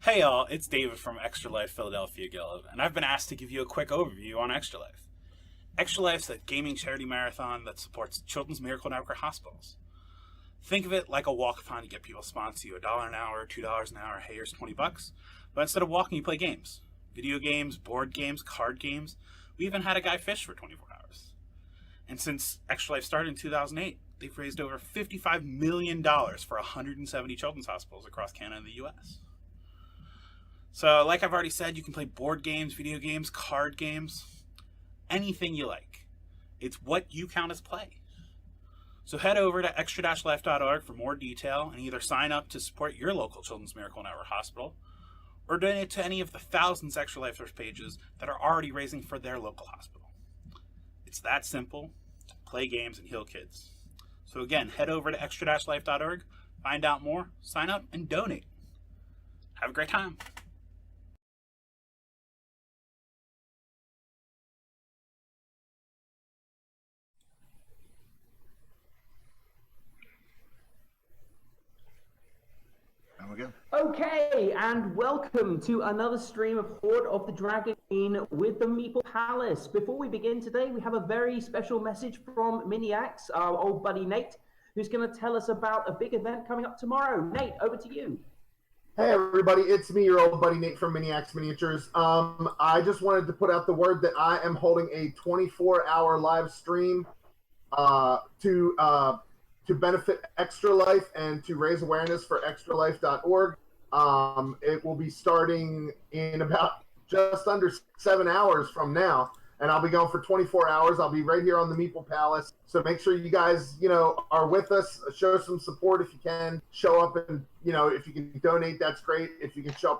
Hey y'all, it's David from Extra Life Philadelphia Guild, and I've been asked to give you a quick overview on Extra Life. Extra Life's a gaming charity marathon that supports Children's Miracle Network hospitals. Think of it like a walkathon to get people to sponsor you $1 an hour, $2 an hour, hey, here's $20. But instead of walking, you play games. Video games, board games, card games. We even had a guy fish for 24 hours. And since Extra Life started in 2008, they've raised over $55 million for 170 children's hospitals across Canada and the US. So, like I've already said, you can play board games, video games, card games, anything you like. It's what you count as play. So head over to extra-life.org for more detail and either sign up to support your local Children's Miracle Network hospital or donate to any of the thousands Extra Lifers pages that are already raising for their local hospital. It's that simple. Play games and heal kids. So again, head over to extra-life.org, find out more, sign up, and donate. Have a great time. Okay, and welcome to another stream of Horde of the Dragon Queen with the Meeple Palace. Before we begin today, we have a very special message from Miniax, our old buddy Nate, who's going to tell us about a big event coming up tomorrow. Nate, over to you. Hey everybody, it's me, your old buddy Nate from Miniax Miniatures. I just wanted to put out the word that I am holding a 24-hour live stream to benefit Extra Life and to raise awareness for extralife.org. It will be starting in about just under 7 hours from now, and I'll be going for 24 hours. I'll be right here on the Meeple Palace. So make sure you guys, are with us. Show some support if you can. Show up and, if you can donate, that's great. If you can show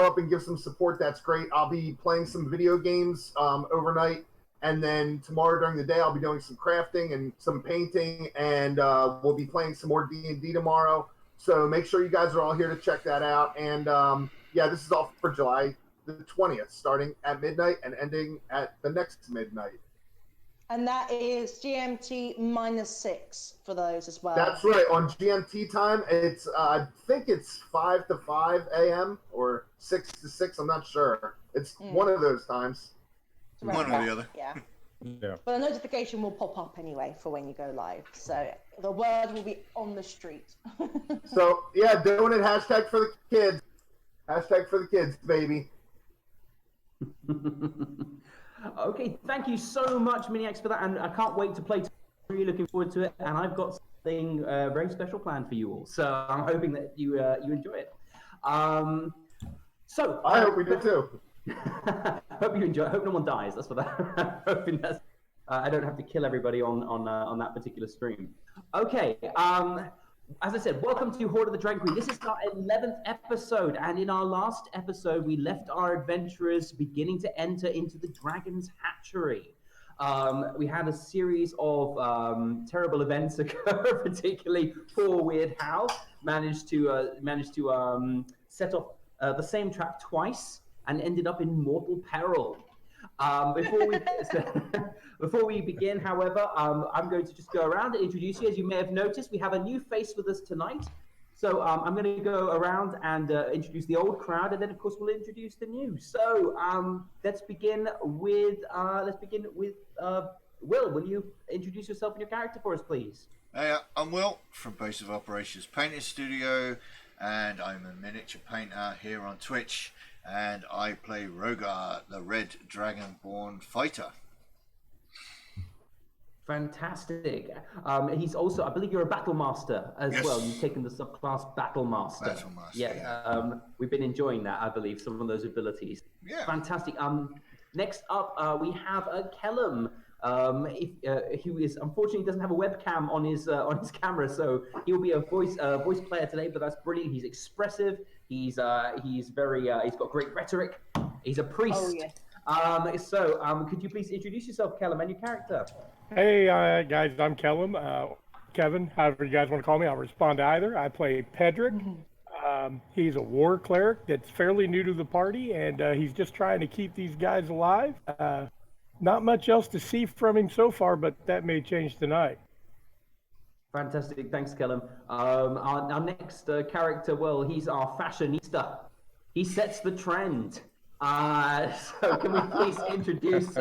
up and give some support, that's great. I'll be playing some video games overnight. And then tomorrow during the day, I'll be doing some crafting and some painting, and we'll be playing some more D&D tomorrow. So make sure you guys are all here to check that out. And this is all for July the 20th, starting at midnight and ending at the next midnight. And that is GMT -6 for those as well. That's right. On GMT time, it's I think it's 5 to 5 a.m. or 6 to 6. I'm not sure. It's one of those times. One or the other. Yeah. Yeah. But a notification will pop up anyway for when you go live. So the word will be on the street. So, yeah, doing it. Hashtag for the kids. Hashtag for the kids, baby. Okay, thank you so much, Miniax, for that. And I can't wait to play. Really looking forward to it. And I've got something very special planned for you all. So I'm hoping that you enjoy it. So I hope we do too. Hope you enjoy. Hope no one dies. That's what I'm hoping. I don't have to kill everybody on that particular stream. Okay. As I said, welcome to Horde of the Dragon Queen. This is our 11th episode, and in our last episode, we left our adventurers beginning to enter into the dragon's hatchery. We had a series of terrible events occur, particularly poor Weird Hal managed to set off the same trap twice and ended up in mortal peril. Before we begin, however, I'm going to just go around and introduce you. As you may have noticed, we have a new face with us tonight. So I'm going to go around and introduce the old crowd, and then of course we'll introduce the new. So let's begin with Will. Will you introduce yourself and your character for us, please? Hey, I'm Will from Base of Operations Painting Studio, and I'm a miniature painter here on Twitch. And I play Rogar, the Red Dragonborn fighter. Fantastic. He's also, I believe you're a battle master as well. You've taken the subclass battle master. Yeah. We've been enjoying that, I believe, some of those abilities. Yeah. Fantastic. Next up, we have Kellum. Who is unfortunately doesn't have a webcam on his camera, so he'll be a voice player today. But that's brilliant. He's expressive. He's very he's got great rhetoric. He's a priest. Oh, yes. Could you please introduce yourself, Kellum, and your character? Hey guys, I'm Kellum. Kevin, however you guys want to call me, I'll respond to either. I play Pedrick. He's a war cleric that's fairly new to the party, and he's just trying to keep these guys alive. Not much else to see from him so far, but that may change tonight. Fantastic, thanks, Kellum. Our next character, well, he's our fashionista. He sets the trend. So can we please introduce,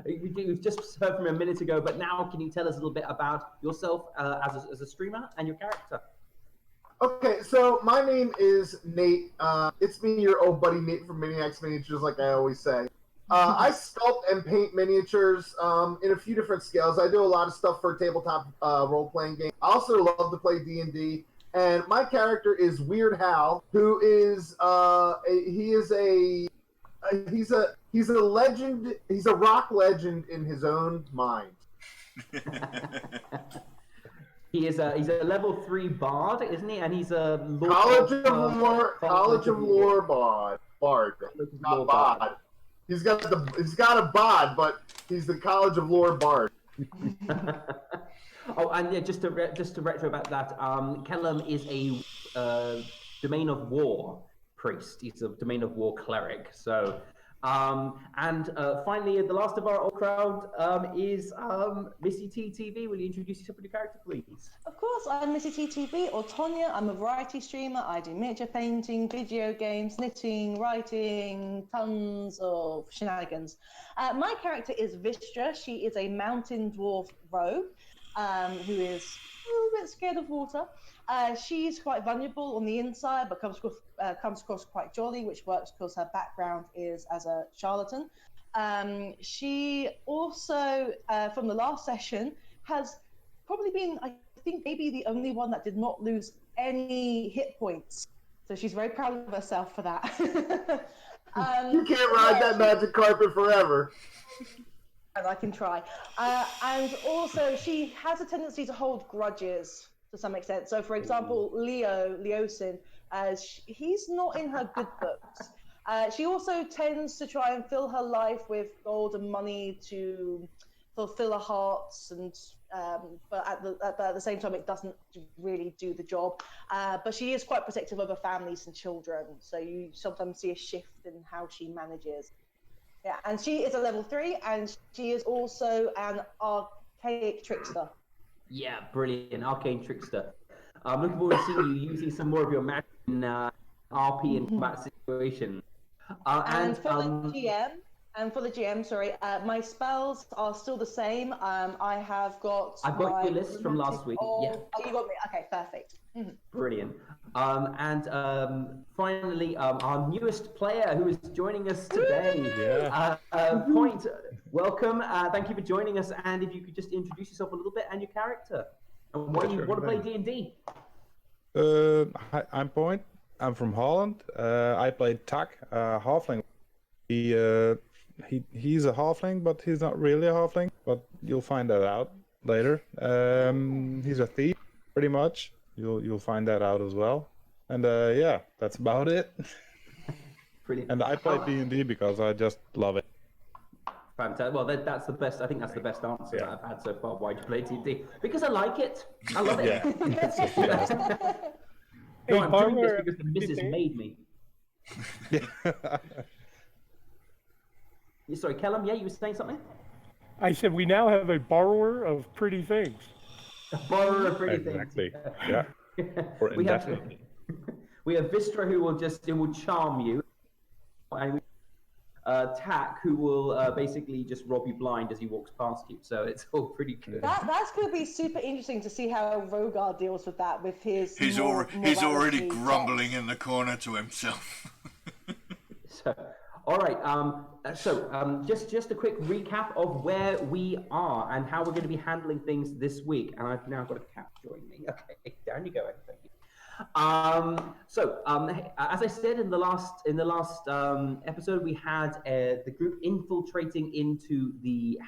we've just heard from him a minute ago, but now can you tell us a little bit about yourself as a streamer and your character? Okay, so my name is Nate. It's me, your old buddy Nate from Maniacs Miniatures, like I always say. I sculpt and paint miniatures in a few different scales. I do a lot of stuff for tabletop role-playing games. I also love to play D&D, and my character is Weird Hal, who is he's a legend. He's a rock legend in his own mind. He's a level 3 bard, isn't he? And he's a College of Lore bard. Not bod. He's got a bod, but he's the College of Lore bard. Oh, and yeah, just to retro about that, Kellum is a Domain of War priest. He's a Domain of War cleric. So, and finally, the last of our old crowd is Missy T TV. Will you introduce yourself and your character, please? Of course, I'm Missy TTV, or Tonya. I'm a variety streamer. I do miniature painting, video games, knitting, writing, tons of shenanigans. My character is Vistra. She is a mountain dwarf rogue who is a little bit scared of water. She's quite vulnerable on the inside, but comes across quite jolly, which works because her background is as a charlatan. She also, from the last session, has probably been, I think, maybe the only one that did not lose any hit points. So she's very proud of herself for that. You can't ride that magic carpet forever. And I can try. And also, she has a tendency to hold grudges to some extent. So, for example, Leosin, he's not in her good books. She also tends to try and fill her life with gold and money to fulfill her hearts, and but at the same time, it doesn't really do the job. But she is quite protective of her families and children, so you sometimes see a shift in how she manages. Yeah, and she is a level 3, and she is also an archaic trickster. Yeah, brilliant. Arcane trickster. I'm looking forward to seeing you using some more of your magic in RP and combat situations. And for the GM, sorry, my spells are still the same. I've got your list from last week. Yeah. Oh, you got me. Okay, perfect. Brilliant. And finally, our newest player who is joining us today. Point, welcome. Thank you for joining us. And if you could just introduce yourself a little bit and your character, and why you want to play D&D. Hi, I'm Point. I'm from Holland. I played Tak, halfling. He's a halfling, but he's not really a halfling. But you'll find that out later. He's a thief, pretty much. You'll find that out as well. And yeah, that's about it. Brilliant. And I play D&D because I just love it. Fantastic. Well, that's the best. I think that's the best answer that I've had so far. Why do you play D&D? Because I like it. I love it. No, I'm doing this because the missus made me. Sorry, Kellum. Yeah, you were saying something? I said we now have a borrower of pretty things. A borrower of pretty exactly. things. Yeah. Or we have Vistra who will charm you, and Tak who will basically just rob you blind as he walks past you. So it's all pretty good. That's going to be super interesting to see how Rogar deals with that with his. He's already grumbling in the corner to himself. So, all right. Just a quick recap of where we are and how we're going to be handling things this week. And I've now got a cat join me. Okay, down you go. Thank you. As I said in the last episode, we had the group infiltrating into the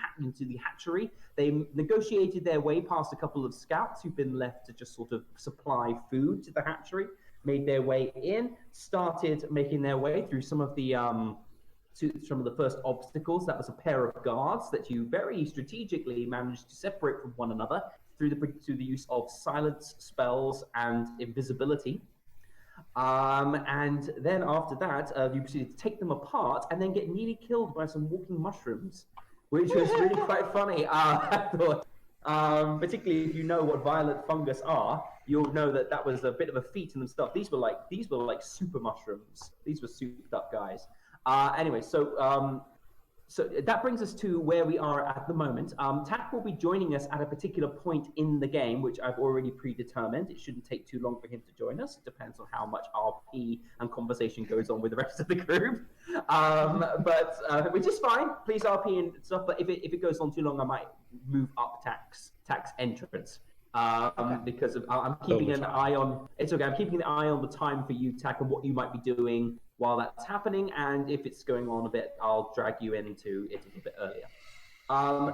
hatchery. They negotiated their way past a couple of scouts who've been left to just sort of supply food to the hatchery. Made their way in, started making their way through some of the first obstacles. That was a pair of guards that you very strategically managed to separate from one another through the use of silence spells and invisibility. And then after that, you proceeded to take them apart and then get nearly killed by some walking mushrooms, which was really quite funny. I thought. Particularly if you know what violet fungus are, you'll know that that was a bit of a feat in themselves. These were like super mushrooms. These were souped up guys. Anyway, so that brings us to where we are at the moment. Tak will be joining us at a particular point in the game, which I've already predetermined. It shouldn't take too long for him to join us. It depends on how much RP and conversation goes on with the rest of the group. Which is fine. Please RP and stuff. But if it goes on too long, I might move up Tak's entrance. Because I'm keeping an eye on. It's okay. I'm keeping an eye on the time for you, Tak, and what you might be doing while that's happening, and if it's going on a bit, I'll drag you into it a little bit earlier.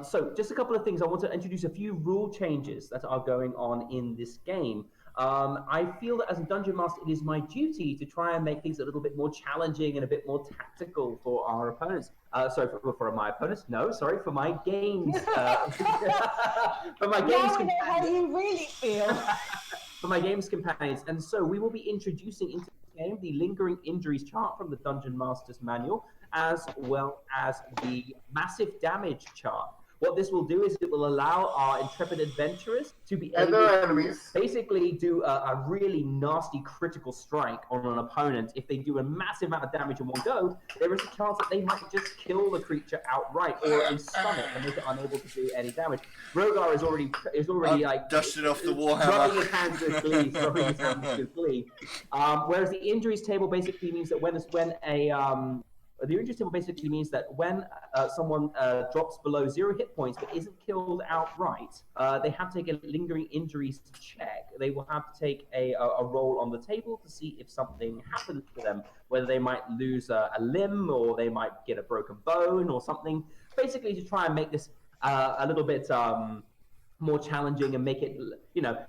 So just a couple of things. I want to introduce a few rule changes that are going on in this game. I feel that as a Dungeon Master, it is my duty to try and make things a little bit more challenging and a bit more tactical for our opponents. Sorry, for my opponents. No, sorry, for my games. For my games companions. How you really feel. For my games companions. And so we will be introducing into the game the lingering injuries chart from the Dungeon Master's Manual, as well as the massive damage chart. What this will do is it will allow our intrepid adventurers to be able to basically do a really nasty critical strike on an opponent. If they do a massive amount of damage in one go, there is a chance that they might just kill the creature outright, or at least stun it and make it unable to do any damage. Rogar is already like dusted off the warhammer, rubbing his hands with glee, whereas the injuries table basically means that the injuries table basically means that when someone drops below 0 hit points but isn't killed outright, they have to take a lingering injuries check. They will have to take a roll on the table to see if something happens to them, whether they might lose a limb or they might get a broken bone or something, basically to try and make this a little bit more challenging and make it,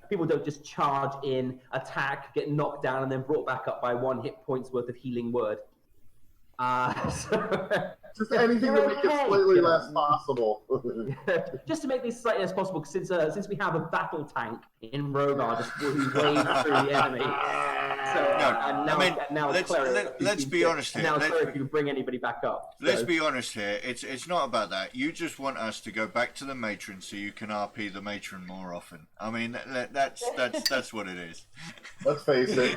people don't just charge in, attack, get knocked down, and then brought back up by 1 hit point's worth of healing word. Just anything to make it slightly less possible. Just to make this slightly less possible, since we have a battle tank in Rogar just who waves through the enemy. Let's be honest here. Now, if you bring anybody back up. Let's be honest here. It's not about that. You just want us to go back to the matron so you can RP the matron more often. I mean, that's what it is. Let's face it.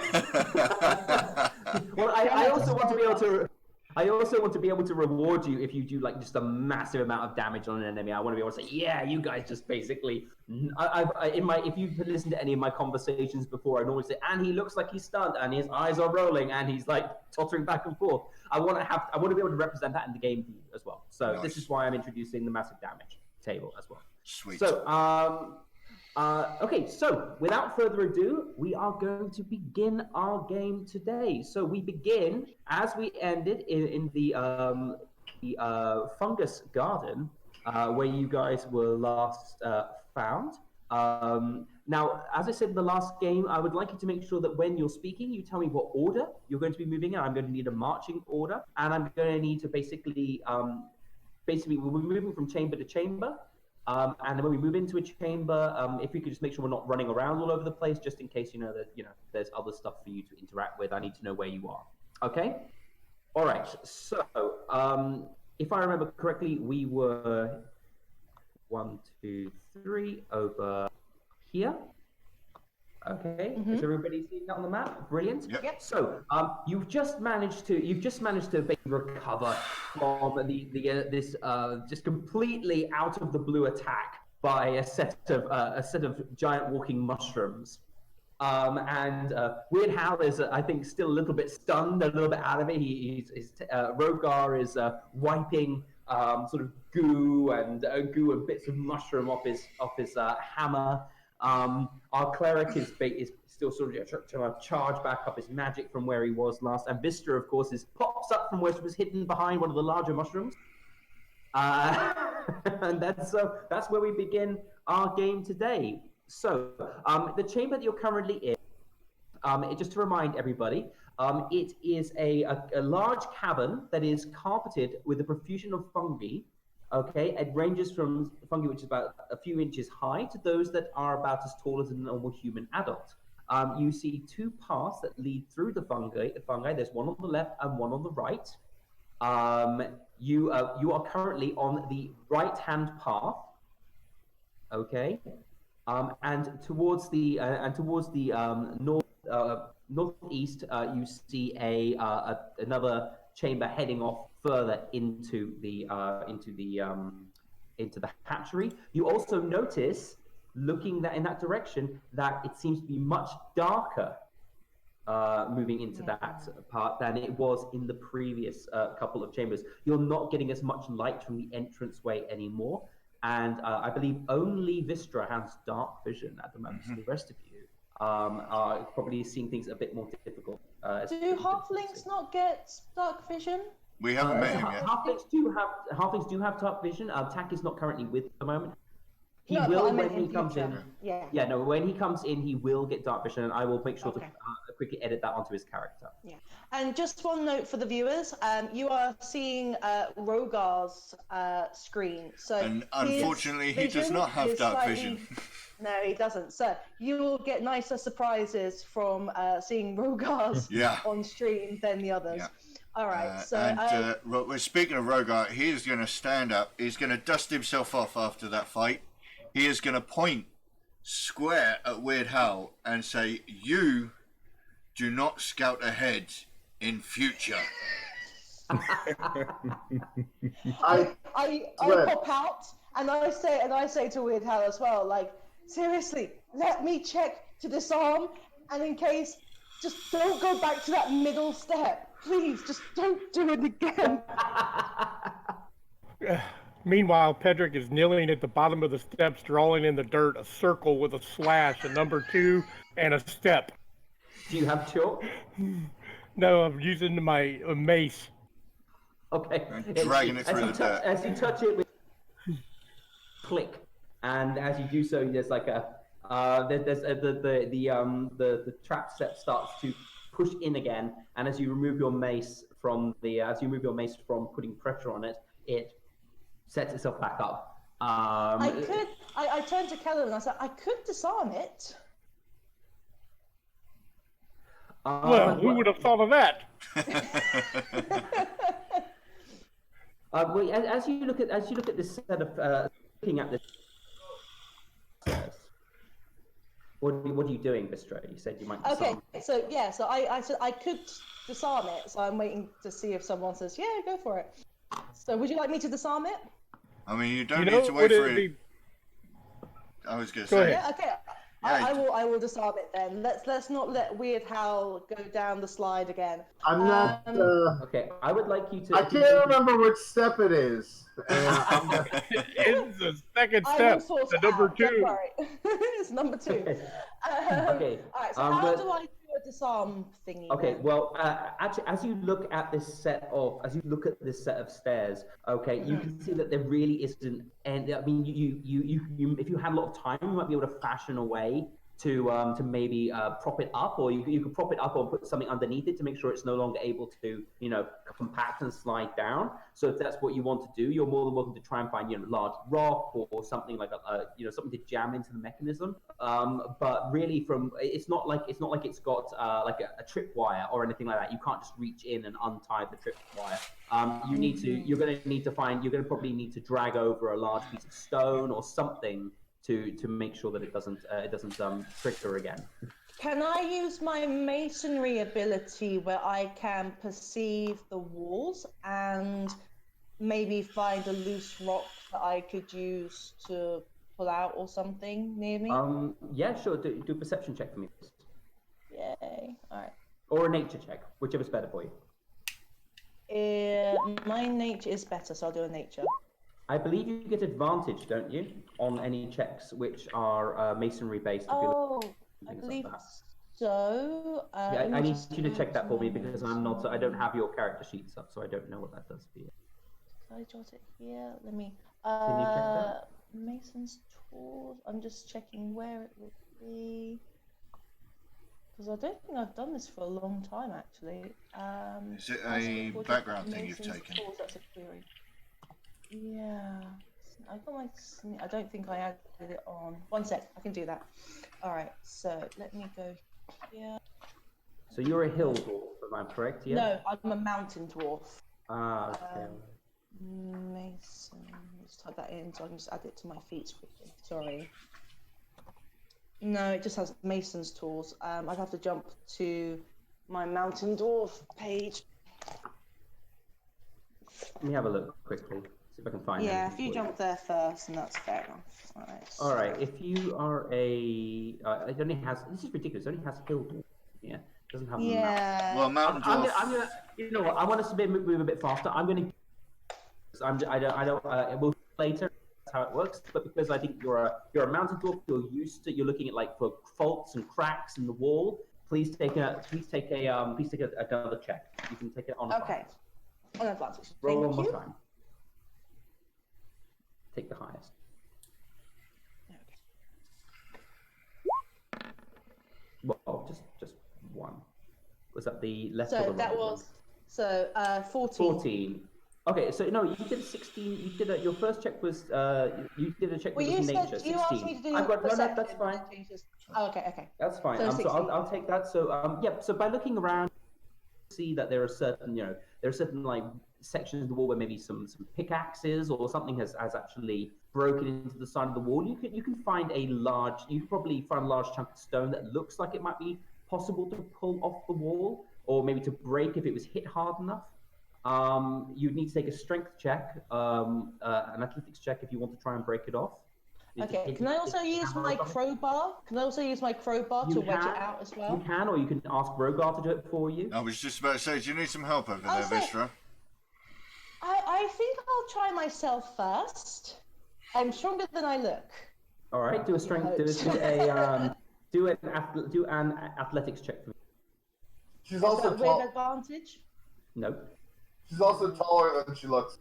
Well, I also want to be able to. I also want to be able to reward you if you do like just a massive amount of damage on an enemy. I want to be able to say, yeah, you guys just basically. If you've listened to any of my conversations before, I normally say, and he looks like he's stunned, and his eyes are rolling, and he's like tottering back and forth. I want to be able to represent that in the game for you as well. So This is why I'm introducing the massive damage table as well. Sweet. So okay, so without further ado, we are going to begin our game today. So we begin as we ended in the fungus garden, where you guys were last found. Now, as I said in the last game, I would like you to make sure that when you're speaking, you tell me what order you're going to be moving in. I'm going to need a marching order, and I'm going to need to basically we'll be moving from chamber to chamber. And then when we move into a chamber, if we could just make sure we're not running around all over the place, just in case there's other stuff for you to interact with. I need to know where you are. Okay? All right. So, if I remember correctly, we were 1, 2, 3 over here. Okay, Is everybody seeing that on the map? Brilliant. Yep. So, you've just managed to basically recover from this just completely out of the blue attack by a set of giant walking mushrooms. Weird Hal is, I think, still a little bit stunned, a little bit out of it. Rogar is wiping sort of goo and bits of mushroom off his hammer. Our cleric is still sort of trying to charge back up his magic from where he was last. And Vistra, of course, pops up from where she was hidden behind one of the larger mushrooms. And that's where we begin our game today. So, the chamber that you're currently in, just to remind everybody, it is a large cavern that is carpeted with a profusion of fungi. Okay, it ranges from fungi which is about a few inches high to those that are about as tall as a normal human adult. You see 2 paths that lead through the fungi. There's one on the left and one on the right. You are currently on the right-hand path. Okay, and towards the northeast, you see another chamber heading off further into the hatchery. You also notice, looking in that direction, that it seems to be much darker moving into that part than it was in the previous couple of chambers. You're not getting as much light from the entranceway anymore, and I believe only Vistra has dark vision at the moment. So the rest of you are probably seeing things a bit more difficult. Do halflings not get dark vision? We haven't met him yet. Halflings do have dark vision. Tak is not currently with at the moment. He No, will but I meant when he in comes future. in. Yeah. Yeah, no, when he comes in, he will get dark vision, and I will make sure Okay. to quickly edit that onto his character. Yeah. And just one note for the viewers: you are seeing Rogar's screen. So And unfortunately, he does not have dark vision. No, he doesn't. So you will get nicer surprises from seeing Rogar's on stream than the others. Yeah. All right. We're speaking of Rogar. He is going to stand up. He's going to dust himself off after that fight. He is going to point square at Weird Hal and say, "You do not scout ahead in future." I pop out and I say to Weird Hal as well, like, seriously, let me check to disarm, and in case, just don't go back to that middle step. Please, just don't do it again. Meanwhile, Pedrick is kneeling at the bottom of the steps, drawing in the dirt a circle with a slash, a number 2, and a step. Do you have chalk? No, I'm using my mace. Okay. And dragging it through the dirt. As you touch it, with click, and as you do so, there's like the trap step starts to push in again, and as you remove your mace from putting pressure on it, it sets itself back up. I turned to Kellen and I said, I could disarm it. Well, who would have thought of that? As you look at this set of looking at this, what are you doing, Vistra? You said you might disarm. Okay, so I said I could disarm it, so I'm waiting to see if someone says, yeah, go for it. So would you like me to disarm it? I mean, you don't need to wait for it. I was going to say. Yeah, okay. I will disarm it then. Let's not let Weird Hal go down the slide again. I'm not. Okay, I would like you to. I can't remember which step it is. It's the second step. The number 2. Don't worry. It's number 2. Okay. All right. So how do I do a disarm thingy? Okay. Well, actually, as you look at this set of stairs, okay, you can see that there really isn't. And I mean, you if you had a lot of time, you might be able to fashion a way to maybe prop it up, or you could prop it up or put something underneath it to make sure it's no longer able to, compact and slide down. So if that's what you want to do, you're more than welcome to try and find, large rock or something like something to jam into the mechanism. But really, it's not like it's got like a tripwire or anything like that. You can't just reach in and untie the tripwire. You're going to probably need to drag over a large piece of stone or something to make sure that it doesn't trigger again. Can I use my masonry ability where I can perceive the walls and maybe find a loose rock that I could use to pull out or something near me? Yeah, sure. Do a perception check for me. Yay! All right. Or a nature check, whichever's better for you. My nature is better, so I'll do a nature. I believe you get advantage, don't you, on any checks which are masonry based? Oh, I believe so. Yeah, I need you to check that for me because I don't have your character sheets up, so I don't know what that does for you. Can I jot it here? Let me. Can you check that? Mason's tools. I'm just checking where it would be. Because I don't think I've done this for a long time, actually. Is it a background thing you've taken? Tools, that's a query. Yeah, I got my. I don't think I added it on. One sec, I can do that. All right, so let me go here. So you're a hill dwarf, am I correct? Yeah. No, I'm a mountain dwarf. Ah, okay. Mason. Let's type that in so I can just add it to my feats quickly. Sorry. No, it just has Mason's tools. I'd have to jump to my Mountain Dwarf page. Let me have a look quickly. See if I can find Yeah, anything if you for jump there first, and that's fair enough. All right, if you are a, it only has. This is ridiculous. It only has hill dwarf. Yeah, it doesn't have. Yeah. Well, Mountain I'm Dwarf. gonna. You know what? I want us to move a bit faster. I'm gonna. I don't. It will later. That's how it works. But because I think you're a mountain dwarf, you're used to. You're looking at like for faults and cracks in the wall. Please take another check. You can take it on. Okay. On advantage. Roll Thank one you. more time. Take the highest. Well, just one. Was that the left or the So right? that was 14. 14. Okay, so no, you did a 16. You did your first check was you did a check Well, with you nature. said 16. you asked me to do I've got no, perception, that's fine. and it changes- Oh, okay. That's fine. So So 16. I'll take that. So yeah. So by looking around, see that there are certain like sections of the wall where maybe some pickaxes or something has actually broken into the side of the wall. You can find you can probably find a large chunk of stone that looks like it might be possible to pull off the wall or maybe to break if it was hit hard enough. You'd need to take a strength check, an athletics check if you want to try and break it off. Okay. Can I also use my crowbar? Can I also use my crowbar to wedge it out as well? You can, or you can ask Rogar to do it for you. I was just about to say, do you need some help over there, I'll say- Vistra? I think I'll try myself first. I'm stronger than I look. All right, do a strength. Do an athletics check for me. She's Is also that tall. with advantage? No. She's also taller than she looks.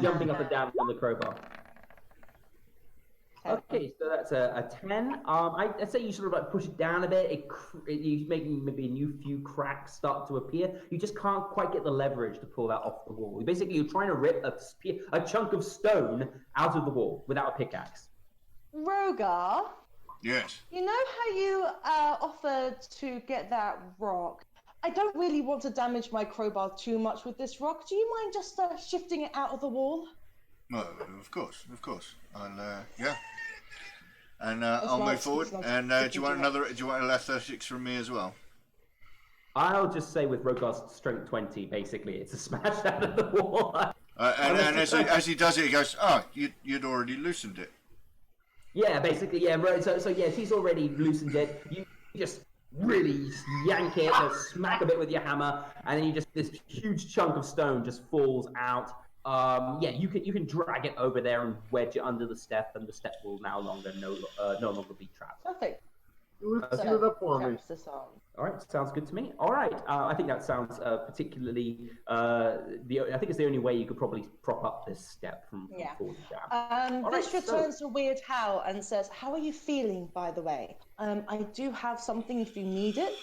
Jumping up and down on the crowbar. Okay, so that's a 10. I'd say you sort of like push it down a bit. You make maybe a few cracks start to appear. You just can't quite get the leverage to pull that off the wall. Basically, you're trying to rip a chunk of stone out of the wall without a pickaxe. Rogar, Yes. you know how you offered to get that rock? I don't really want to damage my crowbar too much with this rock. Do you mind just shifting it out of the wall? Well, of course. I'll yeah. And I'll move forward. And do you want an athletics from me as well? I'll just say with Rogar's strength 20, basically, it's a smash out of the wall. And as he does it, he goes, "Oh, you'd already loosened it." Yeah, basically, yeah, right. So yes, he's already loosened it. You just really yank it, smack a bit with your hammer, and then this huge chunk of stone just falls out. Yeah, you can drag it over there and wedge it under the step, and the step will no longer be trapped. Perfect. Let's do it up for me. All right, sounds good to me. All right, I think that sounds particularly. I think it's the only way you could probably prop up this step from falling down. Vistra turns to Weird Hal and says, "How are you feeling, by the way? I do have something if you need it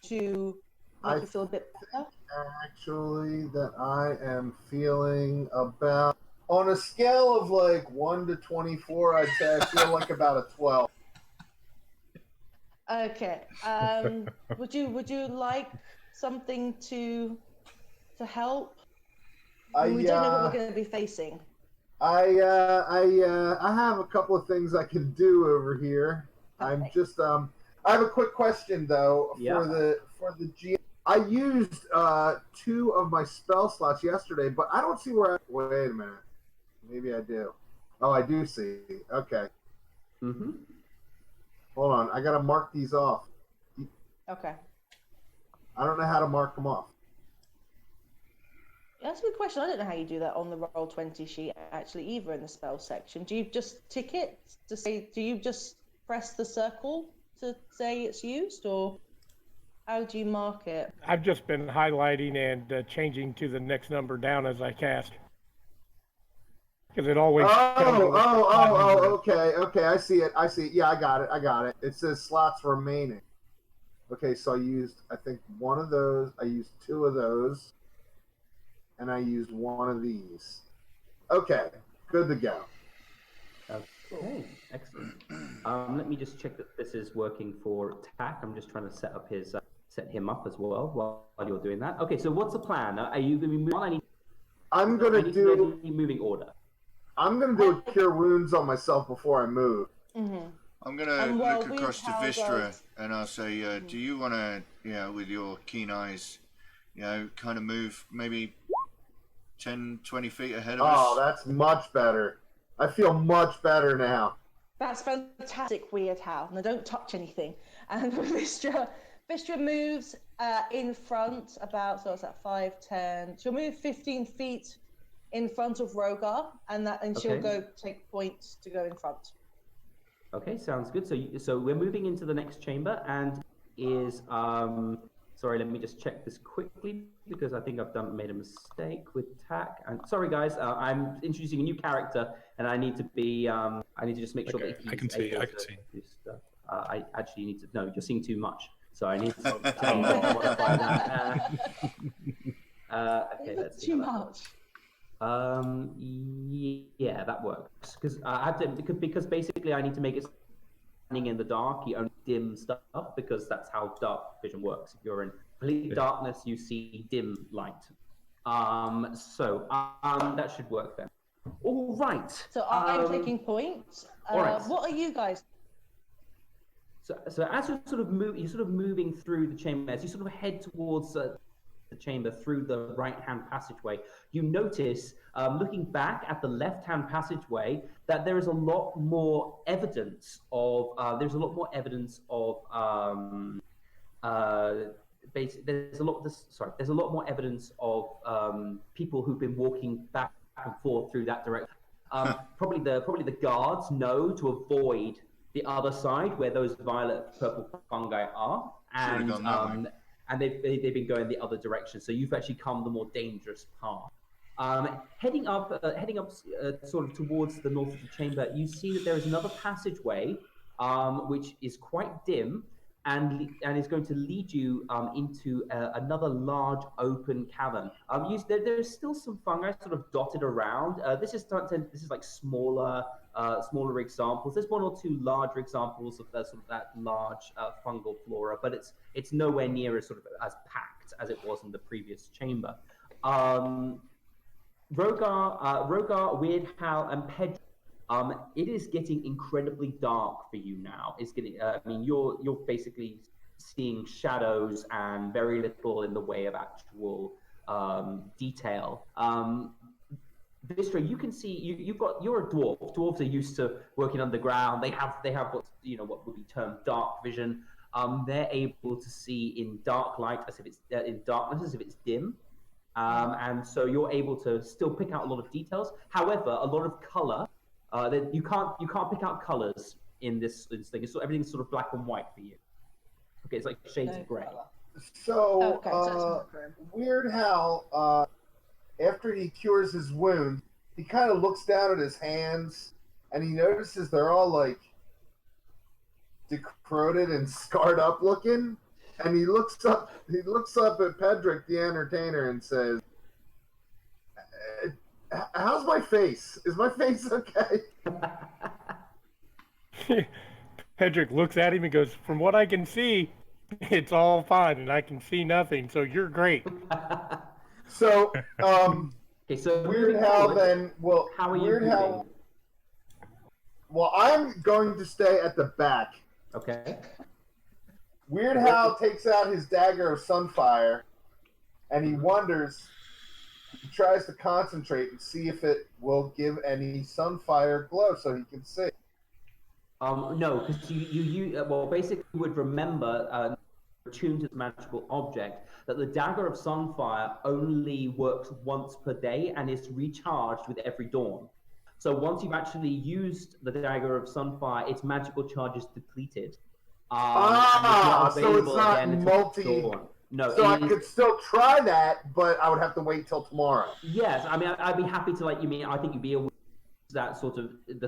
to make you feel a bit better." Actually, that I am feeling about, on a scale of like 1 to 24, I'd say I feel like about a 12. Okay. Would you like something to help? We don't know what we're going to be facing. I have a couple of things I can do over here. Okay. I'm just I have a quick question though for the GM. I used 2 of my spell slots yesterday, but I don't see where. Wait a minute. Maybe I do. Oh, I do see. Okay. Mm-hmm. Hold on. I gotta mark these off. Okay. I don't know how to mark them off. That's a good question. I don't know how you do that on the Roll20 sheet, actually, either in the spell section. Do you just tick it to say, do you just press the circle to say it's used, or how do you mark it? I've just been highlighting and changing to the next number down as I cast. Because it always. Okay. I see it. Yeah, I got it. It says slots remaining. Okay, so I used, I think, 1 of those. I used 2 of those. And I used 1 of these. Okay, good to go. Okay, excellent. Let me just check that this is working for Tack. I'm just trying to set him up as well while you're doing that. Okay, so what's the plan? Are you going to be moving on? I'm So I gonna need to know do. the moving order. I'm gonna do a cure wounds on myself before I move. I'm gonna And while look across to Weird Hal Vistra does- and I'll say, do you want to, with your keen eyes, kind of move maybe 10, 20 feet ahead of Oh, us? that's much better. I feel much better now. That's fantastic, Weird Hal. Now don't touch anything. And Vistra moves in front about, so it's at 5, 10. She'll move 15 feet in front of Rogar, and she'll Okay. go take points to go in front. Okay, sounds good. So we're moving into the next chamber, and is sorry, let me just check this quickly because I think I've made a mistake with tack. And sorry, guys, I'm introducing a new character, and I need to just make sure that he's I can see. able I can to see. do stuff. I actually need to. No, you're seeing too much. So I need to modify that. Okay, let's see. Too much. Yeah, that works because I have to because basically I need to make it standing in the dark. You only dim stuff because that's how dark vision works. If you're in complete darkness, you see dim light. That should work then. All right. So I'm taking points. all right. What are you guys? So as you're sort of moving through the chamber, as you sort of head towards the chamber through the right-hand passageway, you notice, looking back at the left-hand passageway, that there is a lot more evidence of there's a lot more evidence of people who've been walking back and forth through that direction. Probably the guards know to avoid the other side where those violet purple fungi are, and they've been going the other direction. So you've actually come the more dangerous path. Heading up sort of towards the north of the chamber, you see that there is another passageway, which is quite dim, and is going to lead you into another large open cavern. There's still some fungi sort of dotted around. This is like smaller examples. There's one or two larger examples of that large fungal flora, but it's nowhere near as sort of as packed as it was in the previous chamber. Rogar, Weird Hal, and Pedro. It is getting incredibly dark for you now. It's getting. You're basically seeing shadows and very little in the way of actual detail. Vistra, you can see you're a dwarf. Dwarves are used to working underground. They have what would be termed dark vision. They're able to see in dark light as if it's in darkness as if it's dim. And so you're able to still pick out a lot of details. However, a lot of color. You can't pick out colors in this thing. Everything's sort of black and white for you. Okay, it's like shades of gray. So, so Weird Hal, after he cures his wound, he kind of looks down at his hands, and he notices they're all like decrepit and scarred up looking. And he looks up at Pedrick the Entertainer and says, "How's my face? Is my face okay?" Pedrick looks at him and goes, "From what I can see, it's all fine, and I can see nothing. So you're great." So, Okay, so Weird Hal then will. How are you Weird moving? Hal. Well, I'm going to stay at the back. Okay. Weird Hal takes out his dagger of sunfire, and he wonders. He tries to concentrate and see if it will give any sunfire glow, so he can see. No, because you basically would remember attuned to the magical object that the dagger of sunfire only works once per day and is recharged with every dawn. So once you've actually used the dagger of sunfire, its magical charge is depleted. So it's not multi. No, so I could still try that, but I would have to wait till tomorrow. Yes, I mean I'd be happy to I think you'd be able to use that sort of the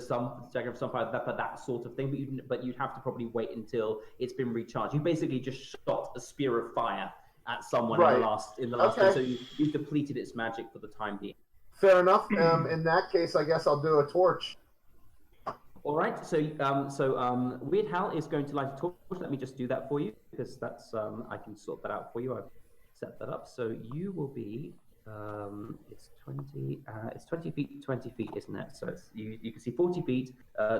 dagger of sunfire for that sort of thing, but you'd have to probably wait until it's been recharged. You basically just shot a spear of fire at someone in the last okay. so you've depleted its magic for the time being. Fair enough. In that case, I guess I'll do a torch. All right. So Weird Hal is going to light a torch. Let me just do that for you because that's I can sort that out for you. I've set that up. So you will be It's 20. It's 20 feet, 20 feet, isn't it? So it's, you can see 40 feet,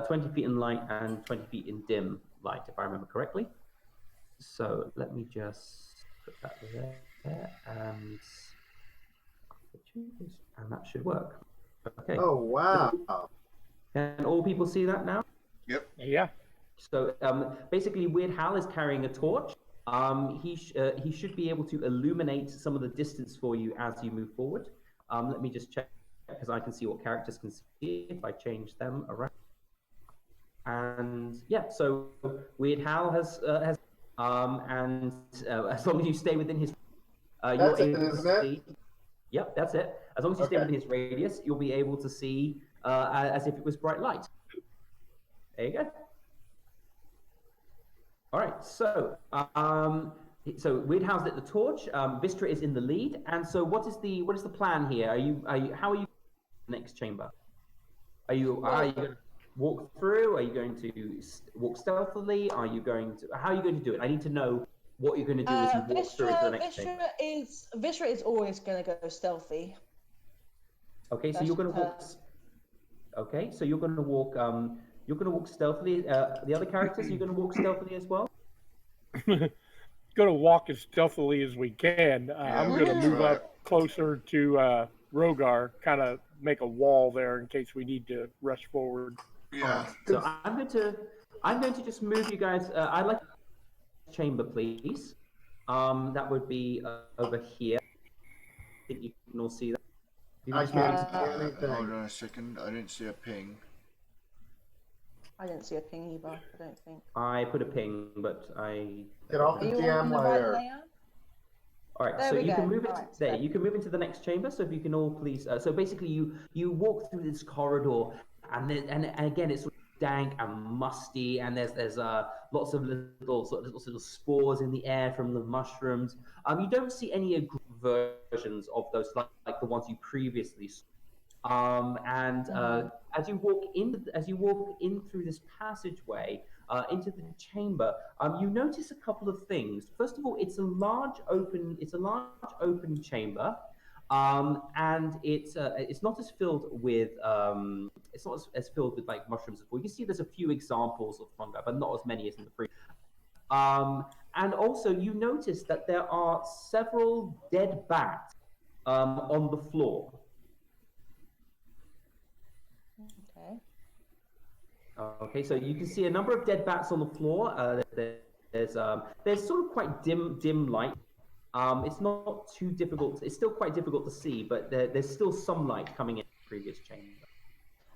20 feet in light, and 20 feet in dim light, if I remember correctly. So let me just put that there, and that should work. Okay. Oh wow! Can all people see that now? Yep. Yeah. So basically, Weird Hal is carrying a torch. He should be able to illuminate some of the distance for you as you move forward. Let me just check because I can see what characters can see if I change them around. And yeah, so Weird Hal has and as long as you stay within his, you're That's it, able isn't to it? see. Yep, that's it. As long as you stay Okay. within his radius, you'll be able to see as if it was bright light. There you go. All right, so Weird Hal's lit the torch. Vistra is in the lead, and so what is the plan here? How are you in the next chamber? Are you going to walk through? Are you going to walk stealthily? How are you going to do it? I need to know what you're going to do as you walk through into the next chamber. Vistra is always going to go stealthy. Okay, so you're going to walk. Okay, so you're going to walk. You're going to walk stealthily. The other characters, you're going to walk stealthily as well. Going to walk as stealthily as we can. I'm going to move up closer to Rogar, kind of make a wall there in case we need to rush forward. Yeah. So I'm going to just move you guys. I'd like chamber, please. That would be over here. I think you can all see that. I can't see Hold anything. on a second. I didn't see a ping. I didn't see a ping either, I don't think. I put a ping, but I Get off Are the you GM on the right layer. layer? All right, There so we you go. can move it All right, there. so- You can move into the next chamber. So if you can all please. So basically, you walk through this corridor, and again it's sort of dank and musty, and there's lots of little spores in the air from the mushrooms. You don't see any versions of those like the ones you previously saw. As you walk in through this passageway into the chamber, you notice a couple of things. First of all, it's a large open chamber, and it's not as filled with like mushrooms as before. You can see there's a few examples of fungi, but not as many as in the previous. And also, you notice that there are several dead bats on the floor. Okay, so you can see a number of dead bats on the floor. There's sort of quite dim light. It's not too difficult. It's still quite difficult to see, but there's still some light coming in the previous chamber.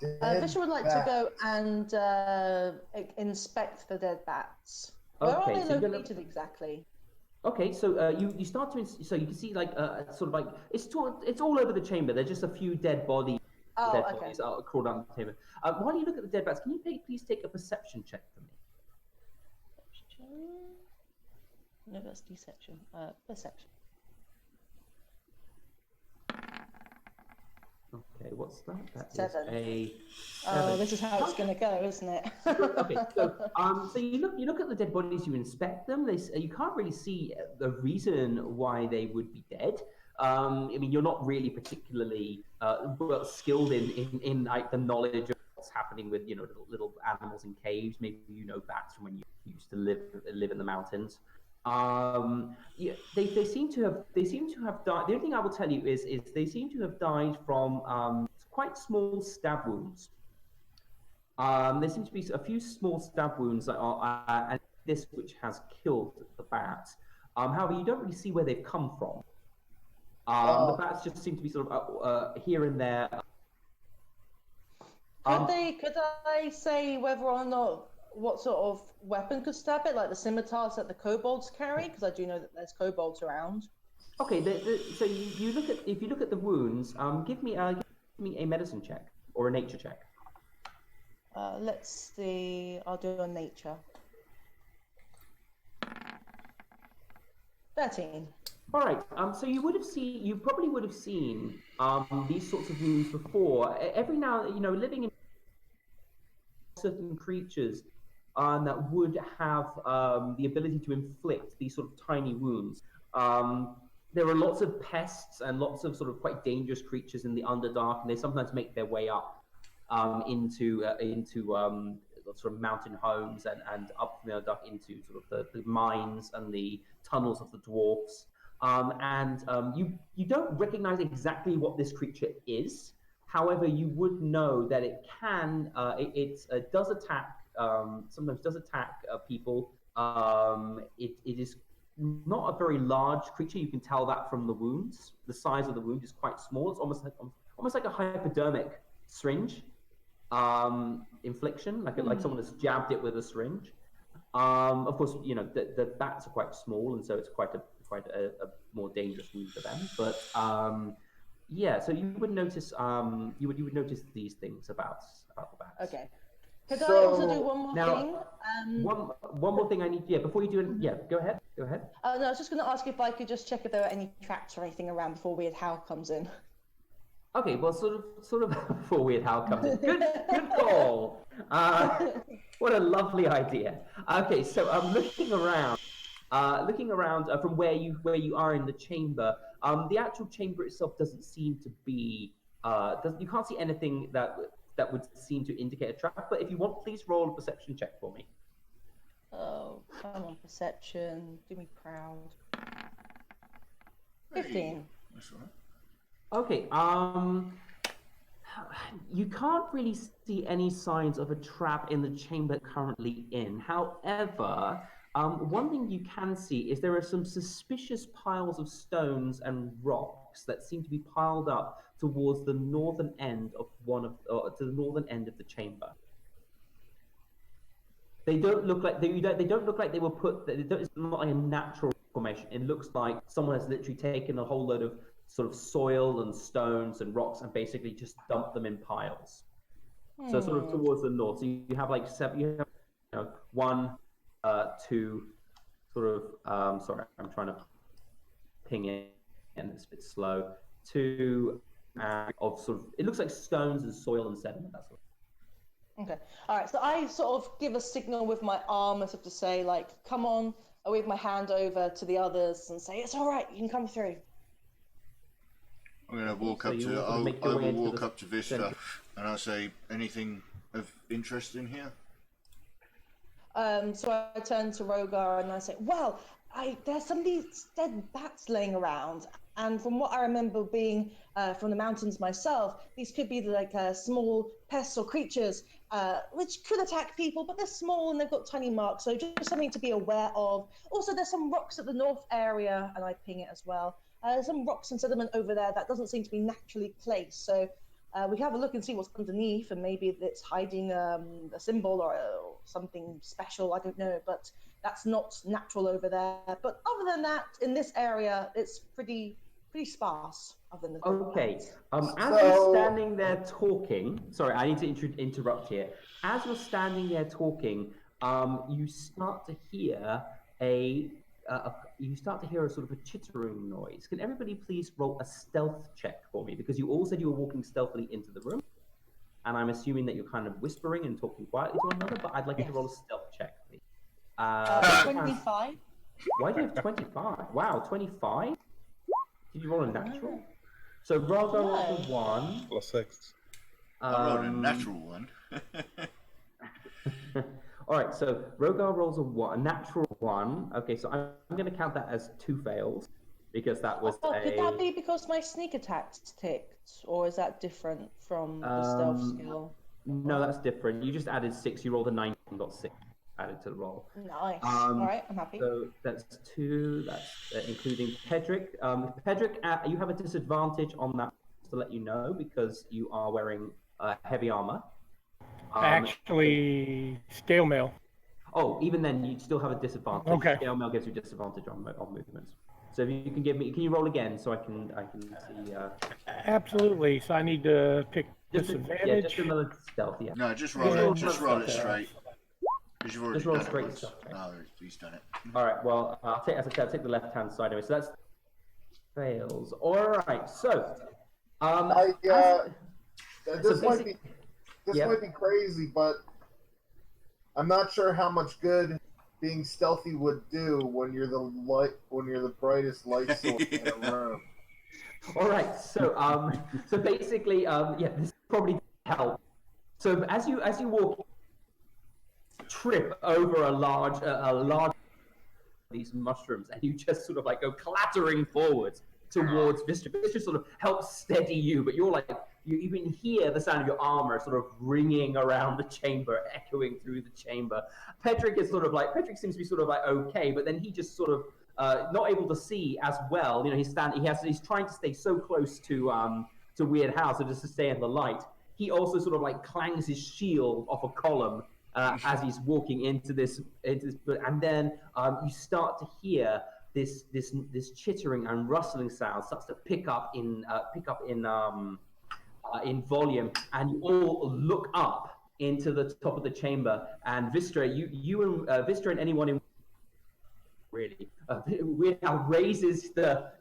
Vistra would like to go and inspect the dead bats. Where Okay, are so they you're located exactly? Okay, so you start to so you can see like sort of like it's all over the chamber. There's just a few dead bodies. Oh, Dead okay. bodies are crawled down the table. While you look at the dead bats, can you please take a perception check for me? No, that's deception. Perception. Okay, what's that? That is 7. a 7. Oh, this is how it's going to go, isn't it? Okay, so you look at the dead bodies, you inspect them. You can't really see the reason why they would be dead. I mean, you're not really particularly skilled in like the knowledge of what's happening with little animals in caves. Maybe bats from when you used to live in the mountains. Yeah, they seem to have died. The only thing I will tell you is they seem to have died from quite small stab wounds. There seem to be a few small stab wounds that are and this which has killed the bats. However, you don't really see where they've come from. The bats just seem to be sort of here and there. Could I say whether or not what sort of weapon could stab it, like the scimitars that the kobolds carry? Because I do know that there's kobolds around. Okay, so you look at if you look at the wounds, give me a medicine check or a nature check. Let's see. I'll do a nature. 13. All right. So you probably would have seen these sorts of wounds before. Every now, living in certain creatures that would have the ability to inflict these sort of tiny wounds. there are lots of pests and lots of sort of quite dangerous creatures in the Underdark, and they sometimes make their way up into sort of mountain homes and up from the Underdark into sort of the mines and the tunnels of the dwarfs. You don't recognize exactly what this creature is. However, you would know that it can it does attack sometimes does attack people. It is not a very large creature. You can tell that from the wounds. The size of the wound is quite small. It's almost like a hypodermic syringe infliction, like someone has jabbed it with a syringe. Of course, you know the bats are quite small, and so it's quite a more dangerous wound for them. But yeah, so you would notice you would notice these things about the bats. Okay. Could I also do one more thing? One more thing I need. Yeah, before you do it. Yeah, go ahead. No, I was just going to ask if I could just check if there are any traps or anything around before Weird Hal comes in. Okay, well, sort of before Weird Hal comes in. Good call. What a lovely idea. Okay, so I'm looking around from where you are in the chamber. The actual chamber itself doesn't seem to be. You can't see anything that would seem to indicate a trap. But if you want, please roll a perception check for me. Oh, come on, perception. Do me proud. 15. That's all right. Okay, you can't really see any signs of a trap in the chamber currently in. However, one thing you can see is there are some suspicious piles of stones and rocks that seem to be piled up towards the northern end of the chamber. They don't look like they don't look like they were put. It's not like a natural formation. It looks like someone has literally taken a whole load of sort of soil and stones and rocks and basically just dumped them in piles. So sort of towards the north. So you have like seven. You have 1, 2, sort of. Sorry, I'm trying to ping it, and it's a bit slow. 2 of sort of. It looks like stones and soil and sediment. That's what. Okay. All right. So I sort of give a signal with my arm as if to say, like, come on. I wave my hand over to the others and say, it's all right. You can come through. I'm going to walk up to. I will walk up to Vista, and I'll say, anything of interest in here? So I turn to Rogar and I say, well, there's some of these dead bats laying around. And from what I remember being from the mountains myself, these could be like small pests or creatures which could attack people, but they're small and they've got tiny marks. So just something to be aware of. Also, there's some rocks at the north area, and I ping it as well. There's some rocks and sediment over there that doesn't seem to be naturally placed. So we can have a look and see what's underneath, and maybe it's hiding a symbol or something special. I don't know, but that's not natural over there. But other than that, in this area, it's pretty sparse. Other than the okay. As you're standing there talking, sorry, I need to interrupt here. As you're standing there talking, you start to hear a sort of a chittering noise. Can everybody please roll a stealth check for me? Because you all said you were walking stealthily into the room, and I'm assuming that you're kind of whispering and talking quietly to one another, but I'd like you to roll a stealth check, please. 25. Why do you have 25? Wow, 25? Did you roll a natural? So Rogar rolled a 1. +6. I rolled a natural 1. All right, so Rogar rolls a natural 1. Okay, so I'm going to count that as 2 fails because that was Could that be because my sneak attack's ticked, or is that different from the stealth skill? No, that's different. You just added 6. You rolled a 9 and got 6 added to the roll. Nice. All right, I'm happy. So that's 2. That's including Pedrick. Pedrick, you have a disadvantage on that, just to let you know, because you are wearing heavy armor. Actually, scale mail. Oh, even then, you still have a disadvantage. Okay. Scale mail gives you disadvantage on movements. So if you can can you roll again so I can see? Absolutely. So I need to pick disadvantage. Yeah, just another stealth. Yeah. No, just roll it. Just roll it straight. Because you've already Just roll done straight it. stuff. No, he's done it. All right. Well, I'll take the left hand side anyway. So that's fails. All right. So, this might be crazy, but I'm not sure how much good being stealthy would do when you're the brightest light source in a room. All right, so basically, yeah, this probably help. So as you walk, trip over a large these mushrooms, and you just sort of like go clattering forwards towards Vistra. Vistra sort of helps steady you, but you're like you even hear the sound of your armor sort of ringing around the chamber, echoing through the chamber. Pedrick seems to be sort of like okay, but then he just sort of not able to see as well. You know, he's trying to stay so close to Weird Hal, so just to stay in the light. He also sort of like clangs his shield off a column as he's walking into this, and then you start to hear this chittering and rustling sound starts to pick up in volume, and you all look up into the top of the chamber. And Vistra, Vistra and anyone in really Weird Al raises the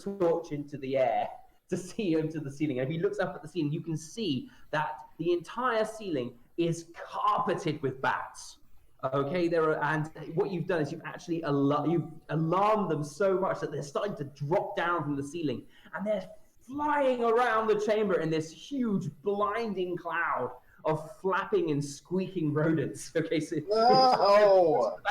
torch into the air to see into the ceiling. And if he looks up at the ceiling, you can see that the entire ceiling is carpeted with bats. Okay, and what you've done is you've actually alarmed them so much that they're starting to drop down from the ceiling, and they're flying around the chamber in this huge blinding cloud of flapping and squeaking rodents. Okay, so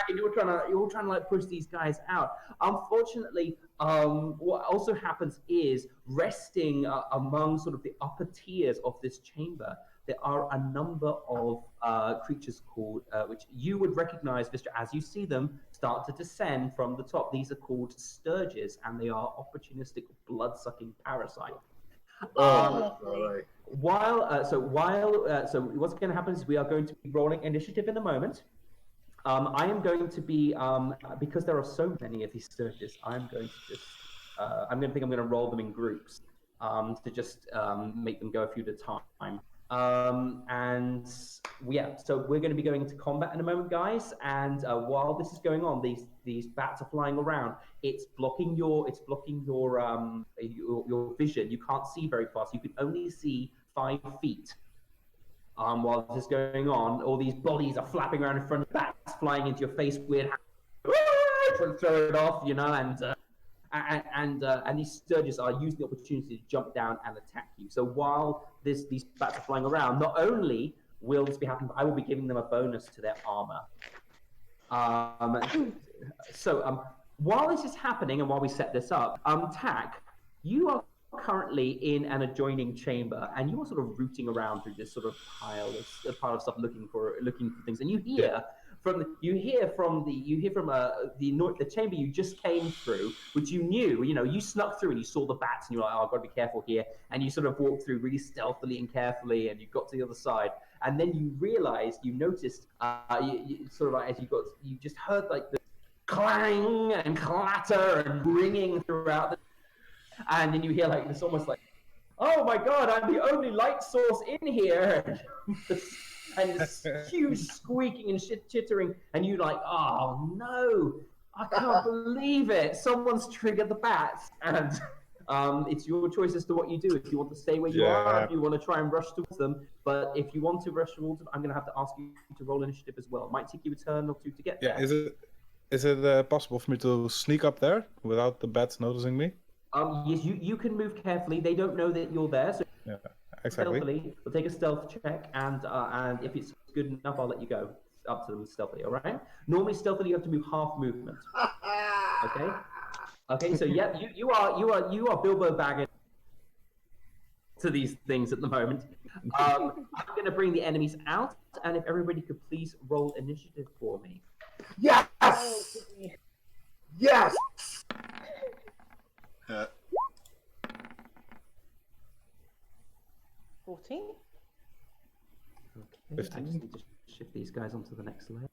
you're trying to like push these guys out. Unfortunately, what also happens is resting among sort of the upper tiers of this chamber, there are a number of creatures called, which you would recognize, Vistra, as you see them start to descend from the top. These are called sturges, and they are opportunistic blood-sucking parasites. Right. So what's going to happen is we are going to be rolling initiative in a moment. I am going to be because there are so many of these sturges. I'm going to roll them in groups to just make them go a few at a time. And yeah, so we're going to be going into combat in a moment, guys. And while this is going on, these bats are flying around. It's blocking your vision. You can't see very fast. You can only see 5 feet. While this is going on, all these bodies are flapping around in front of bats, flying into your face. Weird, trying to throw it off, you know, and these sturges are using the opportunity to jump down and attack you. So while these bats are flying around, not only will this be happening, but I will be giving them a bonus to their armor. While this is happening and while we set this up, Tack, you are currently in an adjoining chamber, and you are sort of rooting around through this sort of pile of stuff, looking for things, and you hear from the chamber you just came through, which you snuck through and you saw the bats, and you're like, oh, I've got to be careful here, and you sort of walked through really stealthily and carefully, and you got to the other side, and then you noticed, you sort of like as you just heard like the clang and clatter and ringing throughout the. And then you hear like this almost like, oh my god, I'm the only light source in here. And this huge squeaking and chittering. And you're like, oh no, I can't believe it. Someone's triggered the bats. And it's your choice as to what you do. If you want to stay where you are, if you want to try and rush towards them. But if you want to rush towards them, I'm going to have to ask you to roll initiative as well. It might take you a turn or two to get there. Is it possible for me to sneak up there without the bats noticing me? Yes, you can move carefully. They don't know that you're there, so exactly. Stealthily. We'll take a stealth check, and if it's good enough, I'll let you go up to them stealthily. All right. Normally, stealthily, you have to move half movement. Okay. Okay. So yeah, you are Bilbo Baggins to these things at the moment. I'm going to bring the enemies out, and if everybody could please roll initiative for me. Yes. Yes. 14. Okay, I just need to shift these guys onto the next layer.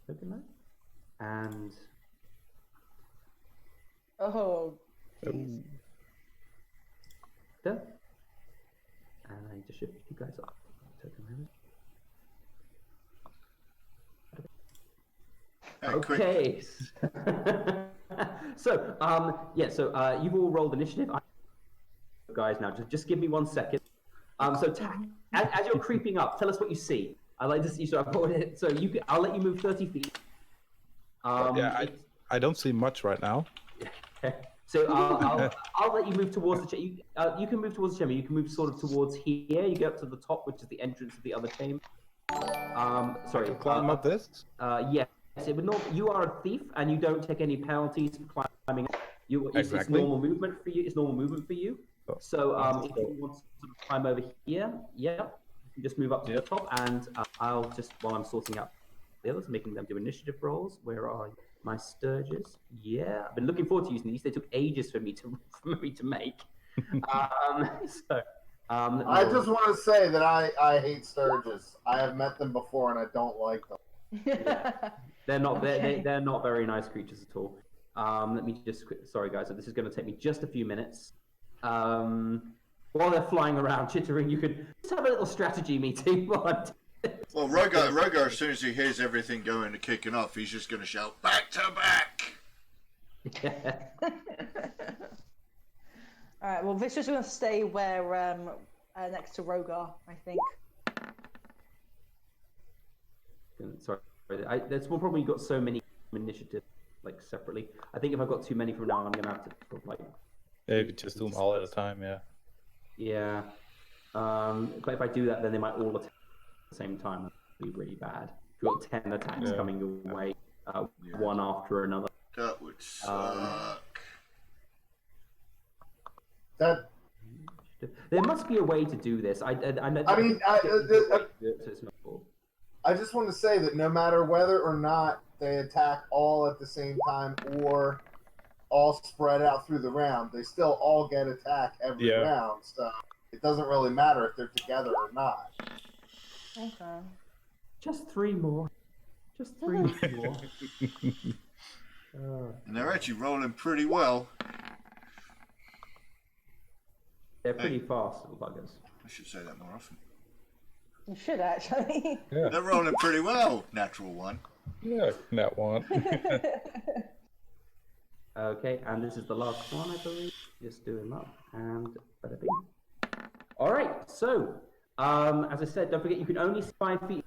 Open that. And there. And I need to shift you guys up. Okay. So you've all rolled initiative. Guys, now just give me 1 second. So as you're creeping up, tell us what you see. I like to see. So I'll let you move 30 feet. Yeah, I don't see much right now. So I'll let you move towards the chamber. You can move towards the chamber. You can move sort of towards here. You go up to the top, which is the entrance of the other chamber. Sorry. Climb up this? Yes. It would you are a thief, and you don't take any penalties for climbing up. It's normal movement for you. It's normal movement for you. So if you want to sort of climb over here, you just move up to the top, and I'll just, while I'm sorting out the others, making them do initiative rolls. Where are my Sturges? Yeah, I've been looking forward to using these. They took ages for me to make. I just want to say that I hate Sturges. I have met them before, and I don't like them. They're not they're not very nice creatures at all. Let me just sorry guys, so this is going to take me just a few minutes. While they're flying around chittering, you could just have a little strategy meeting. Well, Rogar, as soon as he hears everything going and kicking off, he's just going to shout, "Back to back!" All right. Well, Vish's going to stay where next to Rogar, I think. Sorry, that's one problem. You've got so many initiatives like separately. I think if I've got too many from now on, I'm going to have to sort of, like. Yeah, you could just do them all at a time. Yeah. Yeah. But if I do that, then they might all attack at the same time. That'd be really bad. If you've got 10 attacks coming your way, one after another. That would suck. There must be a way to do this. I just want to say that no matter whether or not they attack all at the same time or all spread out through the round, they still all get attacked every round. So it doesn't really matter if they're together or not. Okay. Just 3 more. Just 3 more. And they're actually rolling pretty well. They're pretty fast, little buggers. I should say that more often. You should actually. Yeah. They're rolling pretty well. Natural one. Yeah, that one. Okay, and this is the last one, I believe. Just do him up, and bada bing. All right, so as I said, don't forget you can only see 5 feet.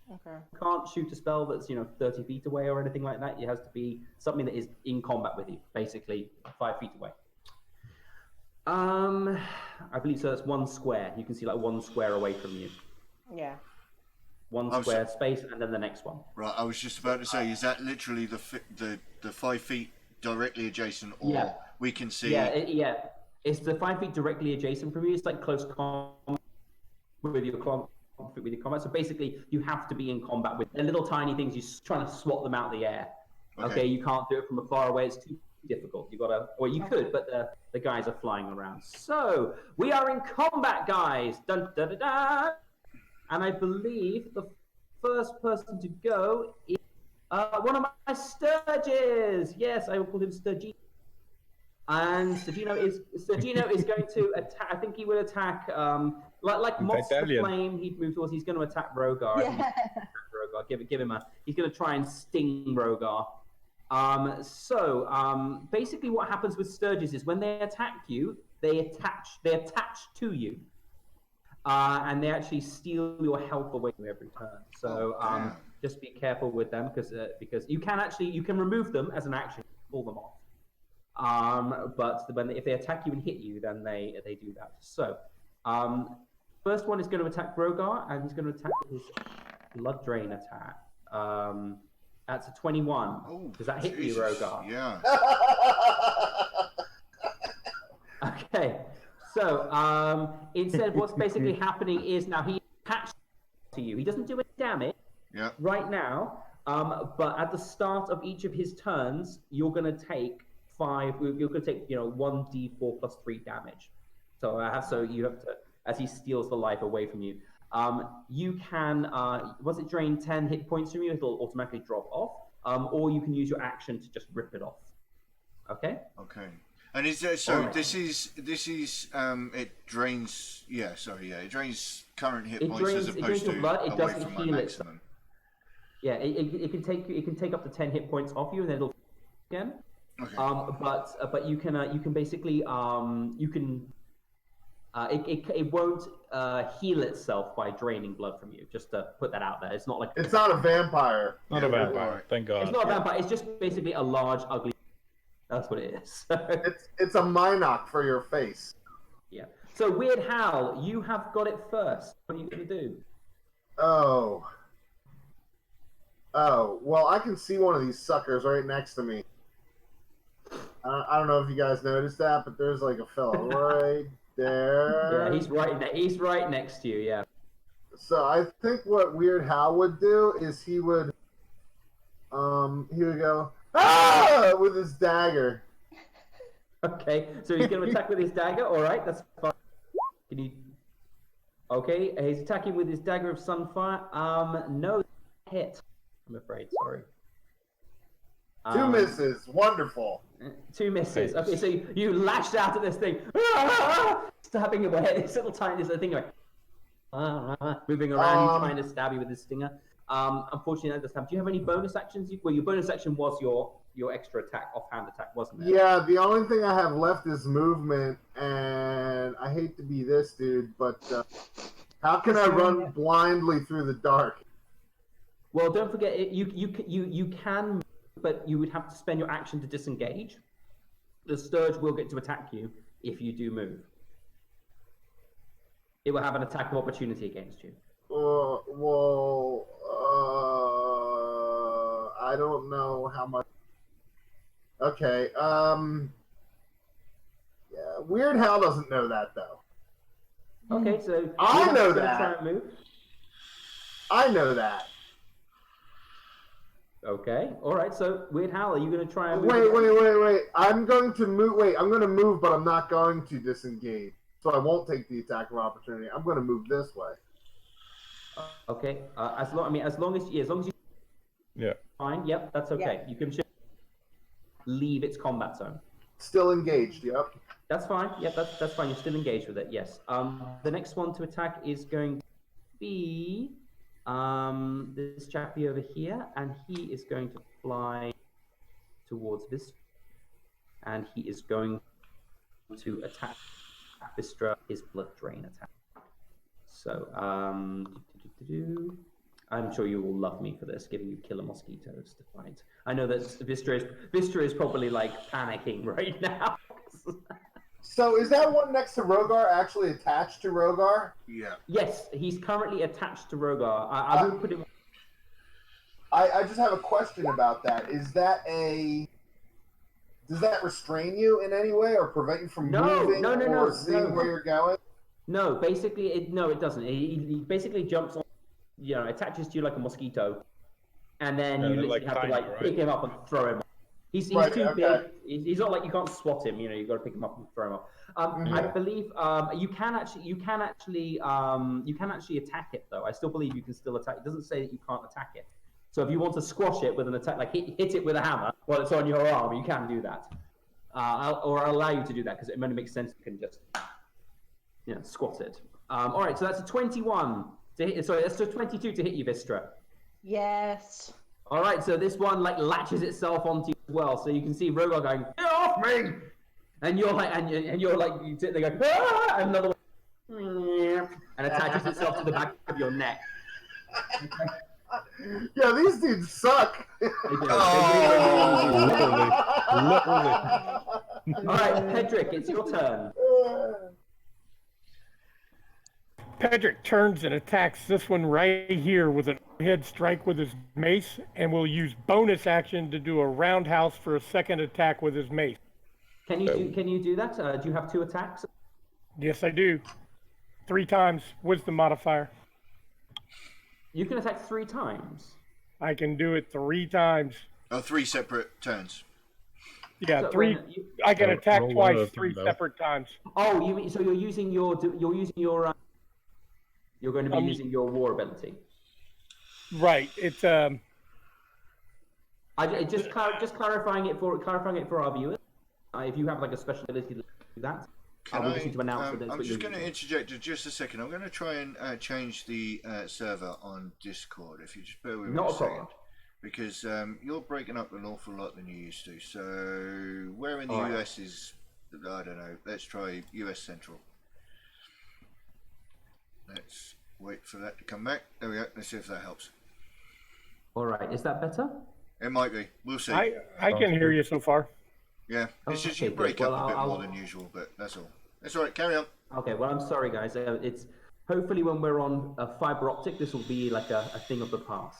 Okay. You can't shoot a spell that's 30 feet away or anything like that. It has to be something that is in combat with you, basically 5 feet away. I believe so. That's 1 square. You can see like 1 square away from you. Yeah. 1 square space, and then the next one. Right, I was just about to say, is that literally the 5 feet directly adjacent, or we can see? Yeah, it's the 5 feet directly adjacent from you. It's like close combat with your combat. So basically, you have to be in combat with the little tiny things. You're trying to swat them out the air. Okay, you can't do it from far away. It's too difficult. You gotta, or you could, but the guys are flying around. So we are in combat, guys. Dun, dun, dun, dun. And I believe the first person to go is one of my Sturges. Yes, I will call him Sturgino. And Sturgino is going to attack. I think he will attack like Moths the Flame. He'd move towards. He's going to attack Rogar. Yeah. Rogar. Give him a. He's going to try and sting Rogar. Basically, what happens with Sturges is when they attack you, they attach to you. And they actually steal your health away from every turn. So just be careful with them because you can remove them as an action, pull them off. But if they attack you and hit you, then they do that. So first one is going to attack Rogar, and he's going to attack with his Blood Drain attack. That's a 21. Oh, does that hit you, Rogar? Yeah. Okay. So instead, what's basically happening is now he attached to you. He doesn't do any damage right now, but at the start of each of his turns, you're going to take 5. You're going to take 1d4 plus 3 damage. So you have to, as he steals the life away from you. You can once it drain 10 hit points from you, it'll automatically drop off, or you can use your action to just rip it off. Okay. Okay. And is there, so right. This is it drains it drains current hit points as opposed to blood. It doesn't heal itself. Yeah, it can take up to 10 hit points off you, and then it'll again. Okay. But you can basically you can It won't heal itself by draining blood from you. Just to put that out there, it's not like It's not a vampire. Not a Yeah, vampire, right. thank God. it's not a vampire. It's just basically a large, ugly. That's what it is. It's a Minoc for your face. Yeah. So Weird Hal, you have got it first. What are you gonna do? Oh. Oh, well, I can see one of these suckers right next to me. I don't know if you guys noticed that, but there's like a fella right there. Yeah, he's right next to you. Yeah. So I think what Weird Hal would do is he would go ah with his dagger. Okay. So he's gonna attack with his dagger. All right, that's fine. Can you? Okay, he's attacking with his dagger of sunfire. No hit. I'm afraid. Sorry. Two misses. Wonderful. 2 misses. Okay, so you lashed out at this thing, stabbing away at this little tiny thing, moving around, trying to stab you with this stinger. Unfortunately, that doesn't have. Do you have any bonus actions? Well, your bonus action was your extra attack, offhand attack, wasn't it? Yeah, the only thing I have left is movement, and I hate to be this dude, but how can I run blindly through the dark? Well, don't forget, you can, but you would have to spend your action to disengage. The Sturge will get to attack you if you do move. It will have an attack of opportunity against you. I don't know how much. Okay, yeah, Weird Hal doesn't know that though. Okay, so I know you're gonna that. try and move. I know that. Okay, all right. So Weird Hal, are you going to try and move? Wait. I'm going to move. Wait, I'm going to move, but I'm not going to disengage. So I won't take the attack of opportunity. I'm going to move this way. Okay. As long as you. Yeah. Fine. Yep. That's okay. Yeah. You can just leave its combat zone. Still engaged. Yep. That's fine. Yep. That's fine. You're still engaged with it. Yes. The next one to attack is going to be this chappie over here, and he is going to fly towards this, and he is going to attack Vistra, his blood drain attack. So, I'm sure you will love me for this, giving you killer mosquitoes to fight. I know that Vistra is probably like panicking right now. So is that one next to Rogar actually attached to Rogar? Yeah. Yes, he's currently attached to Rogar. I will put him. I just have a question about that. Does that restrain you in any way or prevent you from moving or seeing where you're going? No, basically, it doesn't. He basically jumps on, attaches to you like a mosquito, and then you literally have to pick him up and throw him. He's too big. He's not like you can't swat him. You've got to pick him up and throw him up. I believe you can actually attack it though. I still believe you can still attack. It doesn't say that you can't attack it. So if you want to squash it with an attack, like hit it with a hammer while it's on your arm, you can do that. I'll allow you to do that because it only makes sense. You can just squat it. All right, so that's a 21 to hit. Sorry, that's a 22 to hit you, Vistra. Yes. All right, so this one latches itself onto you as well. So you can see Rogar going, "Get off me!" And you're like, you sit there going, "Ah!" And another one, and attaches itself to the back of your neck. Yeah, these dudes suck. Literally. All right, Pedrick, it's your turn. Pedrick turns and attacks this one right here with a head strike with his mace, and will use bonus action to do a roundhouse for a second attack with his mace. Can you do that? Do you have 2 attacks? Yes, I do. 3 times wisdom modifier. You can attack 3 times. I can do it 3 times. Oh, 3 separate turns. Yeah, So 3. I can attack twice, 3 separate times. Oh, you mean so you're using your you're going to be using your war ability. Right. It's just clarifying it for our viewers. If you have like a special ability to do that, we'll just need to announce that. I'm just going to interject for just a second. I'm going to try and change the server on Discord. If you just bear with me a second, because you're breaking up an awful lot than you used to. So where in the US is, I don't know. Let's try US Central. Let's wait for that to come back. There we go. Let's see if that helps. All right, is that better? It might be. We'll see. I can hear you so far. Yeah, it's just you Okay, break good. up Well, a bit I'll- more than usual, but that's all. It's all right. Carry on. Okay, well, I'm sorry, guys. It's hopefully when we're on fiber optic, this will be like a thing of the past.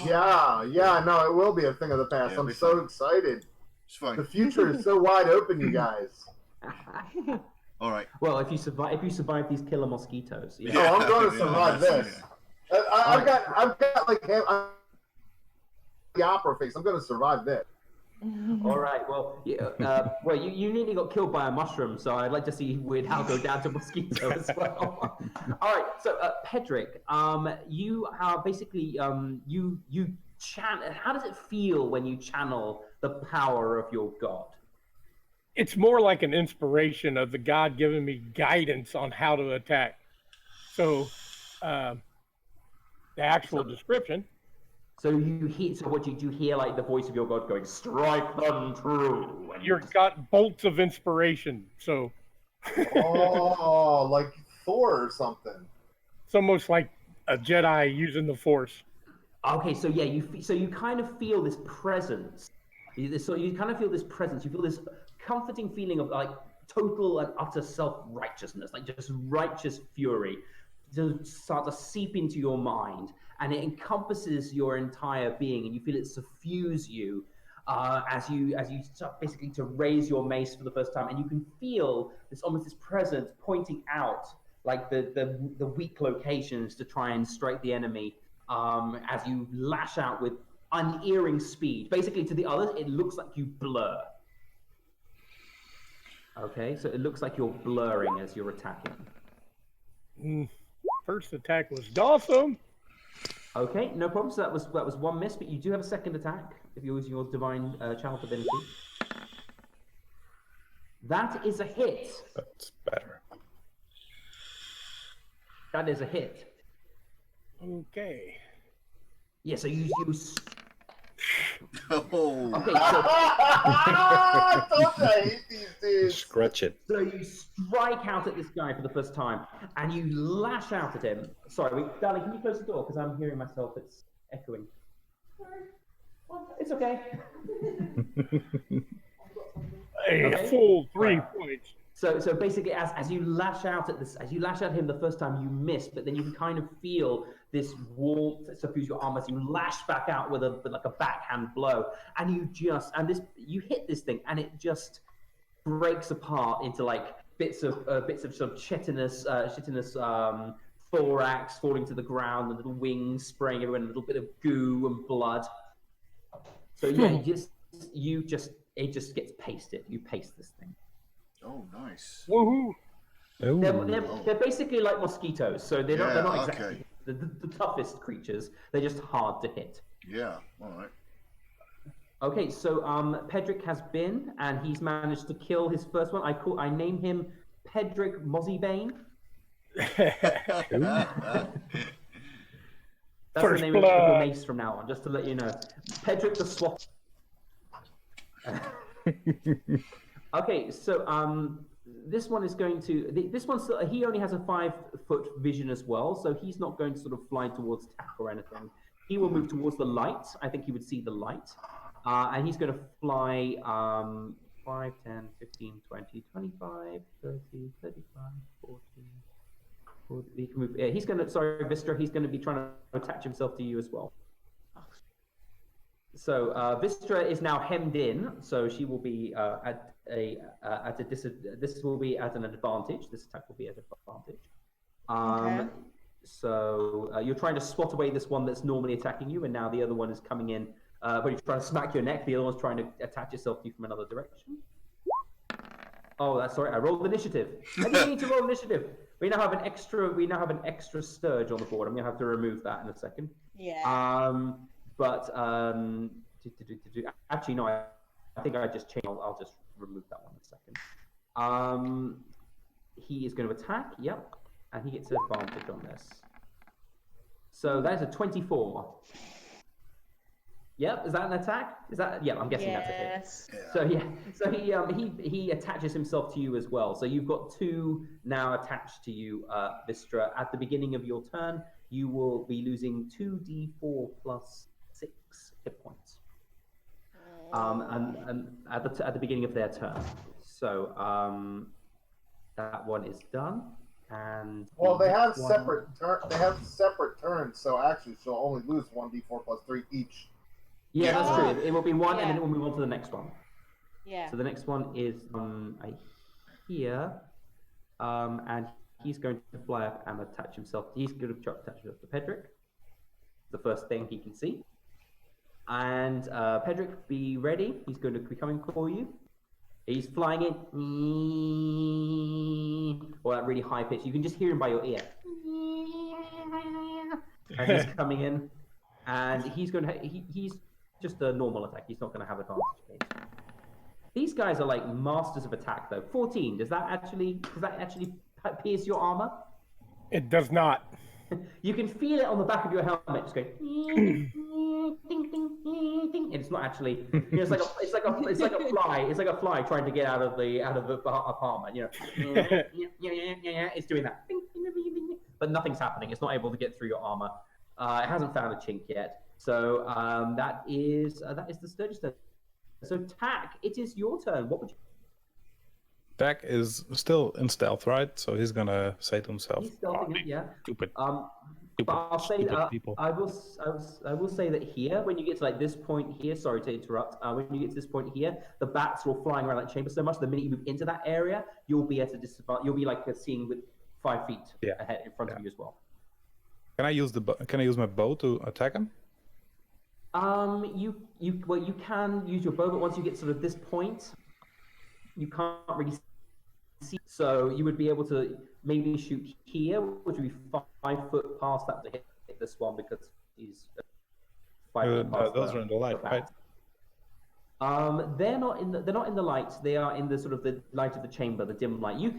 Yeah, no, it will be a thing of the past. Yeah, I'm it'll be so fun. excited. It's fine. The future is so wide open, you guys. All right. Well, if you survive these killer mosquitoes, yeah. Oh, I'm going to Yeah, survive that's- this. I've got like the opera face. I'm going to survive this. All right. Well, yeah, well, you nearly got killed by a mushroom, so I'd like to see Weird Hal go down to mosquito as well. All right. So, Pedrick, you are basically you channel. How does it feel when you channel the power of your god? It's more like an inspiration of the god giving me guidance on how to attack. So, the actual description. So you hear. So what do you hear? Like the voice of your god going, "Strike them true." And You've got bolts of inspiration. So Oh, like Thor or something. it's almost like a Jedi using the Force. Okay, so yeah, you kind of feel this presence. So you kind of feel this presence. You feel this comforting feeling of like total and utter self-righteousness, like just righteous fury, to start to seep into your mind, and it encompasses your entire being, and you feel it suffuse you as you start basically to raise your mace for the first time, and you can feel this presence pointing out like the weak locations to try and strike the enemy. As you lash out with unerring speed. Basically, to the others, it looks like you blur. Okay, so it looks like you're blurring as you're attacking. First attack was awesome. Okay, no problem. So that was one miss, but you do have a second attack if you're using your divine channel divinity. That is a hit. That's better. That is a hit. Okay. Yeah, so you Oh. okay, so I told you I hate these dudes. Scratch it. So you strike out at this guy for the first time, and you lash out at him. Sorry, darling, can you close the door? Because I'm hearing myself. It's echoing. It's okay. A full 3 points. So basically, as you lash out at this, as you lash at him the first time, you miss, but then you can kind of feel this warmth suffuse your arm as you lash back out with like a backhand blow, and you hit this thing, and it just breaks apart into like bits of sort of chitinous thorax falling to the ground, and little wings spraying everywhere, and a little bit of goo and blood. So yeah, it just gets pasted. You paste this thing. Oh, nice. Woohoo! They're basically like mosquitoes, so they're not Yeah, exactly okay. the toughest creatures. They're just hard to hit. Yeah. All right. Okay, so Pedrick has been, and he's managed to kill his first one. I name him Pedrick Mozzybane. That's First the name of blood. your mace from now on, just to let you know. Pedrick the Swat. Okay, so this one is going to. This one's he only has a 5-foot vision as well, so he's not going to sort of fly towards Tack or anything. He will move towards the light. I think he would see the light, and he's going to fly 5, 10, 15, 20, 25, 30, 35, 40. He can move. He's going to. Sorry, Vistra. He's going to be trying to attach himself to you as well. So Vistra is now hemmed in, so she will be at a this will be at an advantage. This attack will be at an advantage. Okay. So you're trying to swat away this one that's normally attacking you, and now the other one is coming in. But you're trying to smack your neck. The other one's trying to attach itself to you from another direction. Oh, that's sorry. I rolled initiative. I didn't need to roll initiative. We now have an extra sturge on the board. I'm gonna have to remove that in a second. Yeah. But actually, no. I think I just changed. I'll just remove that one in a second. He is going to attack. Yep, and he gets an advantage on this. So that is a 24. Yep, is that an attack? Is that yeah? I'm guessing that's a hit. Yes. So he attaches himself to you as well. So you've got 2 now attached to you, Vistra. At the beginning of your turn, you will be losing 2d4 plus 6 hit points. And at the beginning of their turn. So that one is done. And Well, they have one- separate turns, so actually she'll only lose 1d4 plus 3 each. Yeah, that's Oh. true. It will be 1, Yeah. and then we'll move on to the next one. Yeah. So the next one is here, and he's going to fly up and attach himself. He's going to attach himself to Pedrick. The first thing he can see. And Pedrick, be ready. He's going to be coming for you. He's flying in. Or that really high pitch. You can just hear him by your ear. As he's coming in, and he's going to. He's just a normal attack. He's not going to have advantage. These guys are like masters of attack, though. 14. Does that actually pierce your armor? It does not. You can feel it on the back of your helmet, just going ding, ding, ding, ding. And it's not actually. You know, it's like a fly. It's like a fly trying to get out of the apartment. You know, it's doing that. But nothing's happening. It's not able to get through your armor. It hasn't found a chink yet. So that is the Sturgis turn. So Tack, it is your turn. What would you? Tack is still in stealth, right? So he's gonna say to himself, He's stealthing it, yeah. Stupid, But stupid, I'll say stupid people. I will say that here, when you get to like this point here, sorry to interrupt. When you get to this point here, the bats are all flying around that chamber so much. The minute you move into that area, you'll be at a disadvantage. You'll be like seeing with 5 feet ahead in front of you as well. Can I use my bow to attack him? You can use your bow, but once you get sort of this point, you can't really see. So you would be able to maybe shoot here, which would be 5 foot past that to hit this one because he's 5 foot past. Those are in the light, right? They're not in the light. They are in the sort of the light of the chamber, the dim light. You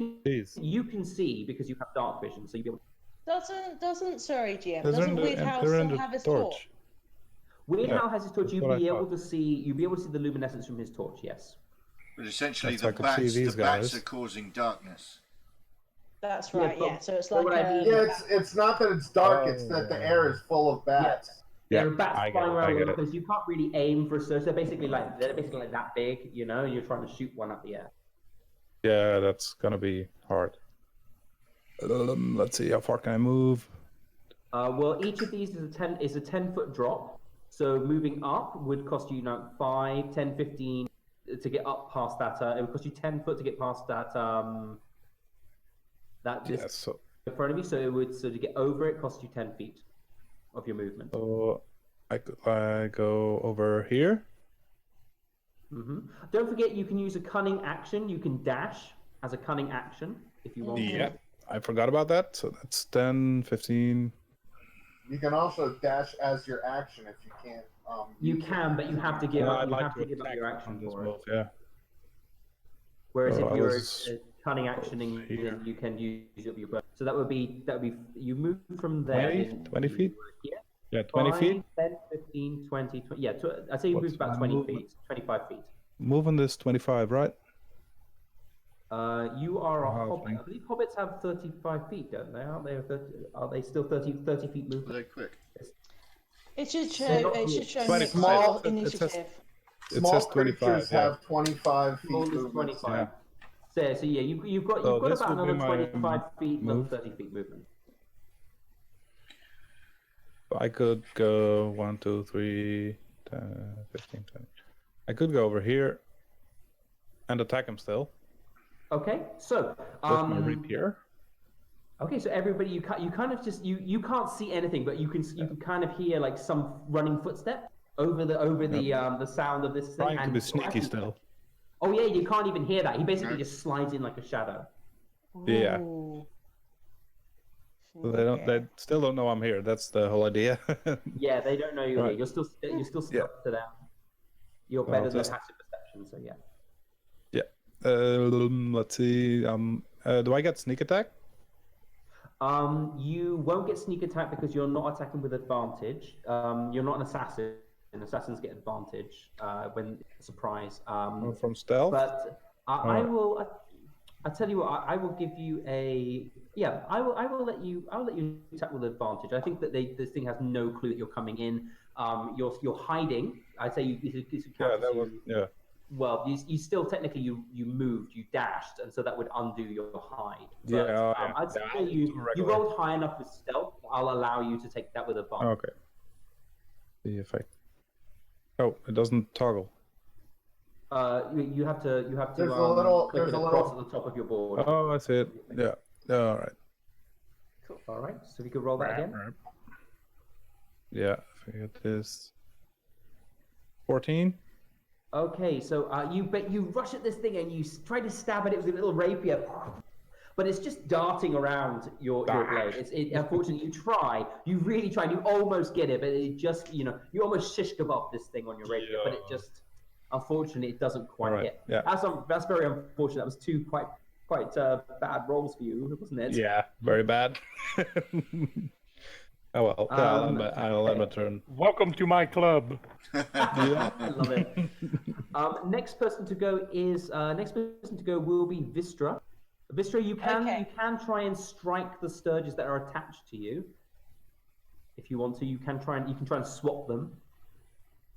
can see because you have dark vision, so you'll be able. Doesn't sorry, GM. Those are in Doesn't the- Weird House they're in still the have his torch. torch? Weird Yeah, Hal has his torch. that's You'll what be I able thought. to see the luminescence from his torch. Yes. But essentially, That's the how I could see bats these guys. are causing darkness. That's Yeah, right. but- Yeah. So it's but like what I mean- Yeah, it's not that it's dark; it's that the air is full of bats. There are bats I get flying it, I around get it. because you can't really aim for a search. They're basically like that big, you know. And you're trying to shoot one up the air. Yeah, that's gonna be hard. Let's see, how far can I move? Well, each of these is a 10-foot drop. So moving up would cost you 5, 10, 15 to get up past that. It would cost you 10 foot to get past that. Yeah, so in front of you. So to get over it costs you 10 feet of your movement. I go over here. Don't forget, you can use a cunning action. You can dash as a cunning action if you want. Yeah, I forgot about that. So that's 10, 15. You can also dash as your action if you can't. You can, but you have to give up. I'd You like have to to give up attack your on action this for move, it. yeah. Whereas So if I you're was cunning actioning, here. then you can use up your burn. So that would be you move from there. 20 feet? Here. Yeah, 20 feet. 10, 15, 20, 20 yeah. I'd say you move about 20 feet, 25 feet. Moving this 25, right? You are a Halfling. hobbit. I believe hobbits have 35 feet, don't they? Aren't they? Are they still 30 feet Are movement? they quick? It should They're show. not It should huge. show Twenty- small it says- initiative. It Small says 25. creatures Yeah. have 25 feet Small is movement. 25. So yeah, you've got So about this would be another my 25 feet, another move. 30 feet movement. I could go 1, 2, 3, 10, 15, 20. I could go over here and attack him still. Okay, so With my rapier. okay, so everybody, you kind of just you can't see anything, but you can kind of hear like some running footstep over the sound of this thing. Trying to and be sneaky actually- still. Oh yeah, you can't even hear that. He basically No. just slides in like a shadow. Yeah. Ooh. So they still don't know I'm here. That's the whole idea. Yeah, they don't know you're Right. here. You're still Yeah. stuck to them. You're Well, better than just- passive perception, so yeah. Let's see. Do I get sneak attack? You won't get sneak attack because you're not attacking with advantage. You're not an assassin, Assassins get advantage when surprise. From stealth? But I will. I tell you what. I will give you a. Yeah, I will let you. I'll let you attack with advantage. I think that this thing has no clue that you're coming in. You're hiding. I'd say you. Yeah, that was. Yeah. Well, you still technically you moved, you dashed, and so that would undo your hide. But, Yeah, I'd say you rolled high enough with stealth. I'll allow you to take that with advantage. Okay. The effect. Oh, it doesn't toggle. You have to There's a little- click there's it a across little- at the top of your board. Oh, I see it. Yeah. All right. Cool. All right. So we could roll that again. Right. Yeah. I forget this. 14. Okay, so you rush at this thing and you try to stab at it with a little rapier, but it's just darting around your blade. Unfortunately, you really try, and you almost get it, but it just, you almost shish kebab this thing on your rapier, but it just, unfortunately, it doesn't quite hit. Yeah. That's very unfortunate. That was two quite bad rolls for you, wasn't it? Yeah, very bad. Oh well, I'll let my turn. Welcome to my club. I love it. Next person to go will be Vistra. Vistra, you can try and strike the sturges that are attached to you. If you want to, you can try and swap them.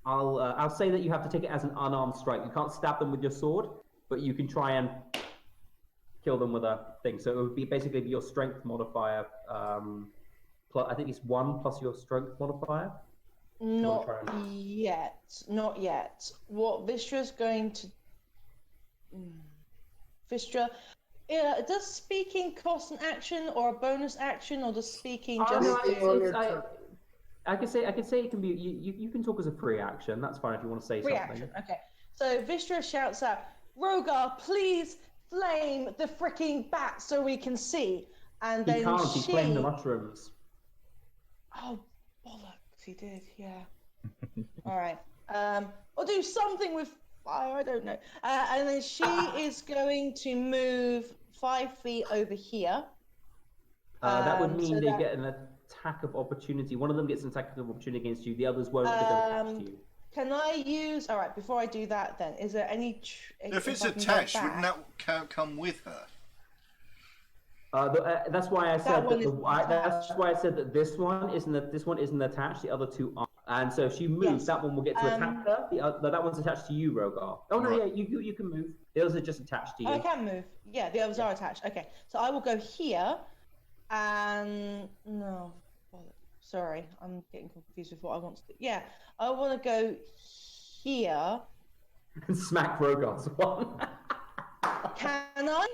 I'll say that you have to take it as an unarmed strike. You can't stab them with your sword, but you can try and kill them with a thing. So it would be basically your strength modifier. I think it's 1 plus your strength modifier. Not yet. What Vistra's going to... Vistra... does speaking cost an action or a bonus action, or does speaking just I could say it can be... You can talk as a free action. That's fine if you want to say free something. Action, okay. So Vistra shouts out, Rogar, please flame the freaking bat so we can see. And then He flamed the mushrooms. Oh, bollocks, he did, yeah. All right. Or do something with fire, I don't know. And then she is going to move 5 feet over here. That would mean they get an attack of opportunity. One of them gets an attack of opportunity against you. The others won't because they're attached to you. Can I use... All right, before I do that then, is there any... If it's attached, wouldn't that come with her? That's why I said that's why I said that this one isn't attached. The other two are, and so if she moves, that one will get to attack her. That one's attached to you, Rogar. Oh no, yeah, you can move. The others are just attached to you. I can move. Yeah, the others are attached. Okay, so I will go here, and no, sorry, I'm getting confused with what I want to do. Yeah, I want to go here and smack Rogar's one. Can I?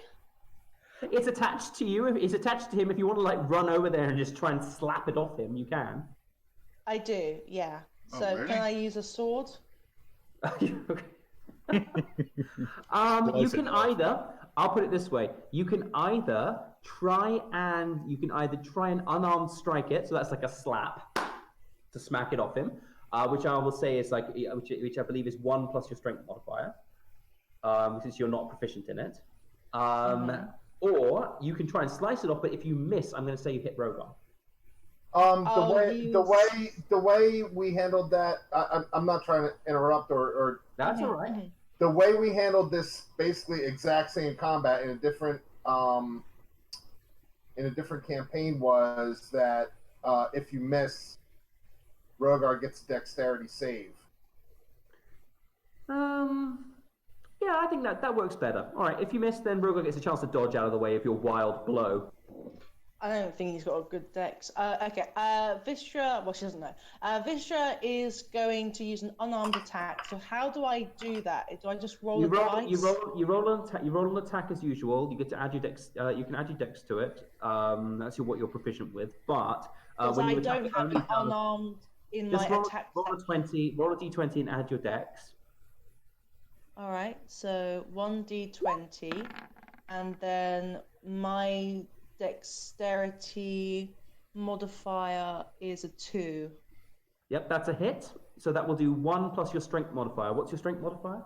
It's attached to you. It's attached to him. If you want to run over there and just try and slap it off him, you can. I do, yeah. So really? Can I use a sword? You can either. I'll put it this way: you can either try and unarmed strike it. So that's like a slap to smack it off him, which I will say is which I believe is 1 plus your strength modifier, since you're not proficient in it. Or you can try and slice it off, but if you miss, I'm going to say you hit Rogar. The way we handled that, I'm not trying to interrupt or That's all right. The way we handled this basically exact same combat in a different campaign was that if you miss, Rogar gets a dexterity save. Yeah, I think that works better. All right, if you miss, then Rogar gets a chance to dodge out of the way of your wild blow. I don't think he's got a good dex. Okay, Vistra, well, she doesn't know. Vistra is going to use an unarmed attack. So how do I do that? Do I just roll dice? You roll an attack as usual. You get to add your dex. You can add your dex to it. That's what you're proficient with. But when you don't have an unarmed in my attack. Roll a d20 and add your dex. All right, so 1d20, and then my dexterity modifier is a 2. Yep, that's a hit. So that will do 1 plus your strength modifier. What's your strength modifier?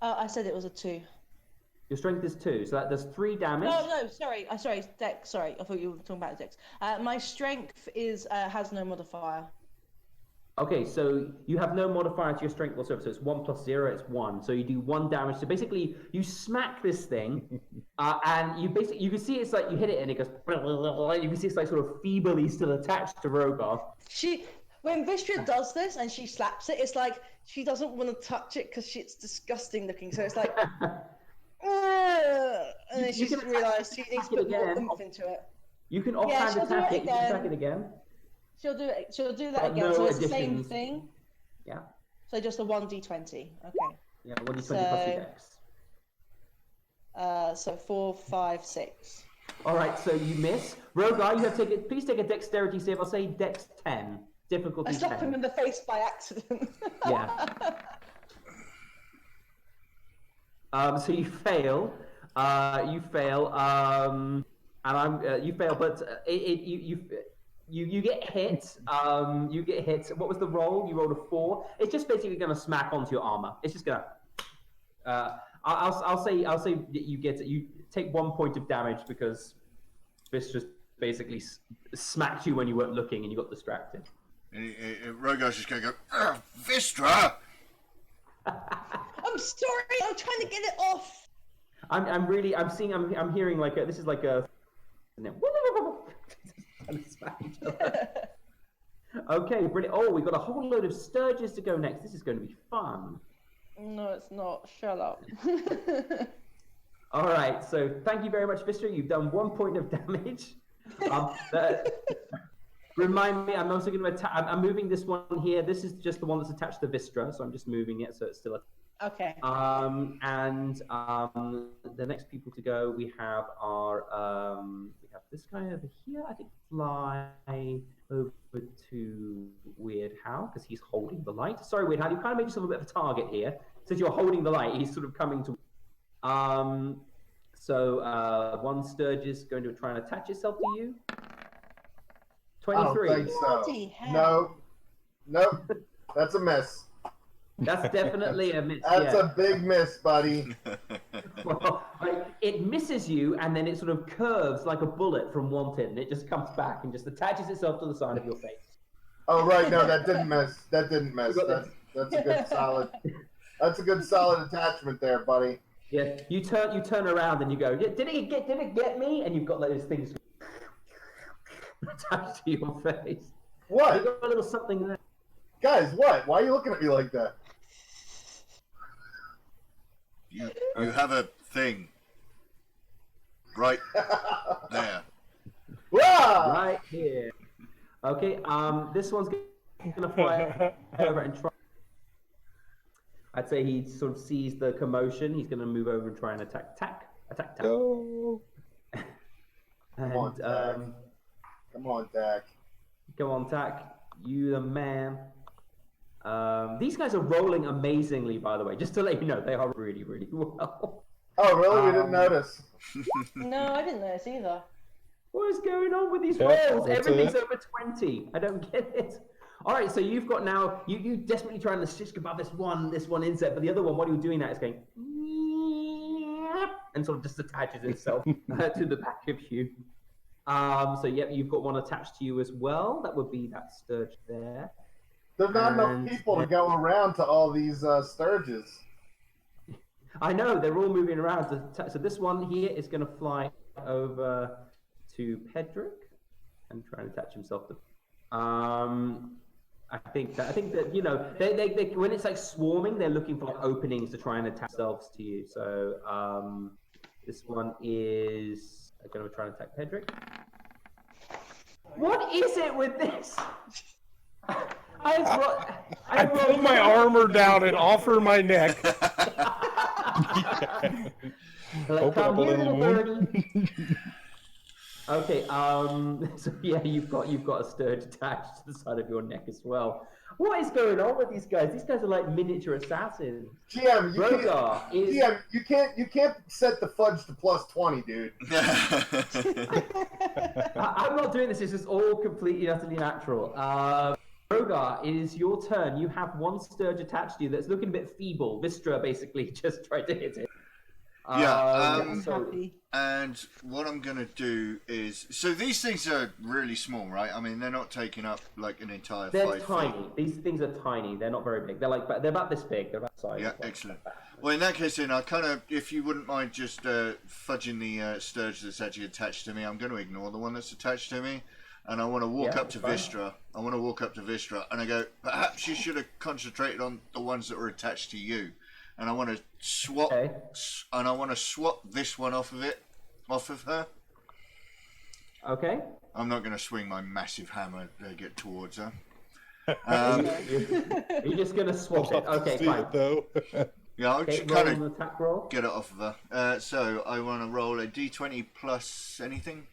I said it was a 2. Your strength is 2, so that does 3 damage. No, sorry, dex. Sorry, I thought you were talking about dex. My strength has no modifier. Okay, so you have no modifier to your strength whatsoever, so it's 1 plus 0, it's 1. So you do 1 damage. So basically, you smack this thing, and you can see it's like you hit it and it goes. You can see it's like sort of feebly still attached to Rogar. When Vistra does this and she slaps it, it's like she doesn't want to touch it because it's disgusting looking. So it's like, and then she just realised she needs to put more oomph into it. You can offhand attack it. You can attack it again. She'll do it. She'll do that again. No So it's additions. the same thing. Yeah. So just a 1d20. Okay. Yeah, 1d20 plus your dex. So 4, 5, 6. All right, so you miss. Rogar, you have to please take a dexterity save. I'll say dex 10. Difficulty 10. I slapped him in the face by accident. Yeah. So you fail. You fail. You fail, but you get hit. You get hit. What was the roll? You rolled a 4. It's just basically going to smack onto your armor. It's just going to. I'll say that you take 1 point of damage because this just basically smacked you when you weren't looking and you got distracted. Rogar's just going to go, Vistra! I'm sorry. I'm trying to get it off. I'm hearing like this is like a. Okay, brilliant. Oh, we've got a whole load of Sturges to go next. This is going to be fun. No, it's not. Shut up. All right, so thank you very much, Vistra. You've done 1 point of damage. Remind me, I'm also going to attack. I'm moving this one here. This is just the one that's attached to Vistra, so I'm just moving it so it's still. Okay. The next people to go, we have this guy over here. I think fly over to Weird Hal because he's holding the light. Sorry, Weird Hal, you kind of made yourself a bit of a target here. Since you're holding the light, he's sort of coming to. One Sturgis going to try and attach itself to you. 23. I don't think so. No, that's a miss. That's definitely a miss. That's a big miss, buddy. Well, it misses you, and then it sort of curves like a bullet from Wanted, and it just comes back and just attaches itself to the side of your face. Oh right, no, that didn't miss. That didn't miss. That's a good solid. That's a good solid attachment there, buddy. Yeah, you turn around and you go, did it get me? And you've got like those things attached to your face. What? You got a little something there. Guys, what? Why are you looking at me like that? You have a thing. Right there. Wow! Right here. Okay, this one's gonna fly over and try. I'd say he sort of sees the commotion. He's gonna move over and try and attack. Attack. Go. And, Come on, Dak. Go on, Tack. You the man. These guys are rolling amazingly, by the way. Just to let you know, they are really, really well. Oh, really? We didn't notice. No, I didn't notice either. What is going on with these Yeah, rolls? that's Everything's it. over 20. I don't get it. All right, so you've got now, you desperately trying to shish above this one insect, but the other one, while you're doing that, is going and sort of just attaches itself to the back of you. So yep, you've got one attached to you as well. That would be that Sturge there. There's not enough people to go around to all these Sturges. I know, they're all moving around. So this one here is going to fly over to Pedrick and try and attach himself to. I think that you know they when it's like swarming, they're looking for like openings to try and attach themselves to you. So this one is going to try and attack Pedrick. What is it with this? I pull my armor down and offer my neck. Like, Open up a little birdie. Okay, so yeah, you've got a Sturge attached to the side of your neck as well. What is going on with these guys? These guys are like miniature assassins. GM, you can't set the fudge to +20, dude. I'm not doing this. This is all completely utterly natural. Rogar, it is your turn. You have one Sturge attached to you that's looking a bit feeble. Vistra basically just tried to hit it. Yeah, so Happy. And what I'm going to do is... So these things are really small, right? I mean, they're not taking up like an entire they're 5 tiny. feet. These things are tiny. They're not very big. They're about this big. They're about the size. Yeah, excellent. Well, in that case, then, I kind of, if you wouldn't mind just fudging the sturge that's actually attached to me, I'm going to ignore the one that's attached to me. And I want to walk up to Vistra. I want to walk up to Vistra, and I go, perhaps you should have concentrated on the ones that were attached to you. And I want to swap, and I want to swap this one off of her. Okay. I'm not going to swing my massive hammer to get towards her. You're just gonna swap it. Okay, fine. Though. Yeah, I'll Okay, just roll kind an of attack roll. get it off of her. So I want to roll a d20 plus anything.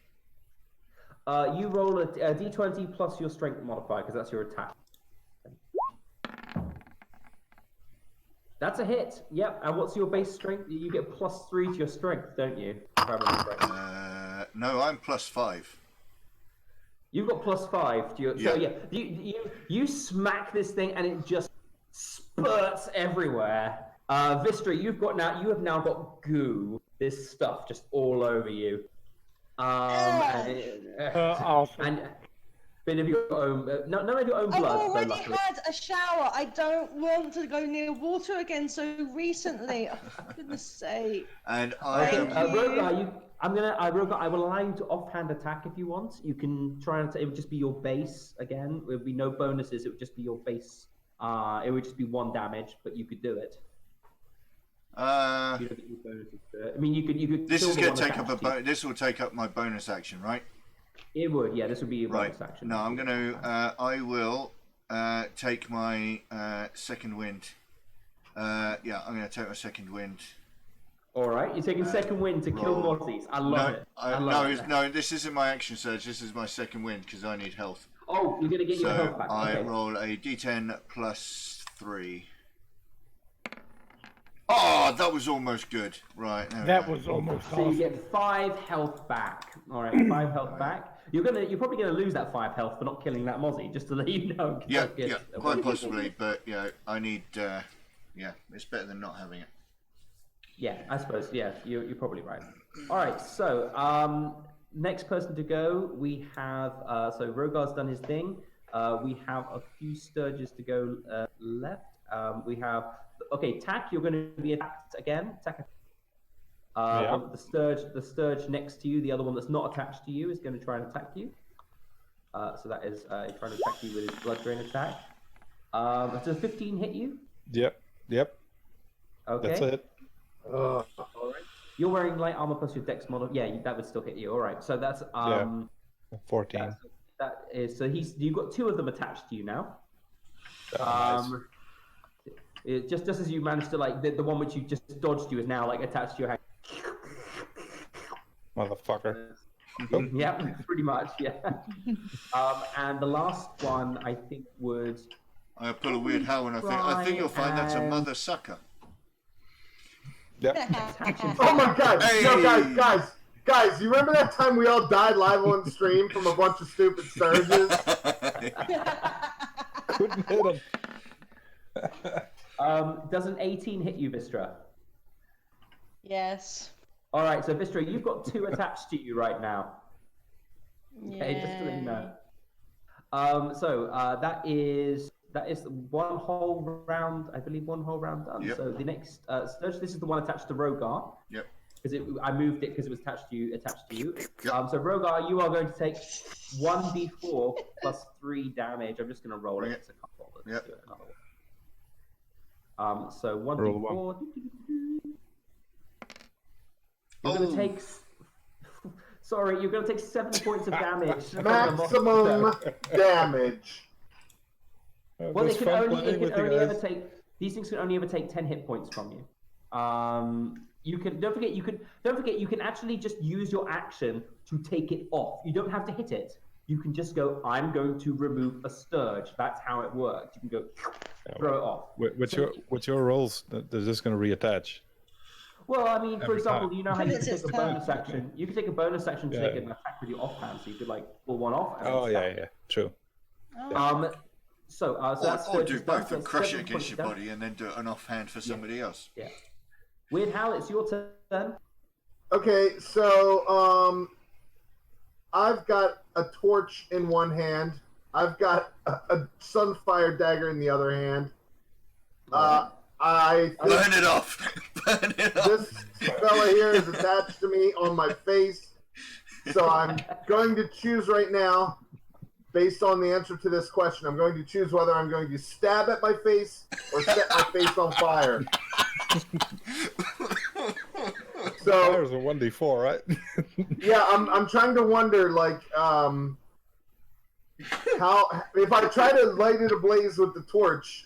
You roll a d20 plus your strength modifier because that's your attack. That's a hit. Yep. And what's your base strength? You get +3 to your strength, don't you? If I remember right. No, I'm +5. You've got +5 to your. Yeah. So yeah, you smack this thing and it just spurts everywhere. Vistra, you have now got goo. This stuff just all over you. Awesome. And bit of your own, none of your own I've blood. already though, luckily. had a shower. I don't want to go near water again so recently. Oh, for goodness sake. And I Okay, am. Rogar, Rogar, I will allow you to offhand attack if you want. You can try and it would just be your base again. There would be no bonuses. It would just be your base. It would just be 1 damage, but you could do it. You don't get any bonuses to it. I mean, you could. This kill is the going one to take up attached a. to you. This will take up my bonus action, right? It would, yeah. This would be your Right. bonus action. No, I'm going to. I will take my second wind. Yeah, I'm going to take my second wind. All right, you're taking second wind to kill roll. Mozzies. I love it. I love no, it. no, this isn't my action surge. This is my second wind because I need health. Oh, you're gonna get your So health back. I Okay. roll a d10 plus 3. Oh, that was almost good. Right. there we That go. was almost So you awesome. get 5 health back. All right, 5 health back. You're probably gonna lose that 5 health for not killing that Mozzie. Just to let you know. Yeah, Okay. yeah, quite possibly, but yeah, I need. Yeah, it's better than not having it. Yeah, I suppose. Yeah, you're probably right. All right, so next person to go, we have. So Rogar's done his thing. We have a few Sturges to go left. We have. Okay, Tack, you're going to be attacked again. Tack. Yeah. The Sturge next to you, the other one that's not attached to you, is going to try and attack you. So that is trying to attack you with his blood drain attack. Does 15 hit you? Yep. Okay. That's it. All right. You're wearing light armor plus your dex model. Yeah, that would still hit you. All right. So that's 14. that is. So you've got 2 of them attached to you now. Nice. Just as you managed to the one which you just dodged you is now attached to your hand. Motherfucker. Yeah, pretty much. Yeah. And the last one I think would. I pull a weird howl and I think you'll find that's a mother sucker. Yep. Oh my god! Hey! No, guys! You remember that time we all died live on stream from a bunch of stupid Sturges? Couldn't hit him. Does an 18 hit you, Vistra? Yes. All right, so Vistra, you've got 2 attached to you right now. Okay, just to let you know. So that is one whole round, I believe, one whole round done. Yep. So the next Sturge, this is the one attached to Rogar. Yep. Because I moved it because it was attached to you. Yep. So Rogar, you are going to take 1d4 plus 3 damage. I'm just going to roll it. It's a couple. Let's do it another one. So 1d4. You're going to take. Sorry, you're going to take 7 points of damage. Maximum damage. Well, it can only ever take. These things can only ever take 10 hit points from you. You can don't forget you can actually just use your action to take it off. You don't have to hit it. You can just go, I'm going to remove a Sturge. That's how it works. You can go throw it off. With your rolls, they're just going to reattach. Well, I mean, for Every example, time. you know how you Because can it's take a bonus action. You can take a bonus action to Yeah. take an attack with your offhand, so you could pull one off. And Oh, then yeah, true. So Or that's do both and that's crush it 7 against your points body and then do an offhand for somebody else. Yeah. Weird Hal, it's your turn. turn. Okay, so I've got a torch in one hand. I've got a sunfire dagger in the other hand. I think Burn it off. Burn it off. this fella here is attached to me on my face. So I'm going to choose right now, based on the answer to this question, I'm going to choose whether I'm going to stab at my face or set my face on fire. So There's a 1d4, right? yeah, I'm trying to wonder, like, how if I try to light it ablaze with the torch,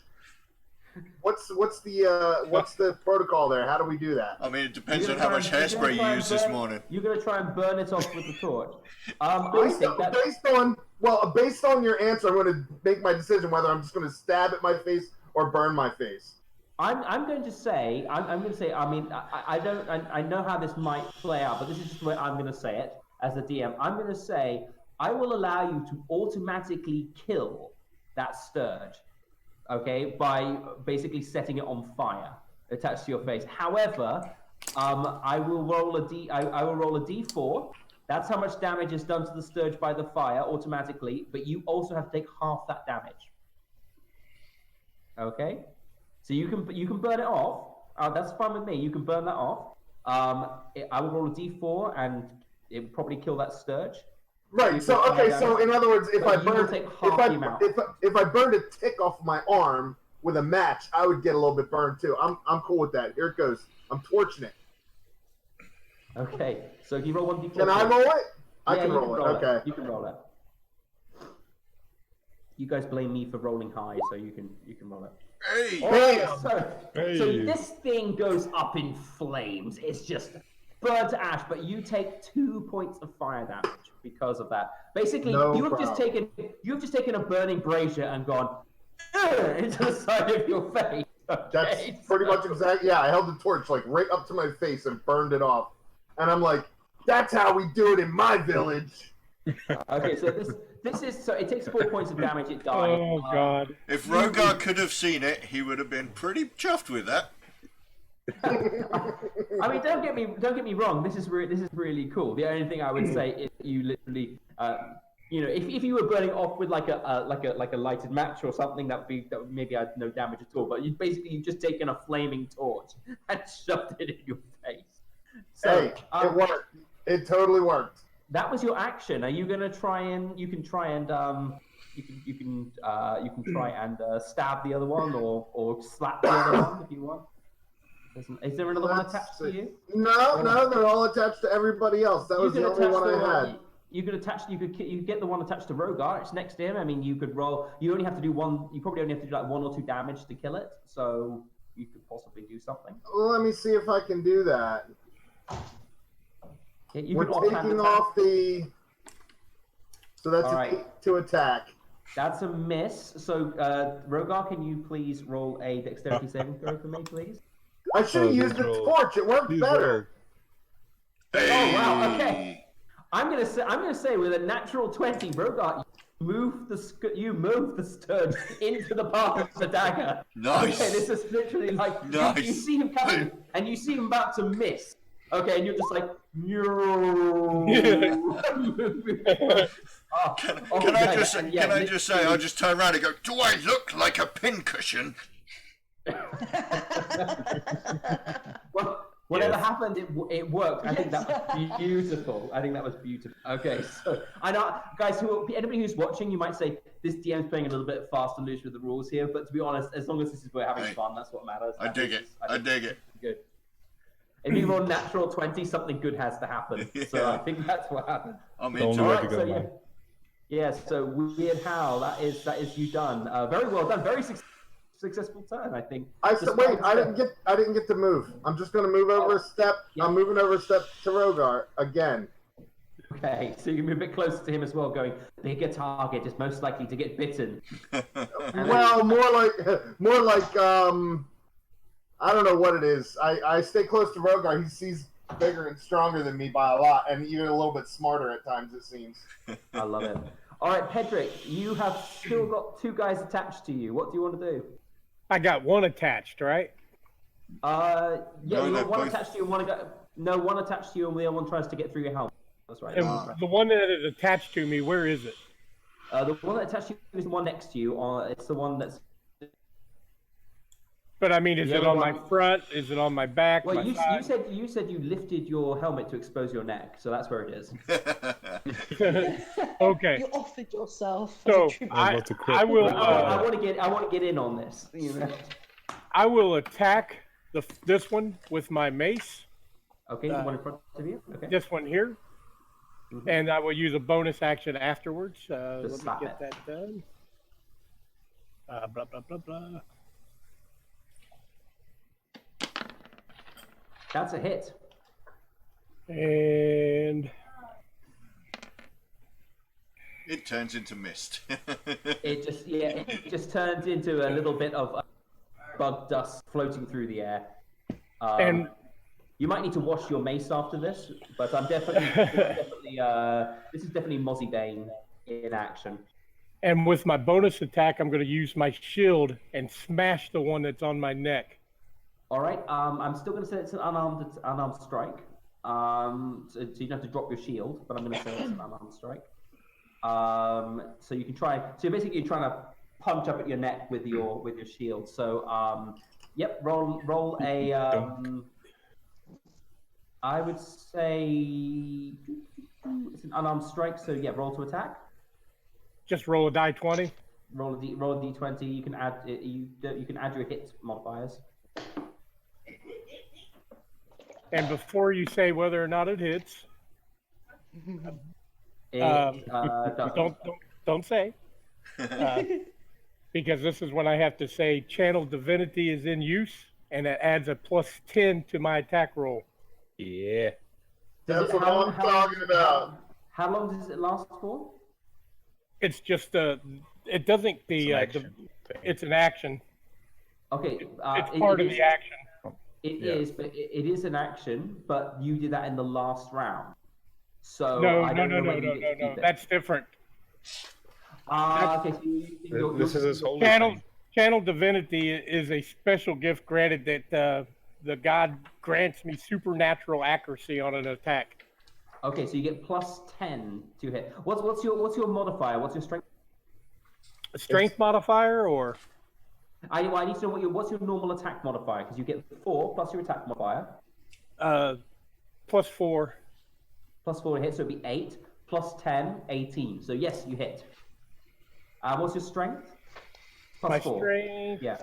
what's the protocol there? How do we do that? I mean, it depends on how much hairspray you used this morning. You're going to try and burn it off with the torch. Based on your answer, I'm going to make my decision whether I'm just going to stab at my face or burn my face. I'm going to say. I mean, I know how this might play out, but this is just the way I'm going to say it as the DM. I'm going to say I will allow you to automatically kill that sturge, okay, by basically setting it on fire attached to your face. However, I will roll a d4. That's how much damage is done to the sturge by the fire automatically, but you also have to take half that damage. Okay, so you can burn it off. That's fine with me. You can burn that off. I will roll a d4, and it will probably kill that sturge. Right. So okay. So in other words, if I burned a tick off my arm with a match, I would get a little bit burned too. I'm cool with that. Here it goes. I'm torching it. Okay. So if you roll 1d4. Can I roll it? I Yeah, can you roll it. Okay. You can roll it. You guys blame me for rolling high, so you can roll it. Hey! So this thing goes up in flames. It's just burned to ash, but you take 2 points of fire damage because of that. Basically, you've just taken a burning brazier and gone into the side of your face. Okay? That's pretty much exactly. Yeah, I held the torch like right up to my face and burned it off, and I'm like, "That's how we do it in my village." Okay, so this is so it takes 4 points of damage. It dies. Oh God! If Rogar could have seen it, he would have been pretty chuffed with that. I mean, don't get me wrong. This is really cool. The only thing I would say is you literally, if you were burning off with like a lighted match or something, that would maybe had no damage at all. But you've just taken a flaming torch and shoved it in your face. So, Hey, it worked. It totally worked. That was your action. Are you gonna try and you can try and stab the other one or slap the other one if you want? Is there another one attached to you? No, they're all attached to everybody else. That was the only one I had. You could get the one attached to Rogar. It's next to him. I mean, you could roll. You only have to do one. You probably only have to do like 1 or 2 damage to kill it. So you could possibly do something. Well, let me see if I can do that. Yeah, We're taking off the. So that's All an 8 to attack. That's a miss. So Rogar, can you please roll a dexterity saving throw for me, please? I should have used the torch. It worked better. Hey. Oh wow! Okay, I'm gonna say with a natural 20, Rogar, you move the sturge into the path of the dagger. Nice. Okay, this is literally like Nice. you see him coming and you see him about to miss. Okay, and you're just like, Can I just say, I'll just turn around and go, do I look like a pincushion? Well, whatever happened, it worked. I think that was beautiful. Okay, so I know, guys, anybody who's watching, you might say this DM's playing a little bit fast and loose with the rules here, but to be honest, as long as we're having fun, that's what matters. I dig it. Good. If you roll natural 20, something good has to happen. Yeah. So I think that's what happened. I'm Don't into know it. where to go, man. Yeah, so Weird Hal, that is you done. Very well done. Very successful turn, I think. I didn't get to move. I'm just going to move over a step. Yeah. I'm moving over a step to Rogar again. Okay, so you move a bit closer to him as well, going, bigger target is most likely to get bitten. Well, more like I don't know what it is. I stay close to Rogar. He sees bigger and stronger than me by a lot, and even a little bit smarter at times, it seems. I love it. All right, Pedrick, you have still got 2 guys attached to you. What do you want to do? I got 1 attached, right? Yeah, No, you they're got one both- attached to you and one No, one attached to you, and the other one tries to get through your helmet. That's right. And the one that is attached to me, where is it? The one that attached to you is the one next to you. It's the one that's. But I mean, is The it other on my one- front? Is it on my back? Well, my you side? said you lifted your helmet to expose your neck, so that's where it is. Okay. You offered yourself. So as a tribute. I want to quit. I will. I want to get in on this. You know? I will attack this one with my mace. Okay, the one in front of you. Okay. This one here, and I will use a bonus action afterwards. Let me slap get it. that done. Blah blah blah blah. That's a hit. And It turns into mist. It just turns into a little bit of bug dust floating through the air. And you might need to wash your mace after this, but I'm definitely this is definitely Mozzie Bane in action. and with my bonus attack, I'm going to use my shield and smash the one that's on my neck. All right. I'm still going to say it's an unarmed strike. So you don't have to drop your shield, but I'm going to say it's an unarmed strike. So you can try. So basically, you're trying to punch up at your neck with your shield. So yep. Roll a. I would say it's an unarmed strike. So yeah, roll to attack. Just roll a die 20. Roll a d20. You can add your hit modifiers. And before you say whether or not it hits, don't say, because this is when I have to say channel divinity is in use, and it adds a +10 to my attack roll. Yeah. That's what I'm talking about. How long does it last for? It's just it doesn't it's an action. Okay. It's part of the action. It is, but it is an action. But you did that in the last round. So No. That's different. Okay. So This is his whole Channel divinity is a special gift granted that the god grants me supernatural accuracy on an attack. Okay, so you get +10 to hit. What's your modifier? What's your strength? A strength modifier or I need to know what's your normal attack modifier, because you get 4 plus your attack modifier. +4. +4 to hit, so it'd be 8 +10, 18. So yes, you hit. What's your strength? My +4. strength. Yeah.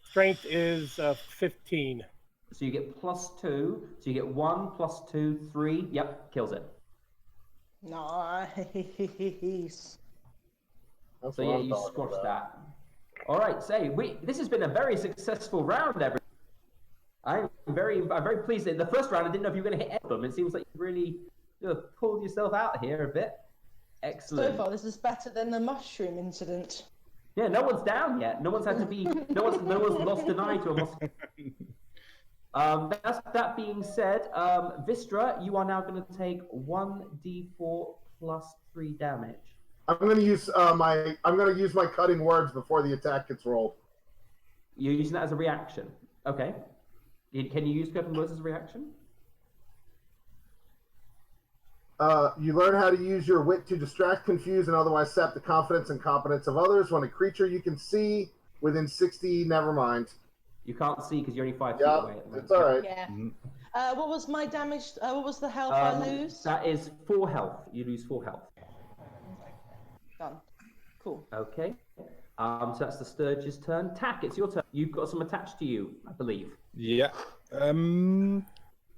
Strength is 15. So you get +2. So you get 1 +2, 3. Yep, kills it. Nice. That's So what yeah, I'm you talking squashed about. that. All right, this has been a very successful round, everyone. I'm very pleased. The first round, I didn't know if you were going to hit any of them. It seems like you really pulled yourself out here a bit. Excellent. So far, this is better than the mushroom incident. Yeah, no one's down yet. No one's had to be. No one's lost an eye to a mushroom. That being said, Vistra, you are now going to take 1d4 + 3 damage. I'm going to use my cutting words before the attack gets rolled. You're using that as a reaction. Okay. Can you use cutting words as a reaction? You learn how to use your wit to distract, confuse, and otherwise sap the confidence and competence of others. When a creature you can see within 60, never mind. You can't see because you're only 5 feet Yeah, away. At the moment. it's all right. Yeah. What was my damage? What was the health I lose? That is 4 health. You lose 4 health. Done. Cool. Okay. So that's the Sturge's turn. Tack, it's your turn. You've got some attached to you, I believe. Yeah. Can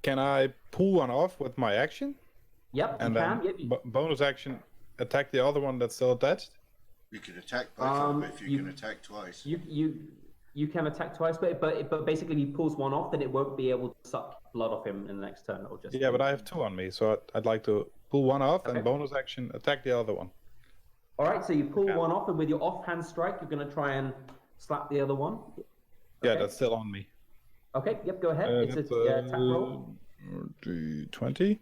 I pull one off with my action? Yep, And you then can. Yep. bonus action, attack the other one that's still attached? You could attack both of them if you can attack twice. You can attack twice, but basically if he pulls one off, then it won't be able to suck blood off him in the next turn. It'll just Yeah, but I have 2 on me, so I'd like to pull one off Okay. and bonus action, attack the other one. All right, so you pull one off, and with your offhand strike, you're going to try and slap the other one. Yeah, Okay. that's still on me. Okay, yep, go ahead. It's That's, a attack roll. 20.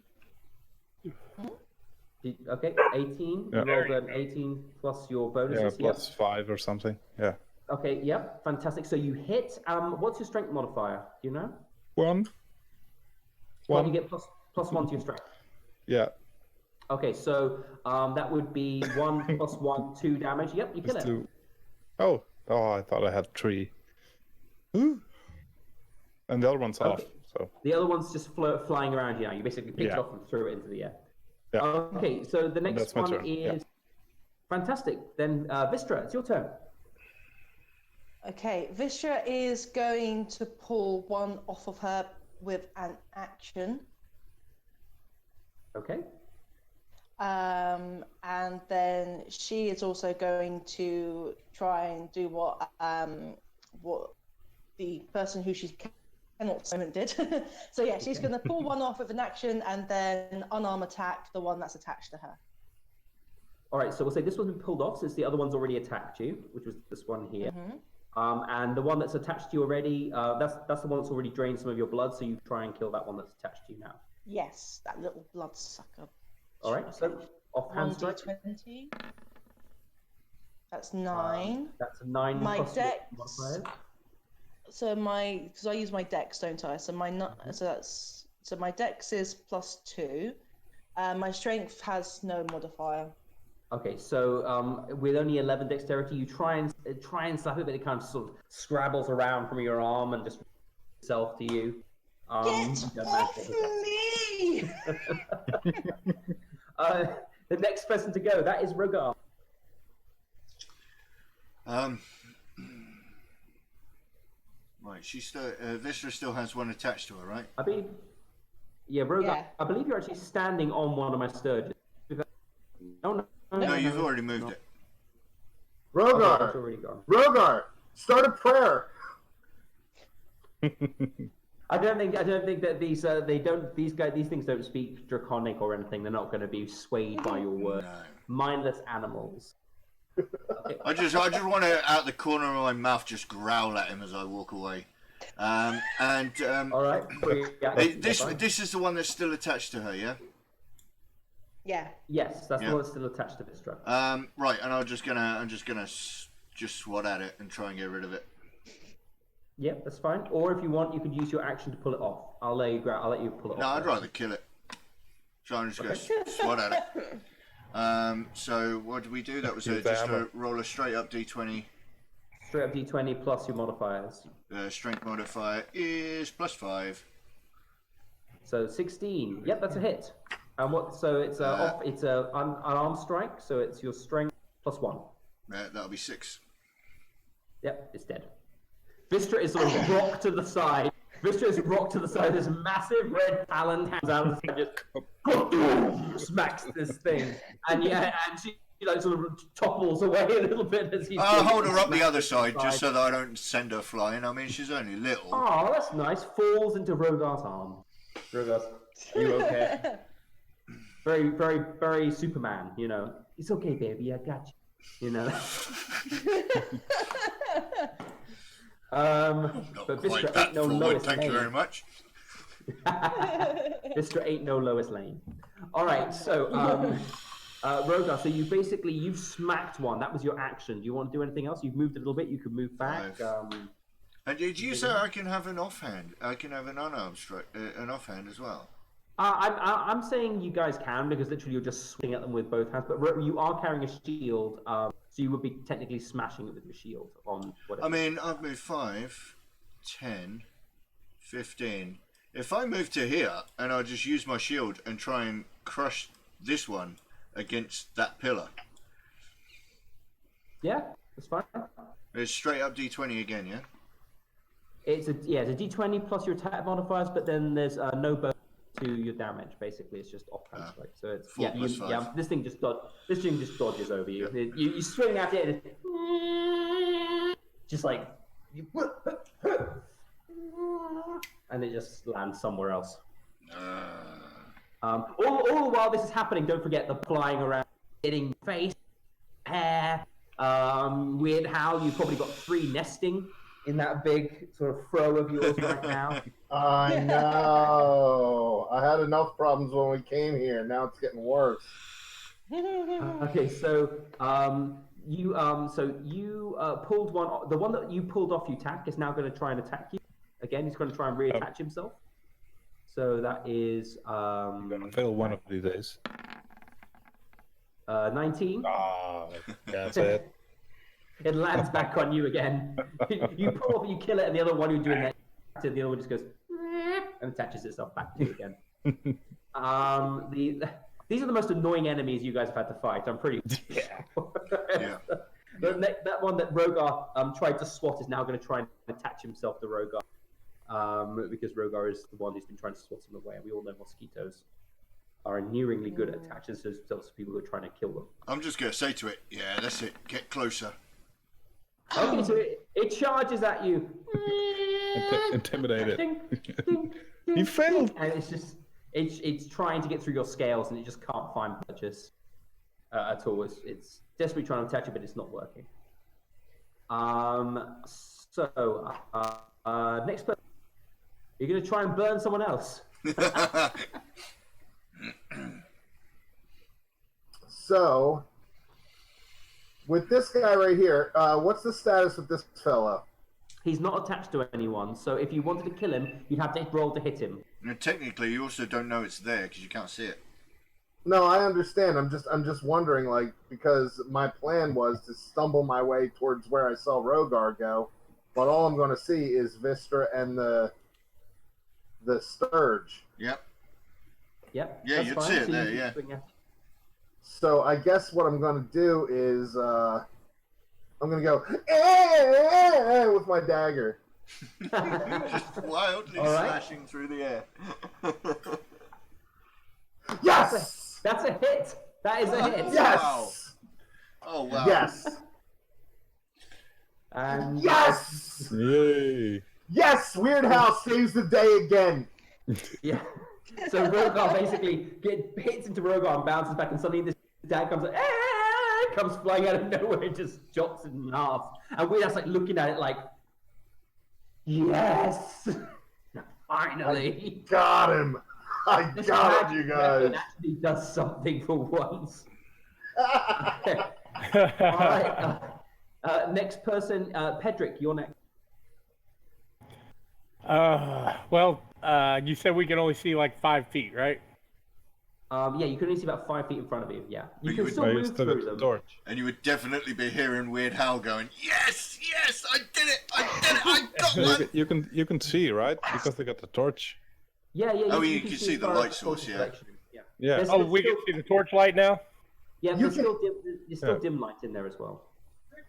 Okay, 18. Yeah. Roll an 18 plus your Yeah, bonuses. plus 5 or something. Yeah. Okay, yep, fantastic. So you hit. What's your strength modifier? Do you know? 1. Well, One. you get +1 to your strength. Yeah. Okay, so that would be 1 + 1, 2 damage. Yep, you kill Just it. 2. Oh, I thought I had 3. Ooh. And the other one's off. Okay. So The other one's just flying around you now. You basically picked it Yeah. up and threw it into the air. yeah. Okay, so the next That's my one turn, yeah. is fantastic. Then Vistra, it's your turn. Okay, Vistra is going to pull one off of her with an action. Okay. And then she is also going to try and do what the person who she's cannot moment did. So yeah, she's going to pull one off with an action and then unarm attack the one that's attached to her. All right, so we'll say this one's been pulled off since the other one's already attacked you, which was this one here. And the one that's attached to you already, that's the one that's already drained some of your blood, so you try and kill that one that's attached to you now. Yes, that little bloodsucker. All right, so offhand strike. 1d20. That's 9. That's a 9 My plus your dex. modifiers. So because I use my dex, don't I? So my dex is +2. My strength has no modifier. Okay, so with only 11 dexterity, you try and slap it, but it kind of sort of scrabbles around from your arm and just itself to you. Get off me! The next person to go, that is Rogar. Right, she still Vistra still has one attached to her, right? I believe, yeah, Rogar. Yeah. I believe you're actually standing on one of my sturges. No, No, you've already moved it. Rogar, It's already gone. Rogar, start a prayer. I don't think that these things don't speak Draconic or anything. They're not going to be swayed by your words. No. Mindless animals. Okay. I just want to, out the corner of my mouth, just growl at him as I walk away. All right. This is the one that's still attached to her, yeah? Yeah. Yes, that's Yeah. the one that's still attached to Vistra. Right, and I'm just gonna just swat at it and try and get rid of it. Yep, that's fine. Or if you want, you could use your action to pull it off. I'll let you pull it No, off. I'd rather kill it. So I'm just gonna swat at it. So what did we do? That was Use just the hammer. a roll a straight up d20. Straight up d20 plus your modifiers. Strength modifier is +5. So 16. Yep, that's a hit. And what? So it's an unarmed strike. So it's your strength +1. That'll be 6. Yep, it's dead. Vistra is sort of rocked to the side. Vistra is rocked to the side. This massive red talon hands out of the side, just smacks this thing, and she like sort of topples away a little bit as you. I'll hold her up the other side just so that I don't send her flying. I mean, she's only little. Oh, that's nice. Falls into Rogar's arm. Rogar, are you okay? Very, very, very Superman. You know, it's okay, baby. I got you. You know. Not But quite Vistra that ain't no forward, Lois thank you Lane. very much. Vistra ain't no Lois Lane. All right, so Rogar, so you've smacked one. That was your action. Do you want to do anything else? You've moved a little bit. You can move back. 5. And did you say I can have an offhand? I can have an unarmed strike, an offhand as well. I'm saying you guys can because literally you're just swinging at them with both hands. But you are carrying a shield, so you would be technically smashing it with your shield on whatever. I mean, I've moved 5, 10, 15. If I move to here and I just use my shield and try and crush this one against that pillar, Yeah, that's fine. it's straight up d20 again, yeah? It's a d20 plus your attack modifiers, but then there's no bonus to your damage. Basically, it's just offhand strike. So it's 4 plus 5. This thing just dodges over you. You swing at it, and it's just like and it just lands somewhere else. All the while this is happening, don't forget the flying around, hitting face, hair. Weird how you've probably got 3 nesting in that big sort of fro of yours right now. I know. I had enough problems when we came here. Now it's getting worse. Okay, so you pulled one. The one that you pulled off you tack is now going to try and attack you. Again, he's going to try and reattach himself. So that is Gonna fail one of these days. 19. Ah, that's it. It lands back on you again. You pull off, you kill it, and the other one you're doing that, the other one just goes and attaches itself back to you again. These are the most annoying enemies you guys have had to fight. I'm pretty sure. Yeah. That one that Rogar tried to swat is now going to try and attach himself to Rogar, because Rogar is the one who's been trying to swat him away. And we all know mosquitoes are unerringly good at attaching themselves to people who are trying to kill them. I'm just going to say to it, yeah, that's it. Get closer. Okay, so it charges at you. Intimidated. Ding, ding, ding, He failed. and it's trying to get through your scales, and it just can't find purchase at all. It's desperately trying to attach it, but it's not working. Next person, you're going to try and burn someone else. So, with this guy right here, what's the status with this fella? He's not attached to anyone, so if you wanted to kill him, you'd have to roll to hit him. And technically, you also don't know it's there because you can't see it. No, I understand. I'm just wondering, like, because my plan was to stumble my way towards where I saw Rogar go, but all I'm going to see is Vistra and the Sturge. Yep. Yep. Yeah, that's you'd fine. see it So there, you yeah. swing at- So I guess what I'm going to do is I'm going to go with my dagger. Just wildly All right. slashing through the air. Yes! That's a hit. That is a hit. Yes! Wow. Oh, wow. Yes! And Yes! Yay. Yes! Weird House saves the day again. Yeah. So Rogar basically hits into Rogar and bounces back, and suddenly this dad comes comes flying out of nowhere and just chops it in half. And we're just like looking at it like, yes, finally. Got him. I This got him, you magic guys. weapon actually does something for once. Okay. All right. Next person, Pedrick, you're next. You said we can only see like 5 feet, right? Yeah, you can only see about 5 feet in front of you. Yeah, you But can you still I move used to through the them. torch. And you would definitely be hearing Weird Hal going, yes, yes, I did it, I got one. You can see, right? Because they got the torch. Yeah, yeah. Oh, you can see the far light as source, the yeah. direction. Yeah. Yeah. There's- Oh, there's we can still- see the torchlight now? Yeah, You there's can- still Yeah. dim light in there as well.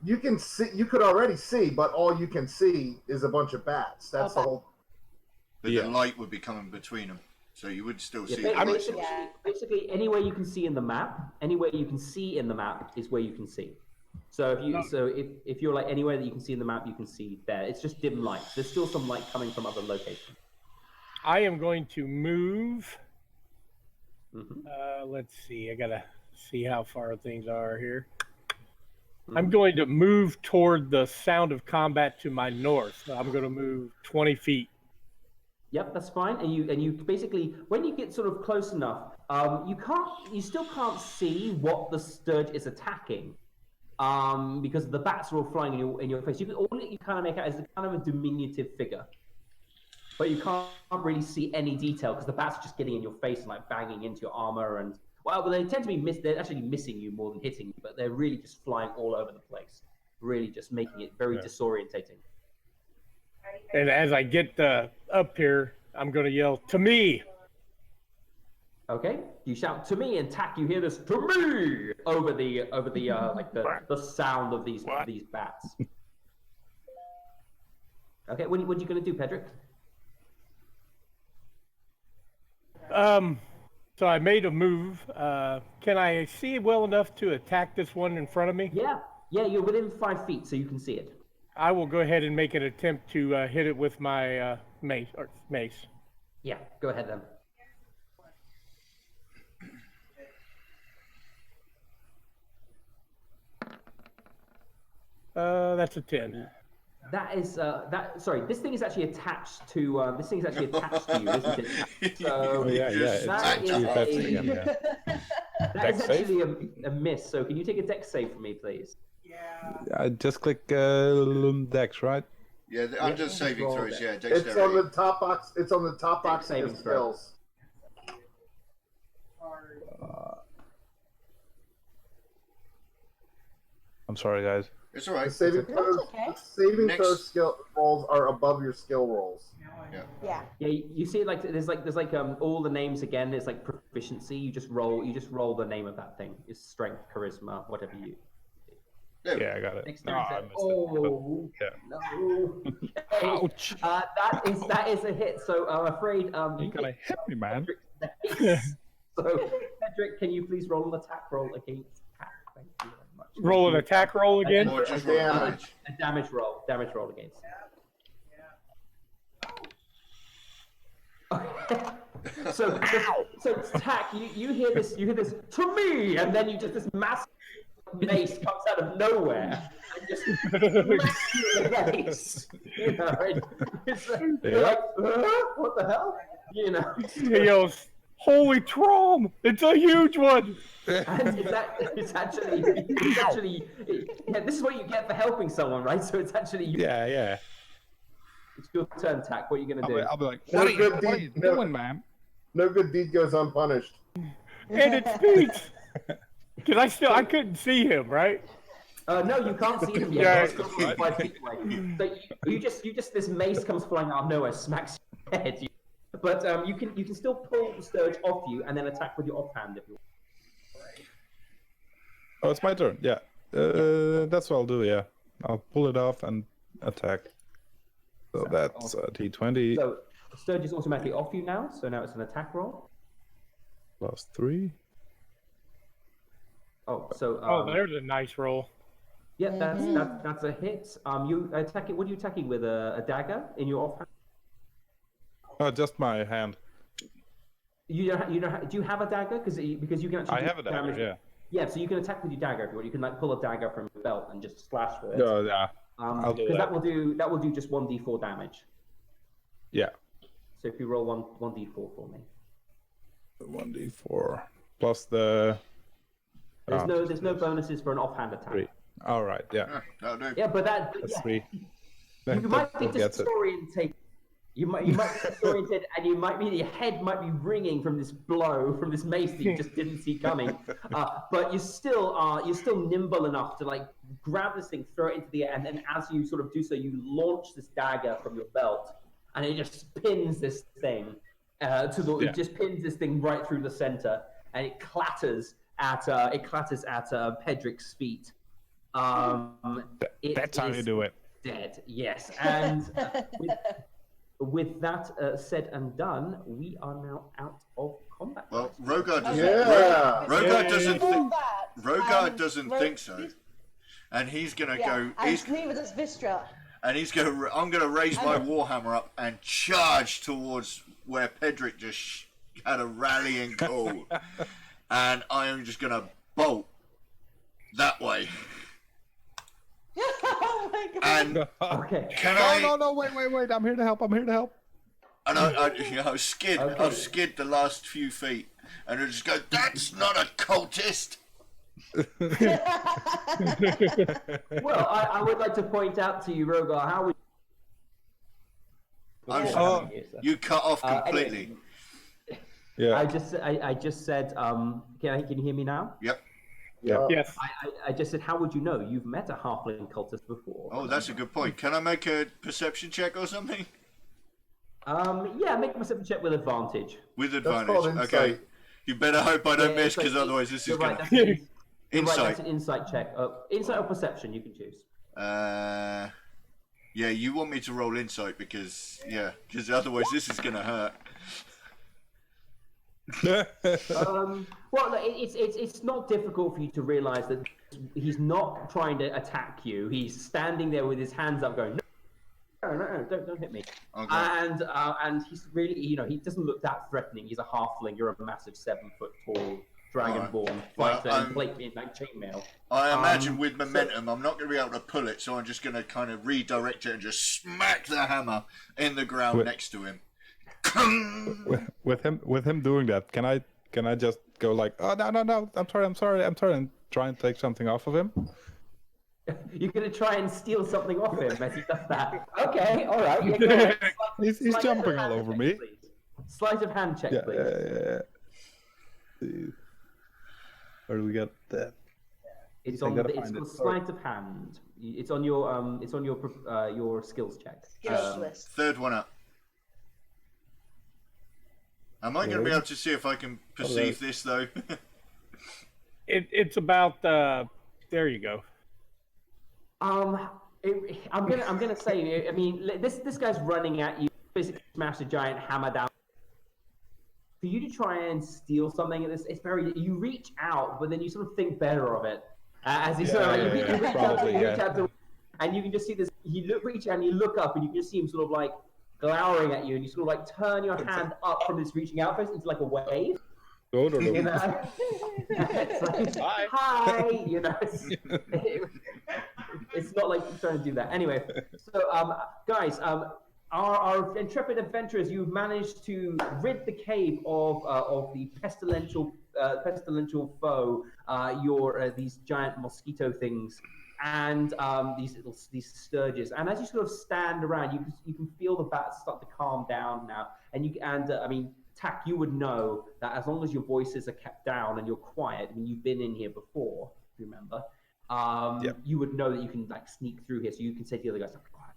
You can see. You could already see, but all you can see is a bunch of bats. That's the whole. But Yeah. the light would be coming between them. So you would still Yeah, see the light basically, source. basically, anywhere you can see in the map, anywhere you can see in the map is where you can see. So if you're like anywhere that you can see in the map, you can see there. It's just dim light. There's still some light coming from other locations. I am going to move. Mhm. Let's see. I gotta see how far things are here. Mm-hmm. I'm going to move toward the sound of combat to my north. So I'm going to move 20 feet. Yep, that's fine. And you basically, when you get sort of close enough, you still can't see what the Sturge is attacking, because the bats are all flying in your face. All that you kind of make out is kind of a diminutive figure, but you can't really see any detail because the bats are just getting in your face and like banging into your armor. And well, they tend to be they're actually missing you more than hitting you, but they're really just flying all over the place, really just making it very disorientating. And as I get up here, I'm going to yell, "To me!" Okay, you shout to me, and Tack, you hear this to me over the like the sound of these bats. Okay, what are you going to do, Pedrick? So I made a move. Can I see well enough to attack this one in front of me? Yeah, you're within 5 feet, so you can see it. I will go ahead and make an attempt to hit it with my mace. Yeah, go ahead then. That's a 10. That is Sorry, this thing is actually attached to you, isn't it? So Oh yeah. It's that is two bats again. Yeah. that is Dex save? actually a miss. So can you take a dex save for me, please? I just click Dex, right? Yeah, under just saving roll throws. it. Yeah, dexterity. It's on the top box. It's on the top box of saving his throw. skills. I'm sorry, guys. It's all right. The saving okay. throws, That's okay. the saving throw Next- skill rolls are above your skill rolls. Yeah. Yeah, you see, like there's all the names again. There's like proficiency. You just roll the name of that thing. It's strength, charisma, whatever you. There. Yeah, I got it. Next No, turn, I is it? missed it. Oh Yeah. no! Ouch! That is a hit. So I'm afraid You you gotta hit me, man. So Pedrick, can you please roll an attack roll against Tack? Thank you very much. Roll an attack roll again. Or just roll Damage. damage. A damage roll against. so Tack, you hear this to me, and then you just this massive mace comes out of nowhere and just smacks you in the face. You know, and it's like, you're like, what the hell? You know. He yells, "Holy Trom! It's a huge one!" And it's actually yeah, this is what you get for helping someone, right? So it's actually Yeah. it's your turn, Tack. What are you gonna do? I'll be like, No what good are you deed- no- doing, man? No good deed goes unpunished. And it speaks. Cause I couldn't see him, right? No, you can't see him yet. Yeah. He's still 5 feet away. So you just this mace comes flying out of nowhere, smacks your head. But you can still pull the Sturge off you and then attack with your offhand if you want. Oh, it's my turn. Yeah. That's what I'll do. Yeah, I'll pull it off and attack. So that's D20 So Sturge is automatically off you now. So now it's an attack roll. plus 3. Oh, so There's a nice roll. yeah, that's a hit. You attack it. What are you attacking with? A dagger in your offhand? Oh, just my hand. You know, do you have a dagger? Because you can actually. I do have a dagger. damage. Yeah. Yeah, so you can attack with your dagger if you want. You can like pull a dagger from your belt and just slash with it. Oh, yeah. I'll do Because that. that will do just 1d4 damage. Yeah. So if you roll 1d4 for me. 1d4 plus the. There's no bonuses for an offhand attack. 3. All right. Yeah. That'll do. Yeah, but That's yeah, 3. you might be That gets it. disoriented. You might be disoriented, and your head might be ringing from this blow, from this mace that you just didn't see coming. But you're still nimble enough to like grab this thing, throw it into the air, and then as you sort of do so, you launch this dagger from your belt, and it just pins this thing it just pins this thing right through the center, and it clatters at Pedrick's feet. That's how you do it. Dead, yes. And with that said and done, we are now out of combat. Well, Rogar doesn't. Yeah. Rogar doesn't Before think. that, Rogar doesn't Ro- think so, and he's gonna Yeah, go. and neither does Vistra. I'm gonna raise my warhammer up and charge towards where Pedrick just had a rallying call, and I am just gonna bolt that way. Oh my god. And Okay. can I? No, wait. I'm here to help. And I skid the last few feet, and I just go, "That's not a cultist." Well, I would like to point out to you, Rogar, how we. I'm Yeah. sorry. You cut off completely. Yeah. I just said, can you hear me now? Yep. Yes. I just said, how would you know? You've met a halfling cultist before. Oh, that's a good point. Can I make a perception check or something? Yeah, make a perception check with advantage. With That's advantage. called Okay. insight. You better hope I don't Yeah, miss, it's like- because otherwise this is You're right, gonna. that's an, you're right, Insight. that's an insight check. Insight or perception, you can choose. Yeah, you want me to roll insight because otherwise this is gonna hurt. Well, it's not difficult for you to realize that he's not trying to attack you. He's standing there with his hands up, going, "No, don't hit me." Okay. And he's really, he doesn't look that threatening. He's a halfling. You're a massive 7-foot tall dragonborn Well, fighter in plate in like chainmail. I imagine with momentum, I'm not going to be able to pull it, so I'm just going to kind of redirect it and just smack the hammer in the ground next to him. with him doing that, can I just go like, oh no, I'm sorry, and try and take something off of him? You're going to try and steal something off him as he does that. Okay, all right. Yeah, go on. He's Sleight of jumping hand all over check, me. please. Sleight of hand check, Yeah, please. yeah. Where do we get that? It's I on. gotta It's find it. called Sorry. sleight of hand. It's on your. It's on your skills check. Skills list. Third one up. Am I going to be Okay. able to see if I can perceive this though? It's about there you go. I'm gonna say. I mean, this guy's running at you. Basically, smash a giant hammer down. For you to try and steal something, it's very. You reach out, but then you sort of think better of it. As you sort of like, you reach probably, out to, and you can just see this. Reach out and you look up, and you can just see him sort of like glowering at you, and you sort of like turn your hand up from this reaching out face into like a wave. No. You know? It's like, hi. You know, it's not like you're trying to do that. Anyway, so guys, our intrepid adventurers, you've managed to rid the cave of the pestilential foe, these giant mosquito things, and these sturges. And as you sort of stand around, you can feel the bats start to calm down now. I mean, Tak, you would know that as long as your voices are kept down and you're quiet. I mean, you've been in here before, if you remember. You would know that you can like sneak through here, so you can say to the other guys,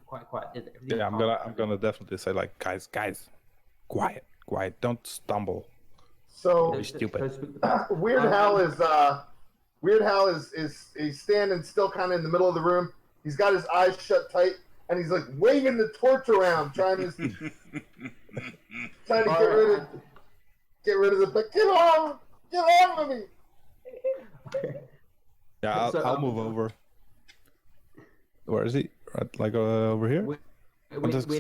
quiet. Yeah, I'm gonna definitely say like, guys, quiet, don't stumble. So Be stupid. Weird Hal is he's standing still, kind of in the middle of the room. He's got his eyes shut tight, and he's like waving the torch around, trying to get rid of the. But get off of me! Yeah, I'll move over. Where is he? Right, like over here? Weird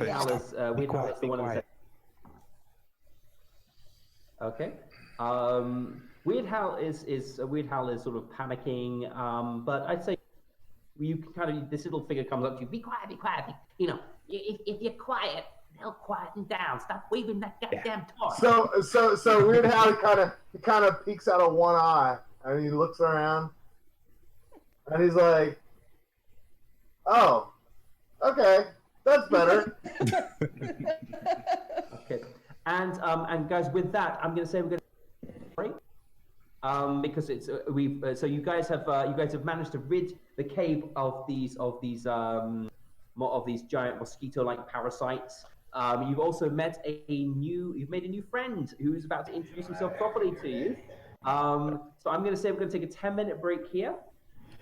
Hal is the one who said. Okay. Weird Hal is sort of panicking, but I'd say you can kind of, this little figure comes up to you. Be quiet. You know, if you're quiet, they'll quieten down. Stop waving that goddamn torch. So Weird Hal kind of peeks out of one eye, and he looks around, and he's like, "Oh, okay, that's better." Okay. And guys, with that, I'm going to say we're going to break. Because it's so you guys have managed to rid the cave of these giant mosquito-like parasites. You've also met you've made a new friend who's about to introduce himself properly to you. So I'm going to say we're going to take a 10-minute break here.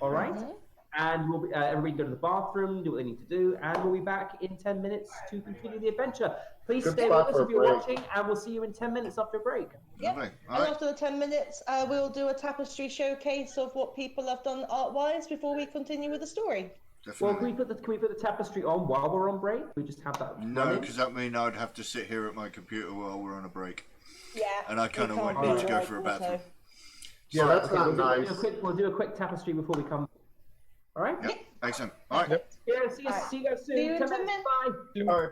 All right. Mm-hmm. And we'll be, everybody go to the bathroom, do what they need to do, and we'll be back in 10 minutes to continue the adventure. Please stay with us if you're watching, and we'll see you in 10 minutes after break. Yep. Lovely. And after the 10 minutes, we'll do a tapestry showcase of what people have done art-wise before we continue with the story. Definitely. Well, can we put the tapestry on while we're on break? We just have that. No, because that means I'd have to sit here at my computer while we're on a break. Yeah. And I kind of won't need to go for a bathroom. Yeah, that's not nice. We'll do a quick tapestry before we come. All right? Yep. Excellent. All right. Yep. Yeah, see you guys soon. See you in 10 minutes. Bye. All right.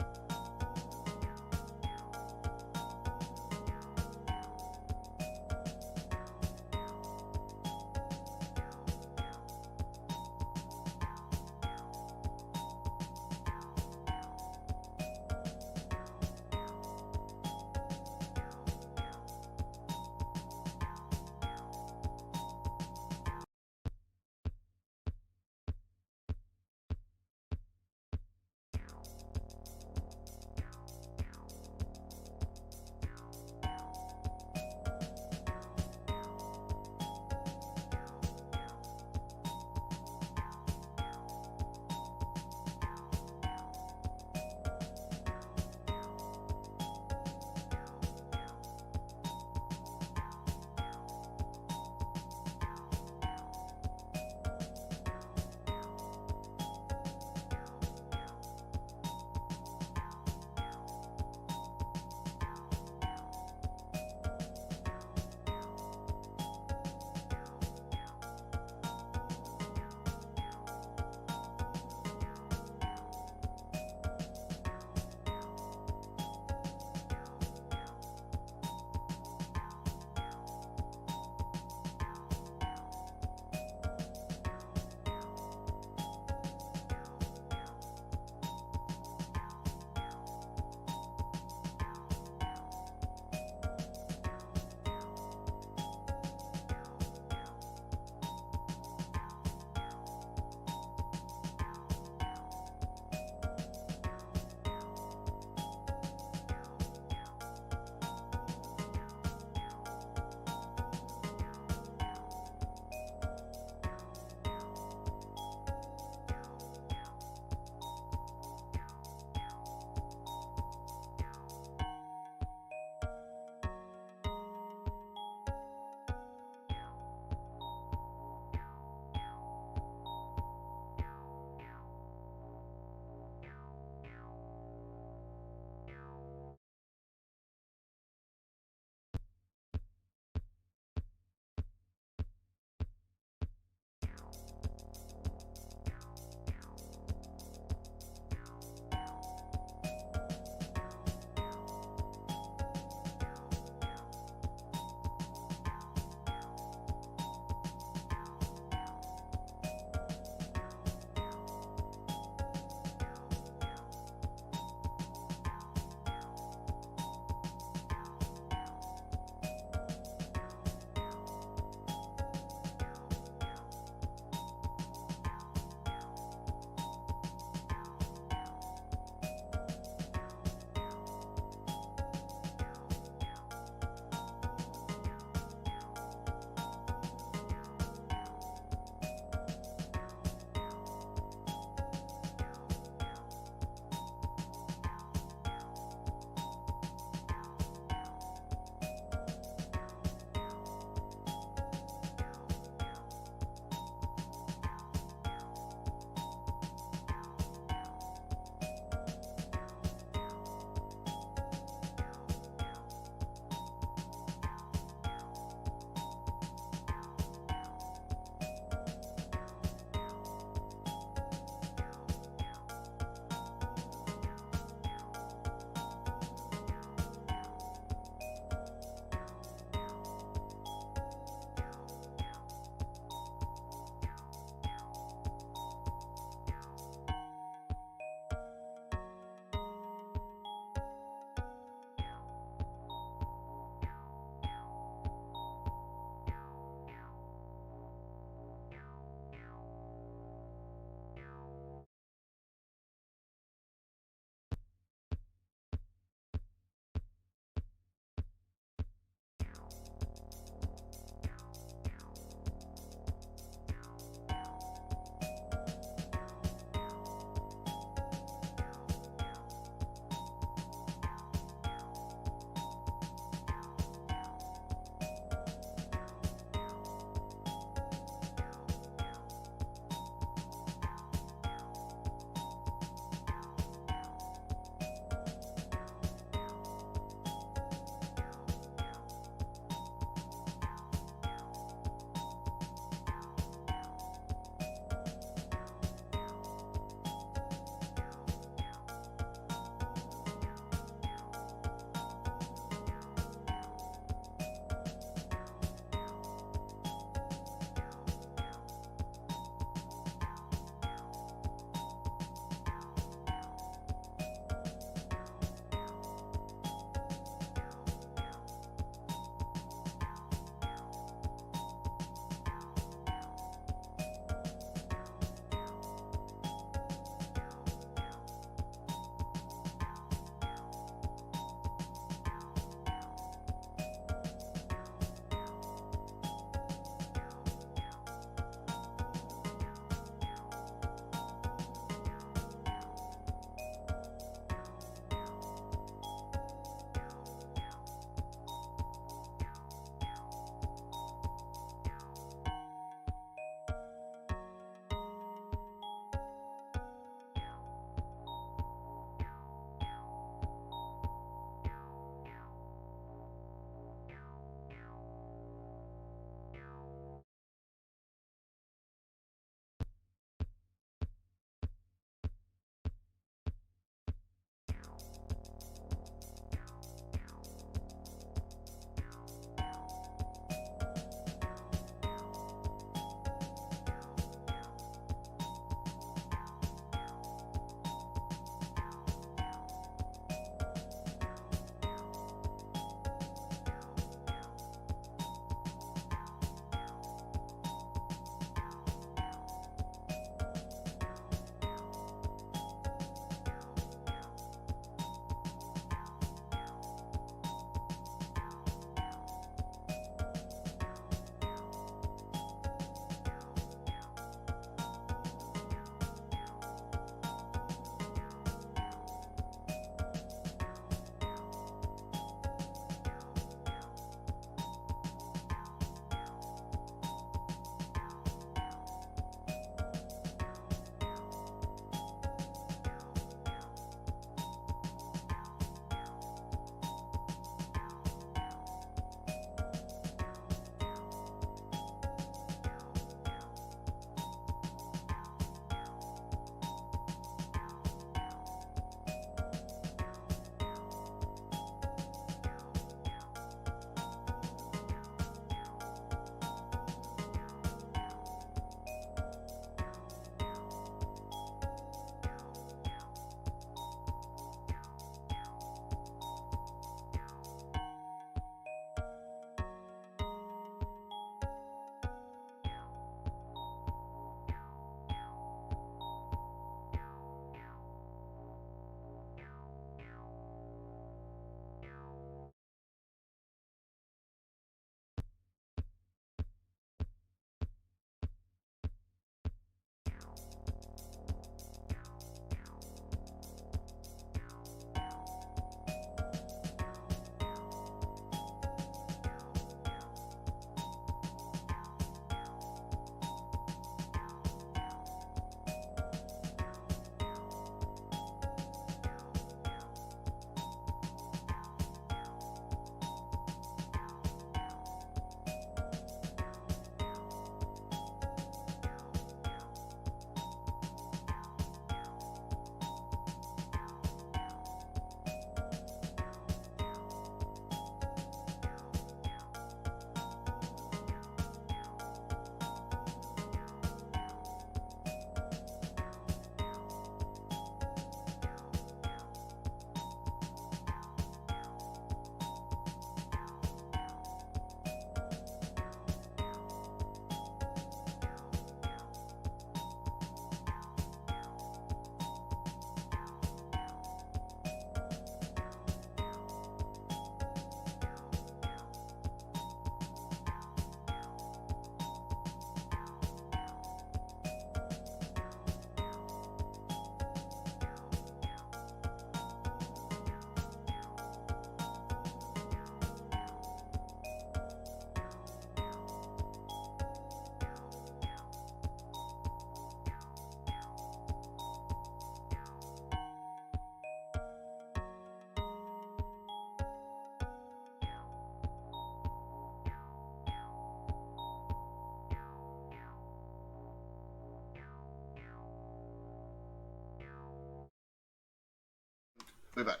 We're back.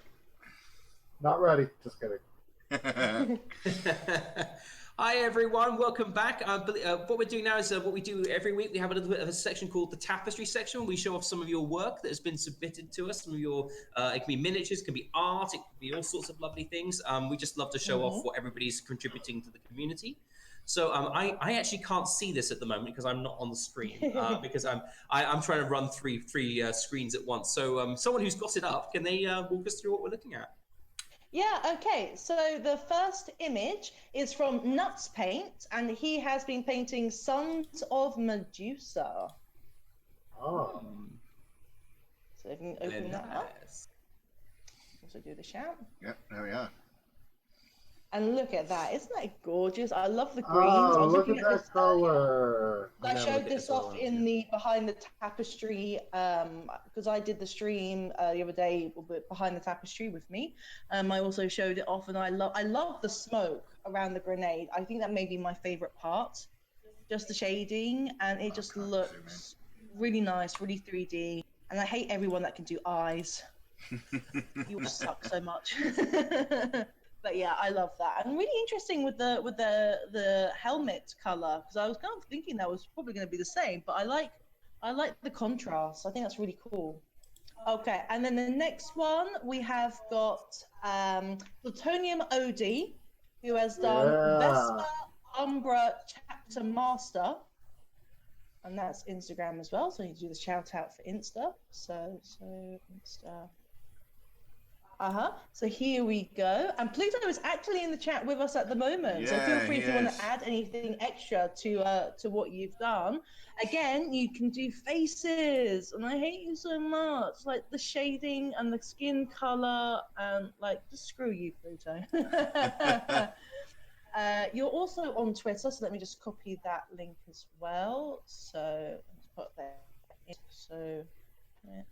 Not ready. Just kidding. Hi everyone, welcome back. What we're doing now is what we do every week. We have a little bit of a section called the tapestry section. We show off some of your work that has been submitted to us. Some of your, it can be miniatures, it can be art, it can be all sorts of lovely things. We just love to show off what everybody's contributing to the community. So I actually can't see this at the moment because I'm not on the screen because I'm trying to run three screens at once. So someone who's got it up, can they walk us through what we're looking at? Yeah, okay. So the first image is from Nuts Paint, and he has been painting Sons of Medusa. Oh. So if you can open that up. Also do the shout. Yep, there we are. And look at that. Isn't that gorgeous? I love the greens. Oh, look at this that color. I showed this off in the behind the tapestry because I did the stream the other day behind the tapestry with me. I also showed it off, and I love the smoke around the grenade. I think that may be my favorite part, just the shading, and it just looks really nice, really 3D. And I hate everyone that can do eyes. You all suck so much. But yeah, I love that, and really interesting with the helmet color, because I was kind of thinking that was probably going to be the same, but I like the contrast. I think that's really cool. Okay, and then the next one we have got Plutonium OD, who has done Vespa Umbra Chapter Master, and that's Instagram as well. So you do the shout out for Insta. So Insta. So here we go. And Pluto is actually in the chat with us at the moment. So feel free if you want to add anything extra to what you've done. Again, you can do faces, and I hate you so much. Like the shading and the skin color, and like just screw you, Pluto. You're also on Twitter, so let me just copy that link as well. So let's put that in. So yeah.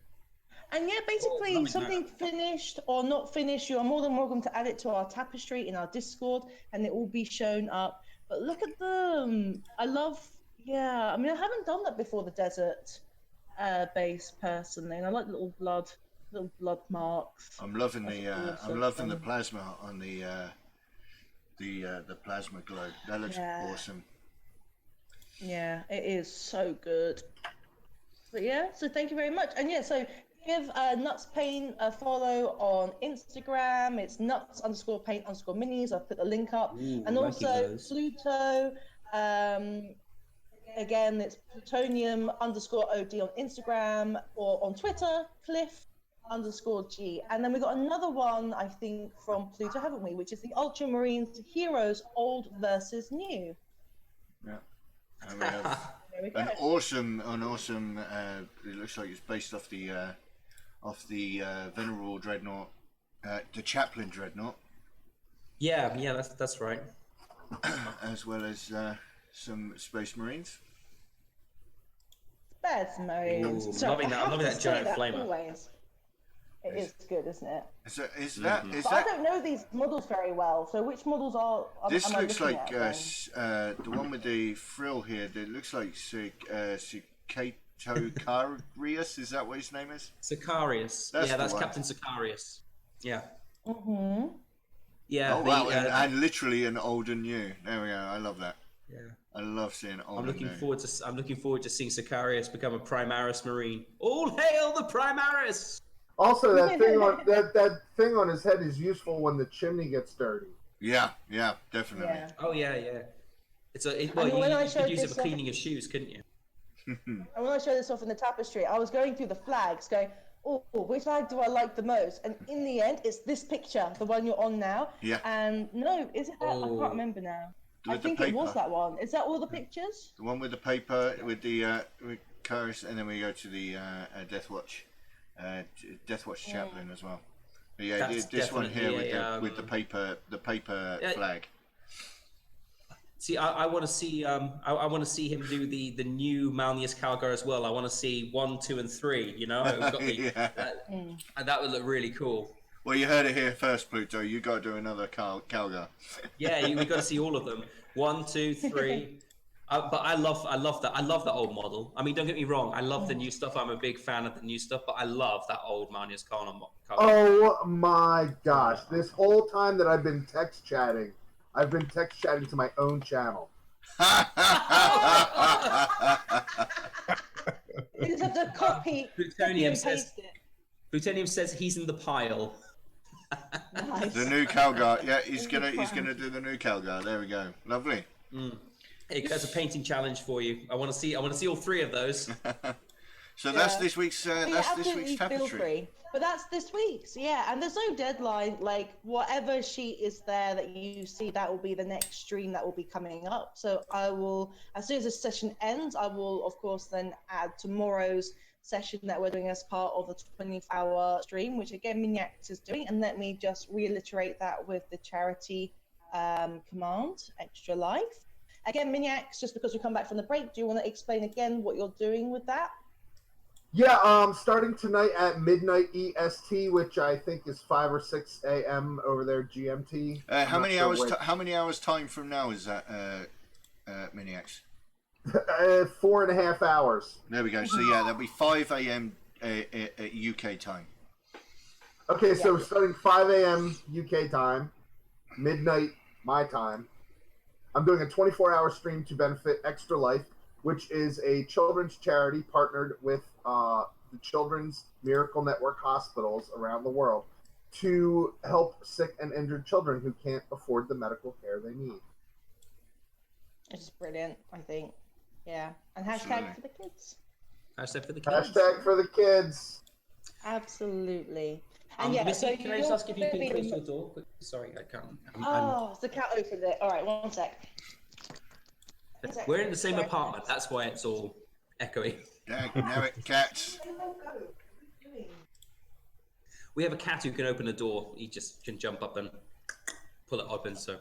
And yeah, basically something finished or not finished, you are more than welcome to add it to our tapestry in our Discord, and it will be shown up. But look at them. I love, I mean, I haven't done that before, the desert base personally, and I like little blood marks. I'm loving the plasma on the plasma glow. That looks awesome. Yeah, it is so good. But yeah, so thank you very much. And yeah, so give Nuts Paint a follow on Instagram. It's nuts_paint_minis. I've put the link up. Ooh, and also Pluto. Again, it's plutonium_OD on Instagram, or on Twitter, Cliff_G. And then we got another one, I think, from Pluto, haven't we? Which is the Ultramarines Heroes Old versus New. Yeah. And we have an awesome. It looks like it's based off the Venerable Dreadnought, the Chaplain Dreadnought. Yeah, that's right. As well as some Space Marines. Space Marines. Ooh, loving that giant flamer. Always. It is good, isn't it? So is that? I don't know these models very well. So which models are? This am looks I like at, the one with the frill here. That looks like Sicarius. Is that what his name is? Sicarius. That's Captain Sicarius. Yeah. Mm-hmm. Yeah. Oh wow! And literally an old and new. There we go. I love that. Yeah. I love seeing old. I'm looking forward to seeing Sicarius become a Primaris Marine. All hail the Primaris! Also, that thing on his head is useful when the chimney gets dirty. Yeah, definitely. Yeah. Oh yeah. You could use it for cleaning your shoes, couldn't you? And when I showed this off in the tapestry, I was going through the flags, going, "Oh, which flag do I like the most?" And in the end, it's this picture, the one you're on now. Yeah. And no, is it that? I can't remember now. I think it was that one. Is that all the pictures? The one with the paper with the with Karis, and then we go to the Deathwatch Chaplain as well. But yeah, this one here with the paper flag. See, I want to see I want to see him do the new Malnius Calgar as well. I want to see 1, 2, and 3. You know, and that would look really cool. Well, you heard it here first, Pluto. You got to do another Calgar. Yeah, we got to see all of them. 1, 2, 3. But I love that. I love that old model. I mean, don't get me wrong. I love the new stuff. I'm a big fan of the new stuff, but I love that old Manius Khan. Oh my gosh! This whole time that I've been text chatting, I've been text chatting to my own channel. You just have to copy Plutonium and says. paste it. Plutonium says he's in the pile. Nice. The new Calgar. Yeah, he's gonna do the new Calgar. There we go. Lovely. Hey, that's a painting challenge for you. I want to see all three of those. So that's this week's But yeah, that's this absolutely week's feel tapestry. free. But that's this week's, yeah. And there's no deadline. Like whatever sheet is there that you see, that will be the next stream that will be coming up. So I will, as soon as this session ends, I will of course then add tomorrow's session that we're doing as part of the 24-hour stream, which again Miniax is doing. And let me just reiterate that with the charity command, Extra Life. Again, Miniax, just because we come back from the break, do you want to explain again what you're doing with that? Yeah, starting tonight at midnight EST, which I think is 5 or 6 a.m. over there GMT. How many hours? How many hours time from now is that, Miniax? 4.5 hours. There we go. So yeah, that'll be 5 a.m. UK time. Okay, so starting 5 a.m. UK time, midnight my time. I'm doing a 24-hour stream to benefit Extra Life, which is a children's charity partnered with the Children's Miracle Network hospitals around the world to help sick and injured children who can't afford the medical care they need. It's brilliant, I think. Yeah. And hashtag for the kids. Hashtag for the kids. Hashtag for the kids. Absolutely. And Missy, so can I just ask if you can close your door? Sorry, I can't. The cat opened it. All right, one sec. We're in the same apartment. That's why it's all echoey. Now it cats. We have a cat who can open a door. He just can jump up and pull it open. So.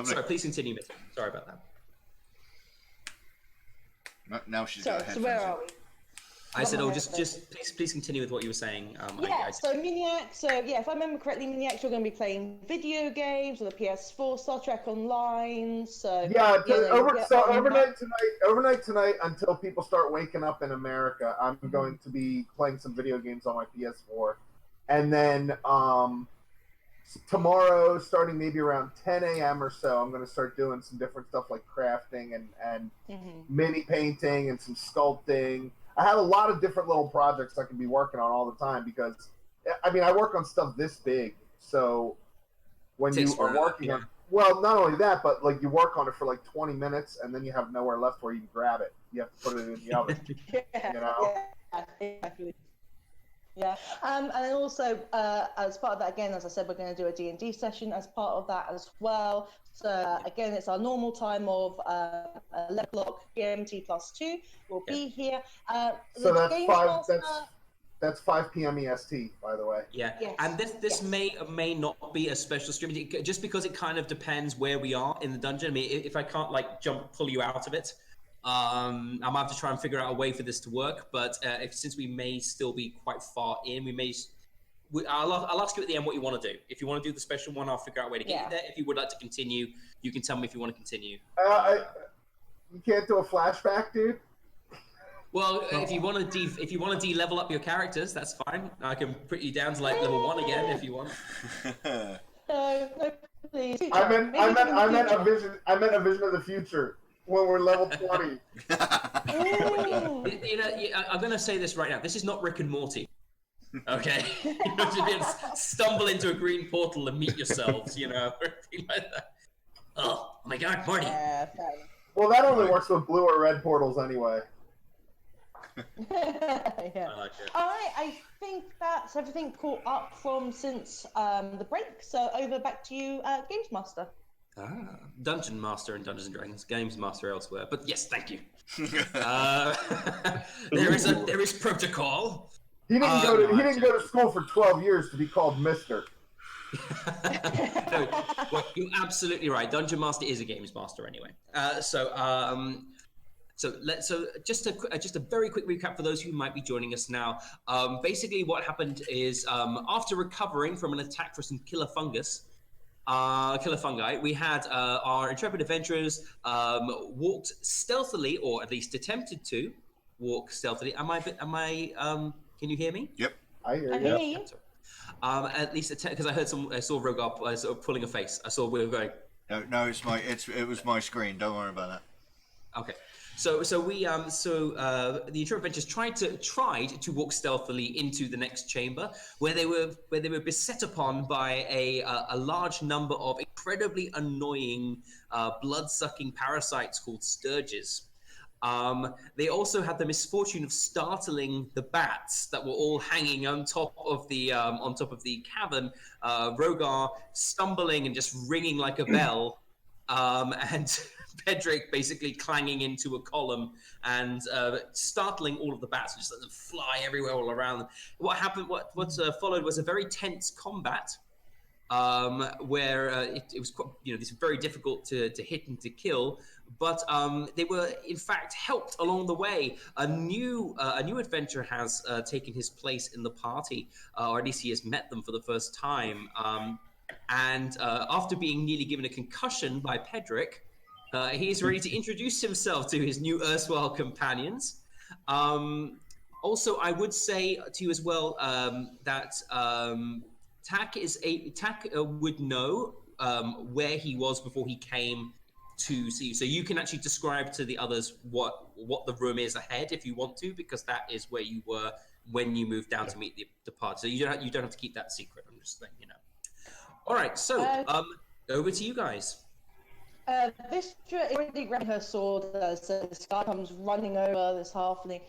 Sorry, please continue, Missy. Sorry about that. Now she's Sorry, got her so headphones where in. are we? I said, just please continue with what you were saying. So Miniax, if I remember correctly, Miniax, you're going to be playing video games on the PS4, Star Trek Online. So overnight tonight until people start waking up in America, I'm going to be playing some video games on my PS4, and then tomorrow, starting maybe around 10 a.m. or so, I'm going to start doing some different stuff like crafting and mini painting and some sculpting. I have a lot of different little projects I can be working on all the time because, I mean, I work on stuff this big. So when you are working on, well, not only that, but like you work on it for like 20 minutes and then you have nowhere left where you can grab it. You have to put it in the oven. You know? Yeah, exactly. Yeah, and then also as part of that, again, as I said, we're going to do a D&D session as part of that as well. So again, it's our normal time of 11 o'clock GMT +2. We'll be here. So that's 5 p.m. EST, by the way. Yeah, yes. And this may or may not be a special stream, just because it kind of depends where we are in the dungeon. I mean, if I can't like pull you out of it, I might have to try and figure out a way for this to work. But since we may still be quite far in, I'll ask you at the end what you want to do. If you want to do the special one, I'll figure out a way to get you there. If you would like to continue, you can tell me if you want to continue. You can't do a flashback, dude. Well, if you want to de-level up your characters, that's fine. I can put you down to like level 1 again if you want. No, please. I meant a vision of the future. When we're level 20. I'm going to say this right now. This is not Rick and Morty. Okay? You know, to be able to stumble into a green portal and meet yourselves, you know, or anything like that. Oh my God, Marty. Well, that only works with blue or red portals anyway. Yeah. I like it. All right, I think that's everything caught up from since the break. So over back to you, Games Master. Dungeon Master in Dungeons and Dragons, Games Master elsewhere. But yes, thank you. There is protocol. He didn't go to school for 12 years to be called Mister. No, well, you're absolutely right. Dungeon Master is a Games Master anyway. So just a very quick recap for those who might be joining us now. Basically, what happened is after recovering from an attack from some killer fungus, killer fungi. We had our intrepid adventurers walked stealthily, or at least attempted to walk stealthily. Am I? Can you hear me? Yep. I hear I you. hear you. At least because I saw Rogar sort of pulling a face. I saw we were going. No, it was my screen. Don't worry about that. Okay. So the intrepid adventurers tried to walk stealthily into the next chamber, where they were beset upon by a large number of incredibly annoying blood-sucking parasites called sturges. They also had the misfortune of startling the bats that were all hanging on top of the cavern. Rogar stumbling and just ringing like a bell, and Pedrick basically clanging into a column and startling all of the bats, and just let them fly everywhere all around. What happened? What followed was a very tense combat. Where it was, this was very difficult to hit and to kill, but they were in fact helped along the way. A new adventurer has taken his place in the party, or at least he has met them for the first time. And after being nearly given a concussion by Pedrick, he is ready to introduce himself to his new erstwhile companions. Also, I would say to you as well that. Tak would know where he was before he came to see you. So you can actually describe to the others what the room is ahead if you want to, because that is where you were when you moved down to meet the party. So you don't have to keep that secret. I'm just letting you know. All right, so over to you guys. Vistra is already grabbing her sword as this guy comes running over this halfling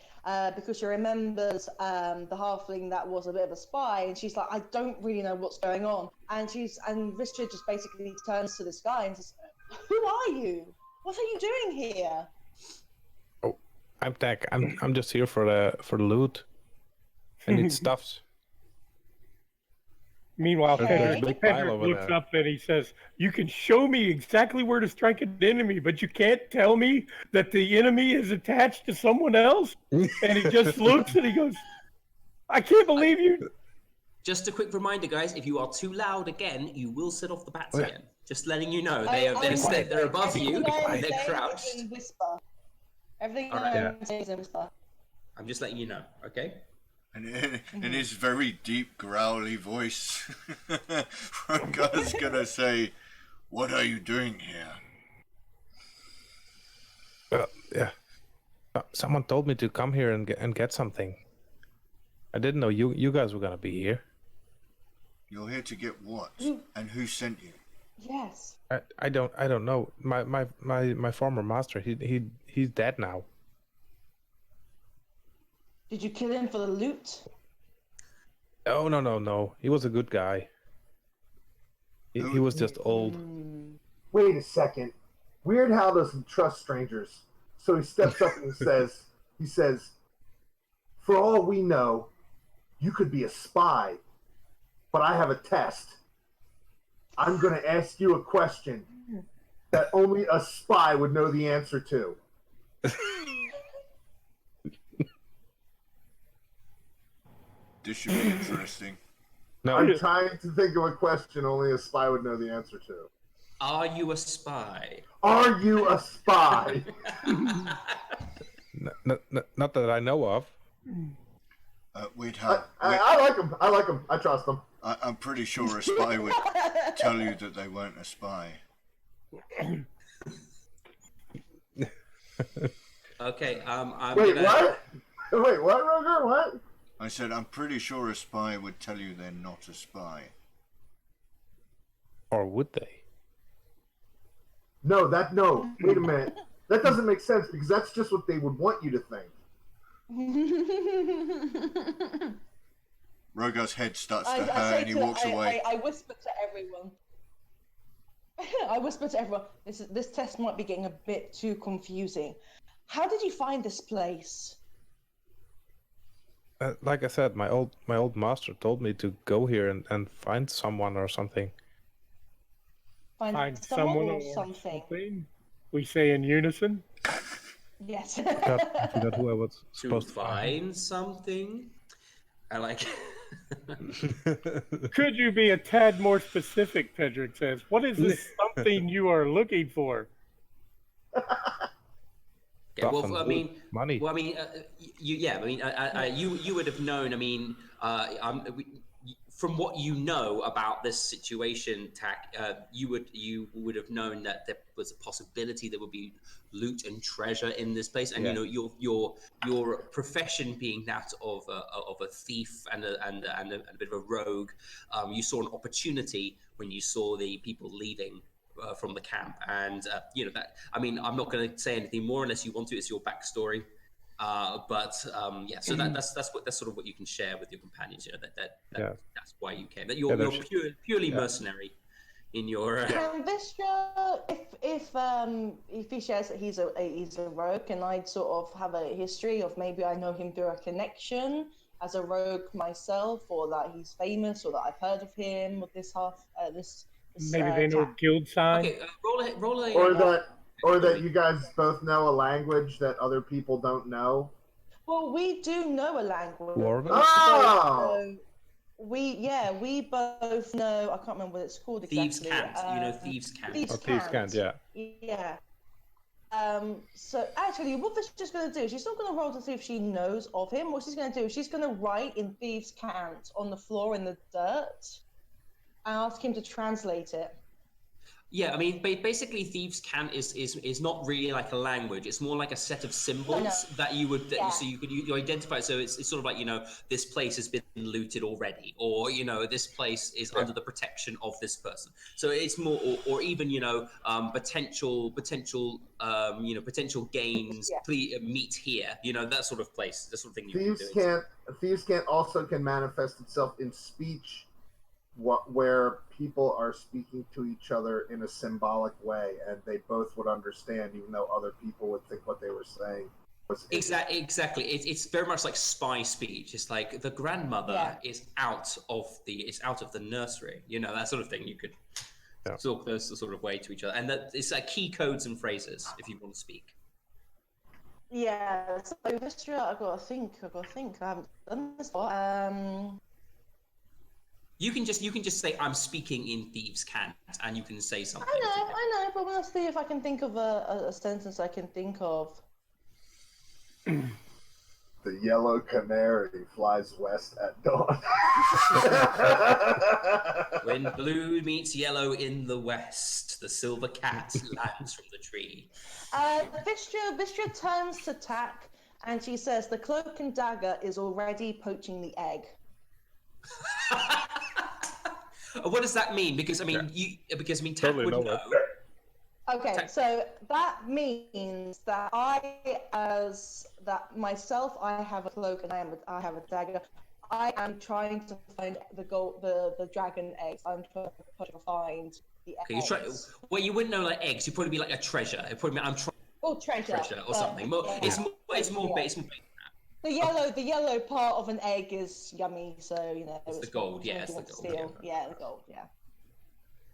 because she remembers the halfling that was a bit of a spy, and she's like, I don't really know what's going on. And Vistra just basically turns to this guy and says, who are you? What are you doing here? Oh, I'm Tak. I'm just here for the loot. I need stuffs. Meanwhile, Okay. Pedrick looks up and he says, you can show me exactly where to strike an enemy, but you can't tell me that the enemy is attached to someone else? And he just looks and he goes, I can't believe you. Just a quick reminder, guys, if you are too loud again, you will set off the bats again. Just letting you know. They're above you, they're crouched. Whisper. Everything All is in whisper. I'm just letting you know, okay? And in his very deep, growly voice, Rogar's gonna say, "What are you doing here?" Yeah. Someone told me to come here and get something. I didn't know you guys were gonna be here. You're here to get what? And who sent you? Yes. I don't know. My former master, he's dead now. Did you kill him for the loot? Oh no. He was a good guy. He was just old. Wait a second. Weird Hal doesn't trust strangers. So he steps up and he says, for all we know, you could be a spy, but I have a test. I'm going to ask you a question that only a spy would know the answer to. This should be interesting. No, I'm trying to think of a question only a spy would know the answer to. Are you a spy? Are you a spy? not that I know of. We'd have. I like him. I like him. I trust him. I'm pretty sure a spy would tell you that they weren't a spy. Okay. Wait, what? Wait, what, Roger? What? I said I'm pretty sure a spy would tell you they're not a spy. Or would they? No. Wait a minute. That doesn't make sense because that's just what they would want you to think. Rogar's head starts to hurt and he walks away. I whisper to everyone. I whisper to everyone. This test might be getting a bit too confusing. How did you find this place? Like I said, my old master told me to go here and find someone or something. Find someone or something. We say in unison. Yes. I forgot who I was supposed to find something. I like. Could you be a tad more specific? Pedrick says. What is this something you are looking for? Yeah, Stuff well, I and mean, money. well, I mean, you would have known. I mean, from what you know about this situation, Tack, you would have known that there was a possibility there would be loot and treasure in this place, and Yeah. you know your profession being that of a thief and a bit of a rogue, you saw an opportunity when you saw the people leaving. From the camp, and you know that. I mean, I'm not going to say anything more unless you want to. It's your backstory, but yeah. So that's sort of what you can share with your companions. You know that's why you came. That you're purely mercenary in your. Can Vistra, if he shares that he's a rogue, and I'd sort of have a history of maybe I know him through a connection as a rogue myself, or that he's famous, or that I've heard of him, or this. Maybe they know guild sign. Okay, roll a. Or that you guys both know a language that other people don't know. Well, we do know a language. Dwarven? Oh! We both know. I can't remember what it's called exactly. Thieves' Cant. You know Thieves' Cant. Thieves' Cant, yeah. Yeah. So actually, what she's just going to do, she's not going to roll to see if she knows of him. What she's going to do, she's going to write in Thieves' Cant on the floor in the dirt, and ask him to translate it. Yeah, I mean, basically, Thieves' Cant is not really like a language. It's more like a set of symbols that you would so you identify. So it's sort of like, you know, this place has been looted already, or you know, this place is under the protection of this person. So it's more, or even, you know, potential gains. Please meet here. You know, that sort of place, that sort of thing. Thieves' Cant also can manifest itself in speech. Where people are speaking to each other in a symbolic way, and they both would understand, even though other people would think what they were saying was exactly. It's very much like spy speech. It's like the grandmother is out of the nursery. You know, that sort of thing. You could talk those sort of way to each other, and that it's like key codes and phrases if you want to speak. Yeah. So Vistra, I've got to think. I haven't done this before. You can just say I'm speaking in Thieves' Cant, and you can say something. I know, but we'll see if I can think of a sentence I can think of. The yellow canary flies west at dawn. When blue meets yellow in the west, the silver cat lands from the tree. Vistra turns to Tack, and she says, "The cloak and dagger is already poaching the egg." What does that mean? Because I mean, Tack Totally would know know. Okay, so that means that I have a cloak and I have a dagger. I am trying to find the dragon eggs. I'm trying to find the eggs. Well, you wouldn't know like eggs. You'd probably be like a treasure. It'd probably be, I'm trying. Or treasure or something. It's more based. The yellow part of an egg is yummy, so you know. It's the gold, yeah. It's the gold. Yeah, the gold, yeah.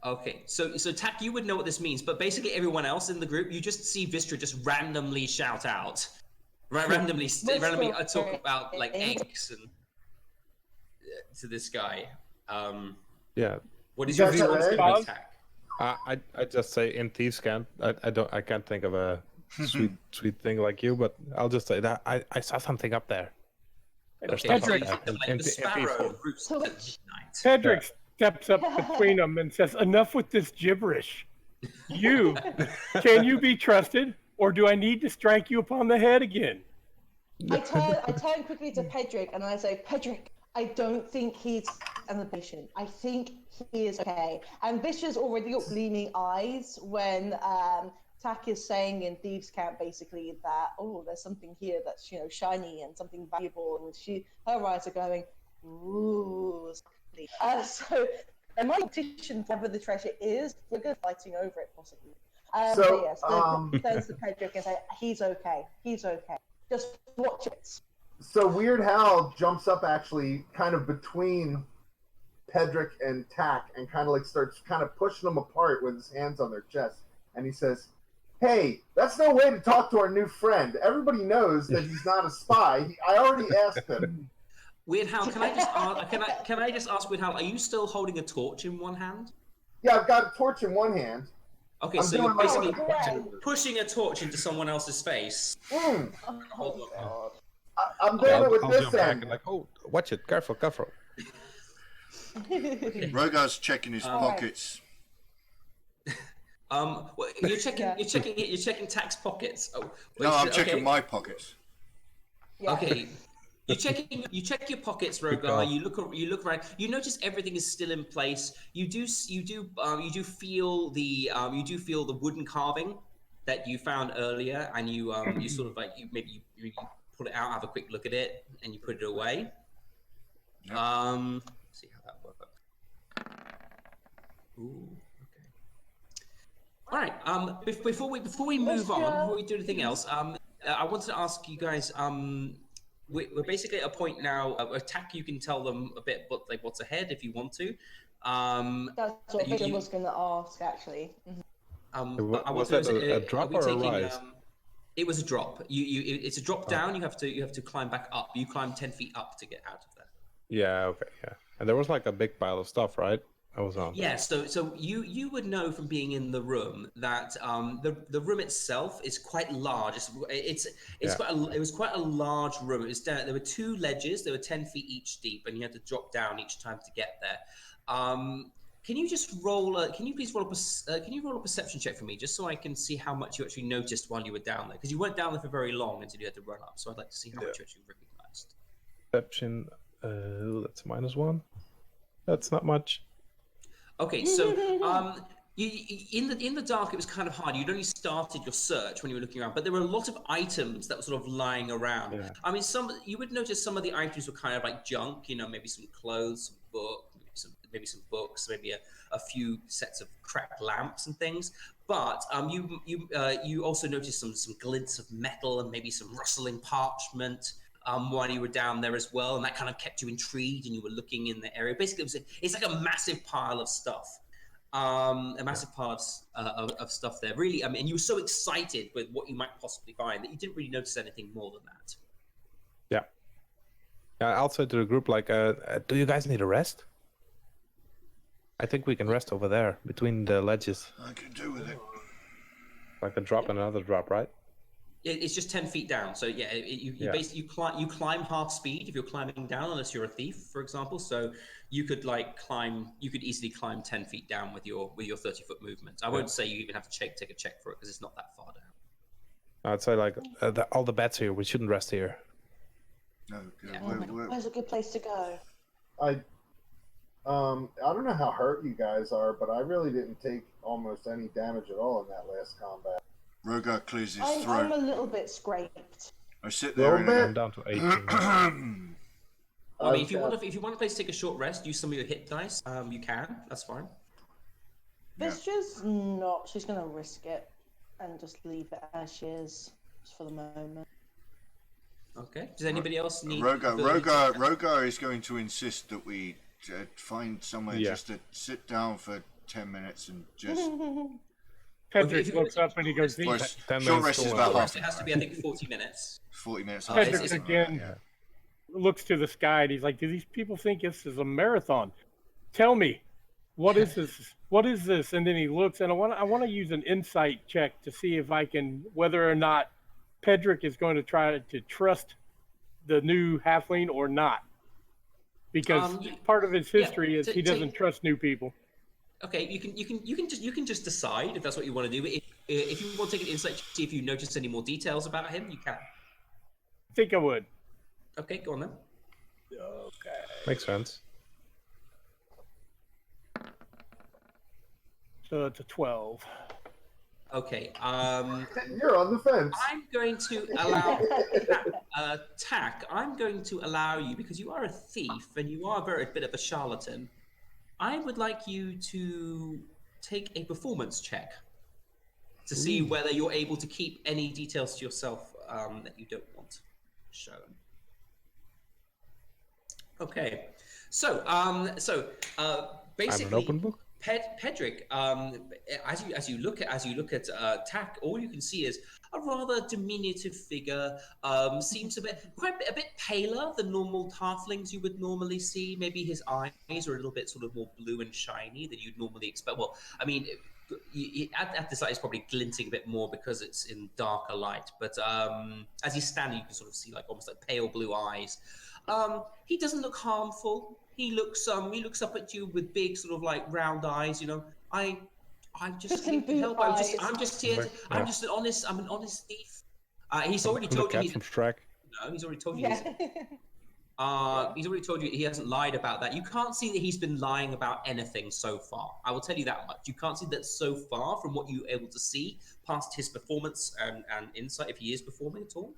Okay, so Tack, you would know what this means, but basically everyone else in the group, you just see Vistra just randomly shout out, randomly talk about like eggs and to this guy. Yeah. What is your response, Tack? I just say in Thieves' Cant. I can't think of a sweet thing like you, but I'll just say that I saw something up there. Pedrick steps up between them and says, "Enough with this gibberish. Can you be trusted, or do I need to strike you upon the head again?" I turn quickly to Pedrick and I say, "Pedrick, I don't think he's an patient. I think he is okay." And Vistra's already got gleaming eyes when Tack is saying in Thieves' Cant basically that, oh, there's something here that's, you know, shiny and something valuable, and her eyes are going, ooh. So, and my competition, whatever the treasure is, we're going to fighting over it possibly. Turns to Pedrick and say, he's okay. Just watch it. So Weird Hal jumps up actually kind of between Pedrick and Tack and kind of like starts kind of pushing them apart with his hands on their chest, and he says, "Hey, that's no way to talk to our new friend. Everybody knows that he's not a spy. I already asked him." Weird Hal, can I just ask Weird Hal, are you still holding a torch in one hand? Yeah, I've got a torch in one hand. Okay, I'm so doing you're my- basically Great. pushing a torch into someone else's face. Mm, Oh, God. I'm doing it with I'll this jump back end. and like, oh, watch it, careful. Rogar's checking his pockets. Well, you're checking Yeah. you're checking tax pockets. Oh, No, wait, I'm okay. checking my pockets. Yeah. Okay. You check your pockets, Rogar. call. You look around. You notice everything is still in place. You do feel the wooden carving that you found earlier, and you sort of like you pull it out, have a quick look at it, and you put it away. Yep. See how that works. Ooh. Okay. All right. Before we move on, before we do anything else, I wanted to ask you guys. We're basically at a point now. Attack. You can tell them a bit, but like what's ahead if you want to. That's what Vision was going to ask, actually. But I Was want to that know, a drop are we or a taking, rise? it was a drop. It's a drop down. You have to climb back up. You climb 10 feet up to get out of there. Yeah, okay, yeah. And there was like a big pile of stuff, right? I was on. Yeah, so you would know from being in the room that the room itself is quite large. It's Yeah. it was quite a large room. It was down, there were 2 ledges. They were 10 feet each deep, and you had to drop down each time to get there. Can you just roll? Can you please roll a perception check for me, just so I can see how much you actually noticed while you were down there? Because you weren't down there for very long until you had to run up. So I'd like to see how much you actually recognized. Perception, that's -1. That's not much. Okay, so in the dark, it was kind of hard. You'd only started your search when you were looking around, but there were a lot of items that were sort of lying around. Yeah. I mean, you would notice some of the items were kind of like junk. You know, maybe some clothes, some book, maybe some books, maybe a few sets of cracked lamps and things. But you also noticed some glints of metal and maybe some rustling parchment. While you were down there as well, and that kind of kept you intrigued, and you were looking in the area. Basically, it's like a massive pile of stuff, a massive pile of stuff there. Really, I mean, and you were so excited with what you might possibly find that you didn't really notice anything more than that. Yeah. I'll say to the group, like, do you guys need a rest? I think we can rest over there between the ledges. I can do with it. Like a drop and another drop, right? It's just 10 feet down, so yeah, basically you climb half speed if you're climbing down, unless you're a thief, for example. So you could easily climb 10 feet down with your 30-foot movement. I won't say you even have to take a check for it because it's not that far down. I'd say like all the beds here. We shouldn't rest here. No, Yeah. Where's a good place to go? I don't know how hurt you guys are, but I really didn't take almost any damage at all in that last combat. Rogar clears his I'm throat. a little bit scraped. I sit there and Little I'm down to 18. I mean, if you Okay. want a place to take a short rest, use some of your hit dice. You can. That's fine. Vicious, not. She's going to risk it and just leave it as she is, just for the moment. Okay. Does anybody else need? Rogar is going to insist that we find somewhere Yeah. just to sit down for 10 minutes and just. Pedrick if you looks want up and he goes, Well, "These." 10 short minutes rest is to about one. half It an has to hour. be, I think, 40 minutes. 40 minutes. Pedrick it's- again Yeah. looks to the sky and he's like, "Do these people think this is a marathon? Tell me, what is this? What is this?" And then he looks, and I want to use an insight check to see if I can, whether or not Pedrick is going to try to trust the new halfling or not, because part of his history is he doesn't trust new people. Okay, you can just decide if that's what you want to do. If you want to take an insight to see if you notice any more details about him, you can. I think I would. Okay, go on then. Okay. Makes sense. So it's a 12. Okay. You're on the fence. I'm going to allow Tack. I'm going to allow you, because you are a thief and you are a bit of a charlatan. I would like you to take a performance check to see whether you're able to keep any details to yourself that you don't want shown. Okay. So I'm basically, an open book. Pedrick, as you look at Tack, all you can see is a rather diminutive figure. Seems a bit paler than normal halflings you would normally see. Maybe his eyes are a little bit sort of more blue and shiny than you'd normally expect. Well, I mean, at the side, it's probably glinting a bit more because it's in darker light. But as he's standing, you can sort of see like almost like pale blue eyes. He doesn't look harmful. He looks up at you with big sort of like round eyes. You know, I just can't help. I'm just here. I'm just I'm an honest thief. He's already told you. From Shrek. No, he's already told you. Yeah. He's already told you he hasn't lied about that. You can't see that he's been lying about anything so far. I will tell you that much. You can't see that so far from what you're able to see past his performance and insight, if he is performing at all.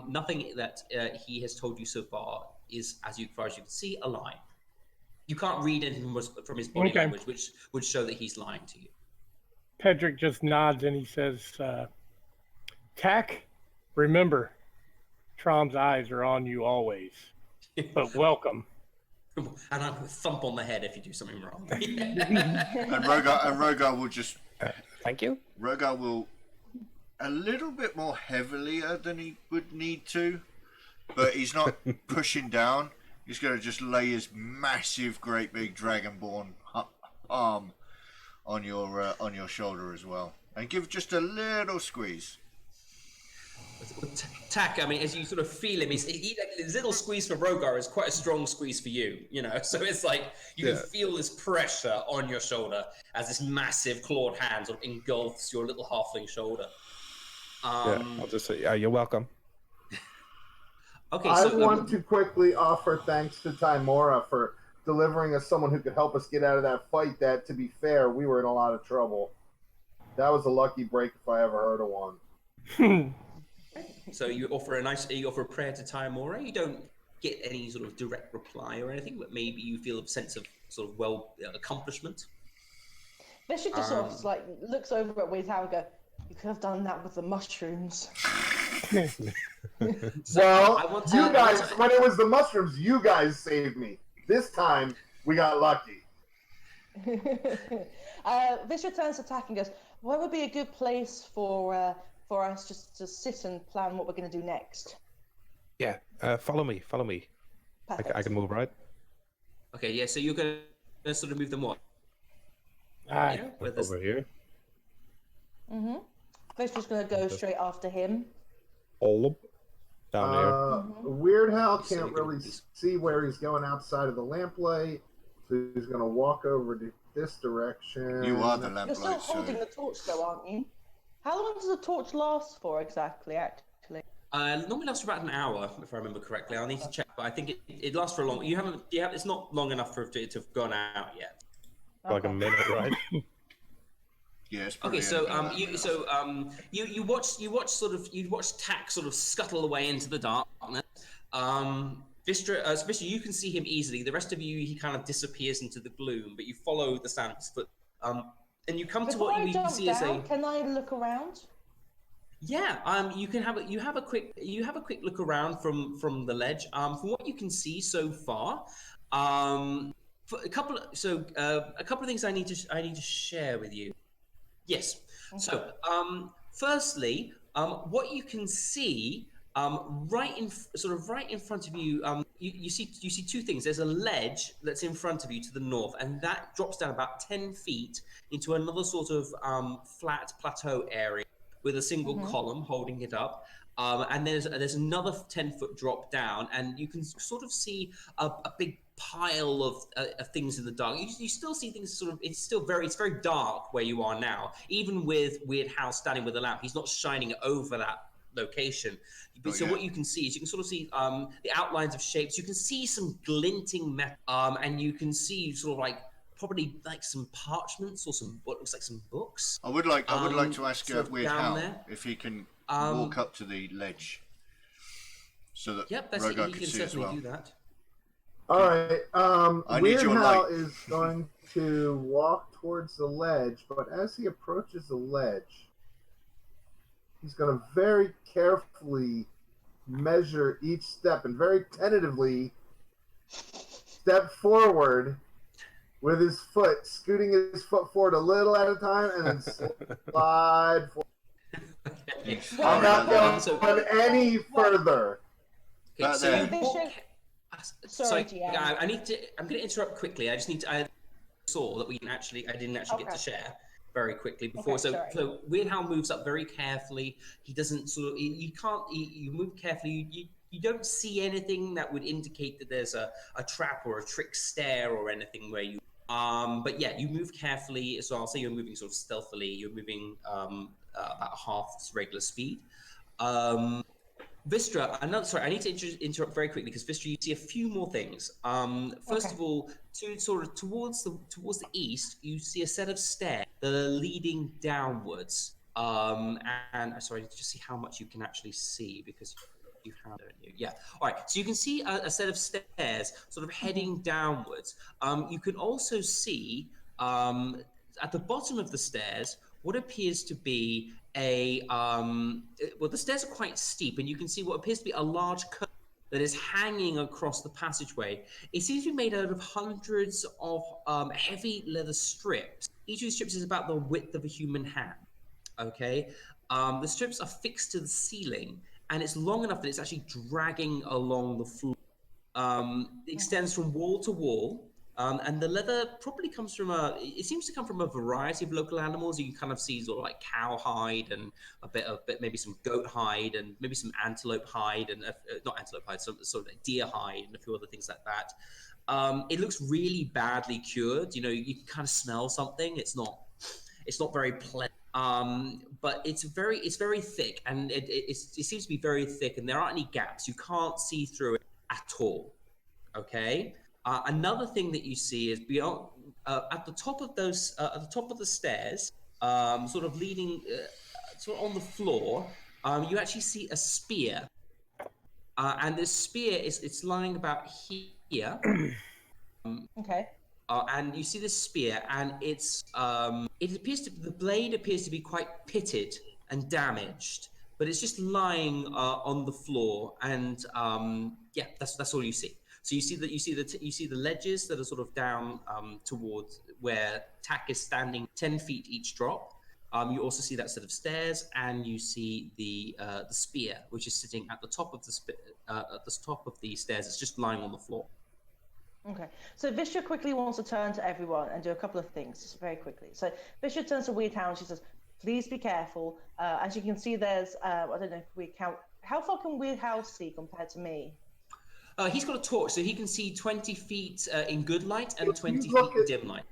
Nothing that he has told you so far is, as far as you can see, a lie. You can't read anything from his body language, which would show that he's lying to you. Pedrick just nods and he says, Tack, remember, Trom's eyes are on you always, but welcome. And I will thump on the head if you do something wrong. And Rogar will just... Thank you. Rogar will a little bit more heavier than he would need to, but he's not pushing down. He's going to just lay his massive, great big dragonborn arm on your shoulder as well, and give just a little squeeze. Tack, I mean, as you sort of feel him, his little squeeze for Rogar is quite a strong squeeze for you, you know? So it's like you can feel this pressure on your shoulder as this massive clawed hand sort of engulfs your little halfling shoulder. I'll just say, you're welcome. Okay, I so want to quickly offer thanks to Timora for delivering us someone who could help us get out of that fight. That, to be fair, we were in a lot of trouble. That was a lucky break if I ever heard of one. So you offer a prayer to Timora. You don't get any sort of direct reply or anything, but maybe you feel a sense of sort of accomplishment. Bishop just sort of like looks over at Weirtower and go, "You could have done that with the mushrooms." Well, you guys, when it was the mushrooms, you guys saved me. This time, we got lucky. Visher turns to Tack and goes, "Where would be a good place for us just to sit and plan what we're going to do next?" Yeah, follow me. I can move, right? Okay, yeah, so you're going to sort of move them what? Over here. Mm-hmm. Visher's going to go straight after him. All up. Down here. Weird Hal can't really see where he's going outside of the lamplight, so he's going to walk over to this direction. You are the lamplight. You're still holding the torch, though, aren't you? How long does the torch last for exactly? Actually, normally lasts for about an hour, if I remember correctly. I'll need to check, but I think it lasts for a long. It's not long enough for it to have gone out yet. Like a minute, right? Yes. Okay, so you watch Tack sort of scuttle away into the darkness. Vistra, you can see him easily. The rest of you, he kind of disappears into the gloom, but you follow the sound of his foot. And you come to what you can see as a. Can I look around? Yeah. You have a quick look around from the ledge. From what you can see so far, a couple of things I need to share with you. Yes. Okay. So, firstly, what you can see right in front of you, you see two things. There's a ledge that's in front of you to the north, and that drops down about 10 feet into another sort of flat plateau area with a single column holding it up. And there's another 10-foot drop down, and you can sort of see a big pile of things in the dark. You still see things sort of. It's very dark where you are now. Even with Weird Hal standing with a lamp, he's not shining over that location. What you can see is you can sort of see the outlines of shapes. You can see some glinting metal, and you can see sort of like probably like some parchments or what looks like some books. I would like to ask Weird Hal if he can walk up to the ledge, so that Rogar can see as well. Do that. All right. Weird Hal is going to walk towards the ledge, but as he approaches the ledge, he's going to very carefully measure each step and very tentatively step forward with his foot, scooting his foot forward a little at a time, and then slide forward. Okay. I'm not So- going any further. Okay, But so then- you walk. Sorry, GM. I'm going to interrupt quickly. I just need to. I saw that I didn't actually get to share very quickly before. Okay, sorry. So Weird Hal moves up very carefully. He doesn't sort of. You move carefully. You don't see anything that would indicate that there's a trap or a trick stare or anything where you. But yeah, you move carefully. So I'll say you're moving sort of stealthily. You're moving about half regular speed. Vistra, I need to interrupt very quickly because Vistra, you see a few more things. First of all, towards the east, you see a set of stairs that are leading downwards. And sorry, just see how much you can actually see because you have, don't you? Yeah. All right. So you can see a set of stairs sort of heading downwards. You can also see at the bottom of the stairs what appears to be well, the stairs are quite steep, and you can see what appears to be a large curtain that is hanging across the passageway. It seems to be made out of hundreds of heavy leather strips. Each of these strips is about the width of a human hand. Okay, the strips are fixed to the ceiling, and it's long enough that it's actually dragging along the floor. It extends from wall to wall. And the leather probably comes from it seems to come from a variety of local animals. You can kind of see sort of like cow hide and a bit maybe some goat hide and maybe some antelope hide and not antelope hide, sort of deer hide and a few other things like that. It looks really badly cured. You know, you can kind of smell something. It's not very pleasant. But it's very thick, and it seems to be very thick, and there aren't any gaps. You can't see through it at all. Okay. Another thing that you see is beyond at the top of the stairs, sort of leading, sort of on the floor. You actually see a spear, and this spear it's lying about here. Okay. And you see this spear, and the blade appears to be quite pitted and damaged, but it's just lying on the floor, and yeah, that's all you see. So you see the ledges that are sort of down towards where Tak is standing, 10 feet each drop. You also see that set of stairs, and you see the spear, which is sitting at the top of the stairs. It's just lying on the floor. Okay, so Vistra quickly wants to turn to everyone and do a couple of things, just very quickly. So Vistra turns to Weird Hal and she says, "Please be careful." As you can see, there's I don't know if we count. How far can Weird Hal see compared to me? He's got a torch, so he can see 20 feet in good light and 20 feet in dim light.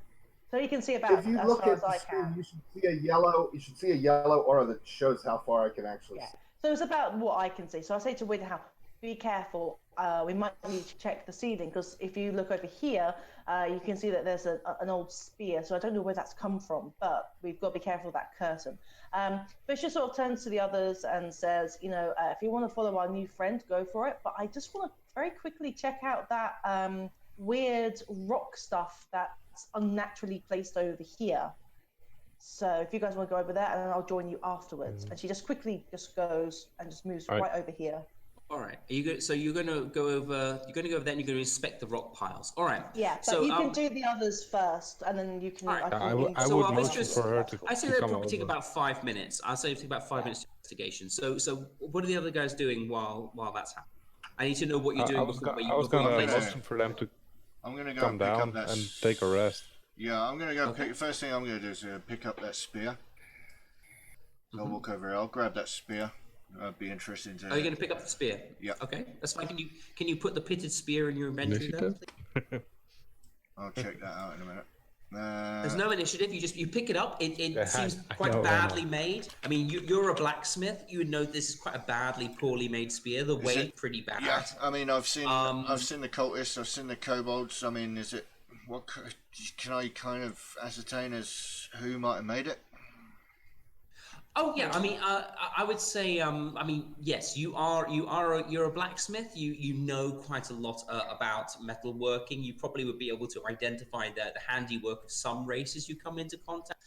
So he can see about If you as look far at as I the screen, can. you should see a yellow. You should see a yellow aura that shows how far I can actually see. So it's about what I can see. So I say to Weird Hal, "Be careful. We might need to check the ceiling because if you look over here, you can see that there's an old spear. So I don't know where that's come from, but we've got to be careful of that curtain." Fisher sort of turns to the others and says, "You know, if you want to follow our new friend, go for it. But I just want to very quickly check out that weird rock stuff that's unnaturally placed over here. So if you guys want to go over there, and then I'll join you afterwards." And she just quickly goes and just moves right over here. All right. Are you go, so you're going to go over. You're going to go over there, and you're going to inspect the rock piles. All right. Yeah. But so you can do the others first, and then you can. All right. I would So, motion for her to I say to that come probably take over. about 5 minutes. I'll say it take about 5 minutes to investigation. So what are the other guys doing while that's happening? I need to know what you're doing I was before you. I was before you gonna place it. motion for them to I'm gonna go come pick down up that. and take a rest. Yeah, I'm gonna go Okay. pick. First thing I'm gonna do is pick up that spear. So I'll walk over here. I'll grab that spear. I'd be interested to. Are you going to pick up the spear? Yeah. Okay, that's fine. Can you put the pitted spear in your inventory there? Initiative? I'll check that out in a minute. There's no initiative. You pick it up. It Yeah, seems I quite know, I badly know. made. I mean, you're a blacksmith. You would know this is quite a badly, poorly made spear. The weight it- pretty bad. Yeah, I mean, I've seen Um, the cultists. I've seen the kobolds. I mean, is it? What can I kind of ascertain as who might have made it? Oh yeah, I mean, I would say, I mean, yes, you're a blacksmith. You know quite a lot about metalworking. You probably would be able to identify the handiwork of some races you come into contact.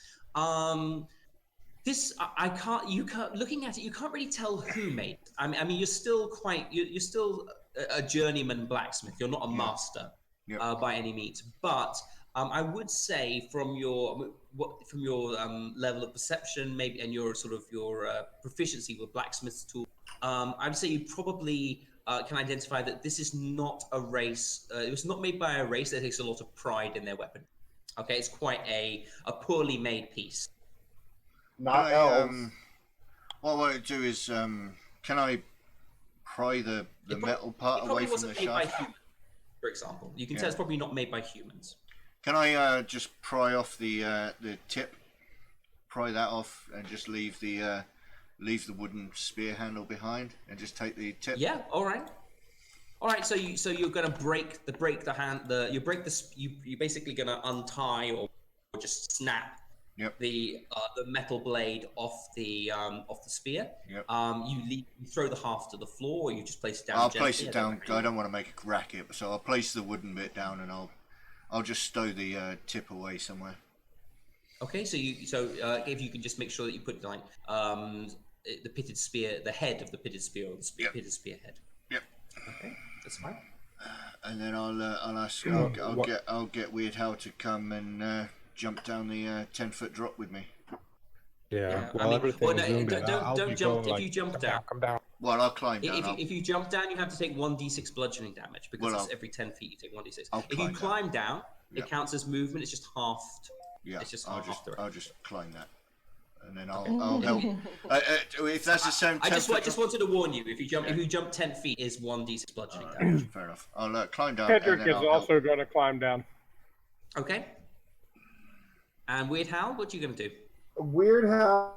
This I can't. You can't. Looking at it, you can't really tell who made it. I mean, you're still you're still a journeyman blacksmith. You're not a master Yeah. by any means, but I would say from your level of perception, maybe, and your sort of your proficiency with blacksmith's tool, I'd say you probably can identify that this is not a race. It was not made by a race that takes a lot of pride in their weapon. Okay, it's quite a poorly made piece. Not elves. What I want to do is, can I pry the metal part away from the made by shaft? humans, for example. You can tell it's probably not made by humans. Can I just pry off the tip, pry that off, and just leave the wooden spear handle behind, and just take the tip? Yeah. All right. So you're gonna break the hand. You're basically gonna untie or just snap. Yep. The metal blade off the spear. Yep. You throw the half to the floor, or you just place it down. I'll place it down. I don't want to make a racket, so I'll place the wooden bit down, and I'll just stow the tip away somewhere. Okay, so if you can just make sure that you put like the pitted spear, the head of the pitted spear, or the pitted spear head. Yep. Okay, that's fine. And then I'll ask. I'll get Weird Hal to come and jump down the 10-foot drop with me. Yeah. I mean, don't jump. If you jump down, come down. Well, I'll climb down. If you jump down, you have to take 1d6 bludgeoning damage because it's every 10 feet you take 1d6. If you climb down, it counts as movement. It's just halved. Yeah, it's just I'll just climb that, and then I'll help. If that's the same. I just wanted to warn you. If you jump 10 feet, is 1d6 bludgeoning damage. Fair enough. I'll climb down. Pedrick is also going to climb down. Okay. And Weird Hal, what are you going to do? Weird Hal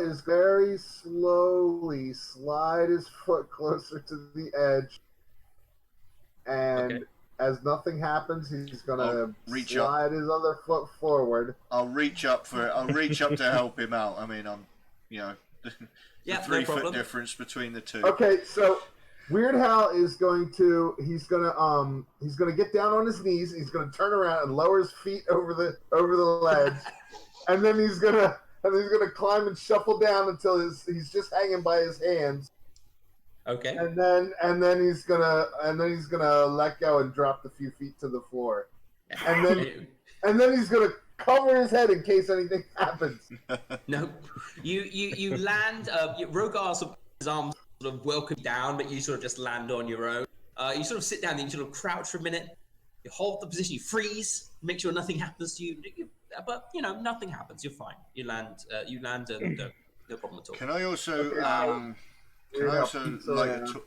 is very slowly slide his foot closer to the edge, and as nothing happens, he's gonna slide his other foot forward. I'll reach up for it. I'll reach up to help him out. I mean, I'm, the 3-foot difference between the two. Okay, so Weird Hal is going to he's gonna get down on his knees. He's gonna turn around and lower his feet over the ledge, and then he's gonna climb and shuffle down until he's just hanging by his hands. Okay. And then he's gonna let go and drop the few feet to the floor, and then he's gonna cover his head in case anything happens. No, you land. Rogar's his arms sort of welcome down, but you sort of just land on your own. You sort of sit down and you sort of crouch for a minute. You hold the position, you freeze, make sure nothing happens to you. But nothing happens. You're fine. You land and no problem at all. Can I also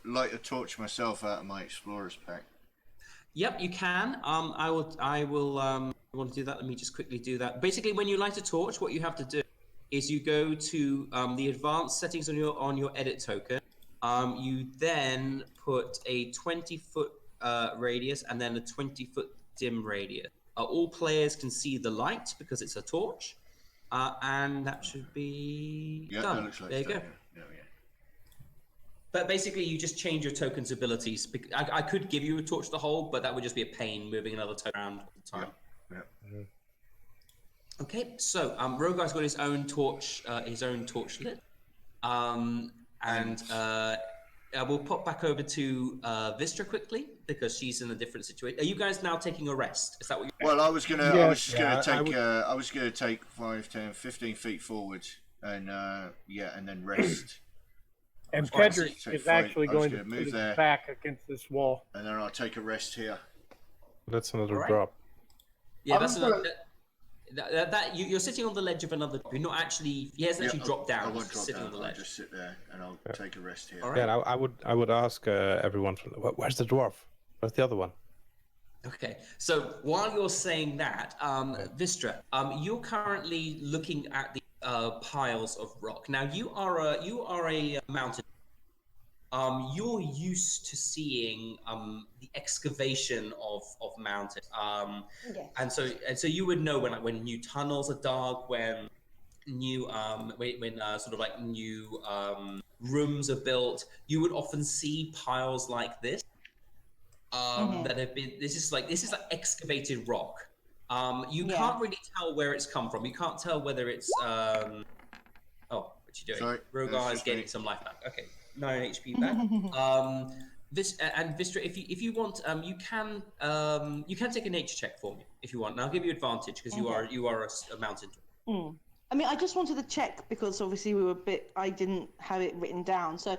light a torch myself out of my explorer's pack? Yep, you can. I will. You want to do that? Let me just quickly do that. Basically, when you light a torch, what you have to do is you go to the advanced settings on your edit token. You then put a 20-foot radius and then a 20-foot dim radius. All players can see the light because it's a torch, and that should be done. That looks like there you go. Yeah. But basically, you just change your token's abilities. I could give you a torch to hold, but that would just be a pain moving another token around all the time. Yeah. Okay, so Rogar's got his own torch lit, and we'll pop back over to Vistra quickly because she's in a different situation. Are you guys now taking a rest? Is that what you're? Well, I was gonna take 5, 10, 15 feet forward, and and then rest. And Pedrick is actually going to put his back against this wall. And then I'll take a rest here. That's another drop. Yeah, that's another. You're sitting on the ledge of another. You're not actually. He hasn't actually dropped down. I won't drop sitting down. on the ledge. I'll just sit there and I'll take a rest here. Right. Yeah, I would ask everyone, where's the dwarf? Where's the other one? Okay, so while you're saying that, Vistra, you're currently looking at the piles of rock. Now you are a mountain. You're used to seeing the excavation of mountains. Yes. And so you would know when new tunnels are dug, when new rooms are built. You would often see piles like this that have been. This is like excavated rock. You can't really tell where it's come from. You can't tell whether it's what you doing? Sorry, Rogar is getting some life back. Okay, 9 HP back. This and Vistra, if you want, you can take a nature check for me if you want, and I'll give you advantage because you are a mountain. I mean, I just wanted to check because obviously I didn't have it written down. So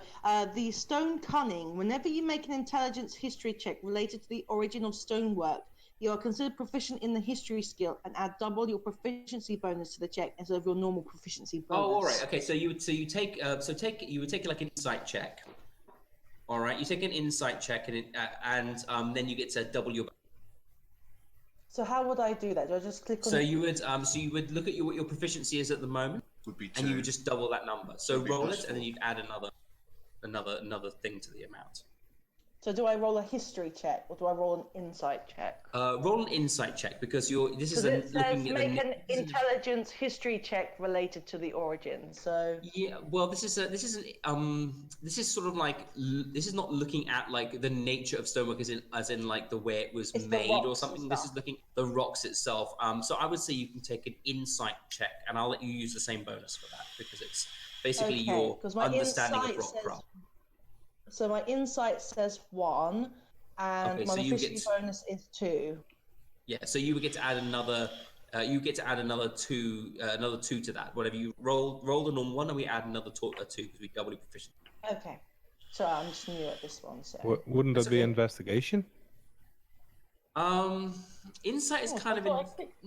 the stone cunning, whenever you make an intelligence history check related to the origin of stonework, you are considered proficient in the history skill and add double your proficiency bonus to the check instead of your normal proficiency bonus. Oh, all right. Okay, so you would take like an insight check. All right, you take an insight check and then you get to double your. So how would I do that? Do I just click on? So you would look at what your proficiency is at the moment, Would be 2. and you would just double that number. So Would be roll +4. it, and then you'd add another thing to the amount. So do I roll a history check or do I roll an insight check? Roll an insight check because this is It says looking at make an intelligence history check related to the origin. So yeah, well, this is sort of like this is not looking at like the nature of stonework as in like the way it was It's the made or rocks something. and This stuff. is looking at the rocks itself. So I would say you can take an insight check, and I'll let you use the same bonus for that because it's basically Okay, your 'cause my understanding of insight rock says- craft. So my insight says 1, and Okay, my so you proficiency get- bonus is 2. Yeah, so you would get to add another. You get to add another two to that. Whatever you roll the normal one, and we add another 2 because we double your proficiency. Okay. So I'm just new at this one. So Wouldn't That's that be okay. investigation? Insight is Oh, kind I of thought I picked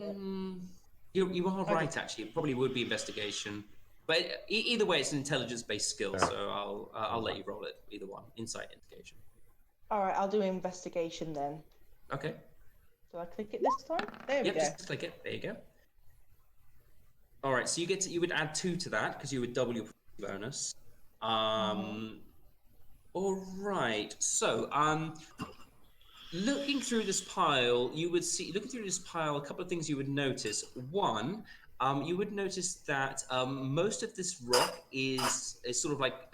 you are right actually. It probably would be investigation, but either way, it's an intelligence-based skill. Yeah. So I'll let you roll it either one. Insight, investigation. all right, I'll do investigation then. Okay. Do I click it this time? There we Yep. go. Just click it. There you go. All right. So you would add 2 to that because you would double your bonus. All right. So looking through this pile, a couple of things you would notice. One, you would notice that most of this rock is sort of like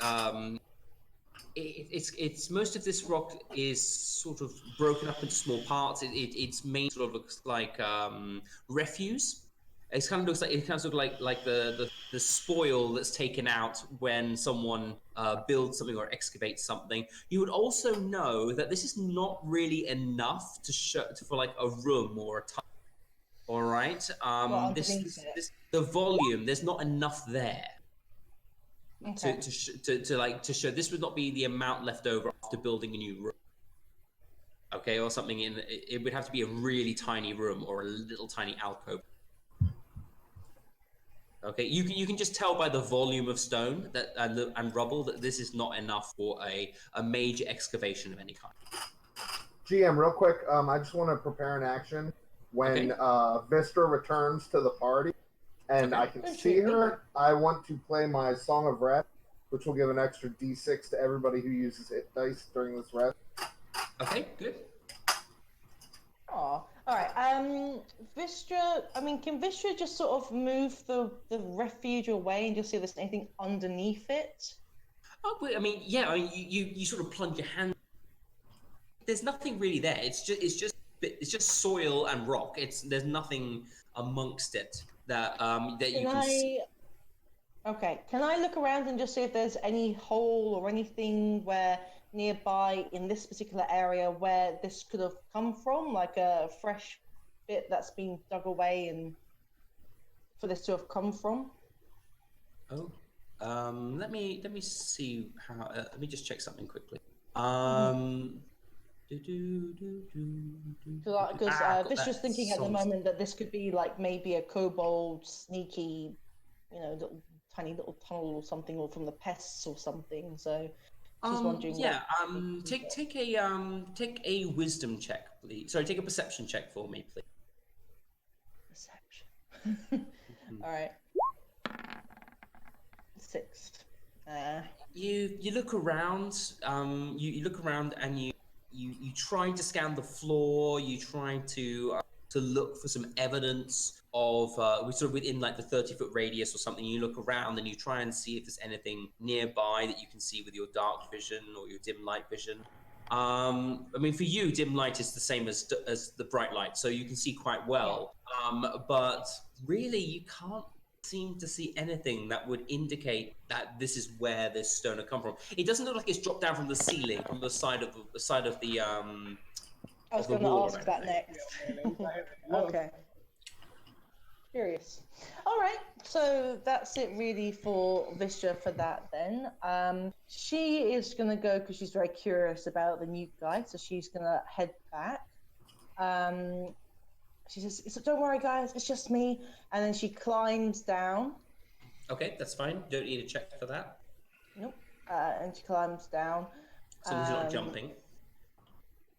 it's most of this rock is sort of broken up into small parts. Its main sort of looks like refuse. It kind of looks like the spoil that's taken out when someone builds something or excavates something. You would also know that this is not really enough for like a room or a tunnel. All right. underneath it. The volume. There's not enough there. Okay. To show this would not be the amount left over after building a new room. Okay, or something it would have to be a really tiny room or a little tiny alcove. Okay, you can just tell by the volume of stone and rubble that this is not enough for a major excavation of any kind. GM, real quick, I just want to prepare an action when Vistra returns to the party, and Okay. I can see her. I want to play my Song of Rest, which will give an extra D6 to everybody who uses hit dice during this rest. Okay, good. Oh, all right. Vistra. I mean, can Vistra just sort of move the refuge away and just see if there's anything underneath it? Oh, but, I mean, yeah. I mean, you sort of plunge your hand. There's nothing really there. It's just soil and rock. There's nothing amongst it that you can see. Okay. Can I look around and just see if there's any hole or anything where nearby in this particular area where this could have come from, like a fresh bit that's been dug away and for this to have come from? Oh, let me see how. Let me just check something quickly. Because Vistra's thinking at the moment that this could be like maybe a kobold sneaky, tiny little tunnel or something, or from the pests or something. So just wondering. Yeah. Take a wisdom check, please. Sorry, take a perception check for me, please. Perception. All right. 6. You look around. You look around and you try to scan the floor. You try to look for some evidence of sort of within like the 30-foot radius or something. You look around and you try and see if there's anything nearby that you can see with your dark vision or your dim light vision. I mean, for you, dim light is the same as the bright light, so you can see quite well. But really, you can't seem to see anything that would indicate that this is where this stone had come from. It doesn't look like it's dropped down from the ceiling, from the side of the I was of the going to wall ask or that anything. next. Okay. Curious. All right, so that's it really for Vistra for that then. She is going to go because she's very curious about the new guy, so she's going to head back. She says, "Don't worry, guys, it's just me." And then she climbs down. Okay, that's fine. Don't need a check for that. Nope. And she climbs down. As long as you're not jumping.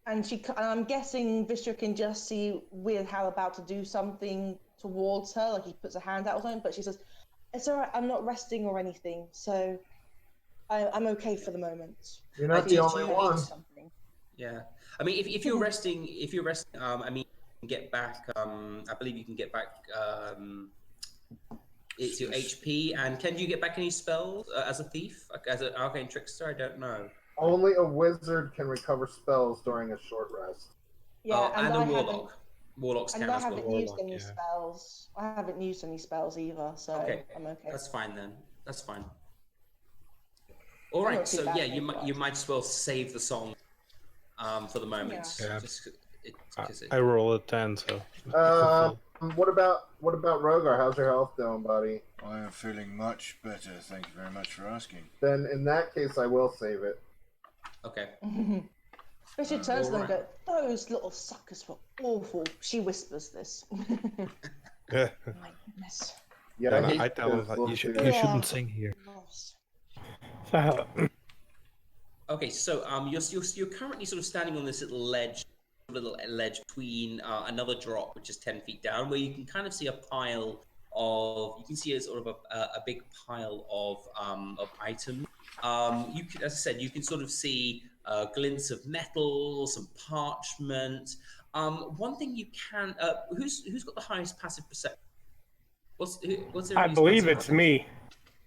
And I'm guessing Vistra can just see Weird Hal about to do something towards her, like he puts a hand out or something, but she says, "It's all right, I'm not resting or anything, so I'm okay for the moment." You're not the only one. Yeah. I mean, if you're resting, I mean, you can get back, I believe you can get back, it's your HP, and can you get back any spells as a thief? As an arcane trickster? I don't know. Only a wizard can recover spells during a short rest. Yeah, and a warlock. Warlocks can and I as well. haven't used any spells. I haven't used any spells either, so Okay, I'm okay. that's fine then. That's fine. All right, so yeah, you might as well save the song for the moment. Yeah. Just, I roll a 10, so. What about Rogar? How's your health doing, buddy? I am feeling much better. Thank you very much for asking. Then in that case, I will save it. Okay. Richard turns to them and goes, "Those little suckers were awful." She whispers this. Yeah. My goodness. Yeah, I tell them that you shouldn't sing here. So, Okay, so you're currently sort of standing on this little ledge between another drop, which is 10 feet down, where you can kind of see a pile of. You can see a sort of a big pile of items. You can, as I said, you can sort of see glints of metal, some parchment. One thing you can. Who's got the highest passive perception? What's I believe it's me.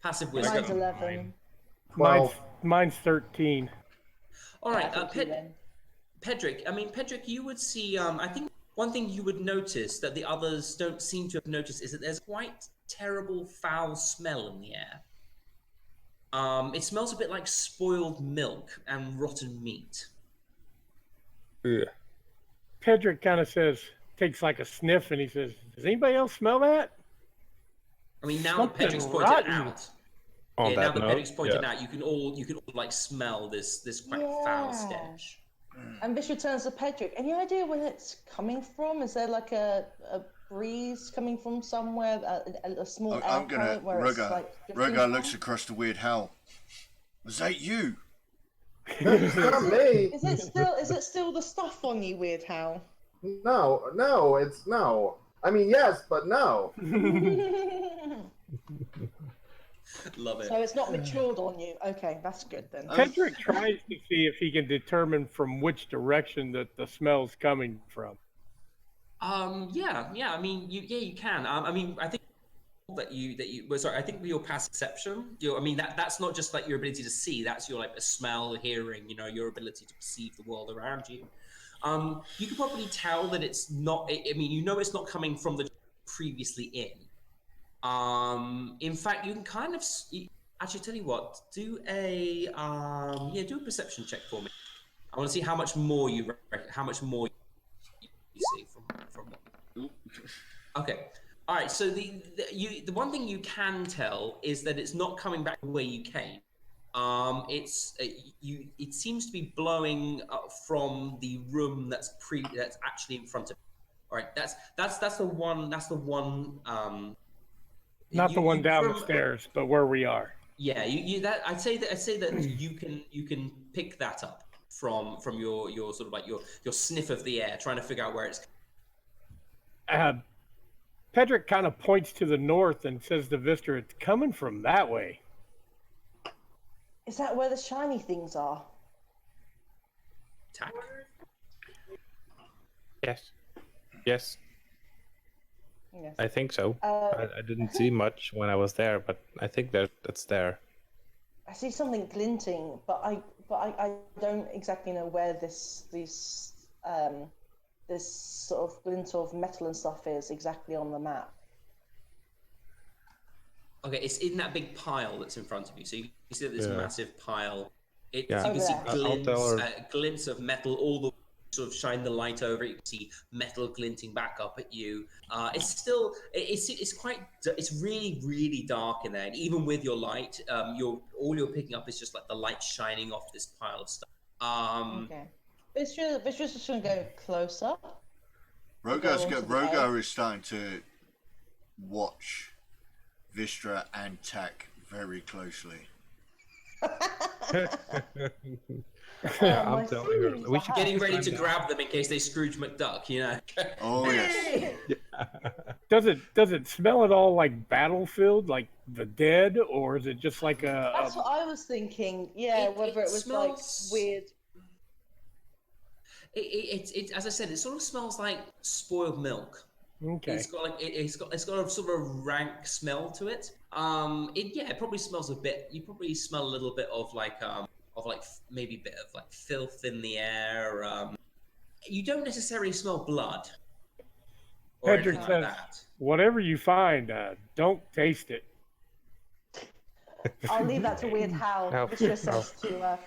Passive wisdom. Mine's 11. Mine's 13. All right, Yeah, Pedrick. I mean, Pedrick, you would see. I think one thing you would notice that the others don't seem to have noticed is that there's quite terrible foul smell in the air. It smells a bit like spoiled milk and rotten meat. Yeah. Pedrick kind of takes like a sniff, and he says, "Does anybody else smell that?" I mean, now that Something Pedrick's pointed rotten. out, On now that that note, Pedrick's pointed out, you can all like smell this quite foul stench. And Vistra turns to Pedrick. Any idea where it's coming from? Is there like a breeze coming from somewhere, a small air I'm gonna. current where it's Rogar like drifting from? looks across the Weird Hal. Was that you? It's not me. Is it still the stuff on you, Weird Hal? No, it's no. I mean, yes, but no. Love it. So it's not matured on you. Okay, that's good then. Pedrick tries to see if he can determine from which direction that the smell's coming from. Yeah. I mean, you can. I mean, I think I think with your past perception, I mean, that's not just like your ability to see. That's your like smell, hearing. Your ability to perceive the world around you. You can probably tell that it's not. I mean, it's not coming from the previously in. In fact, you can kind of actually tell you what. Do a perception check for me. I want to see how much more you see from what. Okay. All right. So the one thing you can tell is that it's not coming back the way you came. It seems to be blowing from the room that's actually in front of you. All right. That's the one. Not the one downstairs, but where we are. Yeah, I'd say that you can pick that up from your sort of like your sniff of the air, trying to figure out where it's. Pedrick kind of points to the north and says to Vistra, "It's coming from that way." Is that where the shiny things are? Tack. Yes. Yes. I think so. I didn't see much when I was there, but I think that's there. I see something glinting, but I don't exactly know where this sort of glint of metal and stuff is exactly on the map. Okay, it's in that big pile that's in front of you. So you see that this Yeah. massive pile. You Yeah. can see Over there. I'll tell her. glints of metal all the sort of shine the light over it. You can see metal glinting back up at you. It's still it's quite it's really dark in there, and even with your light, all you're picking up is just like the light shining off this pile of stuff. Okay. Vistra's just gonna go closer. Rogar is starting to watch Vistra and Tak very closely. Yeah, my I'm telling her. series We are should Getting ready to climb down. grab them in case they Scrooge McDuck, you know. Oh yes. Does it smell at all like Battlefield, like the dead, or is it just like a? That's what I was thinking. Yeah, whether it was smells- like weird. It as I said, it sort of smells like spoiled milk. Okay. It's got like it's got a sort of rank smell to it. It probably smells a bit. You probably smell a little bit of maybe a bit of like filth in the air. You don't necessarily smell blood or Pedrick anything like says, that. whatever you find, don't taste it. I'll leave that to Weird Hal. No. Vistra says to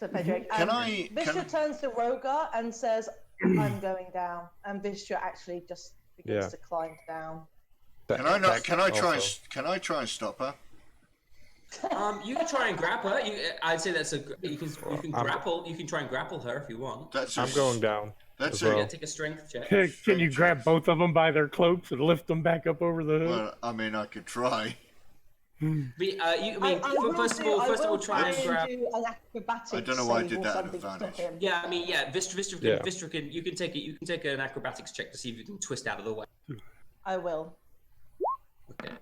Pedrick. Vistra turns to Rogar and says, "I'm going down," and Vistra actually just begins to climb down. Can I try and stop her? You can try and grab her. I'd say you can grapple. You can try and grapple her if you want. I'm going down. That's as well. Yeah, take a strength check. Can you grab both of them by their cloaks and lift them back up over the hood? Well, I mean, I could try. First of all, try and grab. Do an acrobatics I don't know why I save did or that at something to stop advantage. him. Yeah, Vistra can. You can take an acrobatics check to see if you can twist out of the way. I will. Okay.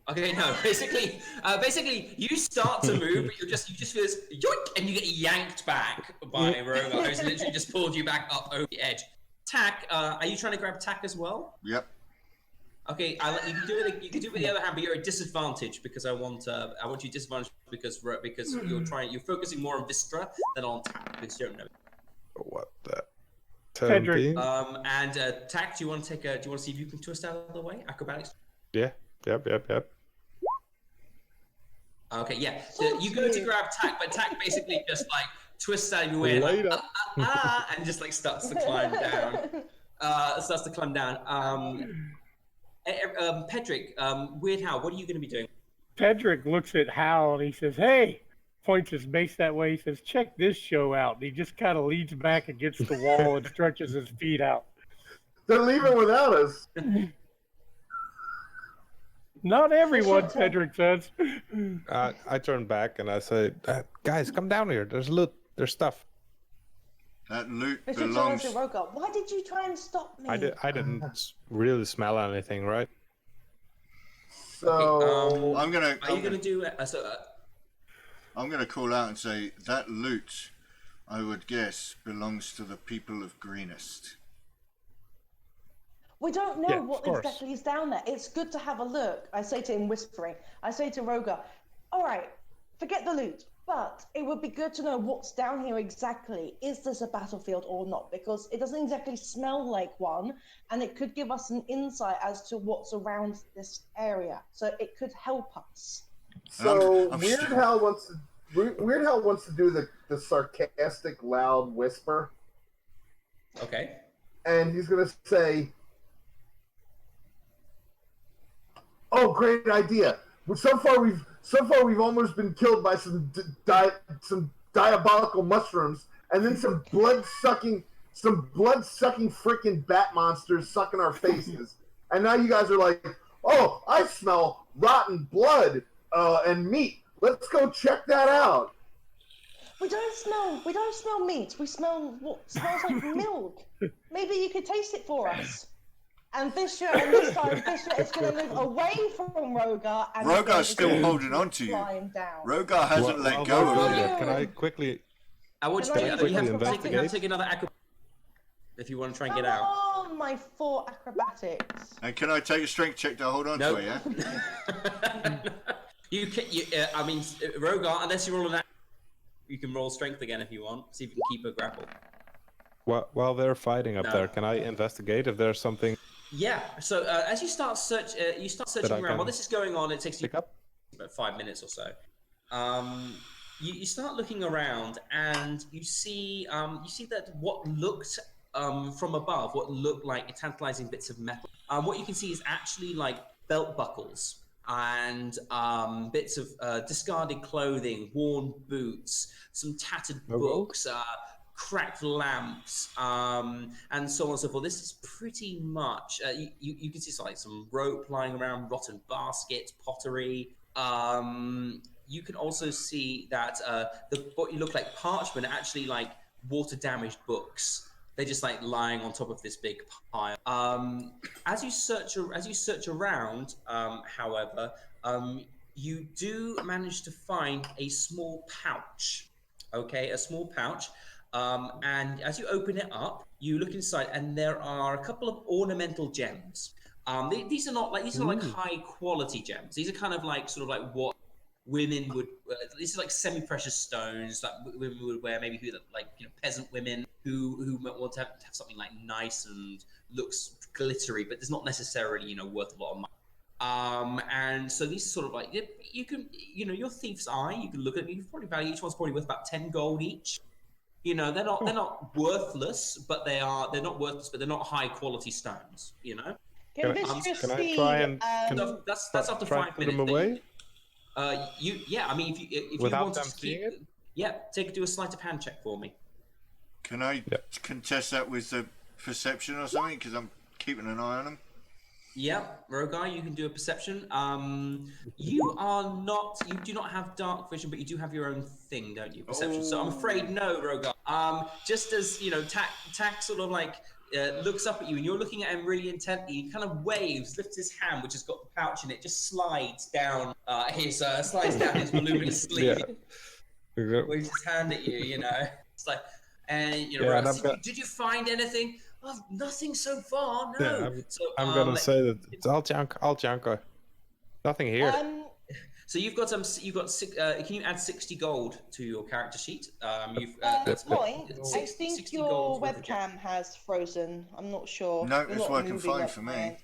Okay, no. Basically, you start to move, but you just feel this yoink, and you get yanked back by Rogar, who's literally just pulled you back up over the edge. Tak, are you trying to grab Tak as well? Yep. Okay, you can do it. You can do it with the other hand, but you're at disadvantage because I want you disadvantaged because you're focusing more on Vistra than on Tak because you don't know. What the? Pedrick. 17? And Tak, do you want to see if you can twist out of the way? Acrobatics. Yeah. Yep. Okay, yeah. So you go to grab Tak, but Tak basically just like twists out of your way and, and just like starts to climb down. Pedrick, Weird Hal, what are you going to be doing? Pedrick looks at Hal and he says, "Hey," points his mace that way. He says, "Check this show out." And he just kind of leans back against the wall and stretches his feet out. They're leaving without us. Not everyone, Pedrick says. I turn back and I say, "Guys, come down here. There's loot. There's stuff." That loot Vistra belongs. turns to Rogar. Why did you try and stop me? I didn't really smell anything, right? So I'm gonna. Are you going to do I'm gonna call out and say that loot, I would guess, belongs to the people of Greenest. We don't know Yeah, what of course. exactly is down there. It's good to have a look. I say to him, whispering. I say to Rogar, "All right, forget the loot, but it would be good to know what's down here exactly. Is this a battlefield or not? Because it doesn't exactly smell like one, and it could give us an insight as to what's around this area. So it could help us." So I'm Weird still- Hal wants to do the sarcastic loud whisper, Okay. and he's gonna say, "Oh, great idea! But so far we've almost been killed by some diabolical mushrooms, and then some blood sucking freaking bat monsters sucking our faces. And now you guys are like, oh, I smell rotten blood and meat. Let's go check that out." We don't smell meat. We smell what smells like milk. Maybe you could taste it for us. And this time Vistra is going to move away from Rogar. And Rogar's still holding on to you. Climb down. Rogar hasn't let go Well, of you. Can I quickly? I want you Can I to use you have to investigate? take another acrobatics if you want to try and get Come out. on, my 4 acrobatics. And can I take a strength check to hold on Nope. to her, yeah? Rogar, unless you roll an you can roll strength again if you want. See if you can keep a grapple. While they're fighting up No. there, can I investigate if there's something Yeah. So as you start searching I around. can While this is going on, it takes you pick up. about 5 minutes or so. You start looking around, and you see that what looked from above, what looked like tantalizing bits of metal. What you can see is actually like belt buckles and bits of discarded clothing, worn boots, some tattered books, cracked lamps, and so on and so forth. This is pretty much you can see like some rope lying around, rotten baskets, pottery. You can also see that what you look like parchment are actually like water damaged books. They're just like lying on top of this big pile. As you search around, however, you do manage to find a small pouch. Okay, a small pouch. And as you open it up, you look inside, and there are a couple of ornamental gems. These are not like high quality gems. These are kind of like sort of like what women would. These are like semi-precious stones that women would wear, maybe peasant women who want to have something like nice and looks glittery, but it's not necessarily worth a lot of money. And so these are sort of like you can your thief's eye. You can look at them. You can probably value each one's probably worth about 10 gold each. They're not worthless, but they're not worthless, but they're not high quality stones. Can Can I try and That's after try 5 and put minutes. them away I mean, if without you want them to seeing keep, it? do a sleight of hand check for me. Can I contest that with the perception or something? Because I'm keeping an eye on them. Yeah, Rogai, you can do a perception. You do not have dark vision, but you do have your own thing, don't you? Perception. So I'm afraid no, Rogai. Just as Tak sort of like looks up at you, and you're looking at him really intently. He kind of waves, lifts his hand, which has got the pouch in it, just slides down his voluminous sleeve. Waves his hand at you. It's like, and did you find anything? Oh, nothing so far. No. Yeah, I'm gonna say that it's all junk. Nothing here. So you've got can you add 60 gold to your character sheet? Point. I think your webcam has frozen. I'm not sure. No, it's working fine for me.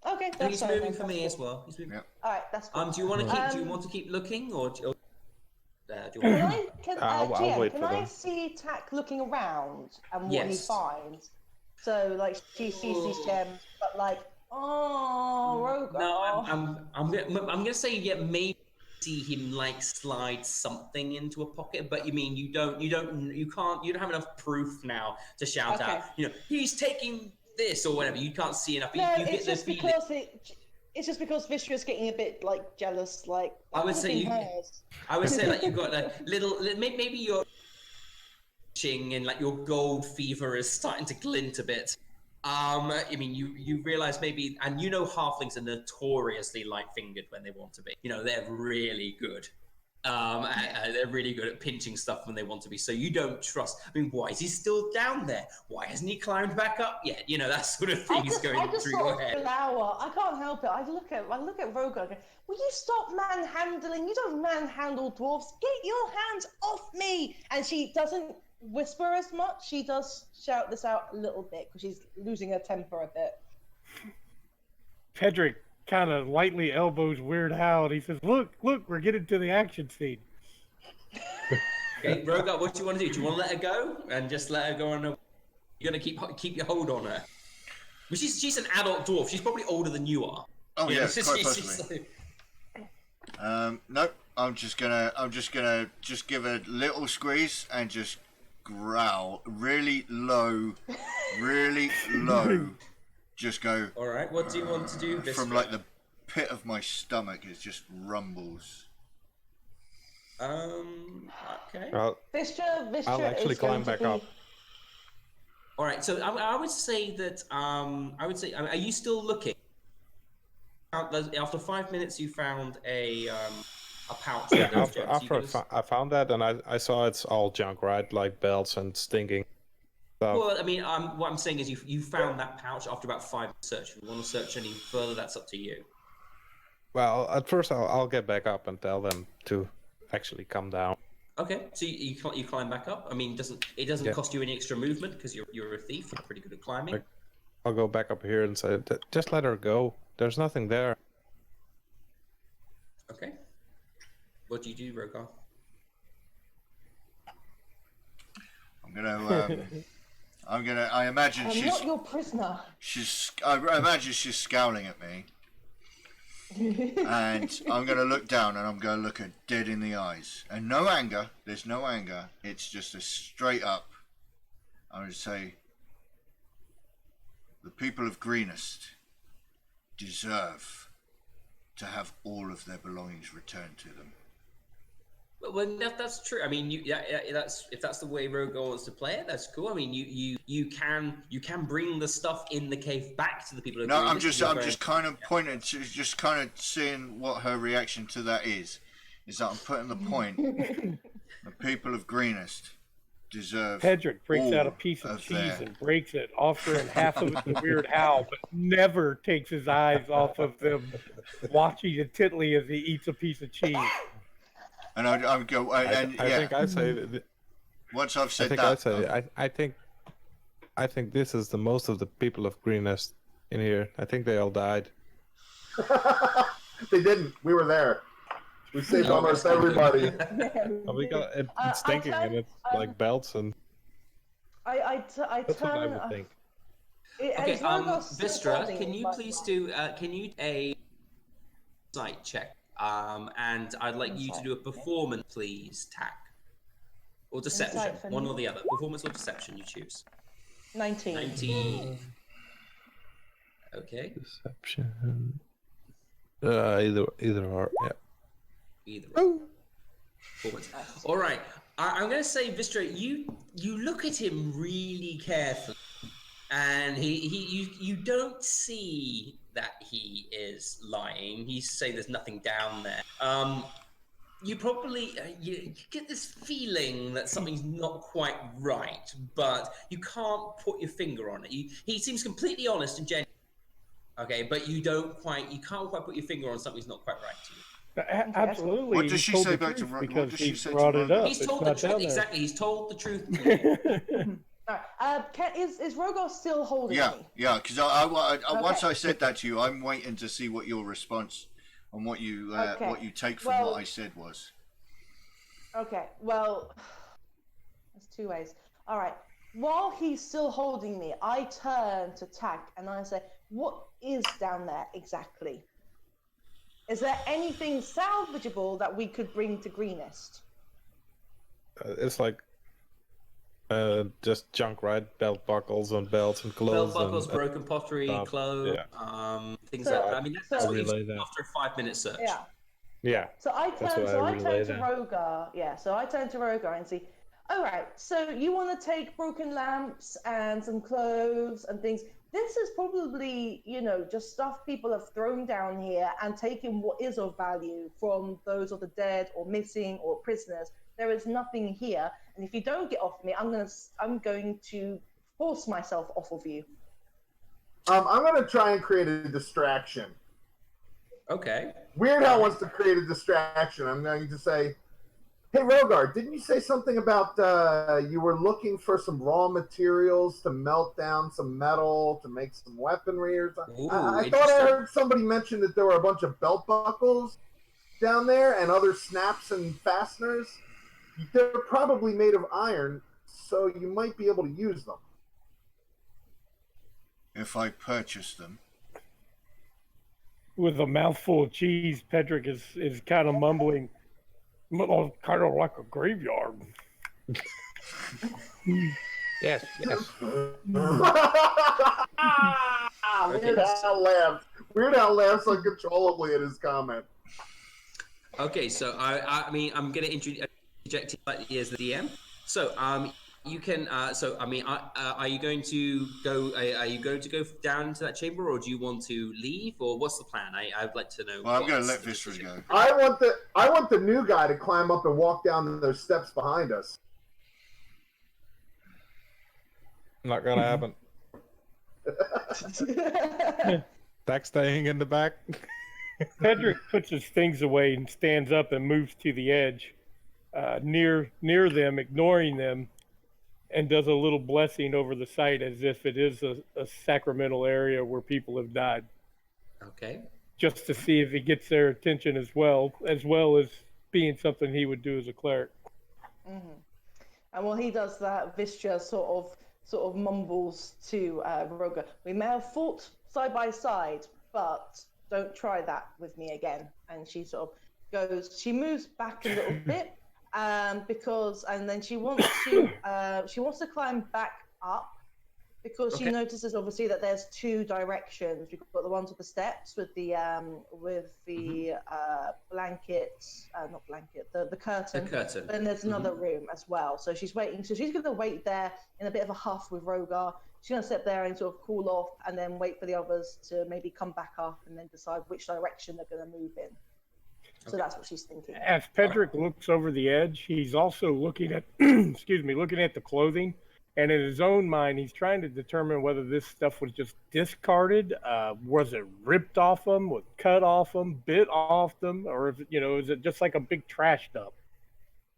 Okay, And that's he's fine. moving for me as well. He's moving. Yep. All right, that's good. Do you want to keep looking, or do you Can I'll wait can for I them. see Tak looking around and what he Yes. finds? So like she sees these gems, but like Rogar. No, I'm gonna say maybe see him like slide something into a pocket, but you don't have enough proof now to shout out. He's taking this or whatever. You can't see enough. No, you it's get just the feeling. it's just because Viscera's getting a bit like jealous. Like I would say like you've got a little. Maybe you're itching and like your gold fever is starting to glint a bit. I mean, you realize maybe, and halflings are notoriously light-fingered when they want to be. They're really good. They're really good at pinching stuff when they want to be. So you don't trust. I mean, why is he still down there? Why hasn't he climbed back up yet? That sort of thing is going through your head. I can't help it. I look at Rogar. And go, will you stop manhandling? You don't manhandle dwarves. Get your hands off me! And she doesn't whisper as much. She does shout this out a little bit because she's losing her temper a bit. Pedrick kind of lightly elbows Weird Hal, and he says, look, we're getting to the action scene. Okay, Rogar, what do you want to do? Do you want to let her go and just let her go on? You're going to keep your hold on her. Well, she's an adult dwarf. She's probably older than you are. Oh yeah, quite possibly. Nope. I'm just gonna give a little squeeze and just growl really low, just go. All right, what do you want to do? From like the pit of my stomach, it just rumbles. Okay. Well, Viscera I'll actually climb back up. All right, so I would say that are you still looking? After 5 minutes, you found a pouch. Yeah, after I found that, and I saw it's all junk, right? Like belts and stinking. So, Well, I mean, what I'm saying is you found that pouch after about 5 minutes search. If you want to search any further, that's up to you. well, at first I'll get back up and tell them to actually come down. Okay, so you climb back up. I mean, it doesn't cost you any extra movement because you're a thief. You're pretty good at climbing. I'll go back up here and say, just let her go. There's nothing there. Okay. What do you do, Rogar? I imagine I'm she's. not your prisoner. I imagine she's scowling at me, and I'm gonna look down and I'm gonna look her dead in the eyes, and no anger. There's no anger. It's just a straight up. I would say, the people of Greenest deserve to have all of their belongings returned to them. Well, that's true. I mean, that's if that's the way Rogar wants to play it, that's cool. I mean, you can bring the stuff in the cave back to the people. No, I'm just kind of pointing to, just kind of seeing what her reaction to that is. Is that I'm putting the point. The people of Greenest deserve. Pedrick breaks all out a piece of cheese their... and breaks it, offering half of it to Weird Hal, but never takes his eyes off of them, watching intently as he eats a piece of cheese. And I go, I think I say. Once I've said I think this is the most of the people of Greenest in here. I think they all died. They didn't. We were there. We saved almost everybody. We got it's stinking and it's like belts and. That's what I would think. Okay, Vistra, can you please do a insight check? And I'd like you to do a performance, please, Tack. Or deception, one or the other. Performance or deception, you choose. 19. 19. Okay. Deception. Either or, yeah. Either or. Performance. All right. I'm going to say, Vistra, you look at him really carefully, and you don't see that he is lying. He's saying there's nothing down there. You probably you get this feeling that something's not quite right, but you can't put your finger on it. He seems completely honest and genuine. Okay, but you can't quite put your finger on something's not quite right to you. Absolutely. What does she say back to Rogar? Because he brought it up. He's told the truth. Exactly. He's told the truth. Is Rogar still holding me? Yeah. Because once I said that to you, I'm waiting to see what your response and what you take from what I said was. Okay. Well, there's two ways. All right. While he's still holding me, I turn to Tack and I say, "What is down there exactly? Is there anything salvageable that we could bring to Greenest?" It's like just junk, right? Belt buckles and belts and clothes. Belt buckles, broken pottery, clothes, things like that. I mean, that's what you see after a 5-minute search. Yeah. So I turn to Rogar. Yeah. So I turn to Rogar and see. All right. So you want to take broken lamps and some clothes and things. This is probably, just stuff people have thrown down here and taken what is of value from those of the dead or missing or prisoners. There is nothing here, and if you don't get off me, I'm going to force myself off of you. I'm going to try and create a distraction. Okay. Weird Hal wants to create a distraction. I'm going to say, "Hey, Rogar, didn't you say something about you were looking for some raw materials to melt down some metal to make some weaponry or something?" Ooh, I thought I heard somebody mention that there were a bunch of belt buckles down there and other snaps and fasteners. They're probably made of iron, so you might be able to use them. If I purchase them. With a mouthful of cheese, Pedrick is kind of mumbling, kind of like a graveyard. Yes. Weird Hal laughs uncontrollably at his comment. Okay, so I'm going to interject slightly as the DM. So you can. Are you going to go? Are you going to go down into that chamber, or do you want to leave, or what's the plan? I'd like to know. Well, I'm going to let Vistra go. I want the new guy to climb up and walk down those steps behind us. Not gonna happen. Tack staying in the back. Pedrick puts his things away and stands up and moves to the edge, near them, ignoring them, and does a little blessing over the site as if it is a sacramental area where people have died, Okay. just to see if it gets their attention as well as being something he would do as a cleric. And while he does that, Vistra sort of mumbles to Roga, "We may have fought side by side, but don't try that with me again." And she sort of she moves back a little bit, and then she wants to climb back up, because she notices obviously that there's two directions. We've got the ones with the steps with the blankets, not blanket, the curtain. The curtain. Then there's another room as well. So she's waiting. So she's going to wait there in a bit of a huff with Rogar. She's going to sit there and sort of cool off, and then wait for the others to maybe come back up, and then decide which direction they're going to move in. So that's what she's thinking. As Pedrick looks over the edge, he's also looking at, looking at the clothing. And in his own mind, he's trying to determine whether this stuff was just discarded. Was it ripped off them, was cut off them, bit off them, or is it just like a big trash dump?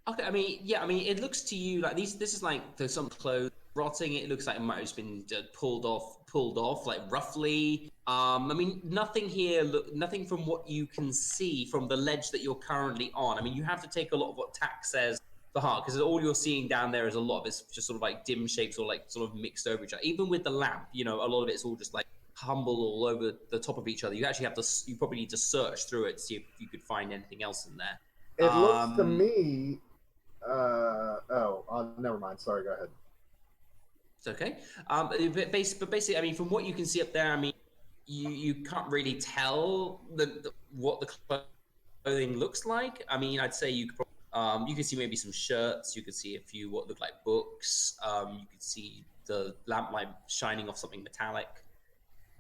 Okay, I mean, it looks to you like this is like there's some clothes rotting. It looks like it might have been pulled off, like roughly. I mean, nothing here, nothing from what you can see from the ledge that you're currently on. I mean, you have to take a lot of what Tack says the heart, because all you're seeing down there is a lot of it's just sort of like dim shapes or like sort of mixed over each other. Even with the lamp, a lot of it's all just like humbled all over the top of each other. You actually you probably need to search through it to see if you could find anything else in there. It looks to me. Never mind. Sorry, go ahead. It's okay. But basically, I mean, from what you can see up there, I mean, you can't really tell what the clothing looks like. I mean, I'd say you could. You could see maybe some shirts. You could see a few what look like books. You could see the lamplight shining off something metallic.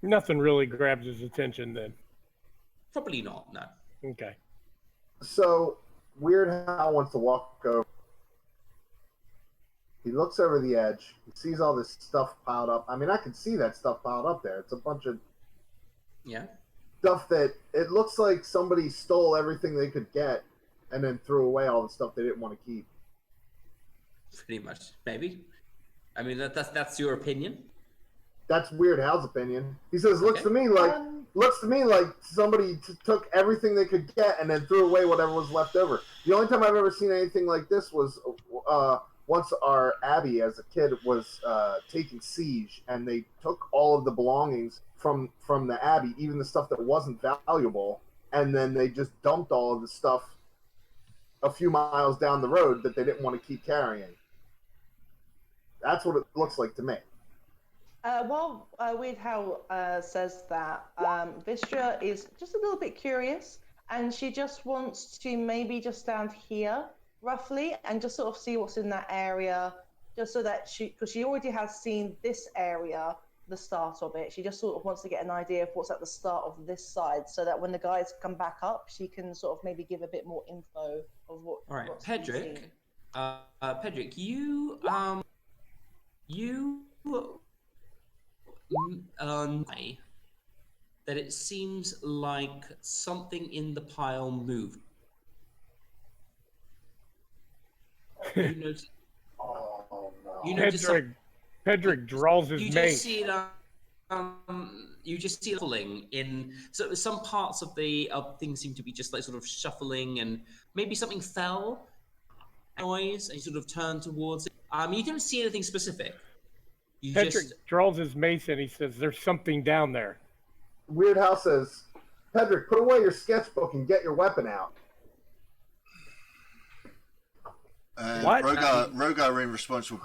Nothing really grabs his attention then. Probably not, no. Okay. So, Weird Hal wants to walk over. He looks over the edge. He sees all this stuff piled up. I mean, I can see that stuff piled up there. It's a bunch of stuff that it looks like somebody stole everything they could get and then threw away all the stuff they didn't want to keep. Pretty much, maybe. I mean, that's your opinion. That's Weird Hal's opinion. He says, looks to me like somebody took everything they could get and then threw away whatever was left over. The only time I've ever seen anything like this was once our Abbey, as a kid, was taking siege, and they took all of the belongings from the Abbey, even the stuff that wasn't valuable, and then they just dumped all of the stuff a few miles down the road that they didn't want to keep carrying. That's what it looks like to me. While Weird Hal says that, Vistra is just a little bit curious, and she just wants to maybe just stand here, roughly, and just sort of see what's in that area, just so that because she already has seen this area, the start of it. She just sort of wants to get an idea of what's at the start of this side, so that when the guys come back up, she can sort of maybe give a bit more info of what. All right, what's Pedrick. Pedrick, you that it seems like something in the pile moved. You notice. Oh no! You notice. Pedrick draws his you mace. just see it. You just see it shuffling in. So some parts of the things seem to be just like sort of shuffling, and maybe something fell. Noise, and you sort of turn towards it. You don't see anything specific. Pedrick draws his mace and he says, "There's something down there." Weird Hal says, Pedrick, put away your sketchbook and get your weapon out. What? Rogar in response will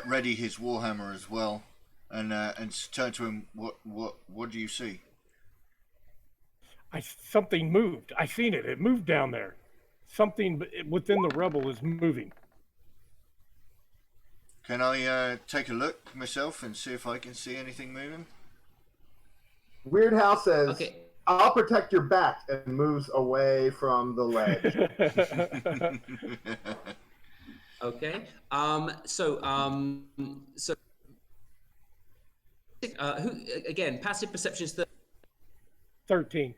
ready his warhammer as well, and turn to him. What do you see? Something moved. I seen it. It moved down there. Something within the rubble is moving. Can I take a look myself and see if I can see anything moving? Weird Hal says, Okay. I'll protect your back, and moves away from the ledge. Okay. Who again? Passive perception is 13.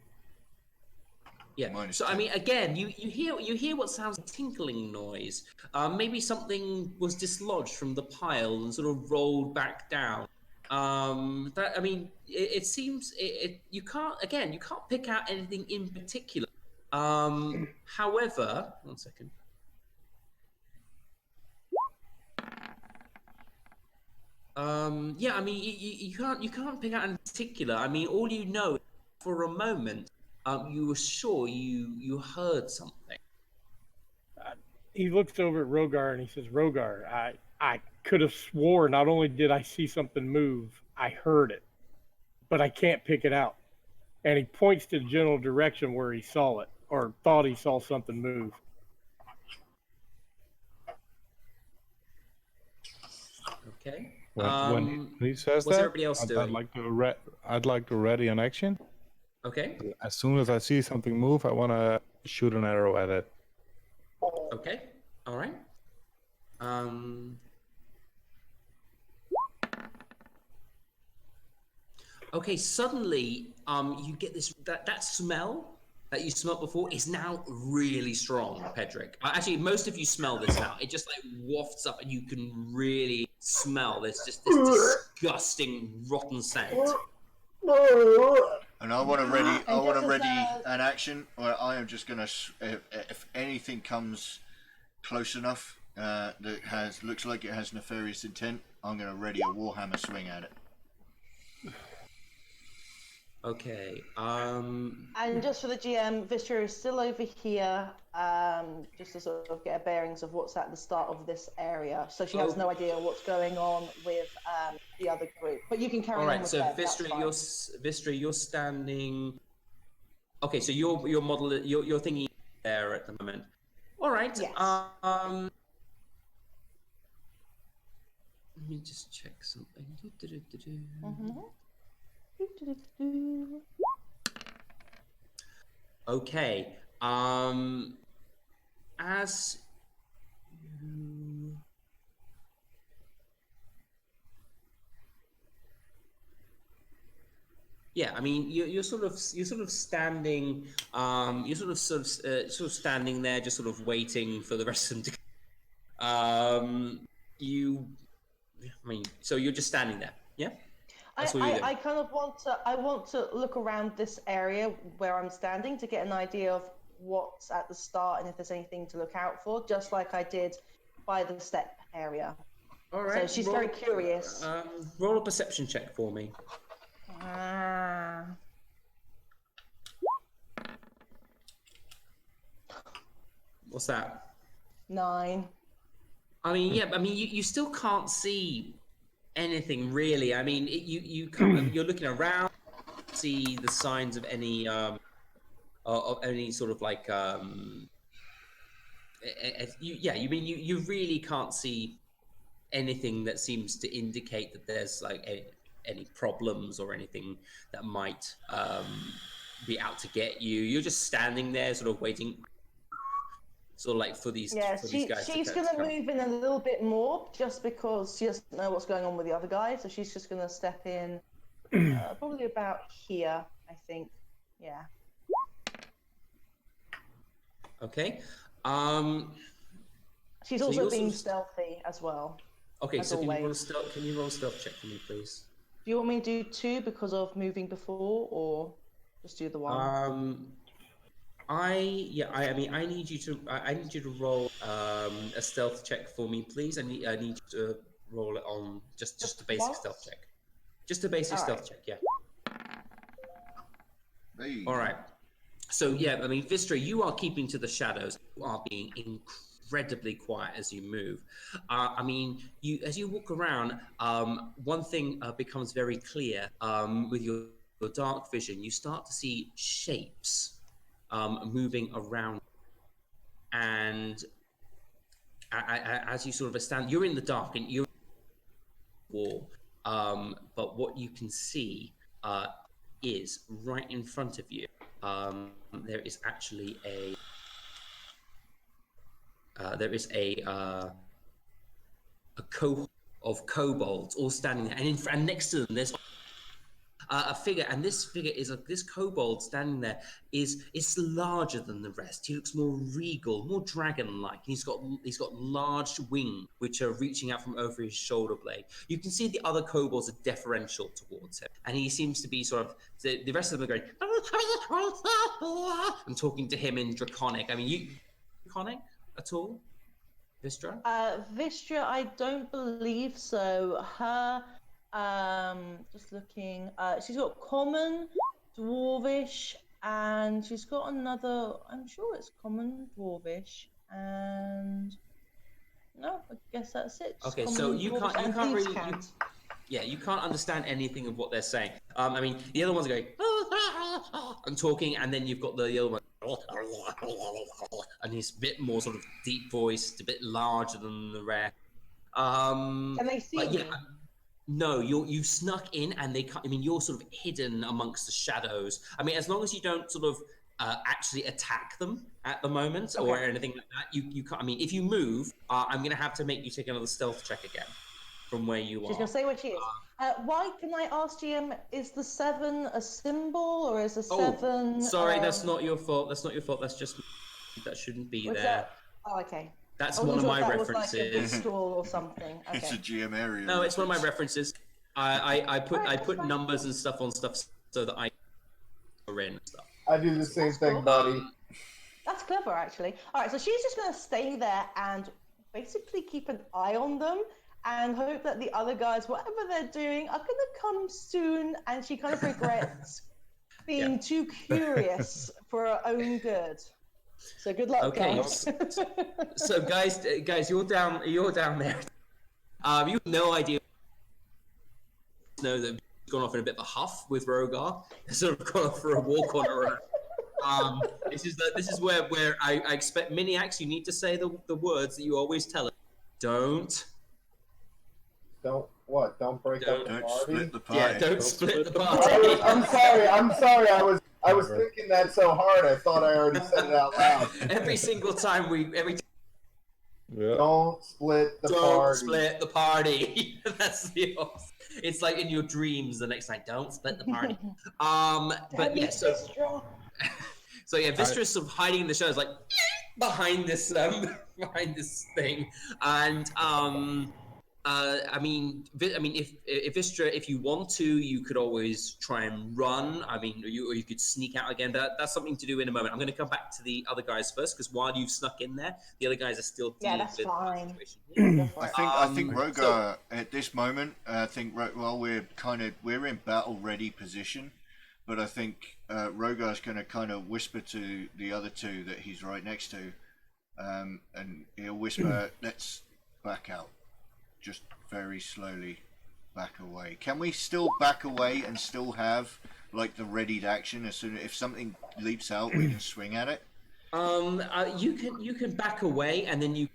Yeah. Minus So I 10. mean, again, you hear what sounds like tinkling noise. Maybe something was dislodged from the pile and sort of rolled back down. That I mean, it seems you can't pick out anything in particular. However, one second. Yeah, I mean, you can't pick out in particular. I mean, all you know, for a moment, you were sure you heard something. He looks over at Rogar and he says, Rogar, I could have swore not only did I see something move, I heard it, but I can't pick it out. And he points to the general direction where he saw it or thought he saw something move. Okay. When he says what's that, everybody else doing? I'd like to ready an action. Okay. As soon as I see something move, I want to shoot an arrow at it. Okay. All right. Okay. Suddenly, you get this that smell that you smelled before is now really strong, Pedrick. Actually, most of you smell this now. It just like wafts up, and you can really smell this disgusting, rotten scent. And I want to ready. I And want to just as ready an action. Or I am just gonna. If anything comes close enough that looks like it has nefarious intent, I'm gonna ready a warhammer swing at it. Okay. And just for the GM, Vistra is still over here, just to sort of get a bearings of what's at the start of this area. So she has no idea what's going on with the other group. But you can carry All on right. with So that. Vistra, you're standing. Okay. So your model, you're thinking there at the moment. All right. Yes. Let me just check something. Mm-hmm. Okay. As you... Yeah, I mean, you're sort of standing, you're sort of standing there, just sort of waiting for the rest of them to. I mean, so you're just standing there, yeah? That's what you're doing. I kind of want to look around this area where I'm standing to get an idea of what's at the start and if there's anything to look out for, just like I did by the step area. All right. So she's very curious. Roll a perception check for me. What's that? 9. I mean, yeah. I mean, you still can't see anything really. I mean, you can't. You're looking around, see the signs of any sort of like you really can't see anything that seems to indicate that there's like any problems or anything that might be out to get you. You're just standing there, sort of waiting, sort of like for these guys. She's going to move in a little bit more just because she doesn't know what's going on with the other guy. So she's just going to step in probably about here, I think. Yeah. Okay. She's also being stealthy as well. Okay, so can you roll a stealth check for me, please? Do you want me to do 2 because of moving before, or just do the 1? I mean, I need you to roll a stealth check for me, please. I need you to roll it on just a basic stealth check. Just a basic stealth check, yeah. Hey. All right. So yeah, I mean, Vistra, you are keeping to the shadows. You are being incredibly quiet as you move. I mean, as you walk around, one thing becomes very clear with your dark vision. You start to see shapes moving around, and as you sort of stand, you're in the dark and you're in the wall. But what you can see is right in front of you. There is actually a cohort of kobolds all standing there, and next to them there's a figure, and this figure is this kobold standing there is larger than the rest. He looks more regal, more dragon-like. He's got large wings which are reaching out from over his shoulder blade. You can see the other kobolds are deferential towards him, and he seems to be sort of the rest of them are going and talking to him in Draconic. I mean, you Draconic at all, Vistra? Vistra, I don't believe so. Her, just looking, she's got common, dwarvish, and she's got another, I'm sure it's common, dwarvish, and no, I guess that's it. Just Okay, so common, you dwarvish, can't and really thieves' cant. you can't understand anything of what they're saying. I mean, the other ones are going and talking, and then you've got the other one, and he's a bit more sort of deep voiced, a bit larger than the rest. Can they see me? No, you snuck in, and they can't. I mean, you're sort of hidden amongst the shadows. I mean, as long as you don't sort of actually attack them at the moment or anything like that, you can't. I mean, if you move, I'm going to have to make you take another stealth check again from where you are. She's going to say what she is. Why, can I ask GM, is the 7 a symbol, or is the 7... Sorry, that's not your fault. That's not your fault. That's just... That shouldn't be there. That? Oh, okay. That's one of my references. Was like a pistol or something. Okay. It's a GM area. No, it's one of my references. I put numbers and stuff on stuff so that I are in stuff. I do the same thing, buddy. That's clever, actually. All right, so she's just going to stay there and basically keep an eye on them and hope that the other guys, whatever they're doing, are going to come soon. And she kind of regrets being too curious for her own good. So good luck, guys. So guys, you're down there. You have no idea. Know that he's gone off in a bit of a huff with Rogar. Sort of gone off for a walk on her own. This is where I expect Miniacs. You need to say the words that you always tell us. Don't what? Don't break up the Don't party? split the party. Yeah, don't split the party. I'm sorry. I was thinking that so hard. I thought I already said it out loud. Every single time Don't split the party. Don't split the party. That's the. It's like in your dreams the next night. Don't split the party. But yeah, so yeah, Vistra's sort of hiding in the shadows, like behind this thing, and I mean, if Vistra, if you want to, you could always try and run. I mean, or you could sneak out again. That's something to do in a moment. I'm going to come back to the other guys first, because while you've snuck in there, the other guys are still dealing with the situation. I think Rogar at this moment. I think we're in battle ready position, but I think Rogar's going to kind of whisper to the other two that he's right next to, and he'll whisper, "Let's back out." Just very slowly back away. Can we still back away and still have like the readied action as soon if something leaps out, we can swing at it? You can back away and then you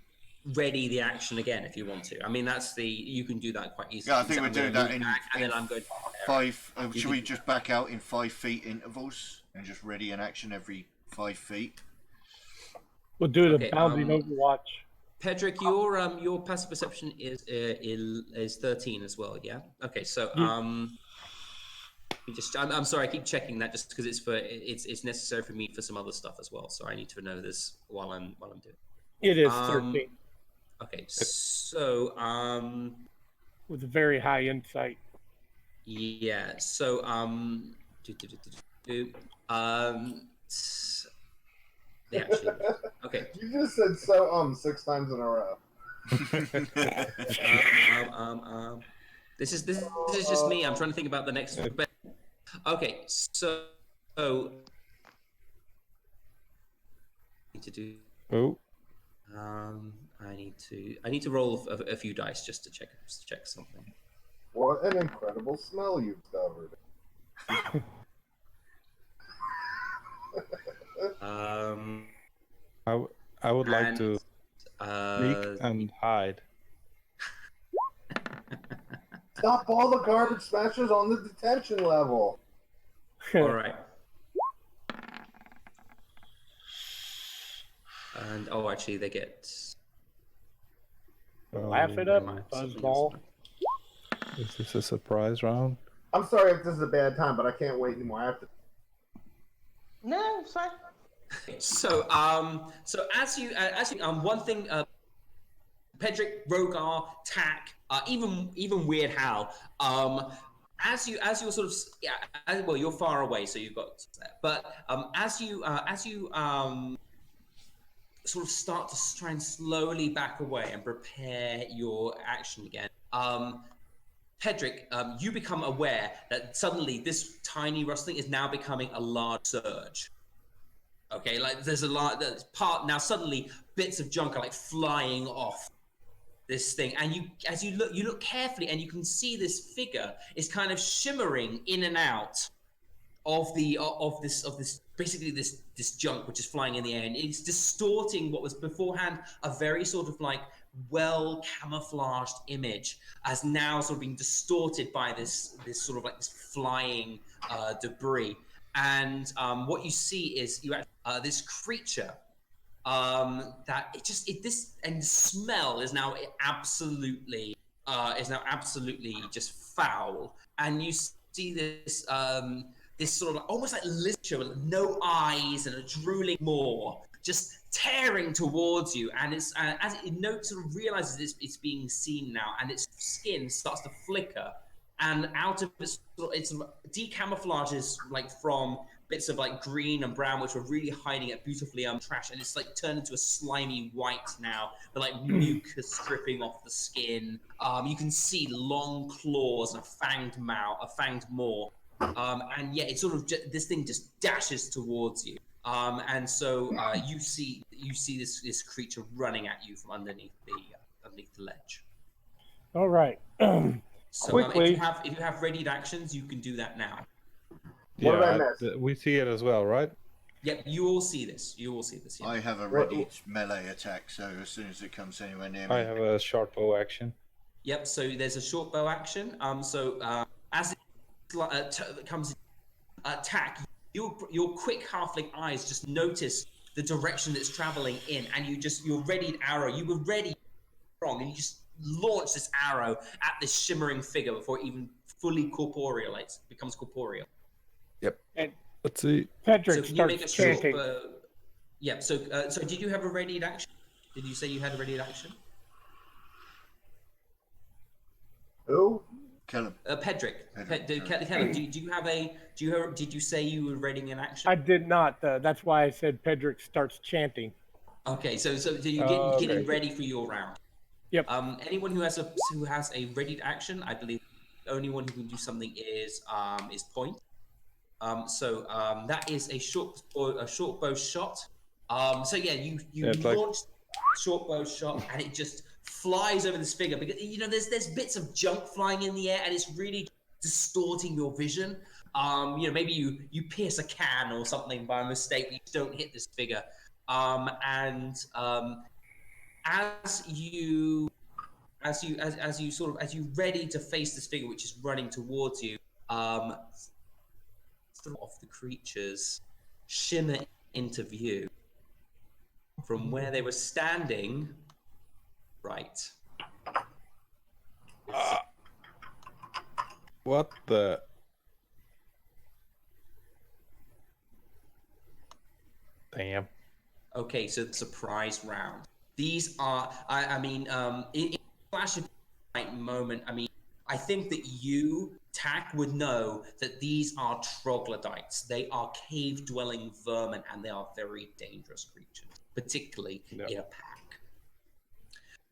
ready the action again if you want to. I mean, you can do that quite easily. Yeah, I think we're doing that in then I'm going 5. Should we just back out in 5 feet intervals and just ready an action every 5 feet? We'll do the bounding Overwatch. Pedrick, your passive perception is 13 as well, yeah? Okay, so I'm sorry, I keep checking that just because it's necessary for me for some other stuff as well. So I need to know this while I'm doing it. It is 13. Okay, so with a very high insight. Yeah, so actually, okay. You just said so 6 times in a row. This is just me. I'm trying to think about the next. Okay, so I need to do. Oh. I need to roll a few dice just to check something. What an incredible smell you've discovered. I would like to sneak and hide. Stop all the garbage smashers on the detention level. All right. And actually, they get. Laugh it up, Buzzball. Is this a surprise round? I'm sorry if this is a bad time, but I can't wait anymore. I have to. No, it's fine. So, as you, one thing, Pedrick, Rogar, Tack, even Weird Hal, as you're sort of, well, you're far away, so you've got that. But as you sort of start to try and slowly back away and prepare your action again, Pedrick, you become aware that suddenly this tiny rustling is now becoming a large surge. Okay, like there's a lot. Part now suddenly bits of junk are like flying off this thing, and as you look carefully, and you can see this figure is kind of shimmering in and out of this basically this junk which is flying in the air, and it's distorting what was beforehand a very sort of like well camouflaged image as now sort of being distorted by this sort of like this flying debris. And what you see is this creature that this and the smell is now absolutely just foul, and you see this this sort of like, almost like lizard with no eyes and a drooling maw just tearing towards you, and it's as it sort of realizes it's being seen now, and its skin starts to flicker, and out of it decamouflages like from bits of like green and brown which were really hiding it beautifully trash, and it's like turned into a slimy white now, but like mucus dripping off the skin. You can see long claws and a fanged maw, and yeah, it's sort of this thing just dashes towards you, and so you see this creature running at you from underneath the ledge. All right. So Quickly, if you have readied actions, you can do that now. What did I miss? We see it as well, right? Yep, you all see this. Yeah. I have a ready melee attack, so as soon as it comes anywhere near me. I have a short bow action. Yep. So there's a short bow action. As it comes attack, your quick halfling eyes just notice the direction it's traveling in, and your readied arrow. You were ready, wrong, and you just launch this arrow at this shimmering figure before it even fully becomes corporeal. Yep. And let's see. Pedrick So can you make a starts chanting. yeah. So did you have a readied action? Did you say you had a readied action? Who? Kill him. Pedrick. Did you say you were readying an action? I did not. That's why I said Pedrick starts chanting. Okay, so you're getting ready for your round. Yep. Anyone who has a readied action, I believe the only one who can do something is point. That is a short bow shot. So yeah, you launch short bow shot, and it just flies over this figure, because there's bits of junk flying in the air, and it's really distorting your vision. Maybe you pierce a can or something by mistake, but you don't hit this figure. As you ready to face this figure which is running towards you, three of the creatures shimmer into view from where they were standing. Right. What the? Damn. Okay, so the surprise round. These are, in a flash of light moment, I think that you, Tack, would know that these are troglodytes. They are cave-dwelling vermin, and they are very dangerous creatures, particularly in a pack.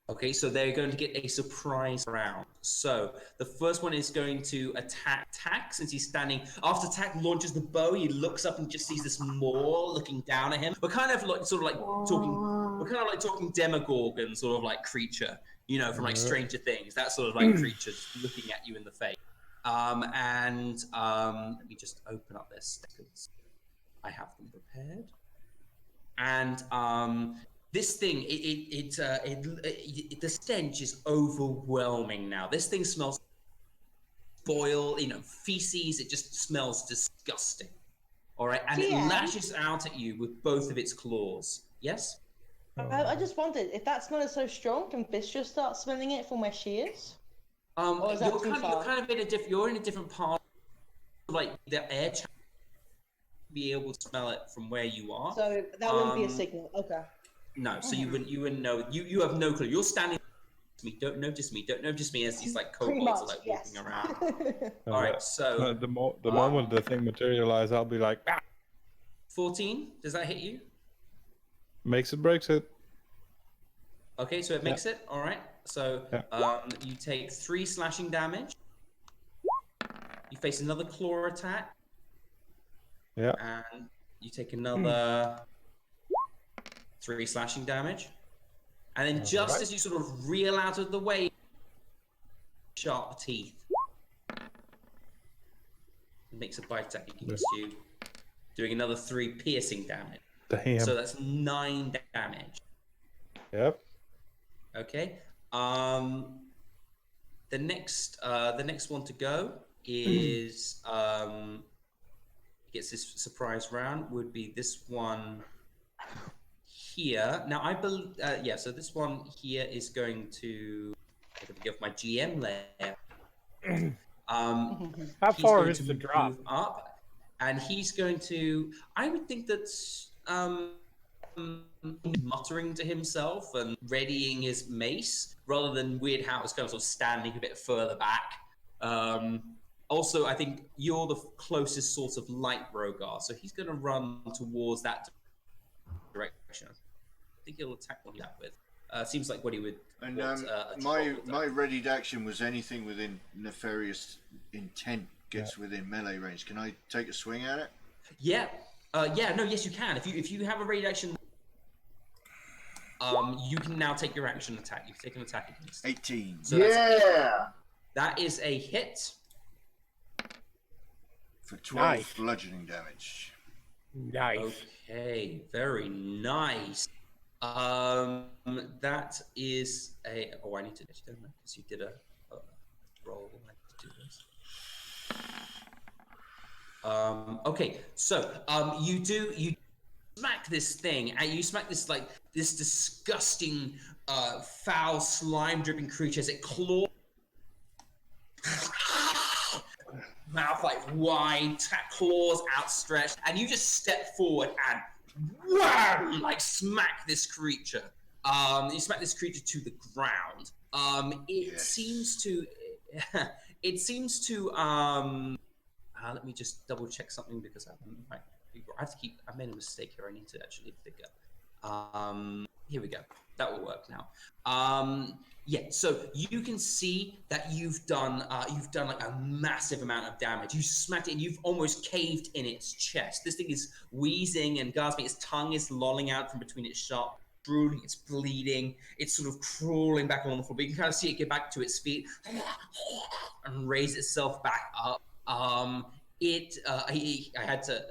Okay, so they're going to get a surprise round. So the first one is going to attack Tack, since he's standing. After Tack launches the bow, he looks up and just sees this maw looking down at him. We're kind of like talking Demogorgon sort of like creature, from like Stranger Things. That sort of like creature just looking at you in the face. Let me just open up their stickers. I have them prepared. And this thing, the stench is overwhelming now. This thing smells boil, feces. It just smells disgusting. All right, and it lashes out at you with both of its claws. Yes. I just wondered if that smell is so strong, can Fish just start smelling it from where she is? Or is that too far? You're in a different part the air channel be able to smell it from where you are. So that wouldn't be a signal. Okay. No, so you wouldn't know. You have no clue. You're standing. Don't notice me. Don't notice me as these like Pretty kobolds are much, like yes. walking around. All right, so The moment the thing materializes, I'll be like, 14. Does that hit you? makes it, breaks it. Okay, so it makes it. All right. So you take 3 slashing damage. You face another claw attack, Yeah. and you take another 3 slashing damage. And then just as you sort of reel out of the way, sharp teeth. It makes a bite attack against you, doing another 3 piercing damage. Damn. So that's 9 damage. Yep. Okay. The next one to go is gets this surprise round would be this one here. Now I believe so this one here is going to give my GM layer. How He's far going is to the drop? move up, and he's going to. I would think that muttering to himself and readying his mace rather than Weird House kind of standing a bit further back. Also, I think you're the closest sort of light Rogar, so he's going to run towards that direction. I think he'll attack what that with. Seems like what he would. And my readied action was anything within nefarious intent gets within melee range. Can I take a swing at it? Yeah. Yes, you can. If you have a raid action, you can now take your action attack. You can take an attack against. 18. So that is a hit for 12 Nice. bludgeoning damage. Nice. Okay, very nice. That is a. Oh, I need to don't know because you did a roll. I need to do this. Okay, so you smack this thing and you smack this this disgusting foul slime dripping creature as it claws. Mouth wide, claws outstretched, and you just step forward and wham, smack this creature. You smack this creature to the ground. It seems to. Let me just double check something because I made a mistake here. I need to actually figure. Here we go. That will work now. So you can see that you've done a massive amount of damage. You smacked it and you've almost caved in its chest. This thing is wheezing and gasping. Its tongue is lolling out from between its sharp, drooling. It's bleeding. It's sort of crawling back along the floor. But you can kind of see it get back to its feet and raise itself back up. I had to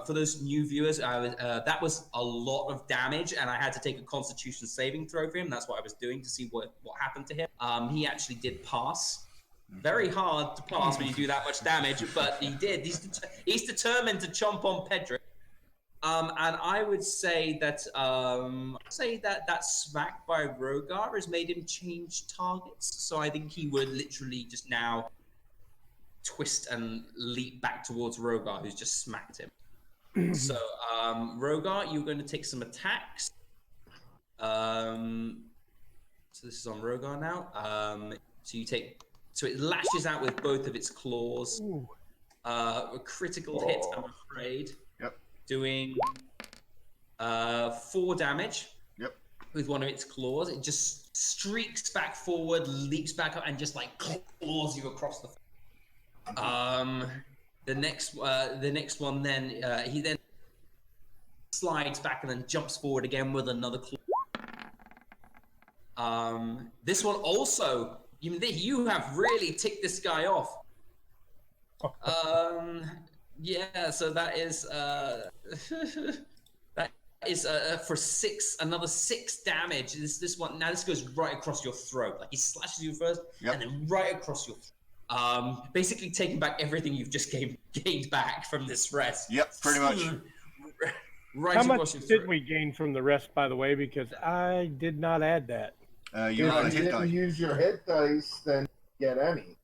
for those new viewers. That was a lot of damage, and I had to take a Constitution saving throw for him. That's what I was doing to see what happened to him. He actually did pass. Very hard to pass when you do that much damage, but he did. He's determined to chomp on Pedrick. And I would say that that smack by Rogar has made him change targets. So I think he would literally just now twist and leap back towards Rogar, who's just smacked him. So, Rogar, you're going to take some attacks. So this is on Rogar now. So it lashes out with both of its claws. A critical hit, I'm afraid. Yep. Doing 4 damage. Yep. With one of its claws. It just streaks back forward, leaps back up, and just claws you across the face. The next one then he then slides back and then jumps forward again with another claw. This one also, you have really ticked this guy off. So that is for another 6 damage. This one now this goes right across your throat. He slashes you first, and then right across your throat. Basically taking back everything you've just gained back from this rest. Yep, pretty much. How much did we gain from the rest, by the way? Because I did not add that. You if you didn't use your hit dice, then you get any.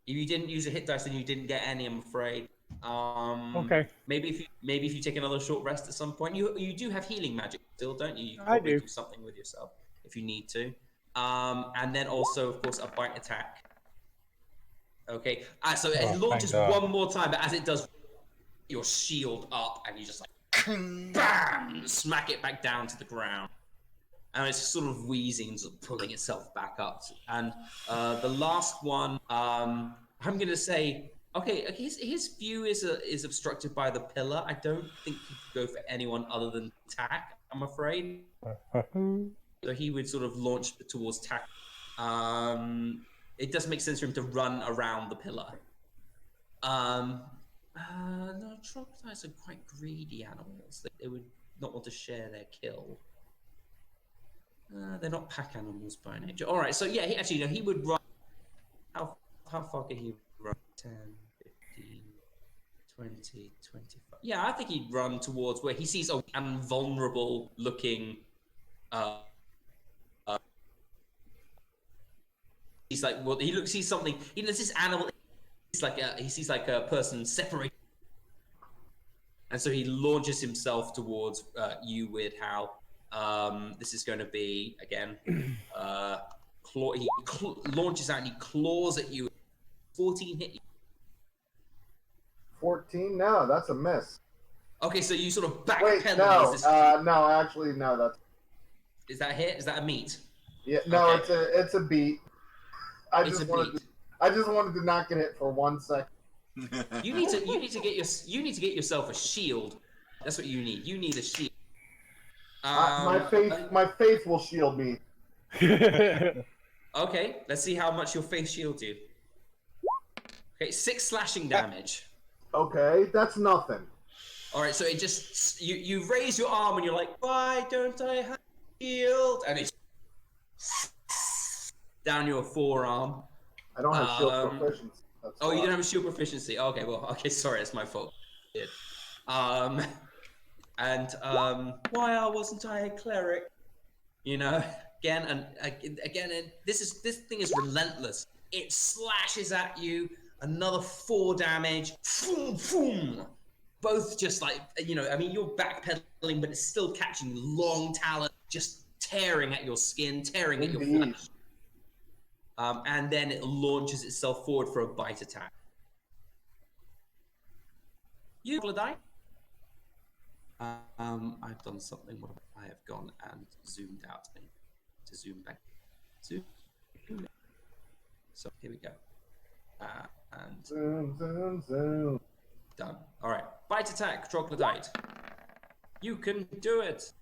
If you didn't use a hit dice, then you didn't get any, I'm afraid. Okay. Maybe if you take another short rest at some point, you do have healing magic still, don't you? You can I probably do. something with yourself if you need to. And then also, of course, a bite attack. Okay. So it Oh, launches thank God. one more time, but as it does, your shield up, and you just like bam, smack it back down to the ground. And it's sort of wheezing, sort of pulling itself back up. And the last one, I'm going to say, okay, his view is obstructed by the pillar. I don't think he could go for anyone other than Tack, I'm afraid. So he would sort of launch towards Tack. It does make sense for him to run around the pillar. No, troglodytes are quite greedy animals. They would not want to share their kill. They're not pack animals by nature. All right, so yeah, he would run. How far can he run? 10, 15, 20, 25. Yeah, I think he'd run towards where he sees a invulnerable looking. He's like, well, he sees something. He knows this animal. He sees like a person separated, and so he launches himself towards you, Weird Hal. This is going to be again. He launches out and he claws at you. 14 hit you. 14? No, that's a miss. Okay, so you sort of backpedal. Wait, no, no, actually, no. That's. Is that a hit? Is that a meet? Yeah, no, Okay. it's a beat. I It's just a wanted beat. to not get hit for 1 second. You need to get yourself a shield. That's what you need. You need a shield. My faith will shield me. Okay, let's see how much your faith shields you. Okay, 6 slashing damage. Okay, that's nothing. All right, so it just you raise your arm and you're like, why don't I have a shield? And it's down your forearm. I don't have shield proficiency. Oh, you don't have a shield proficiency. Okay, well, okay, sorry, it's my fault. Why wasn't I a cleric? You know, again, and this thing is relentless. It slashes at you. Another 4 damage. Boom, boom. Both just like, you know, I mean, you're backpedaling, but it's still catching long talons, just tearing at your skin, tearing at your flesh. And then it launches itself forward for a bite attack. You, Glodite? I've done something. What I have gone and zoomed out to zoom back. Zoom. So here we go. And Zoom. done. All right. Bite attack, troglodyte. You can do it.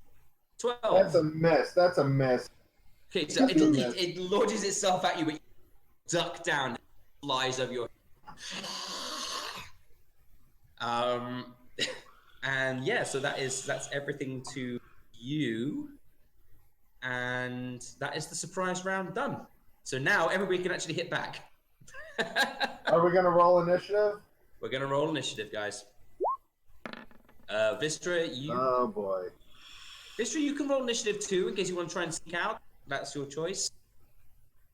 12. That's a miss. Okay, so it launches itself at you, but you duck down, and flies over your. And yeah, so that's everything to you, and that is the surprise round done. So now everybody can actually hit back. Are we gonna roll initiative? We're gonna roll initiative, guys. Vistra, Oh boy. Vistra, you can roll initiative too in case you want to try and sneak out. That's your choice.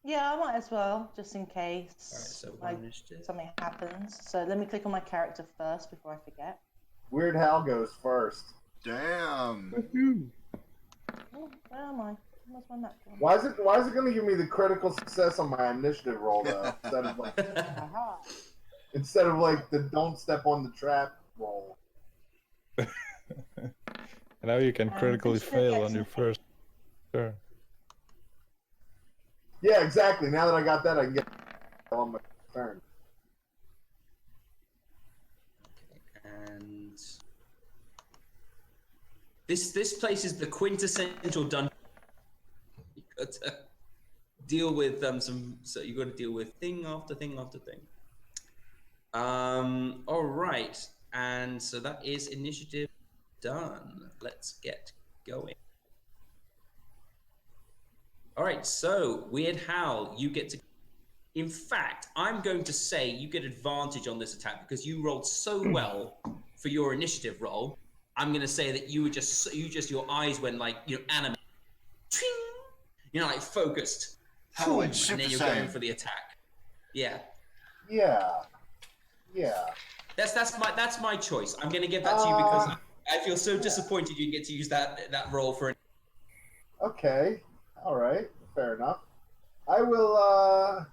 Yeah, I might as well, just in case. All right, so initiative. Something happens. So let me click on my character first before I forget. Weird Hal goes first. Damn. Oh, where am I? Where's my map gone? Why is it gonna give me the critical success on my initiative roll though? Aha. Instead of like the don't step on the trap roll. Now you can critically just to fail get on your first turn. Yeah, exactly. Now that I got that, I can get on my turn. And this place is the quintessential dungeon. You got to deal with so you got to deal with thing after thing after thing. All right, and so that is initiative done. Let's get going. All right, so Weird Hal, you get to. In fact, I'm going to say you get advantage on this attack because you rolled so well for your initiative roll. I'm going to say that your eyes went like, you know, animated. You know, like focused. Oh, and then you're going for the attack. Yeah. Yeah. That's my choice. I'm gonna give that to you because I feel so disappointed you didn't get to use that role for. Okay. All right. Fair enough. I will.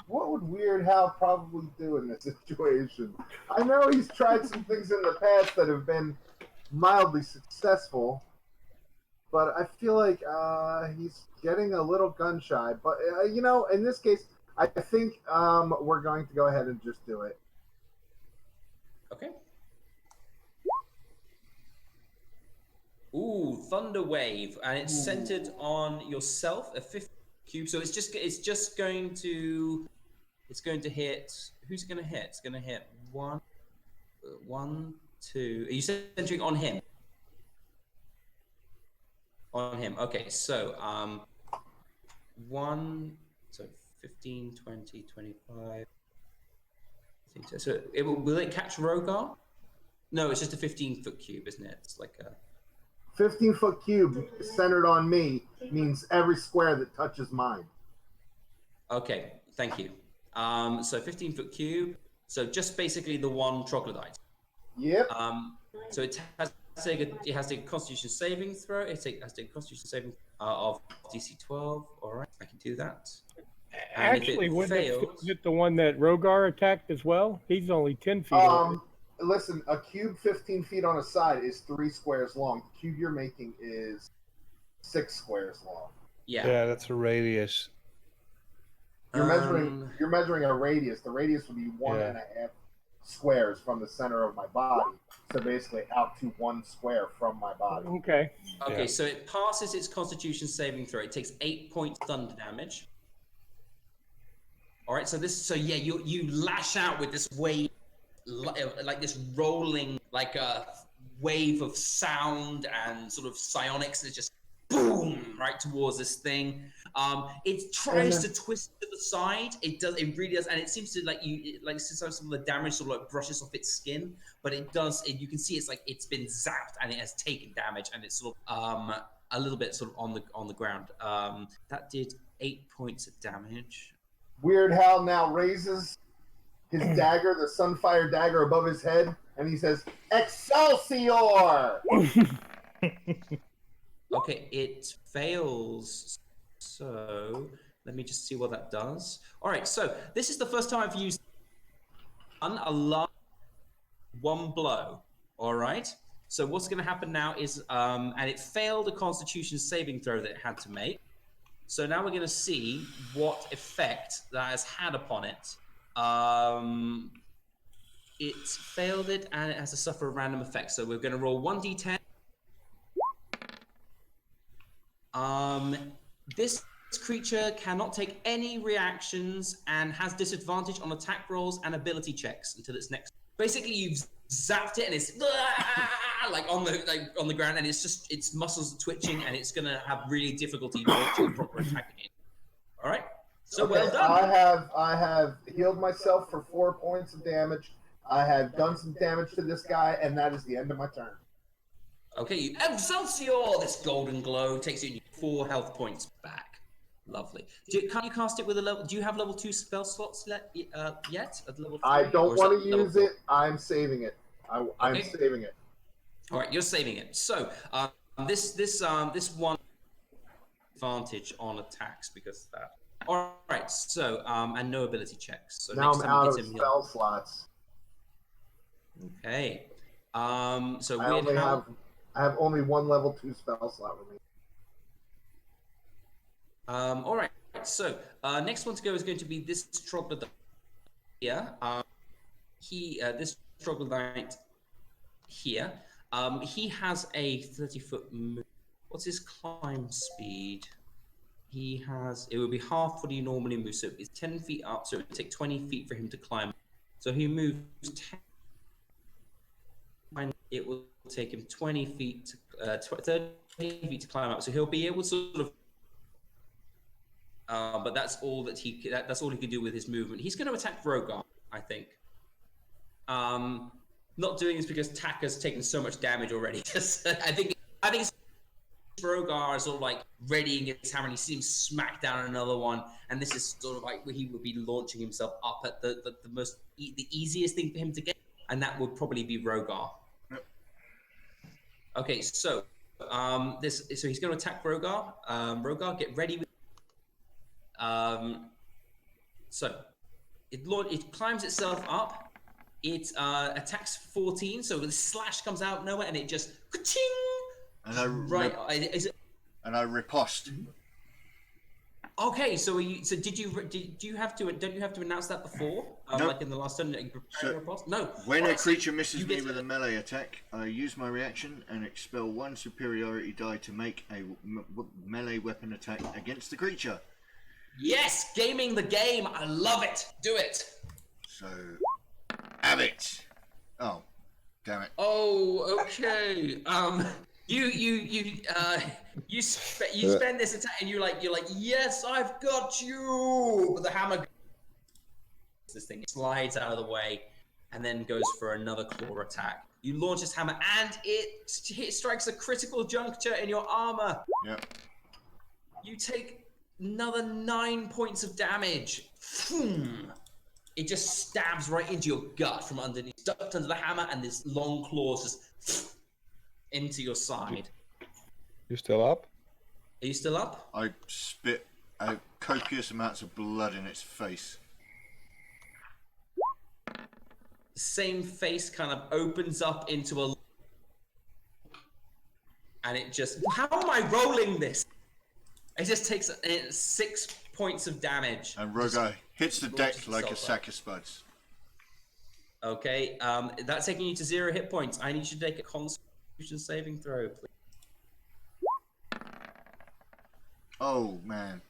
What would Weird Hal probably do in this situation? I know he's tried some things in the past that have been mildly successful, but I feel like he's getting a little gun shy. But in this case, I think we're going to go ahead and just do it. Okay. Ooh, Thunder Wave, and it's centered on yourself, a 50 cube. So it's just going to hit. Who's it going to hit? It's going to hit one, two. Are you centering on him? On him. Okay, so 15, 20, 25. So will it catch Rogar? No, it's just a 15-foot cube, isn't it? It's like a 15-foot cube centered on me means every square that touches mine. Okay, thank you. So 15-foot cube. So just basically the one troglodyte. Yep. So it has to take a Constitution saving throw. It has to take a Constitution saving of DC 12. All right, I can do that. And Actually, if it wouldn't fails, it the one that Rogar attacked as well? He's only 10 feet away. Listen, a cube 15 feet on a side is 3 squares long. The cube you're making is 6 squares long. yeah. that's a radius. You're measuring a radius. The radius would be 1.5 squares from the center of my body. So basically out to 1 square from my body. Okay. Okay, so it passes its Constitution saving throw. It takes 8 points thunder damage. All right, so you lash out with this wave, like this rolling, like a wave of sound and sort of psionics that just boom right towards this thing. It tries to twist to the side. It really does, and it seems to some of the damage sort of like brushes off its skin, but it does. You can see it's like it's been zapped and it has taken damage, and it's sort of a little bit sort of on the ground. That did 8 points of damage. Weird Hal now raises his dagger, the Sunfire dagger, above his head, and he says, "Excelsior!" Okay, it fails. So let me just see what that does. All right, so this is the first time I've used a large one blow. All right. So what's going to happen now is, and it failed a Constitution saving throw that it had to make. So now we're going to see what effect that has had upon it. It failed it, and it has to suffer a random effect. So we're going to roll 1d10. This creature cannot take any reactions and has disadvantage on attack rolls and ability checks until its next. Basically, you've zapped it and it's like on the ground, and it's just its muscles twitching, and it's gonna have really difficulty launching a proper attack again. All right, so Okay, well done. I have healed myself for 4 points of damage. I have done some damage to this guy, and that is the end of my turn. Okay, you Excelsior! This golden glow takes you 4 health points back. Lovely. Can't you cast it with a level? Do you have level 2 spell slots yet? At level 3? I don't want to level use 4? it. I'm saving it. I'm saving it. All right, you're saving it. So this one advantage on attacks because of that. All right. So and no ability checks. So Now next I'm time out we of hit him, spell slots. Okay. So I have only 1 level 2 spell slot remaining. All right. So next one to go is going to be this troglodyte here. This troglodyte here. He has a 30-foot move. What's his climb speed? It would be half what he normally moves. So it's 10 feet up. So it would take 20 feet for him to climb. So he moves 10. It will take him 20 feet, 30 feet to climb up. So he'll be able to sort of. But that's all that that's all he can do with his movement. He's going to attack Rogar, I think. Not doing this because Tak has taken so much damage already. I think Rogar is sort of like readying his hammer, and he seems smack down another one. And this is sort of like where he would be launching himself up at the easiest thing for him to get. and that would probably be Rogar. Yep. Okay, so so he's going to attack Rogar. Rogar, get ready. So it climbs itself up. It attacks 14, so the slash comes out of nowhere, and it just ka-ching! And I Is it? And I riposte. Okay, so did you have to? Don't you have to announce that before? Nope. Like in the last turn, that you prepared a riposte? No. When Alright, a creature so misses you me get with to- a melee attack, I use my reaction and expel one superiority die to make a melee weapon attack against the creature. Yes, gaming the game. I love it. Do it. So, have it. Oh, damn it. Oh, okay. You spend this attack, and you're like, yes, I've got you. But the hammer, this thing slides out of the way, and then goes for another claw attack. You launch this hammer, and it strikes a critical juncture in your armor. Yep. You take another 9 points of damage. It just stabs right into your gut from underneath, stuck under the hammer, and this long claws just into your side. You still up? Are you still up? I spit copious amounts of blood in its face. The same face kind of opens up into a... And it just... How am I rolling this? It just takes 6 points of damage. And Rogar hits the deck launches like a itself sack of spuds. Okay, that's taking you to 0 hit points. I need you to take a Constitution saving throw, please. Oh, man.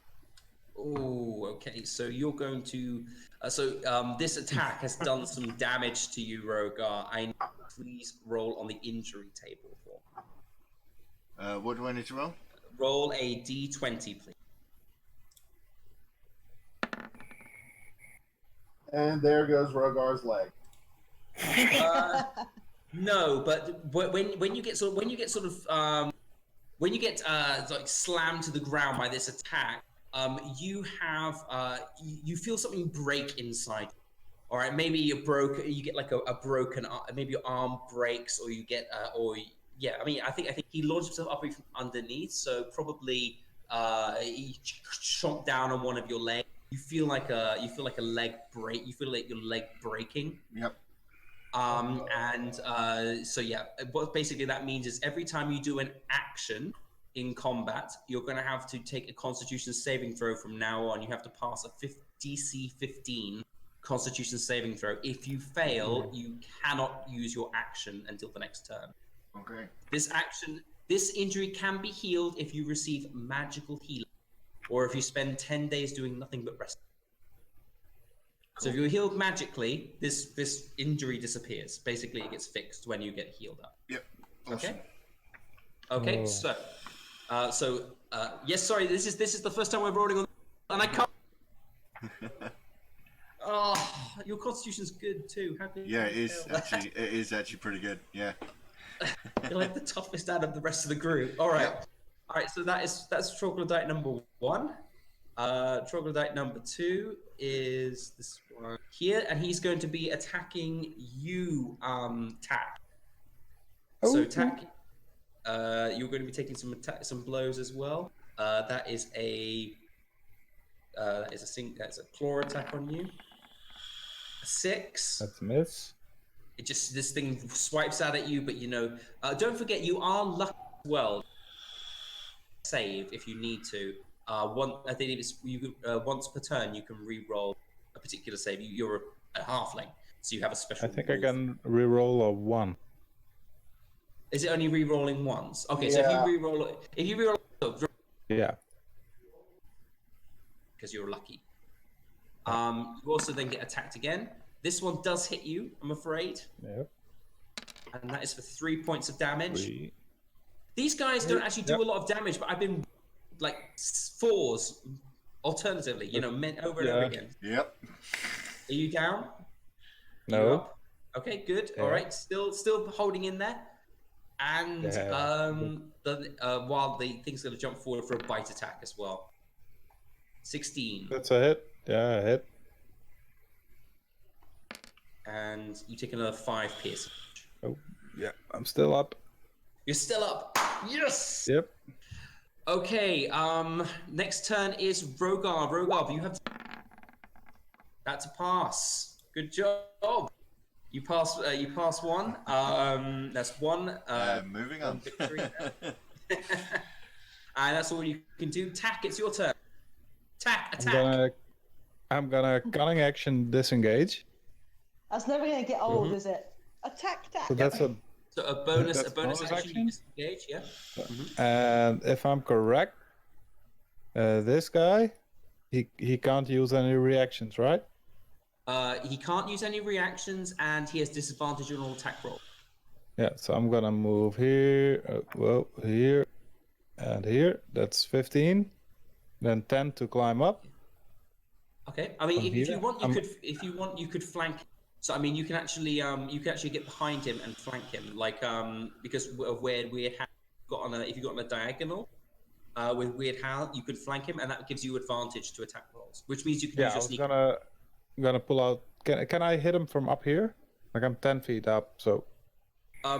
Oh, okay. So you're going to... this attack has done some damage to you, Rogar. I need please roll on the injury table for. What do I need to roll? Roll a d20, please. And there goes Rogar's leg. No, but when you get like slammed to the ground by this attack, you feel something break inside. All right, maybe you get like a broken arm, maybe your arm breaks, or you get I mean, I think he launched himself up from underneath, so probably he chomped down on one of your legs. You feel like a leg break. You feel like your leg breaking. Yep. So yeah, what basically that means is every time you do an action in combat, you're going to have to take a Constitution saving throw from now on. You have to pass a DC 15 Constitution saving throw. If you fail, you cannot use your action until the next turn. Okay. This injury can be healed if you receive magical healing, or if you spend 10 days doing nothing but rest. So if you're healed magically, this injury disappears. Basically, it gets fixed when you get healed up. Yep. Awesome. Okay. Yes. Sorry. This is the first time we're rolling on, and I can't. Oh, your Constitution's good too. How can you Yeah, it fail? is actually pretty good. Yeah. You're like the toughest out of the rest of the group. All right. Yep. All right. So that's troglodyte number 1. Troglodyte number 2 is this one here, and he's going to be attacking you, Tack. So Tack, you're going to be taking some blows as well. That is a claw attack on you. A 6. That's a miss. This thing swipes out at you, but don't forget you are lucky as well. Save if you need to. I think it's once per turn you can re-roll a particular save. You're a halfling, so you have a special. I think I can re-roll a 1. Is it only re-rolling once? Okay, Yeah. so if you re-roll, Yeah. because you're lucky. You also then get attacked again. This one does hit you, I'm afraid, Yep. and that is for 3 points of damage. 3. These guys don't actually do a lot of damage, but I've been like 4s alternatively, meant over and over again. Yep. Are you down? You No. up? Okay, good. Yeah. All right, still holding in there. And while the thing's going to jump forward for a bite attack as well. 16. That's a hit. Yeah, a hit. and you take another 5 piercing. Oh, yeah, I'm still up. You're still up. Yes. Yep. Okay. Next turn is Rogar. Rogar, you have. That's a pass. Good job. You pass. You pass one. That's one. Moving one on. victory there. And that's all you can do. Tack. It's your turn. Tack. Attack. I'm gonna cunning action disengage. That's never going to get old, is it? Attack, attack. So that's a. So a bonus. That's A bonus bonus action. You action? disengage. Yeah. And if I'm correct, this guy, he can't use any reactions, right? He can't use any reactions, and he has disadvantage on all attack roll. Yeah. So I'm gonna move here. Well, here, and here. That's 15. Then 10 to climb up. Okay. I mean, From if here, you want, I'm- you could flank. So I mean, you can actually get behind him and flank him, like because of Weird Hal if you got on a diagonal, with Weird Hal, you could flank him, and that gives you advantage to attack rolls, which means you can Yeah, use I your was sneak. gonna pull out. Can I hit him from up here? Like I'm 10 feet up, so.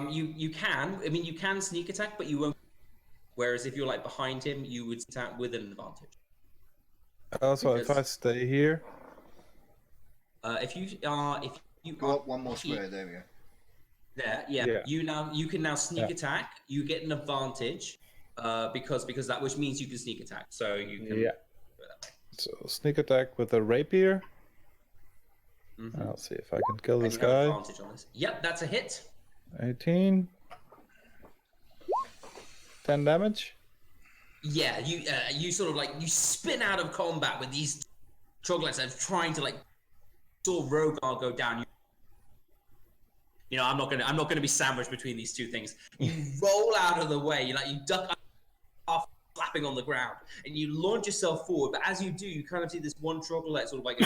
You can. I mean, you can sneak attack, but you won't. Whereas if you're like behind him, you would attack with an advantage. Also, if I Because- stay here, If you Go up one more square. There we go. there, yeah. Yeah. You can now sneak Yeah. attack. You get an advantage, because that, which means you can sneak attack. So you can. yeah. So sneak attack with a rapier. Mhm. I'll see if I can kill And this you have guy. advantage on this. Yep, that's a hit. 18. 10 damage. Yeah, you sort of like you spin out of combat with these troglodytes that are trying to like saw Rogar go down. You know, I'm not gonna be sandwiched between these two things. You roll out of the way, you duck off, flapping on the ground, and you launch yourself forward. But as you do, you kind of see this one troglodyte sort of like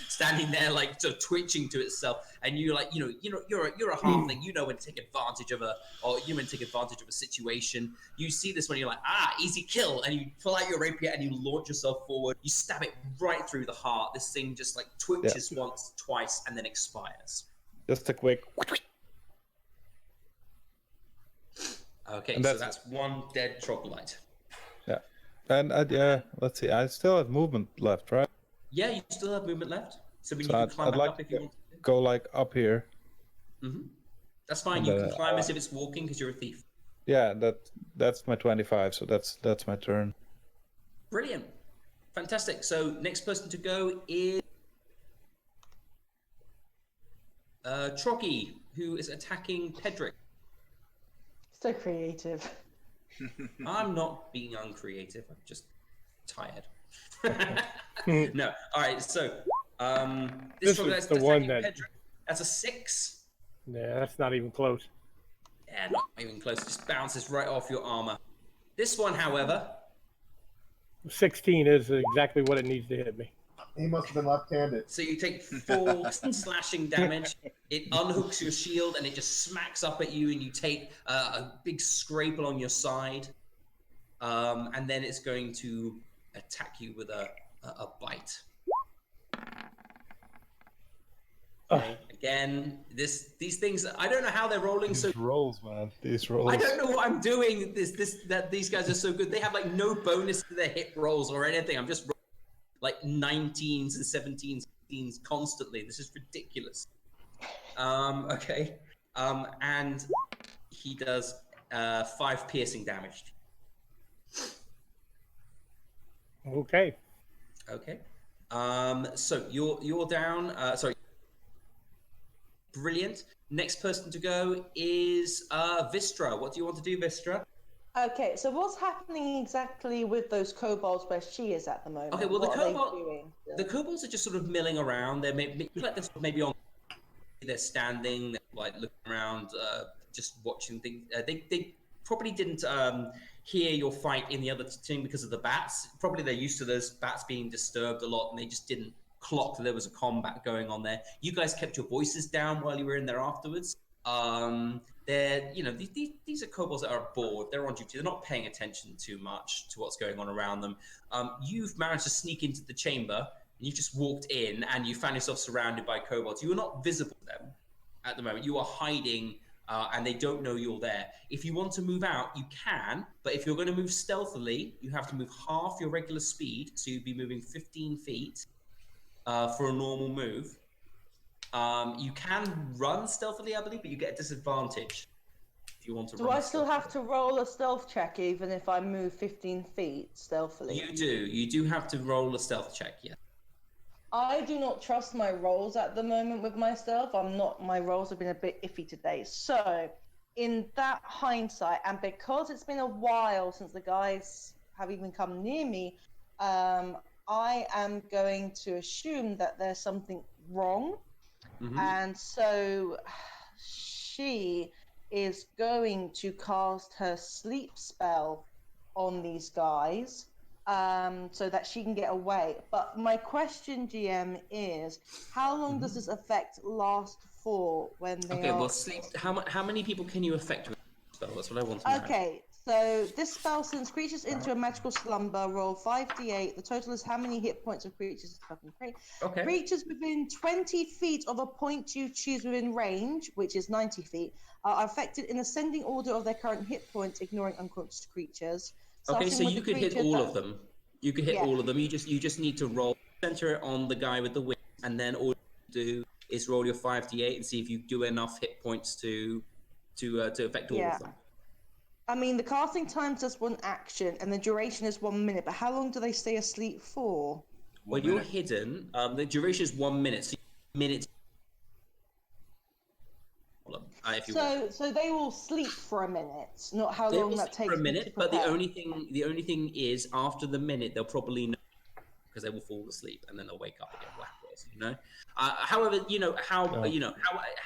standing there, like sort of twitching to itself, and you're like, you're a halfling. You know when to take advantage of a situation. You see this when you're like, easy kill, and you pull out your rapier and you launch yourself forward. You stab it right through the heart. This thing just like twitches once, twice, and then expires. Just a quick. Okay, And so that's- that's one dead troglodyte. Yeah. And yeah, let's see. I still have movement left, right? Yeah, you still have movement left, so you So can climb I'd back like up if you want. Go like up here. That's fine. And, You can climb as if it's walking because you're a thief. Yeah, that's my 25. So that's my turn. Brilliant, fantastic. So next person to go is Trocky, who is attacking Pedrick. So creative. I'm not being uncreative. I'm just tired. No. All right. So This troglodyte's is the one attacking that- Pedrick. That's a 6. Yeah, that's not even close. Yeah, not even close. Just bounces right off your armor. This one, however, 16 is exactly what it needs to hit me. He must have been left-handed. so you take 4 slashing damage. It unhooks your shield and it just smacks up at you, and you take a big scrape along your side. And then it's going to attack you with a bite. Okay. Again, these things, I don't know how they're rolling so. These rolls, man. These rolls. I don't know what I'm doing. That these guys are so good. They have like no bonus to their hit rolls or anything. I'm just like 19s and 17s, 16s constantly. This is ridiculous. Okay. And he does 5 piercing damage. Okay. Okay. So you're down. Sorry. Brilliant. Next person to go is Vistra. What do you want to do, Vistra? Okay, so what's happening exactly with those kobolds where she is at the moment? Okay, well, What are they doing? the kobolds are just sort of milling around. They're like they're maybe on. They're standing, they're like looking around, just watching things. They probably didn't hear your fight in the other team because of the bats. Probably they're used to those bats being disturbed a lot, and they just didn't clock that there was a combat going on there. You guys kept your voices down while you were in there afterwards. They're, these are kobolds that are bored. They're on duty. They're not paying attention too much to what's going on around them. You've managed to sneak into the chamber, You just walked in and you found yourself surrounded by kobolds. You are not visible to them at the moment. You are hiding, and they don't know you're there. If you want to move out, you can, but if you're going to move stealthily, you have to move half your regular speed, so you'd be moving 15 feet for a normal move. You can run stealthily, I believe, but you get a disadvantage if you want to run. Do I still have to roll a stealth check even if I move 15 feet stealthily? You do. You do have to roll a stealth check, yeah. I do not trust my rolls at the moment with myself. My rolls have been a bit iffy today. So, in that hindsight, and because it's been a while since the guys have even come near me, I am going to assume that there's something wrong. Mm-hmm. And so she is going to cast her sleep spell on these guys. So that she can get away. But my question, GM, is how long does this effect last for when they Okay, are... well, sleep. How many people can you affect with this spell? That's what I want to know. Okay, so this spell sends creatures into a magical slumber. Roll 5d8. The total is how many hit points of creatures is fucking great. Okay. Creatures within 20 feet of a point you choose within range, which is 90 feet, are affected in ascending order of their current hit points, ignoring unconscious creatures. Okay, so you could hit all of them. You could hit all of them. You just need to roll, center it on the guy with the wings, and then all you do is roll your 5d8 and see if you do enough hit points to affect all of them. I mean, the casting time does 1 action, and the duration is 1 minute. But how long do they stay asleep for? When you're hidden, the duration is 1 minute. So minutes. So they will sleep for a minute, not how They long will that sleep takes. for a minute, to but the prepare. only thing is after the minute they'll probably know because they will fall asleep and then they'll wake up again. You know. However,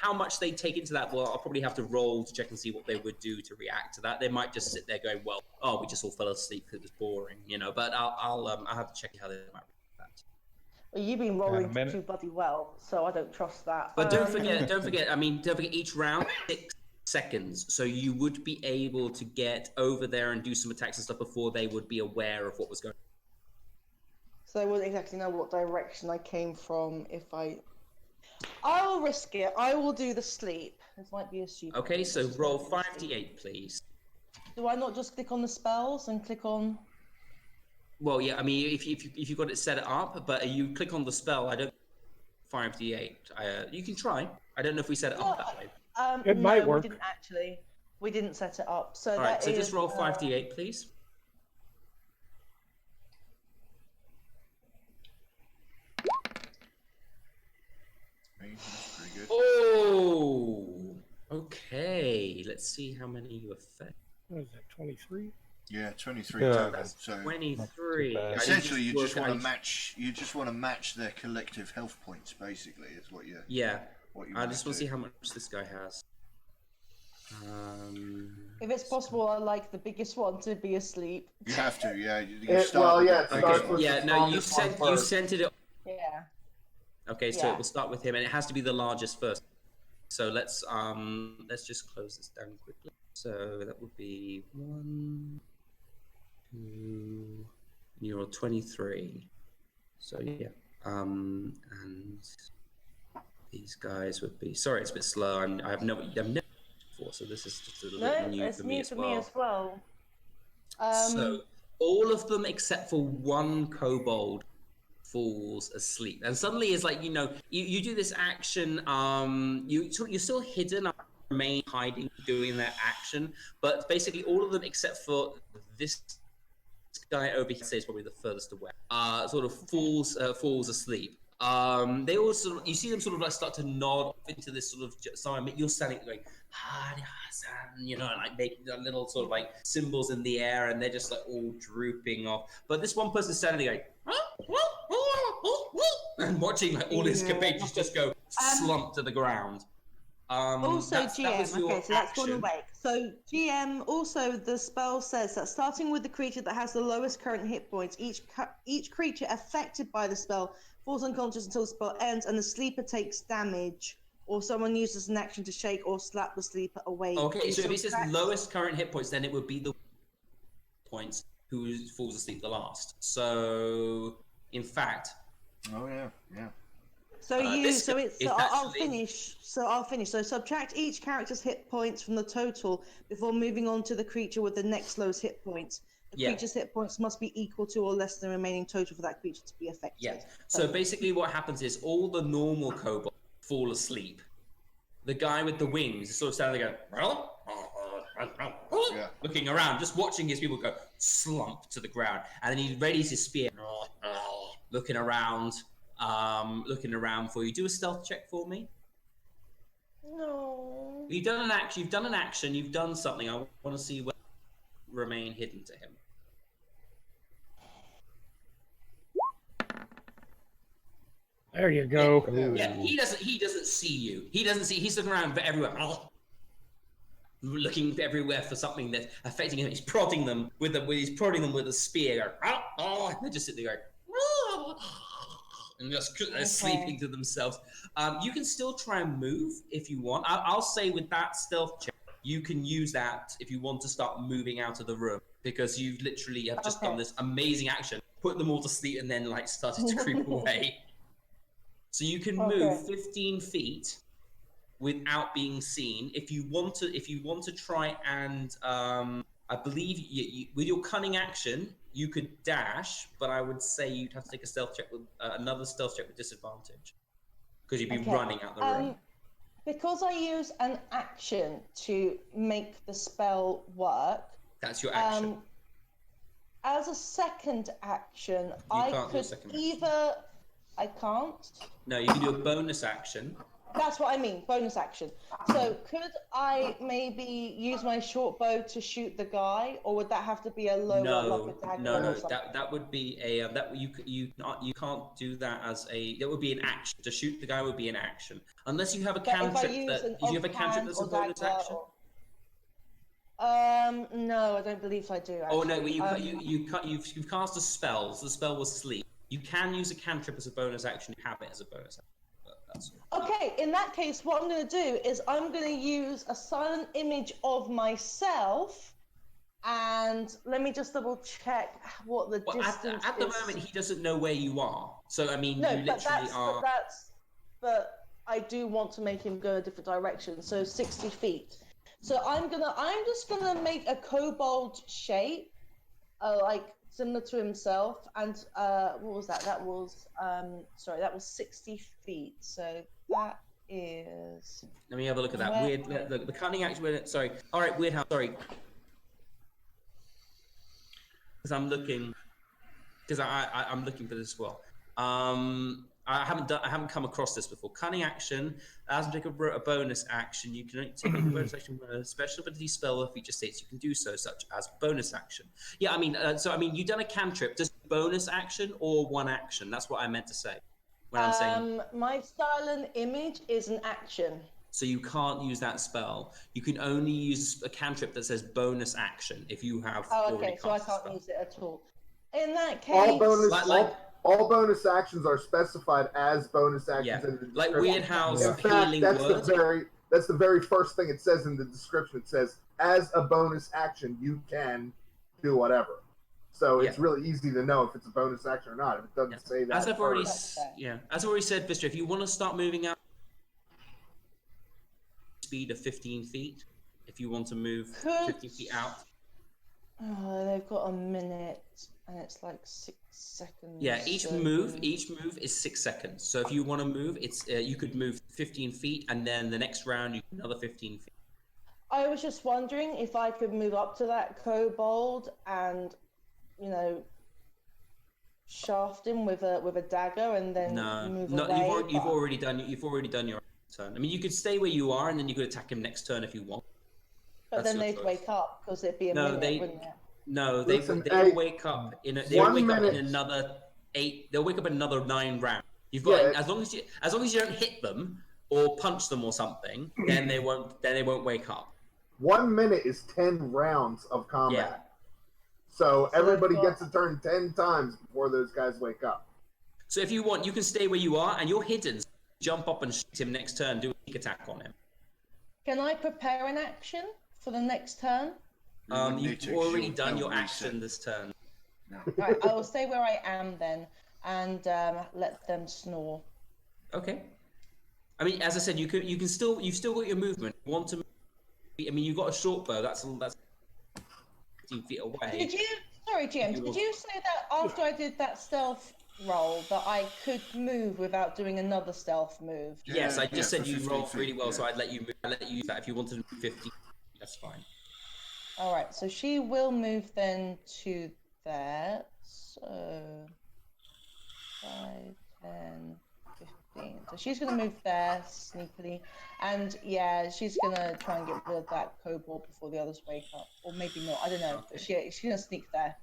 how much they take into that. Well, I'll probably have to roll to check and see what they would do to react to that. They might just sit there going, "Well, we just all fell asleep because it was boring," you know. But I'll have to check how they might react to that. Well, you've been rolling too bloody well, so I don't trust that. But don't forget. I mean, don't forget each round 6 seconds, so you would be able to get over there and do some attacks and stuff before they would be aware of what was going on. So I wouldn't exactly know what direction I came from if I will risk it. I will do the sleep. This might be a stupid. Okay, so roll 5d8, please. Do I not just click on the spells and click on? Well, yeah. I mean, if you've got it set up, but you click on the spell, I don't 5d8. You can try. I don't know if we set it up that way. It might work. We didn't actually. We didn't set it up. So all right. So just roll 5d8, please. That's pretty good. Oh, okay. Let's see how many you affect. What is that, 23? Yeah, 23 Yeah. total. So 23. essentially, you just want to match. You just want to match their collective health points. Basically, is what you. Yeah. What you I just want to do. see how much this guy has. If it's possible, I like the biggest one to be asleep. You have to, yeah. It starts with Yeah, the no, you strongest one first. sent it. Yeah. Okay, so Yeah. it will start with him, and it has to be the largest first. So let's just close this down quickly. So that would be 1, 2. You're 23. So yeah, and these guys would be. Sorry, it's a bit slow. I've never before, so this is just a little bit new it's for me new as for well. me as well. So all of them except for one kobold falls asleep, and suddenly it's like you do this action. You're still hidden, remain hiding, doing that action, but basically all of them except for this guy over here, say is probably the furthest away. Sort of falls asleep. They all sort of, you see them sort of like start to nod off into this sort of silent. You're standing going, like making little sort of like symbols in the air, and they're just like all drooping off. But this one person's standing there going, and watching like all his compatriots just go slump to the ground. Also, GM, your okay, so that's one action. awake. So, GM, also the spell says that starting with the creature that has the lowest current hit points, each creature affected by the spell falls unconscious until the spell ends, and the sleeper takes damage, or someone uses an action to shake or slap the sleeper awake. Okay, so if it says lowest current hit points, then it would be the points who falls asleep the last. So, in fact, Oh yeah, yeah. So This so it's is I'll actually- finish. So I'll finish. So subtract each character's hit points from the total before moving on to the creature with the next lowest hit points. The Yeah. creature's hit points must be equal to or less than the remaining total for that creature to be affected. Yeah. So basically, what happens is all the normal kobolds fall asleep. The guy with the wings is sort of standing there going, Yeah. looking around, just watching his people go slump to the ground, and then he readies his spear, looking around for you. Do a stealth check for me. No. You've done an action. You've done something. I want to see what remain hidden to him. There you go. Yeah, he doesn't see you. He's looking around everywhere. Looking everywhere for something that's affecting him. He's prodding them with a spear. And they just sit there going, and just sleeping to themselves. You can still try and move if you want. I'll say with that stealth check, you can use that if you want to start moving out of the room, because you literally have just done this amazing action, put them all to sleep, and then like started to creep away. So you can move 15 feet without being seen. If you want to try and, I believe with your cunning action, you could dash, but I would say you'd have to take a stealth check with another stealth check with disadvantage, because you'd be running out the room. Because I use an action to make the spell work. That's your action. As a second action, I could either. I can't. No, you can do a bonus action. That's what I mean, bonus action. So could I maybe use my short bow to shoot the guy, or would that have to be a lower, like a dagger or something? That would be a that you can't do that as a. That would be an action. To shoot the guy would be an action, unless you have a cantrip. Do you have a cantrip that's a bonus action? No, I don't believe I do. Actually. Oh no, you've cast a spell. So the spell was sleep. You can use a cantrip as a bonus action. You have it as a bonus action. Okay, in that case, what I'm going to do is I'm going to use a silent image of myself, and let me just double check what the distance is. At the moment, he doesn't know where you are. So, I mean, no, you literally are... But I do want to make him go a different direction, so 60 feet. So I'm just going to make a kobold shape, like similar to himself, and what was that? That was that was 60 feet. So that is. Let me have a look at that. Weird. The cunning action. Sorry. All right. Weird. Sorry. Because I'm looking. Because I'm looking for this as well. I haven't come across this before. Cunning action allows him to take a bonus action. You can only take a bonus action when a special ability spell or feature states you can do so, such as bonus action. Yeah, I mean, you've done a cantrip. Does bonus action or one action? That's what I meant to say when I'm saying. My silent image is an action. So you can't use that spell. You can only use a cantrip that says bonus action if you have. Oh, okay. So I can't use it at all. In that case, all bonus actions are specified as bonus actions in the description. Like Weird House healing word. That's the very first thing it says in the description. It says, as a bonus action, you can do whatever. So it's really easy to know if it's a bonus action or not. If it doesn't say that. As I've already said, Vistra, if you want to start moving out, speed of 15 feet. If you want to move 15 feet out. Oh, they've got a minute, and it's like 6 seconds. Yeah, each move is 6 seconds. So if you want to move, it's you could move 15 feet, and then the next round you another 15 feet. I was just wondering if I could move up to that kobold and, shaft him with a dagger, and then move away. You've already done your turn. I mean, you could stay where you are, and then you could attack him next turn if you want. But then they'd wake up because it'd be a minute, wouldn't it? No, they'll wake up in another 8. They'll wake up in another 9 rounds. You've got as long as you don't hit them or punch them or something, then they won't wake up. 1 minute is 10 rounds of combat. Yeah. So everybody gets a turn 10 times before those guys wake up. So if you want, you can stay where you are, and you're hidden. So jump up and shoot him next turn. Do a sneak attack on him. Can I prepare an action for the next turn? You've already done your action this turn. Right, I will stay where I am then. and let them snore. Okay. I mean, as I said, you've still got your movement. You want to? I mean, you've got a short bow. That's 15 feet away. Sorry, GM, did you say that after I did that stealth roll that I could move without doing another stealth move? Yes, I just said for you 15 rolled feet, really well, yeah. so I'd let you move. I'd let you use that if you wanted to move 50. That's fine. All right, so she will move then to there. So 5, 10, 15. So she's going to move there sneakily. And yeah, she's going to try and get rid of that kobold before the others wake up. Or maybe not, I don't know. Okay. She's going to sneak there.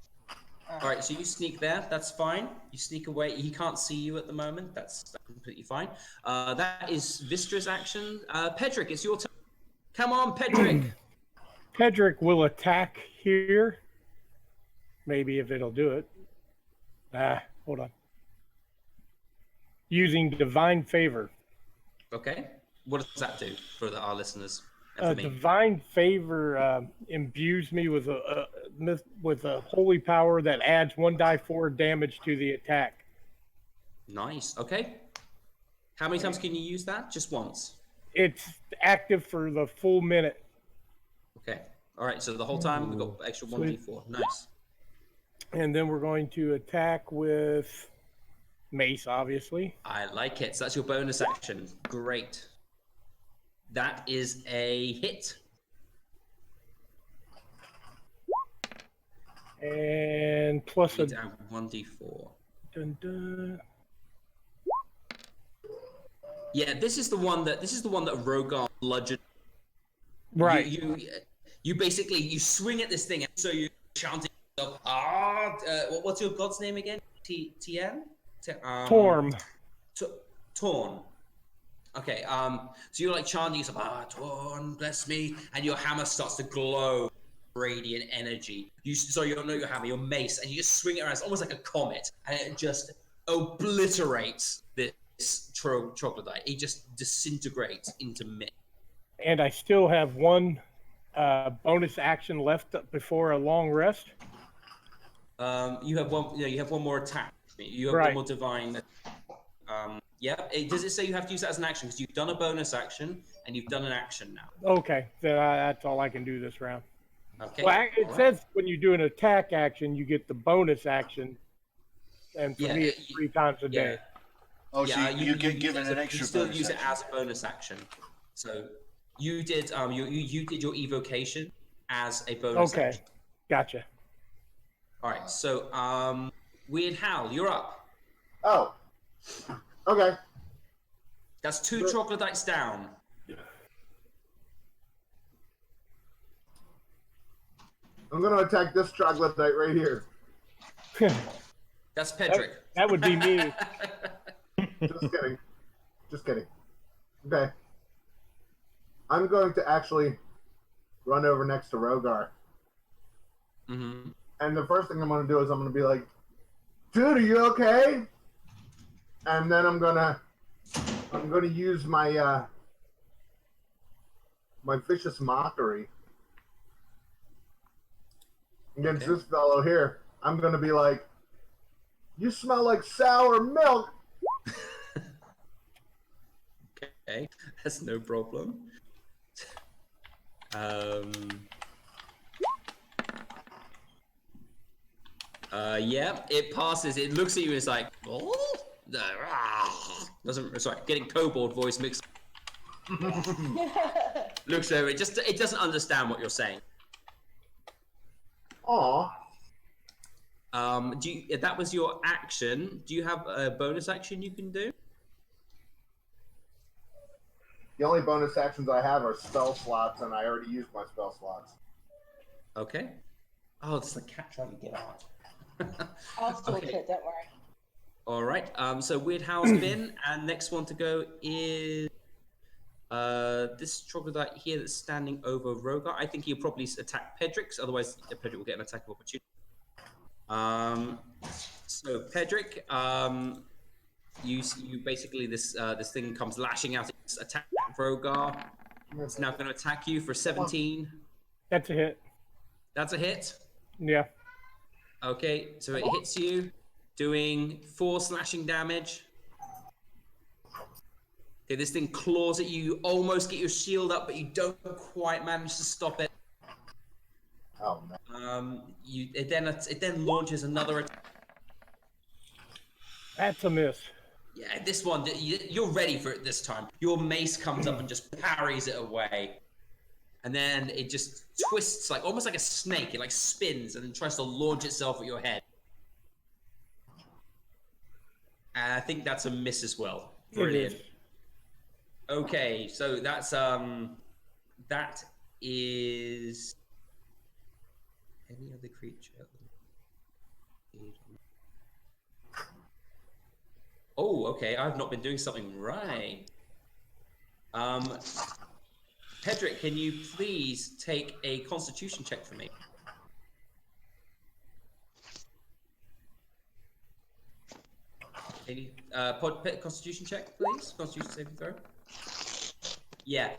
All right, so you sneak there. That's fine. You sneak away. He can't see you at the moment. That's completely fine. That is Vistra's action. Pedrick, it's your turn. Come on, Pedrick. Pedrick will attack here. Maybe if it'll do it. Hold on. Using Divine Favor. Okay. What does that do for our listeners? And for me? Divine Favor imbues me with a holy power that adds 1d4 damage to the attack. Nice. Okay. How many times can you use that? Just once. It's active for the full minute. Okay. All right. So the whole time we've got extra 1d4. Nice. And then we're going to attack with mace, obviously. I like it. So that's your bonus action. Great. That is a hit. And plus a Down 1d4. dun, dun. Yeah, this is the one that Rogar bludgeoned. Right. You basically you swing at this thing, and so you chanting what's your god's name again? Tien? Torm. Torn. Okay, so you're like chanting something, Torn, bless me, and your hammer starts to glow radiant energy. Your hammer, your mace, and you just swing it around. It's almost like a comet, and it just obliterates this troglodyte. It just disintegrates into mist. And I still have one bonus action left before a long rest. You have one. You have one more attack. You have one more divine. Does it say you have to use that as an action? Because you've done a bonus action and you've done an action now. Okay, then that's all I can do this round. Okay. Well, it says when you do an attack action, you get the bonus action, and for me, it's 3 times a day. Oh, so you get given an extra. You still bonus use it action. as a bonus action. So you did you did your evocation as a bonus Okay, action. gotcha. All right. So Weird Hal, you're up. Oh. Okay. That's 2 troglodytes down. I'm going to attack this troglodyte right here. That's Pedrick. That would be me. Just kidding. Just kidding. Okay. I'm going to actually run over next to Rogar. Mm-hmm. And the first thing I'm going to do is I'm going to be like, dude, are you okay? And then I'm going to use my my vicious mockery against this fellow here. I'm going to be like, you smell like sour milk. Okay, that's no problem. Yeah, it passes. It looks at you and it's like, oh, getting kobold voice mixed. Looks over it doesn't understand what you're saying. Aw. That was your action. Do you have a bonus action you can do? The only bonus actions I have are spell slots, and I already used my spell slots. Okay. Oh, it's the cat trying to get out. I'll still hit, don't worry. All right. So Weird Hal's been, and next one to go is this troglodyte here that's standing over Rogar. I think he'll probably attack Pedrick, otherwise Pedrick will get an attack of opportunity. So Pedrick, you basically this thing comes lashing out. It's attack Rogar. It's now going to attack you for 17. That's a hit. That's a hit. Yeah. Okay, so it hits you. doing 4 slashing damage. Okay, this thing claws at you. You almost get your shield up, but you don't quite manage to stop it. Oh man. It then launches another attack. That's a miss. Yeah, this one, you're ready for it this time. Your mace comes up and just parries it away. And then it just twists, like almost like a snake. It like spins and then tries to launch itself at your head. And I think that's a miss as well. Brilliant. Okay, so that is any other creature. Oh, okay. I've not been doing something right. Pedrick, can you please take a Constitution check for me? Can you, Constitution check, please. Constitution saving throw. Yeah.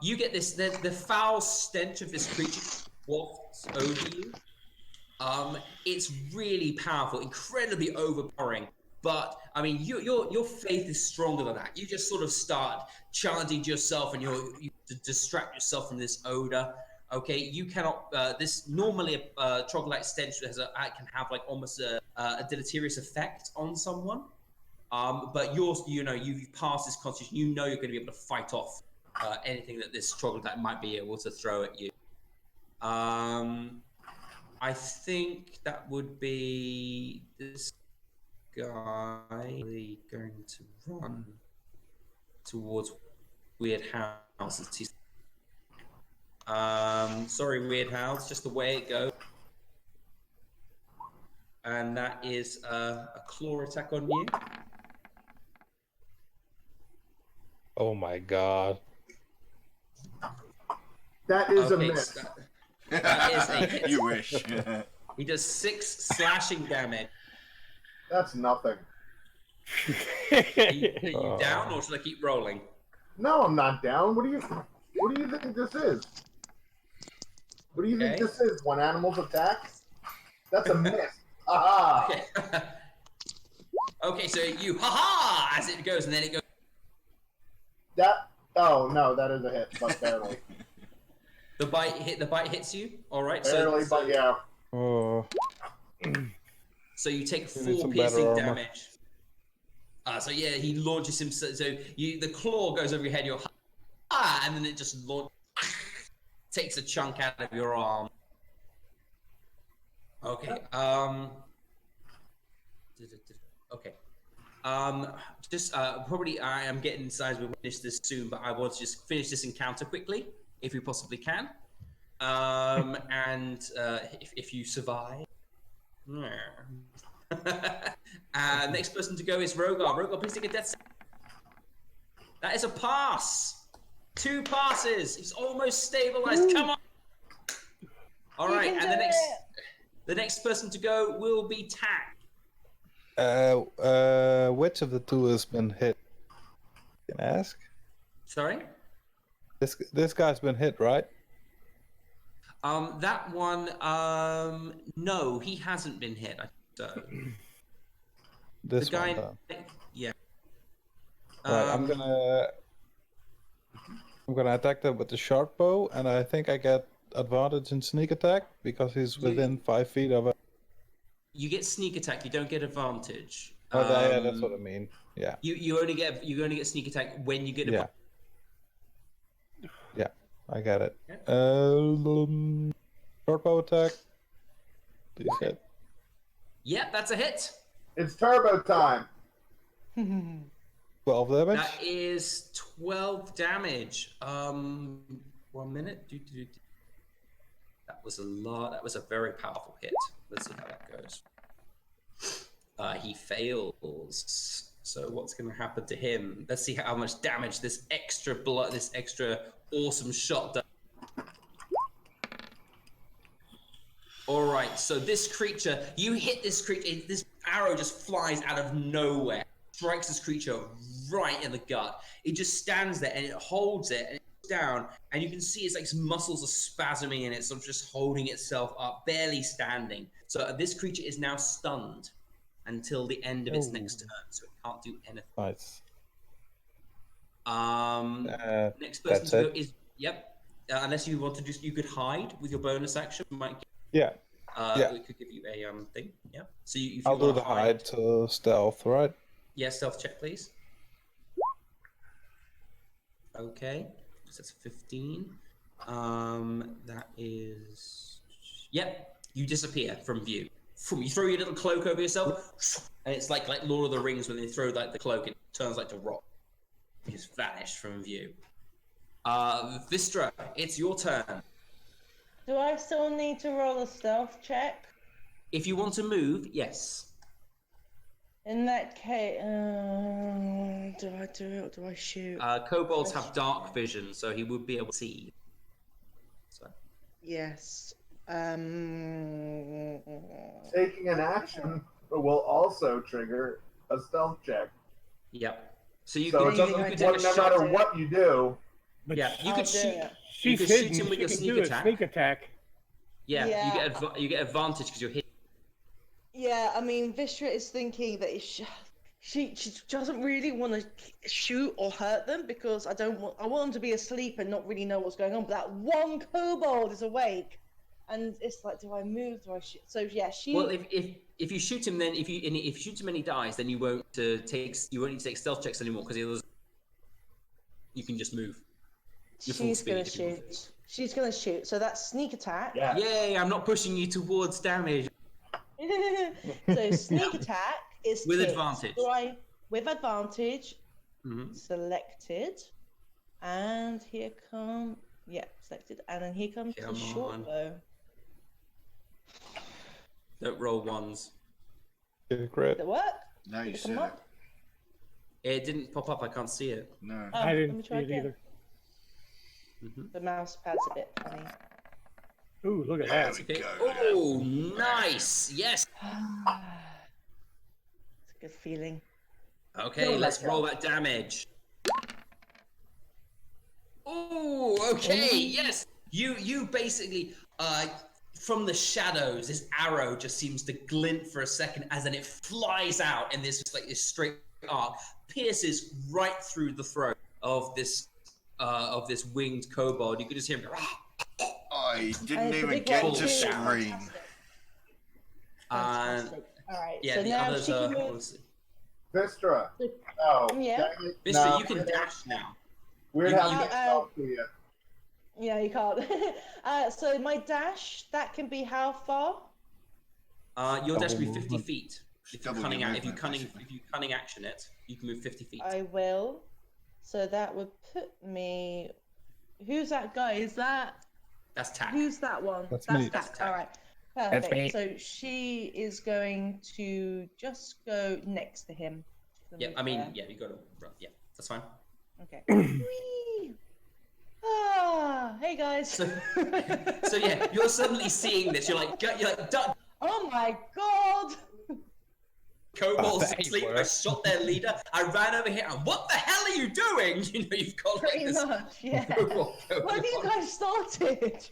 You get this. The foul stench of this creature wafts over you. It's really powerful, incredibly overpowering. But I mean, your faith is stronger than that. You just sort of start chanting to yourself, and you distract yourself from this odor. Okay, you cannot. This normally a troglodyte stench can have like almost a deleterious effect on someone. But you've passed this constitution. You know you're going to be able to fight off anything that this troglodyte might be able to throw at you. I think that would be this guy really going to run towards Weird House. Sorry, Weird House, just the way it goes. And that is a claw attack on you. Oh my god. That is a Okay, miss. that is a hit. You wish. He does 6 slashing damage. That's nothing. Are you down, or should I keep rolling? No, I'm not down. What do you think this is? What do you think Okay. this is? When animals attack? That's a miss. Aha! Okay. Okay, so you ha as it goes, and then it goes. Oh no, that is a hit, but barely. The bite hits you. All right. Barely, but yeah. Oh. So you take You need 4 some better piercing armor. damage. So yeah, he launches himself. So the claw goes over your head. You're and then it just takes a chunk out of your arm. Okay. Okay. Just probably I am getting size. We'll finish this soon, but I want to just finish this encounter quickly, if we possibly can. And if you survive. Next person to go is Rogar. Rogar, please take a death save. That is a pass. 2 passes. He's almost stabilized. Ooh. Come on. All You right, can and do it. the next person to go will be Tack. Which of the two has been hit? Can I ask? Sorry. This guy's been hit, right? That one. No, he hasn't been hit. I think so. This The guy. one. Yeah. Right, I'm gonna attack them with the sharp bow, and I think I get advantage in sneak attack because he's within 5 feet of it. You get sneak attack. You don't get advantage. Oh, yeah, that's what I mean. Yeah. You only get sneak attack when you get Yeah. advantage. Yeah, I got it. Yeah. Short bow attack. Please hit. Yep, that's a hit. It's turbo time. 12 damage. That is 12 damage. 1 minute. That was a lot. That was a very powerful hit. Let's see how that goes. He fails. So what's going to happen to him? Let's see how much damage this extra blood, this extra awesome shot does. All right. So this creature, you hit this creature. This arrow just flies out of nowhere, strikes this creature right in the gut. It just stands there and it holds it and it's down, and you can see it's like its muscles are spasming and it's sort of just holding itself up, barely standing. So this creature is now stunned. until the end of its next turn, so it can't do anything. Nice. Next person That's to go it. is unless you want to you could hide with your bonus action. Might Yeah. it could give you a thing. Yeah. So if I'll you do want the to hide to stealth, right? Yeah, stealth check, please. Okay, so that's 15. That is. Yep, you disappear from view. You throw your little cloak over yourself, and it's like Lord of the Rings when they throw like the cloak, it turns like to rock. You just vanish from view. Vistra, it's your turn. Do I still need to roll a stealth check? If you want to move, yes. In that case, do I do it or do I shoot? Kobolds have dark vision, so he would be able to see. So. Yes. Taking an action will also trigger a stealth check. Yep. So you So could, it you doesn't, could take a no shot. matter what you do. But Yeah, you could shoot. she's could hidden. shoot him with She your can sneak do a attack. sneak attack. Yeah, Yeah. you get advantage because you're hit. Yeah, I mean, Vistra is thinking that if she doesn't really want to shoot or hurt them because I want them to be asleep and not really know what's going on. But that one kobold is awake, and it's like, do I move? Do I shoot? So yeah, she. Well, if you shoot him, then if you shoot him and he dies, then you won't need to take stealth checks anymore because you can just move. Your full She's gonna speed. shoot. She's gonna shoot. So that's sneak attack. Yeah. Yay! I'm not pushing you towards damage. So sneak attack is With ticked. advantage. With advantage. Mm-hmm. Selected, and here come selected, and then here comes Come the short on. bow. Don't roll ones. Great. Did it work? No, you Did it said come it. up? It didn't pop up. I can't see it. No. Oh, I let didn't me see try it again. either. The mouse pad's a bit funny. Ooh, look at There that. we Okay. go. Oh, nice. Yes. It's a good feeling. Okay, let's roll that damage. Oh, okay, yes. You basically from the shadows, this arrow just seems to glint for a second as then it flies out and this straight arc pierces right through the throat of this winged kobold. You could just hear him go, I didn't it's a even big get one to too. scream. Fantastic. All right. yeah, so the now others she are can move. Vistra. Oh. Yeah. dang it. Mister, No, you can dash now. Weird you- how you- they talk to you. Yeah, you can't. So my dash, that can be how far? Your dash will be Double 50 movement. feet. If you Double cunning your out, if you movement, cunning action it, you can move 50 feet. I will. So that would put me. Who's that guy? Is that That's tack. who's that one? That's me. Tack. That's Tack. All right. That's Perfect. me. So she is going to just go next to him. Yeah, Move I mean, there. yeah, you got to run. Yeah, that's fine. Okay. Whee! Hey guys. So yeah, you're suddenly seeing this. You're like, duck. Oh my god. Kobolds that ain't asleep. I worse. shot their leader. I ran over here. And what the hell are you doing? You know, you've got like Pretty this. much, yeah. Kobold Why have you guys started?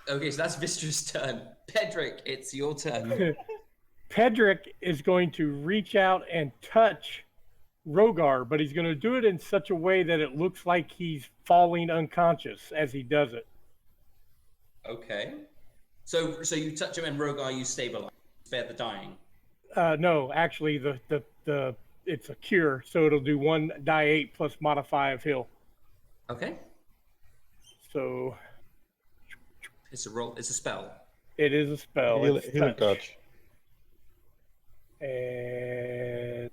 Okay, so that's Vistra's turn. Pedrick, it's your turn. Pedrick is going to reach out and touch Rogar, but he's going to do it in such a way that it looks like he's falling unconscious as he does it. Okay. So you touch him and Rogar, you stabilize. Spare the dying. No, actually, the it's a cure, so it'll do 1d8 plus modify of heal. Okay. So It's a roll. It's a spell. it is a spell. Heal, It's heal and touch. And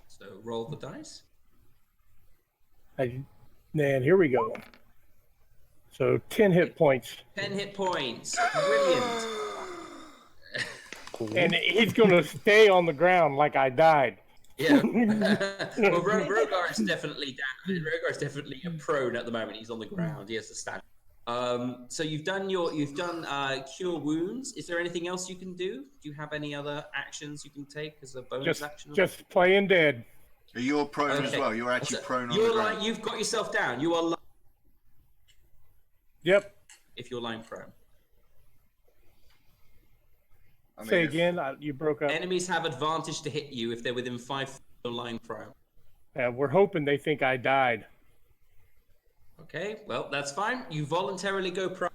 So roll the dice. and here we go. So 10 hit points, 10 hit points. Brilliant. and he's going to stay on the ground like I died. Yeah. Well, Rogar is definitely down. Rogar is definitely prone at the moment. He's on the ground. He has to stand. So you've done cure wounds. Is there anything else you can do? Do you have any other actions you can take as a bonus action? Just playing dead. You're prone as Okay. well. You're actually So prone on you're the ground. you've got yourself down. You are Yep. if you're lying prone. I mean, Say if- again, you broke up. Enemies have advantage to hit you if they're within 5 feet of line throw. We're hoping they think I died. Okay, well, that's fine. You voluntarily go prone.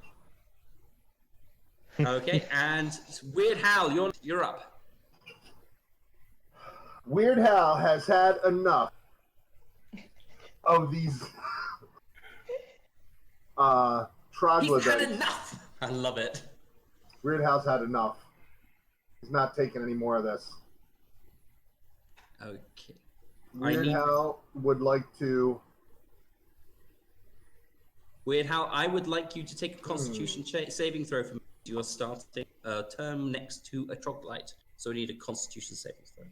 Okay, and Weird Hal, you're up. Weird Hal has had enough of these He's troglodytes. had enough. I love it. Weird Hal's had enough. He's not taking any more of this. Okay. Weird Hal would like to. Weird Hal, I would like you to take a Constitution saving throw from your starting term next to a troglodyte. So we need a Constitution saving throw.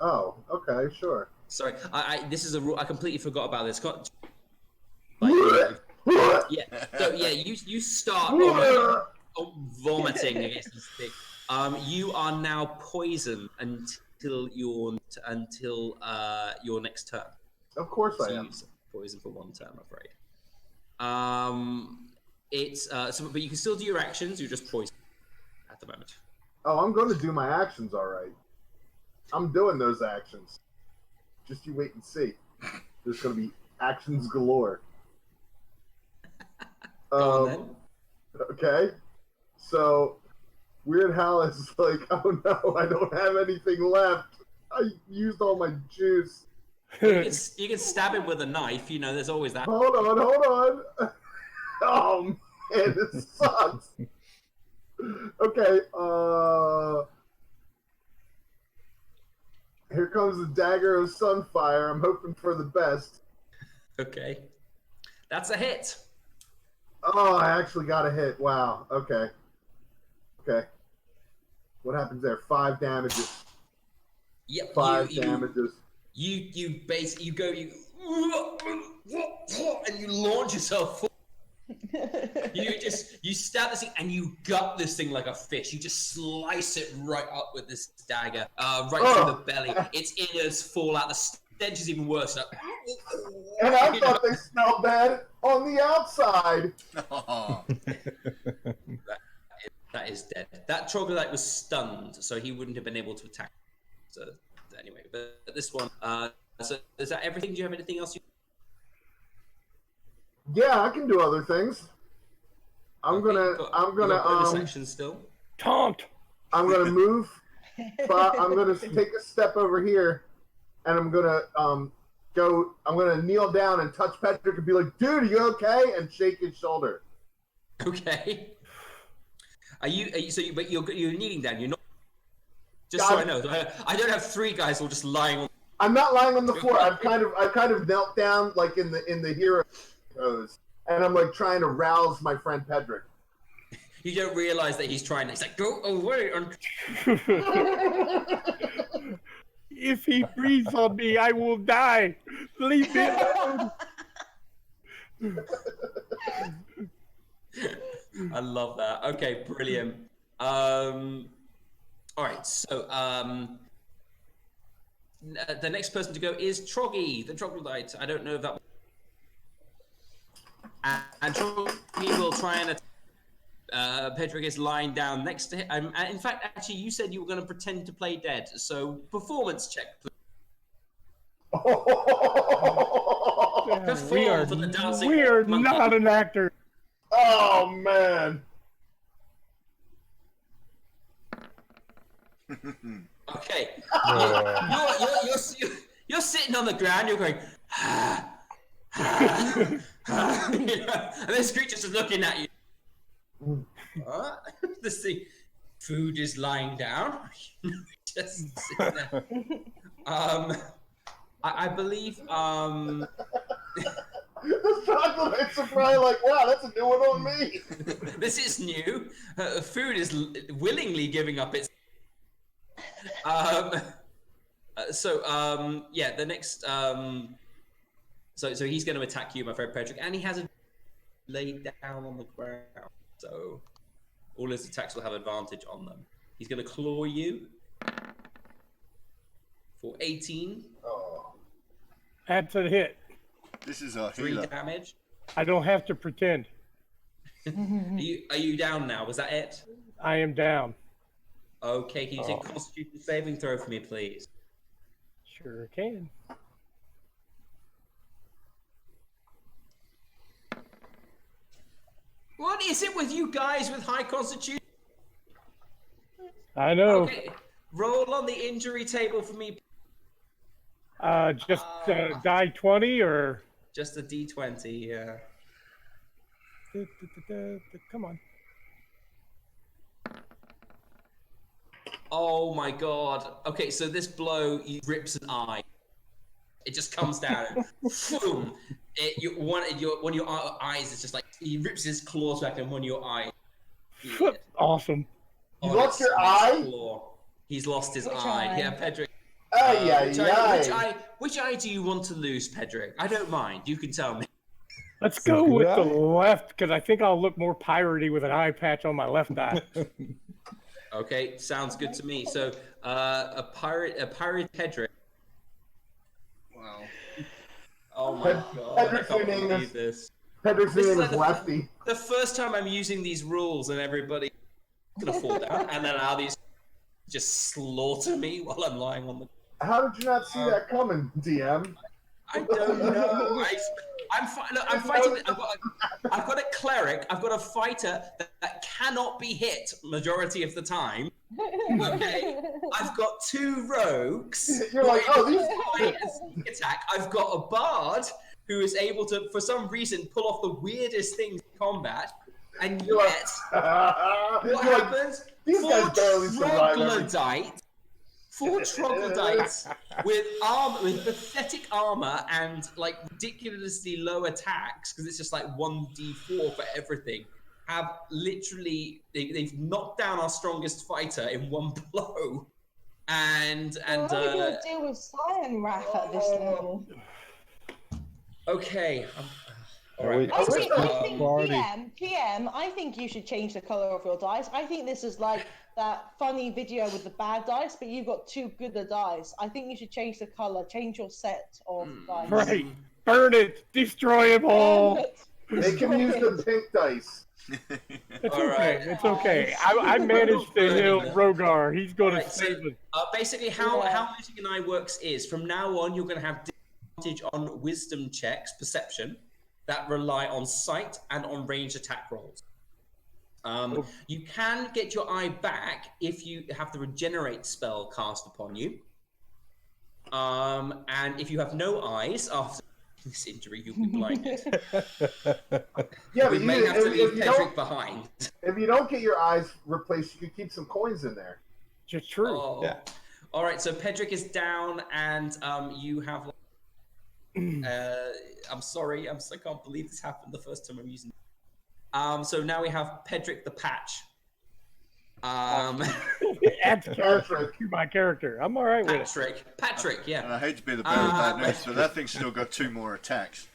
Oh, okay, sure. Sorry, this is a rule. I completely forgot about this. Yeah. So yeah, you start vomiting against this thing. You are now poisoned until your next turn. Of course I So am. you poison for 1 turn, I'm afraid. But you can still do your actions. You're just poisoned at the moment. Oh, I'm going to do my actions, all right. I'm doing those actions. Just you wait and see. There's going to be actions galore. Go on, then. Okay. So, Weird Hal is like, oh no, I don't have anything left. I used all my juice. You can stab him with a knife. You know, there's always that. Hold on. Oh man, this sucks. Okay, here comes the dagger of Sunfire. I'm hoping for the best. Okay, that's a hit. Oh, I actually got a hit. Wow. Okay. What happens there? 5 damages. Yep. 5 damages. You basically and you launch yourself forward. you stab this thing and you gut this thing like a fish. You just slice it right up with this dagger, through the belly. Its innards fall out. The stench is even worse. And I thought they smelled bad on the outside. That is dead. That troglodyte was stunned, so he wouldn't have been able to attack. So anyway, but this one. So is that everything? Do you have anything else? Yeah, I can do other things. I'm gonna section still. Taunt. I'm gonna move. I'm gonna take a step over here, and I'm gonna go. I'm gonna kneel down and touch Patrick and be like, "Dude, are you okay?" and shake his shoulder. Okay. Are you but you're kneeling down. You're not. Just so I know, I don't have 3 guys all just lying on. I'm not lying on the floor. I've kind of knelt down like in the hero pose, and I'm like trying to rouse my friend Pedrick. You don't realize that he's trying. He's like, go away. If he breathes on me, I will die. Leave me alone. I love that. Okay, brilliant. All right, so the next person to go is Troggy, the troglodyte. I don't know if that. And Troggy will try and. Pedrick is lying down next to him. In fact, actually, you said you were going to pretend to play dead. So, performance check, please. We are not an actor. Oh man. Okay. You're sitting on the ground. You're going. And this creature's just looking at you. This thing, food is lying down. Just sitting there. I believe. The troglodytes are probably like, wow, that's a new one on me. This is new. Food is willingly giving up its. Yeah, the next. So he's going to attack you, my friend Patrick, and he has a laid down on the ground. So all his attacks will have advantage on them. He's going to claw you for 18. Oh. That's a hit. This is a 3 healer. damage. I don't have to pretend. Are you down now? Was that it? I am down. Okay, can you take a Constitution saving throw for me, please? Sure can. What is it with you guys with high Constitution? I know. Okay, roll on the injury table for me. Just die 20 or. Just a D20, yeah. Come on. Oh my god. Okay, so this blow rips an eye. It just comes down and boom! One of your eyes is just like he rips his claws back and one of your eyes. Awesome. You lost your eye? Claw. He's lost his Which eye. eye? Yeah, Pedrick. Which eye do you want to lose, Pedrick? I don't mind. You can tell me. Let's go with the left, because I think I'll look more piratey with an eye patch on my left eye. Okay, sounds good to me. So, a pirate Pedrick. Wow. Oh my god! Pedrick's I can't name believe is this. Pedrick's This is name like is Lefty. The first time I'm using these rules, and everybody gonna fall down, and then now these just slaughter me while I'm lying on the. How did you not see that coming, DM? I don't know. I'm fighting. I've got a cleric. I've got a fighter that cannot be hit majority of the time. Okay. I've got 2 rogues. You're like, oh, these. Attack. I've got a bard who is able to, for some reason, pull off the weirdest things in combat. And yet, what happens? These guys barely survive every 4 troglodytes with pathetic armor and like ridiculously low attacks because it's just like 1d4 for everything. Have literally they've knocked down our strongest fighter in one blow, and How are we gonna deal with Cyan Wrath at this level? Okay. All right. I think PM, I think you should change the color of your dice. I think this is like that funny video with the bad dice, but you've got 2 good dice. I think you should change the color, change your set of dice. Right. Burn it. Destroy them all. They can use the pink dice. It's All okay. right. It's okay. I managed to heal Rogar. He's going to save us. Basically, how losing an eye works is from now on you're going to have disadvantage on wisdom checks, perception, that rely on sight and on range attack rolls. You can get your eye back if you have the regenerate spell cast upon you. And if you have no eyes after this injury, you'll be blinded. Yeah, We but may have to leave if you Pedrick don't, behind. if you don't get your eyes replaced, you can keep some coins in there. Just true. Oh. Yeah. All right, so Pedrick is down, and you have. I'm sorry, I can't believe this happened the first time I'm using. So now we have Pedrick the Patch. Adds character to my character. I'm all right with it. Patrick, And yeah. I hate to be the bearer of bad news, but that thing's still got 2 more attacks.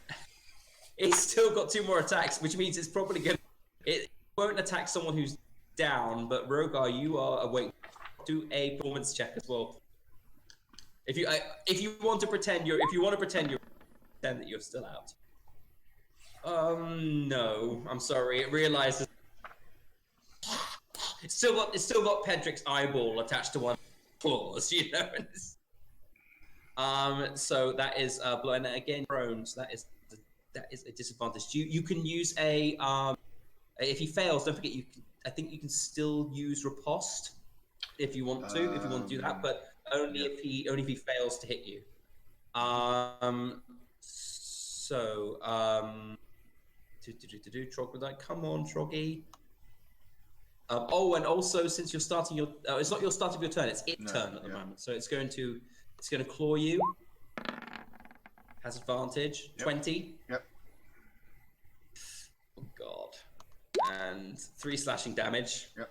It's still got 2 more attacks, which means it's probably gonna. It won't attack someone who's down, but Rogar, you are awake. Do a performance check as well. If you want to pretend pretend that you're still out. No, I'm sorry. It realizes it's still got Pedrick's eyeball attached to one claws, you know. So that is and again prone. So that is a disadvantage. You can use a if he fails, don't forget I think you can still use riposte if you want to do that, but only if he fails to hit you. Troglodyte, come on, Troggy. And also since you're starting your, it's not your start of your turn, it's its turn at the moment. So it's going to claw you. Has advantage. 20. Yep. Oh God. And 3 slashing damage. Yep.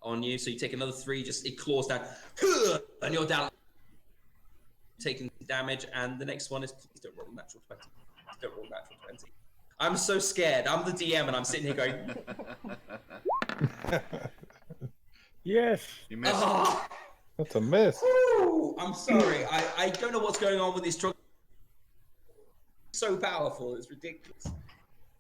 On you, so you take another 3. It claws down, and you're down, taking damage. And the next one is please don't roll a natural 20. Please don't roll a natural 20. I'm so scared. I'm the DM, and I'm sitting here going. Yes. You missed. Oh, That's a miss. I'm sorry. I don't know what's going on with these drugs. So powerful, it's ridiculous.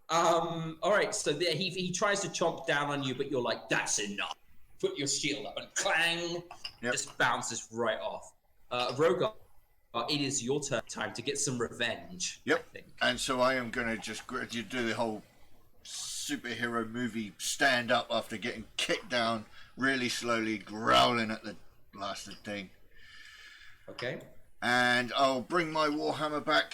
All right, so he tries to chomp down on you, but you're like, that's enough. put your shield up, and clang, Yep. just bounces right off. Rogar, it is your time to get some revenge. Yep. I think. And so I am going to just you do the whole superhero movie stand up after getting kicked down really slowly, growling at the blasted thing. Okay. And I'll bring my Warhammer back,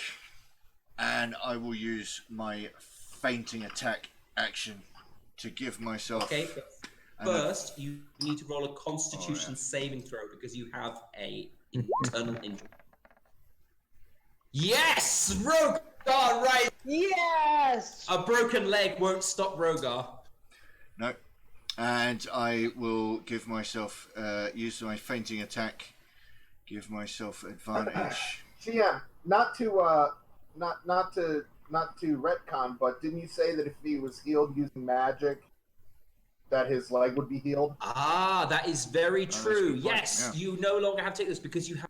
and I will use my fainting attack action to give myself. Okay. First, you need to roll a Constitution saving throw because you have a internal injury. Yes, Rogar, right? Yes! A broken leg won't stop Rogar. No. And I will give myself use my fainting attack. Give myself advantage. GM, not to retcon, but didn't you say that if he was healed using magic, that his leg would be healed? Ah, that is very that's a true. good point, Yes, yeah. you no longer have to take this because you have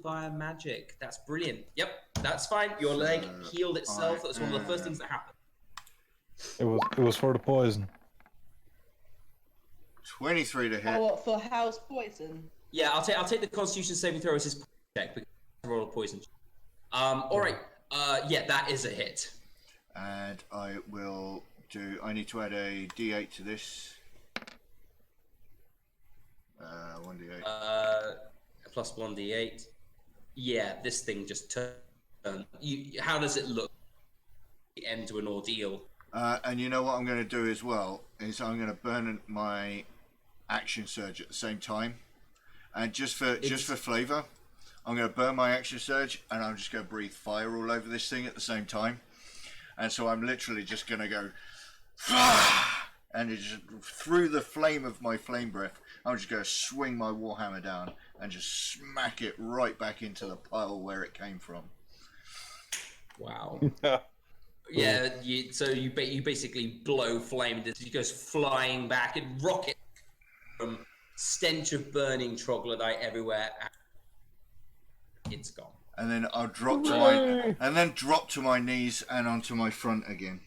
via magic. That's brilliant. Yep, that's fine. Your leg healed itself. That's one of the first things that happened. It was for the poison. 23 to hit. Oh, what, for house poison? Yeah, I'll take the Constitution saving throw as his check because I roll a poison. All right. Yeah, that is a hit. And I will do. I need to add a D8 to this. 1d8. Plus 1d8. Yeah, this thing just turned. How does it look? The end to an ordeal. And you know what I'm going to do as well is I'm going to burn my action surge at the same time, and just for flavour, I'm going to burn my action surge, and I'm just going to breathe fire all over this thing at the same time, and so I'm literally just going to go, and it just through the flame of my flame breath, I'm just going to swing my warhammer down and just smack it right back into the pile where it came from. Wow. Yeah, so you basically blow flame. It goes flying back and rocket from stench of burning troglodyte everywhere. It's gone. And then I'll drop to my knees and onto my front again.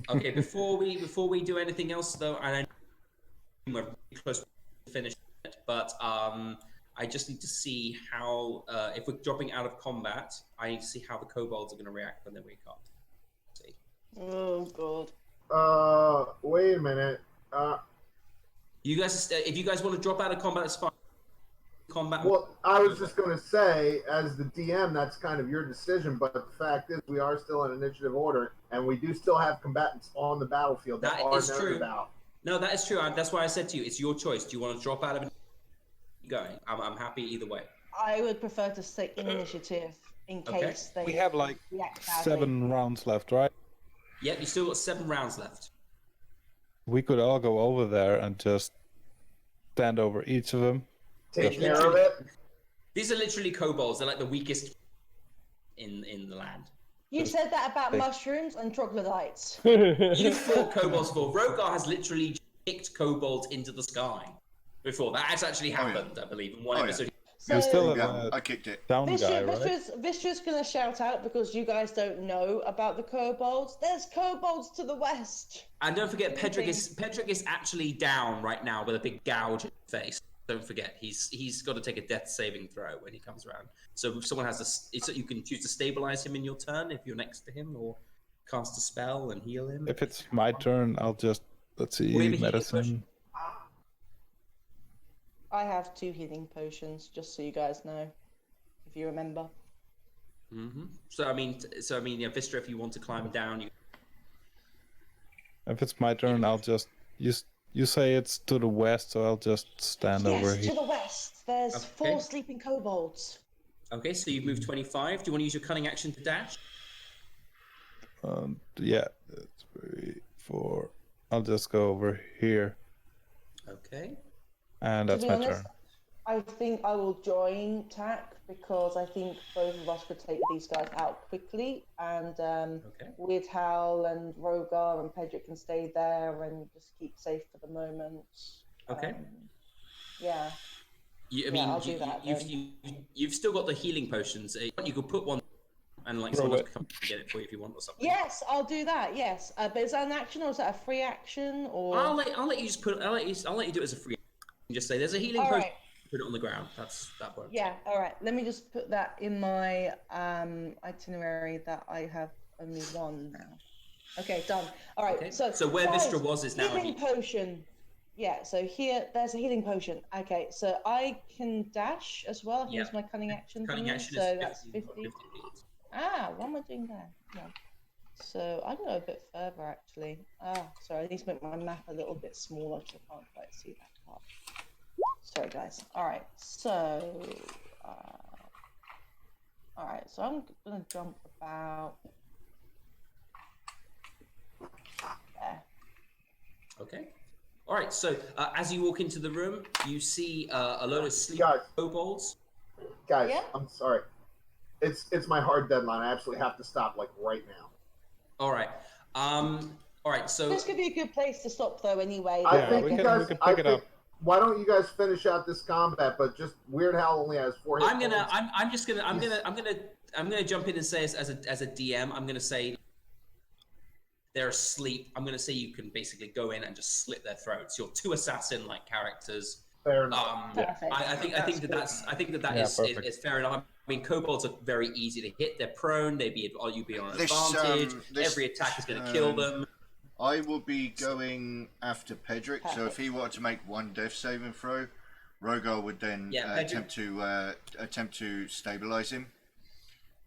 Okay, before we do anything else though, and I know we're really close to finish it, but I just need to see how if we're dropping out of combat, I need to see how the kobolds are going to react when they wake up. See. Oh, God. Wait a minute. You guys, if you guys want to drop out of combat, it's fine. Combat. Well, I was just going to say, as the DM, that's kind of your decision, but the fact is we are still in initiative order, and we do still have combatants on the battlefield that are known true. about. No, that is true. That's why I said to you, it's your choice. Do you want to drop out of it? Going. I'm happy either way. I would prefer to stay in initiative in case they We have like react badly. 7 rounds left, right? Yep, you still got 7 rounds left. We could all go over there and just stand over each of them. Take care of it. These are literally kobolds. They're like the weakest in the land. You said that about mushrooms and troglodytes. You've fought kobolds before. Rogar has literally kicked kobolds into the sky before. That has actually happened, I believe, in one episode. So, You're still I kicked it. down guy, right? Vistra's going to shout out because you guys don't know about the kobolds. There's kobolds to the west. And don't forget, Pedrick is actually down right now with a big gouge in his face. Don't forget, he's got to take a death saving throw when he comes around. So if someone has you can choose to stabilize him in your turn if you're next to him, or cast a spell and heal him. If it's my turn, I'll just, let's see, medicine. I have 2 healing potions, just so you guys know, if you remember. Mm-hmm. So I mean, yeah, Vistra, if you want to climb down, If it's my turn, I'll just, you say it's to the west, so I'll just stand over Yes, here. to the west. There's Okay. 4 sleeping kobolds. Okay, so you've moved 25. Do you want to use your cunning action to dash? Yeah, 3, 4. I'll just go over here, Okay. and that's To my be honest, turn. I think I will join TAC because I think both of us could take these guys out quickly, and Weird Howl and Rogar and Pedrick can stay there and just keep safe for the moment. Okay. Yeah. I'll do that you've still got the healing potions. You could put one and like Throw someone it. else can come and get it for you if you want or something. Yes, I'll do that. Yes, but is that an action or is that a free action? Or I'll let you just put. I'll let you do it as a free. And just say there's a healing all potion. right. Put it on the ground. That works. Yeah. All right. Let me just put that in my itinerary that I have only one now. Okay, done. All right. Okay. So So where guys, Vistra was is now a healing potion. Yeah. So here, there's a healing potion. Okay. So I can dash as well. I can Yeah. use my cunning action. Cunning thingy, action so is that's 50 50. feet. Ah, what am I doing there? Come on. So I can go a bit further actually. Sorry, I need to make my map a little bit smaller because I can't quite see that part. Sorry guys. All right, so I'm gonna jump about there. Okay. All right. So as you walk into the room, you see a load of sleep Guys. kobolds. Guys, Yeah? I'm sorry. It's my hard deadline. I absolutely have to stop like right now. All right. All right. So This could be a good place to stop though. Anyway, I Yeah, think we you can- guys. we can I pick it think. up. Why don't you guys finish out this combat? But just Weird Hal only has 4 hit I'm gonna. points. I'm gonna jump in and say as a DM. I'm gonna say they're asleep. I'm gonna say you can basically go in and just slit their throats. You're 2 assassin-like characters. Fair enough. Perfect. I think that Yeah, is perfect. fair enough. I mean, kobolds are very easy to hit. They're prone. You'd be on an This, advantage. this Every attack is going to kill them. I will be going after Pedrick, so if he wanted to make 1 death saving throw, Rogar would then Yeah, Pedrick- attempt to stabilize him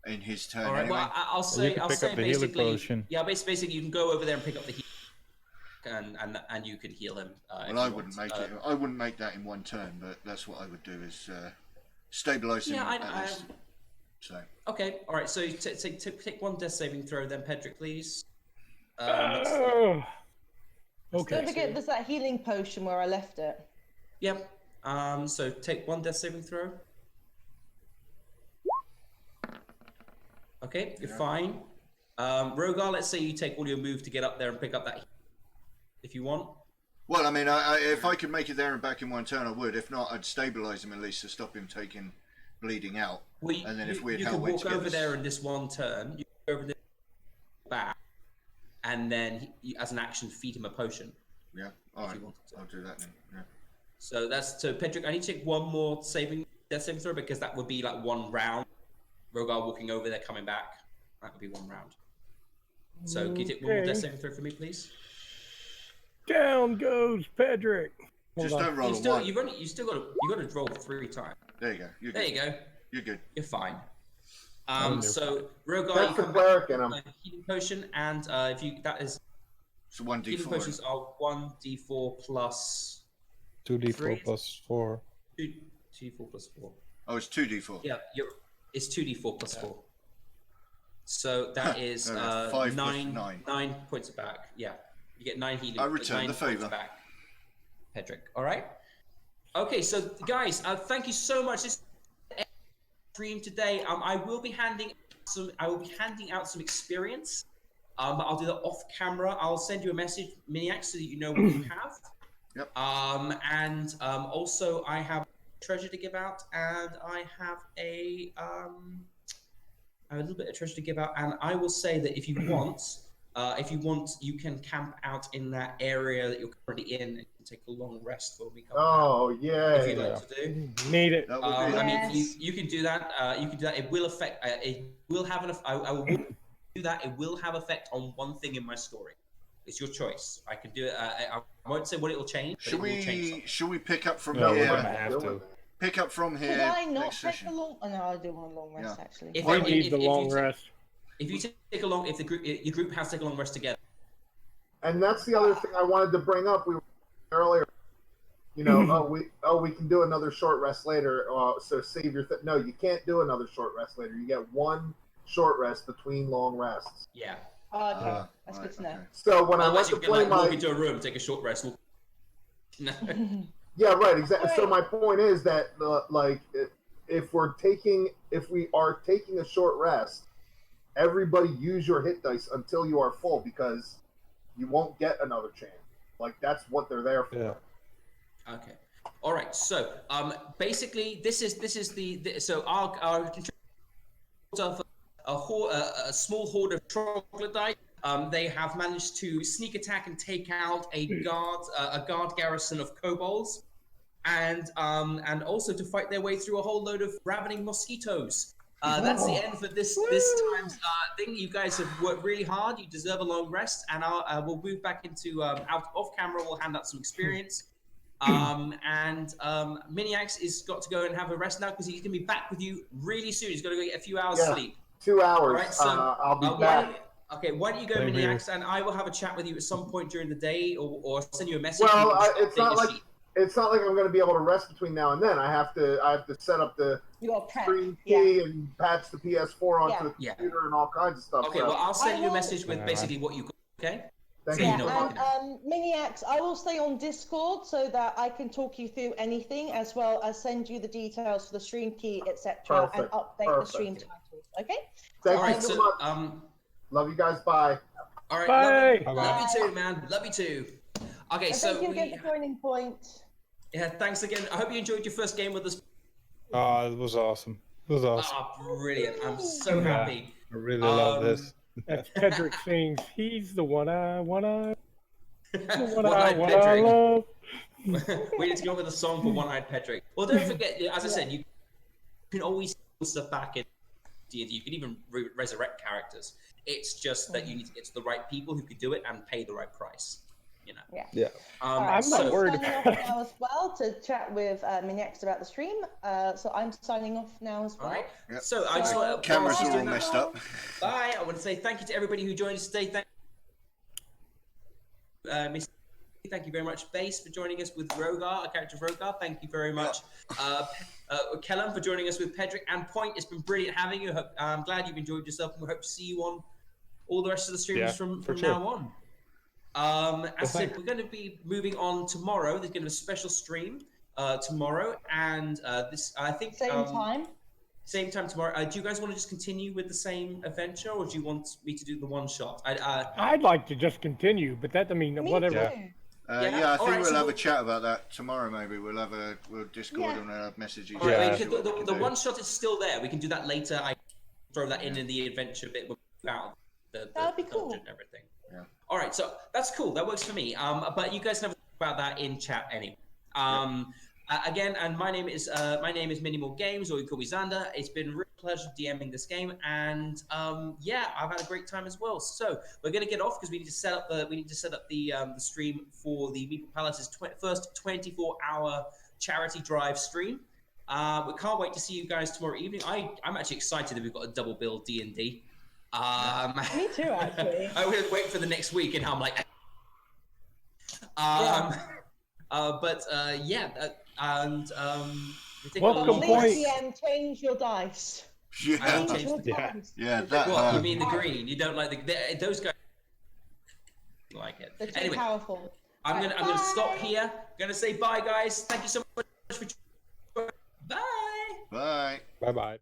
in his turn. All right. Anyway. Well, I'll You say can pick up the healing basically. potion. Yeah, basically you can go over there and pick up the heal, and you can heal him. Well, I wouldn't make it. I wouldn't make that in 1 turn, but that's what I would do is stabilize him Yeah, at least. So Okay. All right. So you take 1 death saving throw, then Pedrick, please. Oh. Okay. Don't forget, there's that healing potion where I left it. Yep. So take 1 death saving throw. Okay, you're fine. Rogar, let's say you take all your move to get up there and pick up that, if you want. well, I mean, if I could make it there and back in 1 turn, I would. If not, I'd stabilize him at least to stop him taking bleeding out. Well, And then if you Weird can Hal went walk to get over us- there in this 1 turn. You go over there back, and then as an action, feed him a potion. Yeah, all right. you wanted to. I'll do that then. Yeah. So Pedrick. I need to take 1 more death saving throw because that would be like 1 round. Rogar walking over there, coming back. That would be 1 round. So can you take 1 more Okay. death saving throw for me, please? Down goes Pedrick. Just Hold on. don't roll You a still, 1. you still got to roll 3 times. There you go. You're good. There you go. You're good. You're fine. you're So Rogar, That's you the come cleric in back him. with a healing potion, and if you that is So 1d4. healing potions are 1d4 plus 2d4 3. plus 4. 2d4 plus 4. Oh, it's 2d4. Yeah, it's 2d4 plus 4. So that is No, that's 5 plus 9, 9. 9 points back. Yeah, you get 9 healing. I return 9 the points favour. back. Pedrick. All right. Okay, so guys, thank you so much. This stream today. I will be handing out some experience. But I'll do that off camera. I'll send you a message, Miniac, so that you know what you have. Yep. And also I have treasure to give out, and I have a little bit of treasure to give out. And I will say that if you want, you can camp out in that area that you're currently in and take a long rest before we come back. Oh If yeah. you'd like to do. Need it. That would be I mean, Yes. you can do that. You can do that. It will affect. It will have an. I will do that. It will have effect on 1 thing in my story. It's your choice. I can do it. I won't say what it will change. But Should it will change something. should we pick up from No, we're here? gonna have to. Pick up from here. Could I not next take session. a long? Oh, no, I do want a long rest Yeah. actually. If I you- need if- the if you long take- rest. If you take a long, if the group, your group has to take a long rest together. And that's the other thing I wanted to bring up. We were earlier. You know, we can do another short rest later. So save your. No, you can't do another short rest later. You get 1 short rest between long rests. Yeah. Oh, okay, Ah, that's right, good to know. okay. So when I Unless went you to can play like walk my into a room, take a short rest. No. yeah, right, exactly. So Right. my point is that if we are taking a short rest, everybody use your hit dice until you are full because you won't get another chance. Like that's what they're there for. Yeah. Okay. All right. So, basically, this is the so our contributor for a small horde of troglodytes. They have managed to sneak attack and take out a guard garrison of kobolds, and also to fight their way through a whole load of ravening mosquitoes. That's the end for this time's thing. You guys have worked really hard. You deserve a long rest, and we'll move back into off camera. We'll hand out some experience. Miniax is got to go and have a rest now because he's gonna be back with you really soon. He's got to go get a few hours sleep. 2 hours. Right, so I'll be back. Why don't you go, Miniax, and I will have a chat with you at some point during the day, or send you a message. Well, it's not like I'm going to be able to rest between now and then. I have to set up the screen key and patch the PS4 onto the computer and all kinds of stuff. Okay, well, I'll send you a message with basically what you got. Okay. Thank you. Miniax, I will stay on Discord so that I can talk you through anything, as well as send you the details for the stream key, etc., and update the stream titles. Okay. Thank you so much. Love you guys. Bye. All right. Bye. Love you too, man. Love you too. Okay, and so thank you again for joining Point. Yeah, thanks again. I hope you enjoyed your first game with us. Oh, it was awesome. It was awesome. Oh, brilliant. I'm so happy. I really love this. As Pedrick sings, he's the one I wanna. One-eyed Pedrick. We need to go up with a song for One-Eyed Pedrick. Well, don't forget, as I said, you can always put stuff back in D&D. You can even resurrect characters. It's just that you need to get to the right people who can do it and pay the right price. You know. Yeah. I'm not worried about about now as well to chat with Miniax about the stream. So I'm signing off now as well. All right. Yep. So I just want cameras are all messed up. Bye. I want to say thank you to everybody who joined us today. Thank you very much, Base, for joining us with Rogar, a character of Rogar. Thank you very much, Kellum, for joining us with Pedrick and Point. It's been brilliant having you. I'm glad you've enjoyed yourself, and we hope to see you on all the rest of the streams from now on. As I said, we're going to be moving on tomorrow. There's going to be a special stream tomorrow, and this I think same time tomorrow. Do you guys want to just continue with the same adventure, or do you want me to do the one shot? I'd like to just continue, but that, I mean, whatever. I think we'll have a chat about that tomorrow. Maybe we'll Discord and message each other. The one shot is still there. We can do that later. I throw that in the adventure bit without that'd be cool. And everything. Yeah. All right, so that's cool. That works for me. But you guys never talk about that in chat anyway. Again, and my name is Minimal Games, or you call me Xander. It's been a real pleasure DMing this game, and I've had a great time as well. So we're gonna get off because we need to set up the stream for the Meeple Palace's first 24-hour charity drive stream. We can't wait to see you guys tomorrow evening. I'm actually excited that we've got a double bill D&D. Me too, actually. I will wait for the next week, and I'm like, Welcome, Point. Change your dice. That. What, you mean the green? You don't like those guys? Like it. They're too anyway, powerful. I'm gonna stop here. I'm gonna say bye, guys. Thank you so much for. Bye. Bye. Bye.